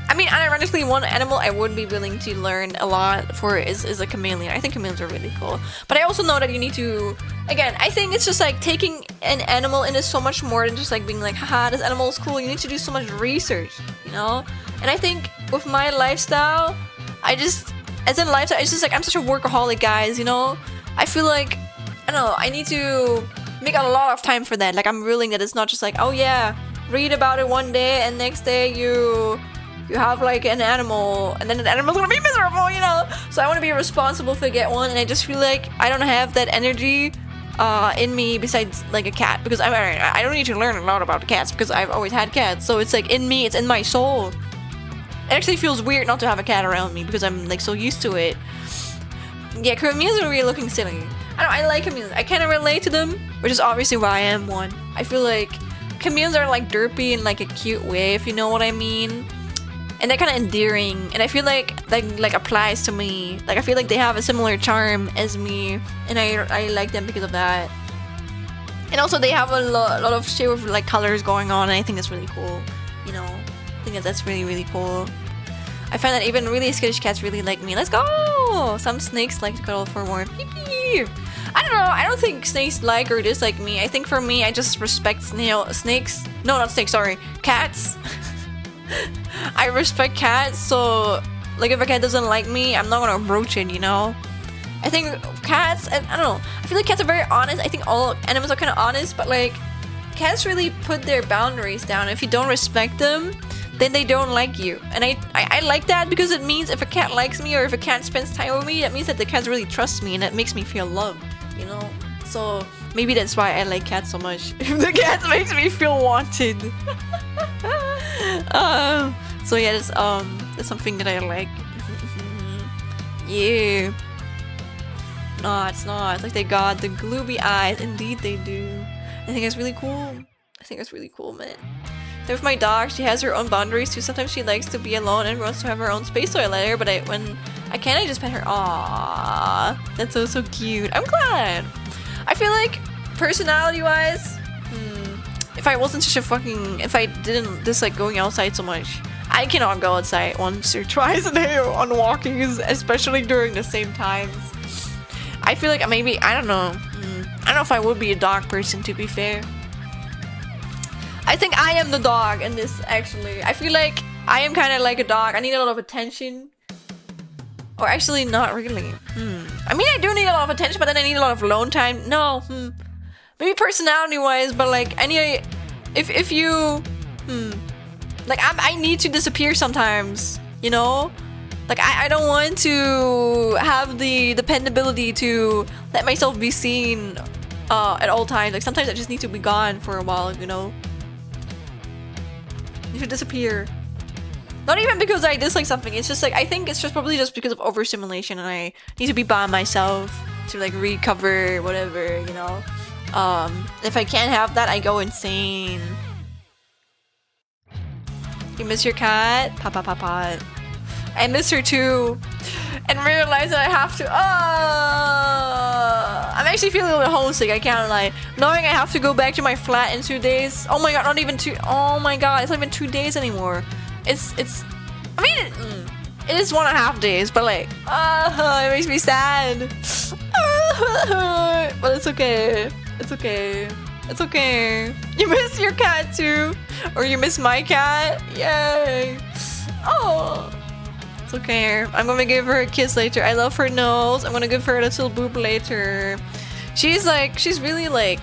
I mean, ironically, one animal I would be willing to learn a lot for is a chameleon. I think chameleons are really cool. But I also know that you need to, again, I think it's just like taking an animal in is so much more than just like being like, haha, this animal is cool. You need to do so much research, you know? And I think with my lifestyle, as in lifestyle, it's just like I'm such a workaholic, guys, you know? I feel like, I don't know, I need to make a lot of time for that. Like, I'm willing that it's not just like, oh yeah, read about it one day and next day you have like an animal and then the animal's gonna be miserable, you know? So I want to be responsible if I get one, and I just feel like I don't have that energy in me besides like a cat, because I don't need to learn a lot about cats because I've always had cats. So it's like in me, it's in my soul. It actually feels weird not to have a cat around me because I'm like so used to it. Yeah, chameleons are really looking silly. I like chameleons. I kind of relate to them, which is obviously why I am one. I feel like chameleons are like derpy in like a cute way, if you know what I mean. And they're kind of endearing, and I feel like that like applies to me. Like I feel like they have a similar charm as me, and I like them because of that. And also they have a lot of shade of like colors going on, and I think that's really cool. You know, I think that's really, really cool. I find that even really skittish cats really like me. Let's go! Some snakes like to cuddle for warmth. Pee-pee. I don't know. I don't think snakes like or dislike me. I think for me, I just respect snakes. No, not snakes. Sorry, cats. I respect cats, so like if a cat doesn't like me, I'm not gonna approach it, you know? I think cats, and I don't know, I feel like cats are very honest. I think all animals are kind of honest, but like cats really put their boundaries down. If you don't respect them, then they don't like you. And I like that because it means if a cat likes me or if a cat spends time with me, that means that the cat really trusts me and that makes me feel loved, you know? So maybe that's why I like cats so much. If the cat makes me feel wanted. So yeah, that's something that I like. Yeah. No, it's not. It's like they got the gloomy eyes. Indeed they do. I think it's really cool. I think it's really cool, man. With my dog, she has her own boundaries too. Sometimes she likes to be alone and wants to have her own space, so I let her, but when I can, I just pet her. Aww. That's so cute. I'm glad. I feel like personality-wise, if I wasn't such a fucking, if I didn't dislike going outside so much, I cannot go outside once or twice a day on walkings, especially during the same times. I feel like maybe, I don't know. I don't know if I would be a dog person, to be fair. I think I am the dog in this, actually. I feel like I am kind of like a dog. I need a lot of attention. Or actually, not really. I mean, I do need a lot of attention, but then I need a lot of alone time. No, maybe personality-wise, but like, anyway, if you, like, I need to disappear sometimes, you know? Like, I don't want to have the dependability to let myself be seen at all times. Like, sometimes I just need to be gone for a while, you know? You should disappear. Not even because I dislike something, it's just like, I think it's just probably just because of overstimulation and I need to be by myself to like recover, whatever, you know? If I can't have that, I go insane. You miss your cat? Papa. I miss her too. And realize that I have to, I'm actually feeling a little homesick, I can't lie. Knowing I have to go back to my flat in 2 days. Oh my god, not even 2, oh my god, it's not even 2 days anymore. It's, I mean, it is 1.5 days, but like, it makes me sad. But it's okay. It's okay. It's okay. You miss your cat too? Or you miss my cat? Yay. Oh. It's okay. I'm gonna give her a kiss later. I love her nose. I'm gonna give her a little boob later. She's really like,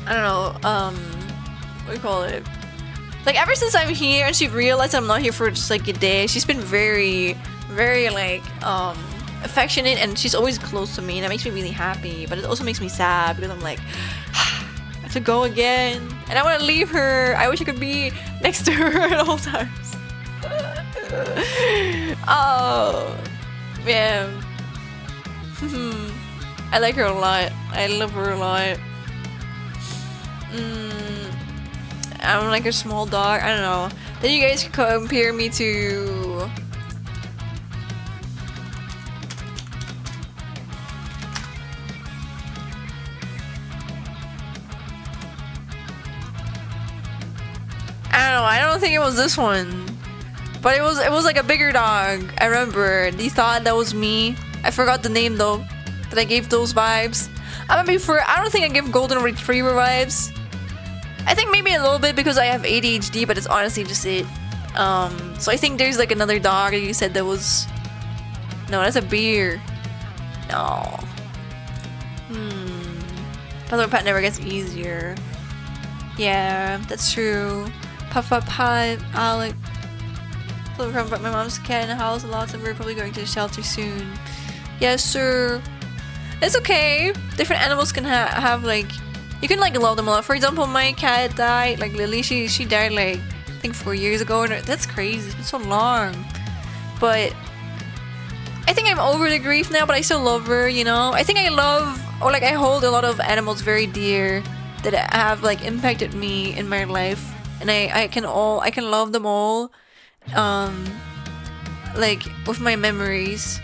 I don't know, what do you call it? Like, ever since I'm here and she realized I'm not here for just like a day, she's been very, very like, affectionate, and she's always close to me, and that makes me really happy, but it also makes me sad because I'm like, I have to go again, and I want to leave her. I wish I could be next to her at all times. Oh, man. I like her a lot. I love her a lot. I'm like a small dog. I don't know. Then you guys compare me to... I don't know. I don't think it was this one. But it was like a bigger dog. I remember. He thought that was me. I forgot the name though. That I gave those vibes. I'm gonna be for. I don't think I give golden retriever vibes. I think maybe a little bit because I have ADHD, but it's honestly just it. So I think there's like another dog that you said that was. No, that's a beer. No. Puzzle pet never gets easier. Yeah, that's true. Puff up high, Alec. But my mom's cat in the house a lot, so we're probably going to the shelter soon. Yes, sir. It's okay. Different animals can have like, you can like love them a lot. For example, my cat died, like Lily. She died like I think 4 years ago, and that's crazy. It's been so long. But I think I'm over the grief now. But I still love her. You know. I think I love, or like I hold a lot of animals very dear that have like impacted me in my life, and I can love them all. Like with my memories.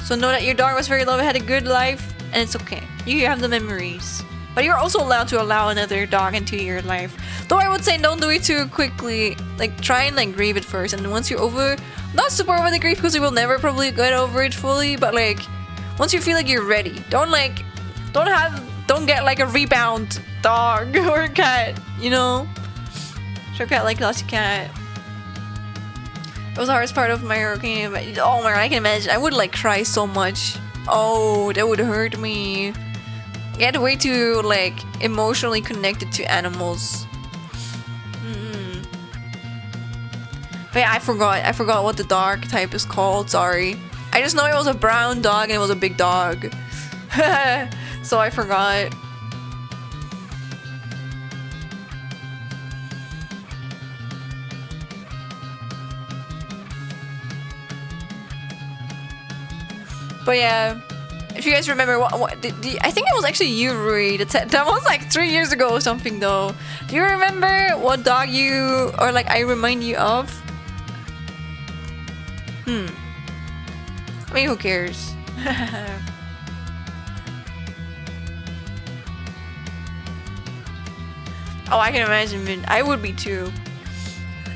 So know that your dog was very loved, had a good life, and it's okay. You have the memories. But you're also allowed to allow another dog into your life. Though I would say don't do it too quickly. Like try and like grieve it first, and once you're over, not super over the grief because you will never probably get over it fully, but like once you feel like you're ready, don't get like a rebound dog or a cat, you know? Sure, cat like lost your cat. It was the hardest part of my hurricane. Oh my god, I can imagine. I would like cry so much. Oh, that would hurt me. Get way too like emotionally connected to animals. But yeah, I forgot what the dog type is called. Sorry. I just know it was a brown dog and it was a big dog. So I forgot. But yeah, if you guys remember, I think it was actually you, Rui, that was like 3 years ago or something though. Do you remember what dog you, or like I remind you of? I mean, who cares? Oh, I can imagine, man. I would be too.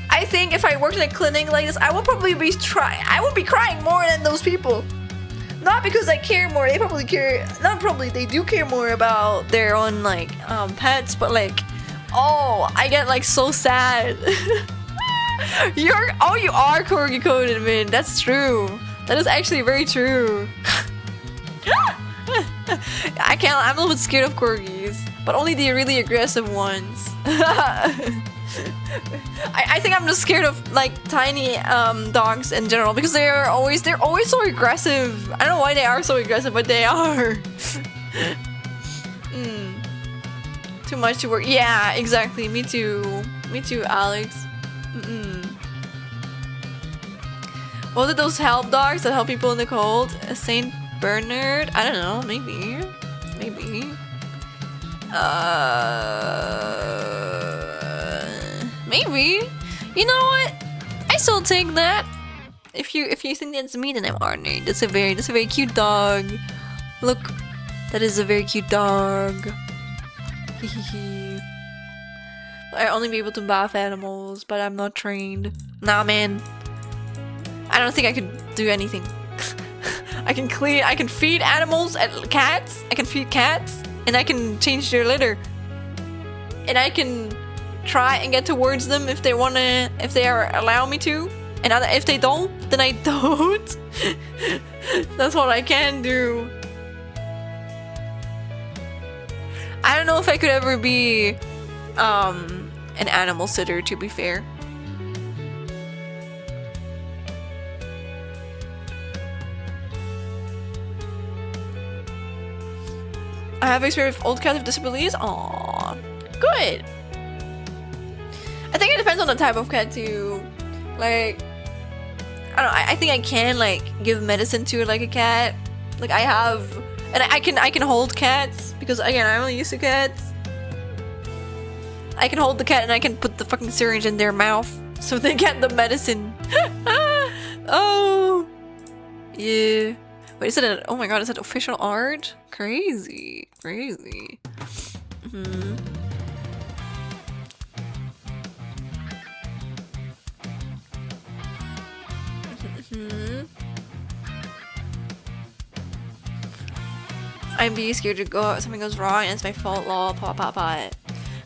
I think if I worked in a clinic like this, I would probably be crying more than those people. Not because I care more, they probably care, not probably, they do care more about their own like pets, but like, oh, I get like so sad. You are corgi coded, man. That's true. That is actually very true. I'm a little bit scared of corgis, but only the really aggressive ones. I think I'm just scared of like tiny dogs in general because they're always so aggressive. I don't know why they are so aggressive, but they are. Too much to work. Yeah, exactly. Me too. Me too, Alex. What are those help dogs that help people in the cold? A Saint Bernard? I don't know. Maybe. Maybe. You know what? I still take that. If you think that's me, then I'm honored. That's a very cute dog. Look, that is a very cute dog. I only be able to bath animals, but I'm not trained. Nah, man. I don't think I could do anything. I can feed animals and cats. I can feed cats, and I can change their litter. And I can try and get towards them if they allow me to. And if they don't, then I don't. That's what I can do. I don't know if I could ever be an animal sitter, to be fair. I have experience with old cats with disabilities. Aww, good. I think it depends on the type of cat too. Like, I don't know. I think I can like give medicine to like a cat. Like I have, and I can hold cats because again I'm only used to cats. I can hold the cat and I can put the fucking syringe in their mouth so they get the medicine. Oh, yeah. Wait, is it oh my god, is that official art? Crazy. I'm being scared to go. Something goes wrong and it's my fault. Lol. Now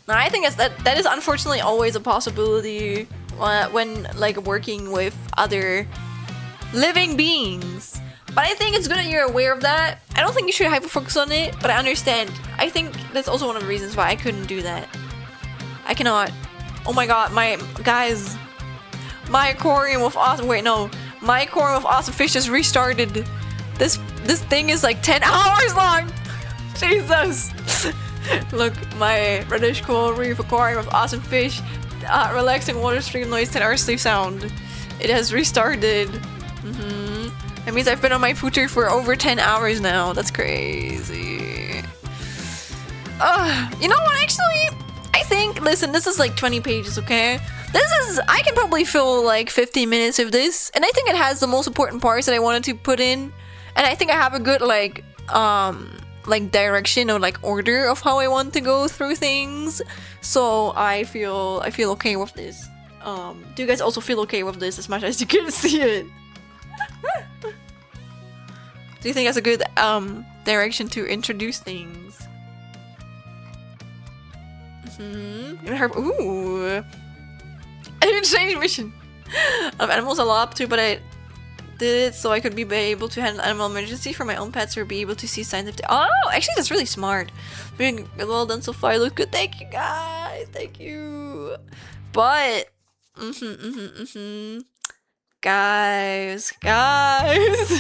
I think that is unfortunately always a possibility when like working with other living beings. But I think it's good that you're aware of that. I don't think you should hyper focus on it, but I understand. I think that's also one of the reasons why I couldn't do that. I cannot. Oh my god, my aquarium with awesome. Wait, no, my aquarium with awesome fish just restarted. This thing is like 10 hours long. Jesus. Look, my reddish coral reef aquarium with awesome fish, relaxing water stream noise, 10 hours sleep sound. It has restarted. That means I've been on my pooter for over 10 hours now. That's crazy. You know what, actually? I think, listen, this is like 20 pages, okay? I can probably fill like 15 minutes of this. And I think it has the most important parts that I wanted to put in. And I think I have a good like direction or like order of how I want to go through things. So I feel okay with this. Do you guys also feel okay with this as much as you can see it? Do you think that's a good direction to introduce things? Ooh. I didn't change mission. Animals a lot too, but I did it so I could be able to handle animal emergency for my own pets or be able to see signs of oh, actually that's really smart. Being well done so far. Look good. Thank you guys. Thank you. But guys guys,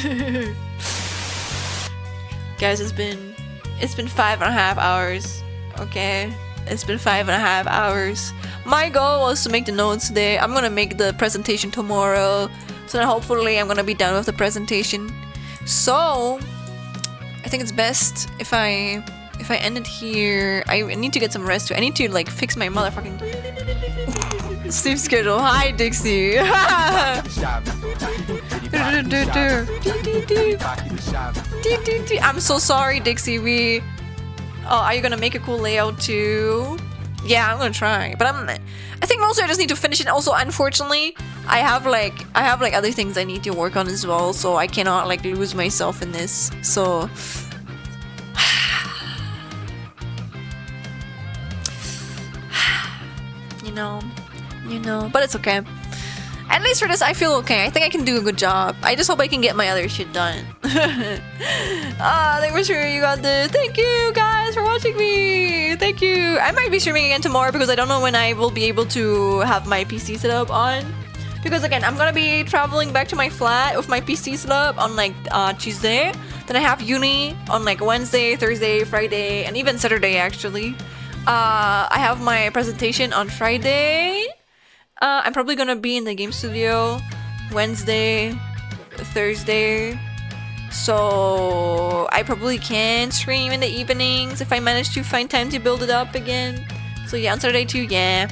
it's been 5.5 hours. Okay, it's been 5.5 hours. My goal was to make the notes today. I'm gonna make the presentation tomorrow, so then hopefully I'm gonna be done with the presentation. So I think it's best if I end it here. I need to get some rest too. I need to like fix my motherfucking sleep schedule. Hi Dixie. I'm so sorry, Dixie. Are you gonna make a cool layout too? Yeah, I'm gonna try. But I think mostly I just need to finish it. Also, unfortunately, I have like other things I need to work on as well, so I cannot like lose myself in this. So you know, but it's okay. At least for this, I feel okay. I think I can do a good job. I just hope I can get my other shit done. Thank you for sure you got this. Thank you guys for watching me. Thank you. I might be streaming again tomorrow because I don't know when I will be able to have my PC set up on. Because again, I'm gonna be traveling back to my flat with my PC set up on like Tuesday. Then I have uni on like Wednesday, Thursday, Friday, and even Saturday actually. I have my presentation on Friday. I'm probably gonna be in the game studio Wednesday, Thursday, so I probably can stream in the evenings if I manage to find time to build it up again. So yeah, on Saturday too, yeah.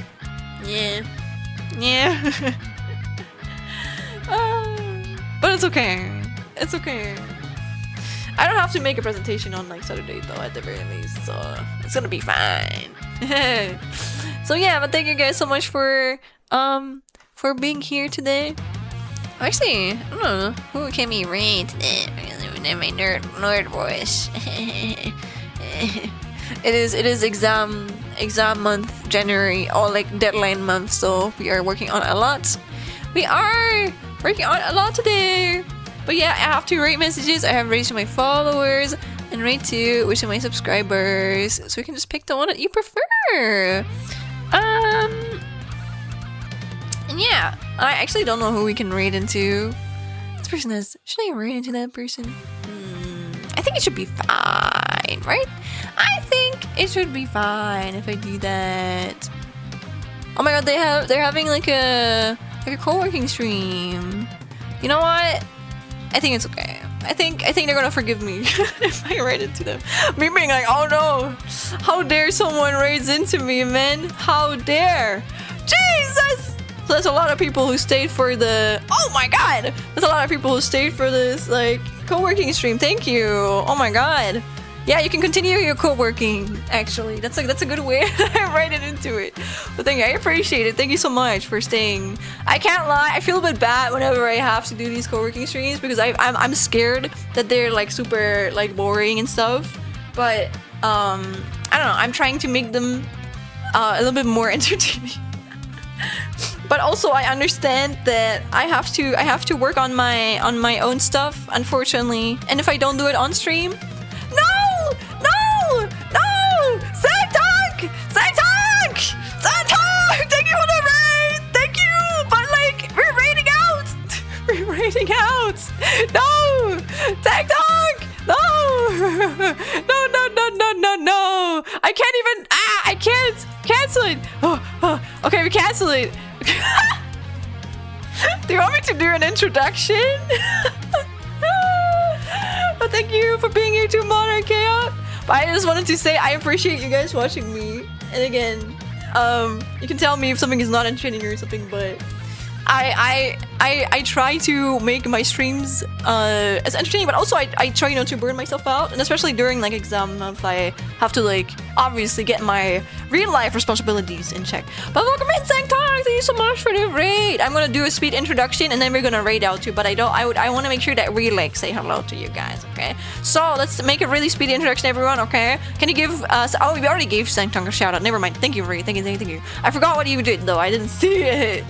But it's okay. It's okay. I don't have to make a presentation on like Saturday though, at the very least, so it's gonna be fine. So yeah, but thank you guys so much for being here today. Actually, I don't know who can be raid today. My nerd voice. It is exam month, January, or like deadline month, so we are working on a lot. We are working on a lot today. But yeah, I have 2 rate messages. I have rated to my followers and rate 2 which are my subscribers. So we can just pick the one that you prefer. And yeah, I actually don't know who we can raid into. This person has. Should I raid into that person? I think it should be fine, right? I think it should be fine if I do that. Oh my god, they're having like a co-working stream. You know what? I think it's okay. I think they're gonna forgive me if I raid into them. Me being like, oh no, how dare someone raids into me, man? How dare? Jesus! So that's a lot of people who stayed for the. Oh my god! That's a lot of people who stayed for this like co-working stream. Thank you. Oh my god. Yeah, you can continue your co-working. Actually, that's a good way to write it into it. But thank you, I appreciate it. Thank you so much for staying. I can't lie, I feel a bit bad whenever I have to do these co-working streams because I'm scared that they're like super like boring and stuff. But I don't know. I'm trying to make them a little bit more entertaining. But also, I understand that I have to work on my own stuff, unfortunately. And if I don't do it on stream, no! Sangtank! Thank you for the raid! Thank you! But like, we're raiding out! We're raiding out! No! Sangtank! No! No! I can't even. I can't cancel it. Oh, okay, we cancel it. Do you want me to do an introduction? But thank you for being here too, Monarch Chaos. But I just wanted to say I appreciate you guys watching me. And again, you can tell me if something is not entertaining or something, but I try to make my streams as entertaining, but also I try not to burn myself out, and especially during like exam month, I have to like obviously get my real life responsibilities in check. But welcome in, Sangtong! Thank you so much for the raid. I'm gonna do a speed introduction and then we're gonna raid out too. But I want to make sure that we like say hello to you guys. Okay, so let's make a really speedy introduction, everyone. Okay, can you give us? Oh, we already gave Sangtong a shout out. Never mind. Thank you, Raid. Thank you. I forgot what you did though. I didn't see it.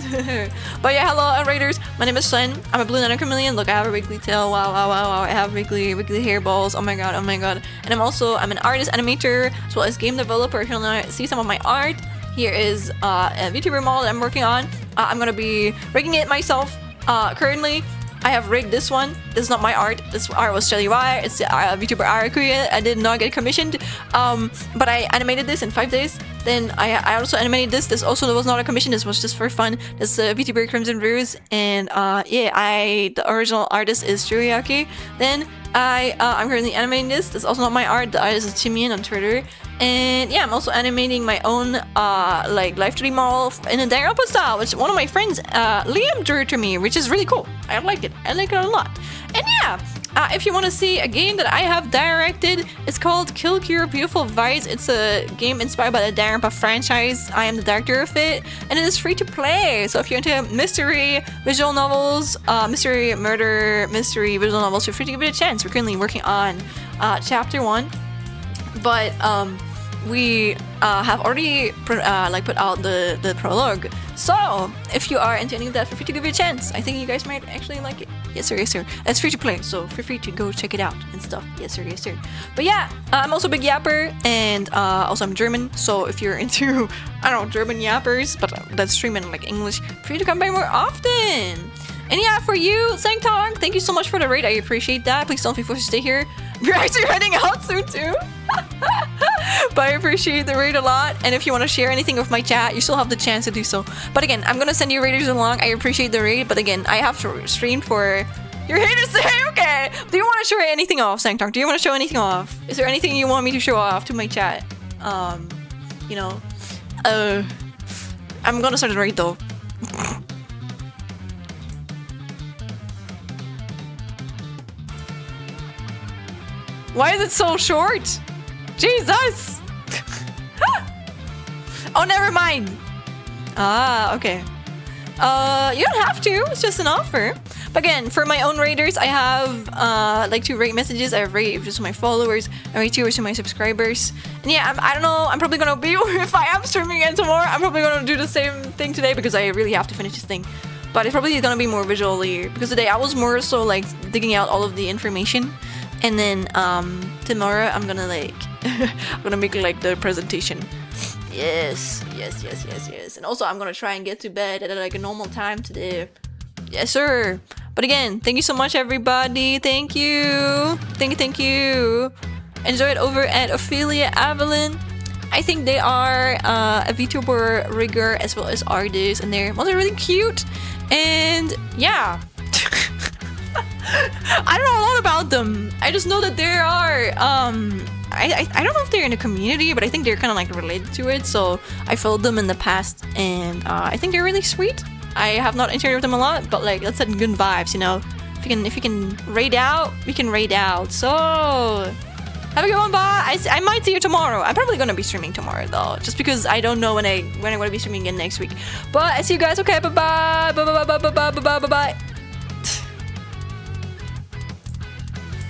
But yeah, hello, raiders. My name is Sven. I'm a blue nano chameleon. Look, I have a wiggly tail. Wow. I have wiggly hairballs. Oh my god. And I'm an artist, animator, as well as game developer. If you want to see some of my art, here is a VTuber model that I'm working on. I'm gonna be rigging it myself. Currently, I have rigged this one. This is not my art. This art was Shelly Y. It's VTuber Arakuya. I did not get commissioned. But I animated this in 5 days. Then I also animated this. This also was not a commission. This was just for fun. This is VTuber Crimson Ruse. And yeah, the original artist is Shuriaki. Then I'm currently animating this. This is also not my art. The artist is Chimian on Twitter. And yeah, I'm also animating my own like live 3D model in a Danganronpa style, which one of my friends Liam drew to me, which is really cool. I like it a lot. And yeah, if you want to see a game that I have directed, it's called Kill Cure Beautiful Vice. It's a game inspired by the Danganronpa franchise. I am the director of it, and it is free to play. So if you're into mystery visual novels, mystery murder, mystery visual novels, feel free to give it a chance. We're currently working on chapter 1, but we have already put out the prologue. So if you are into any of that, feel free to give it a chance. I think you guys might actually like it. Yes sir. It's free to play, so feel free to go check it out and stuff. Yes sir. But yeah, I'm also a big yapper, and also I'm German. So if you're into German yappers, but that stream in like English, feel free to come by more often. And yeah, for you, Sangtong, thank you so much for the raid. I appreciate that. Please don't feel forced to stay here. We're actually heading out soon too. But I appreciate the raid a lot. And if you want to share anything with my chat, you still have the chance to do so. But again, I'm gonna send you raiders along. I appreciate the raid, but again, I have to stream for your haters to say, okay. Do you want to show anything off, Sangtong? Do you want to show anything off? Is there anything you want me to show off to my chat? I'm gonna start the raid though. Why is it so short? Jesus! Oh, never mind. Okay. You don't have to. It's just an offer. But again, for my own raiders, I have like 2 raid messages. I have raid just to my followers, and raid 2 to my subscribers. And yeah, I don't know. I'm probably gonna be if I am streaming again tomorrow. I'm probably gonna do the same thing today because I really have to finish this thing. But it's probably gonna be more visually because today I was more so like digging out all of the information. And then tomorrow I'm gonna like I'm gonna make like the presentation. Yes. And also I'm gonna try and get to bed at like a normal time today. Yes sir. But again, thank you so much everybody. Thank you. Thank you. Enjoy it over at Ophelia Avalon. I think they are a VTuber rigger as well as artist, and they're really cute. And yeah. I don't know a lot about them. I just know that there are I don't know if they're in a community, but I think they're kind of like related to it. So I followed them in the past, and I think they're really sweet. I have not interacted with them a lot, but like let's send good vibes, you know. If you can raid out, we can raid out. So have a good one, bye. I might see you tomorrow. I'm probably gonna be streaming tomorrow though, just because I don't know when I'm gonna be streaming again next week. But I see you guys. Okay, bye bye.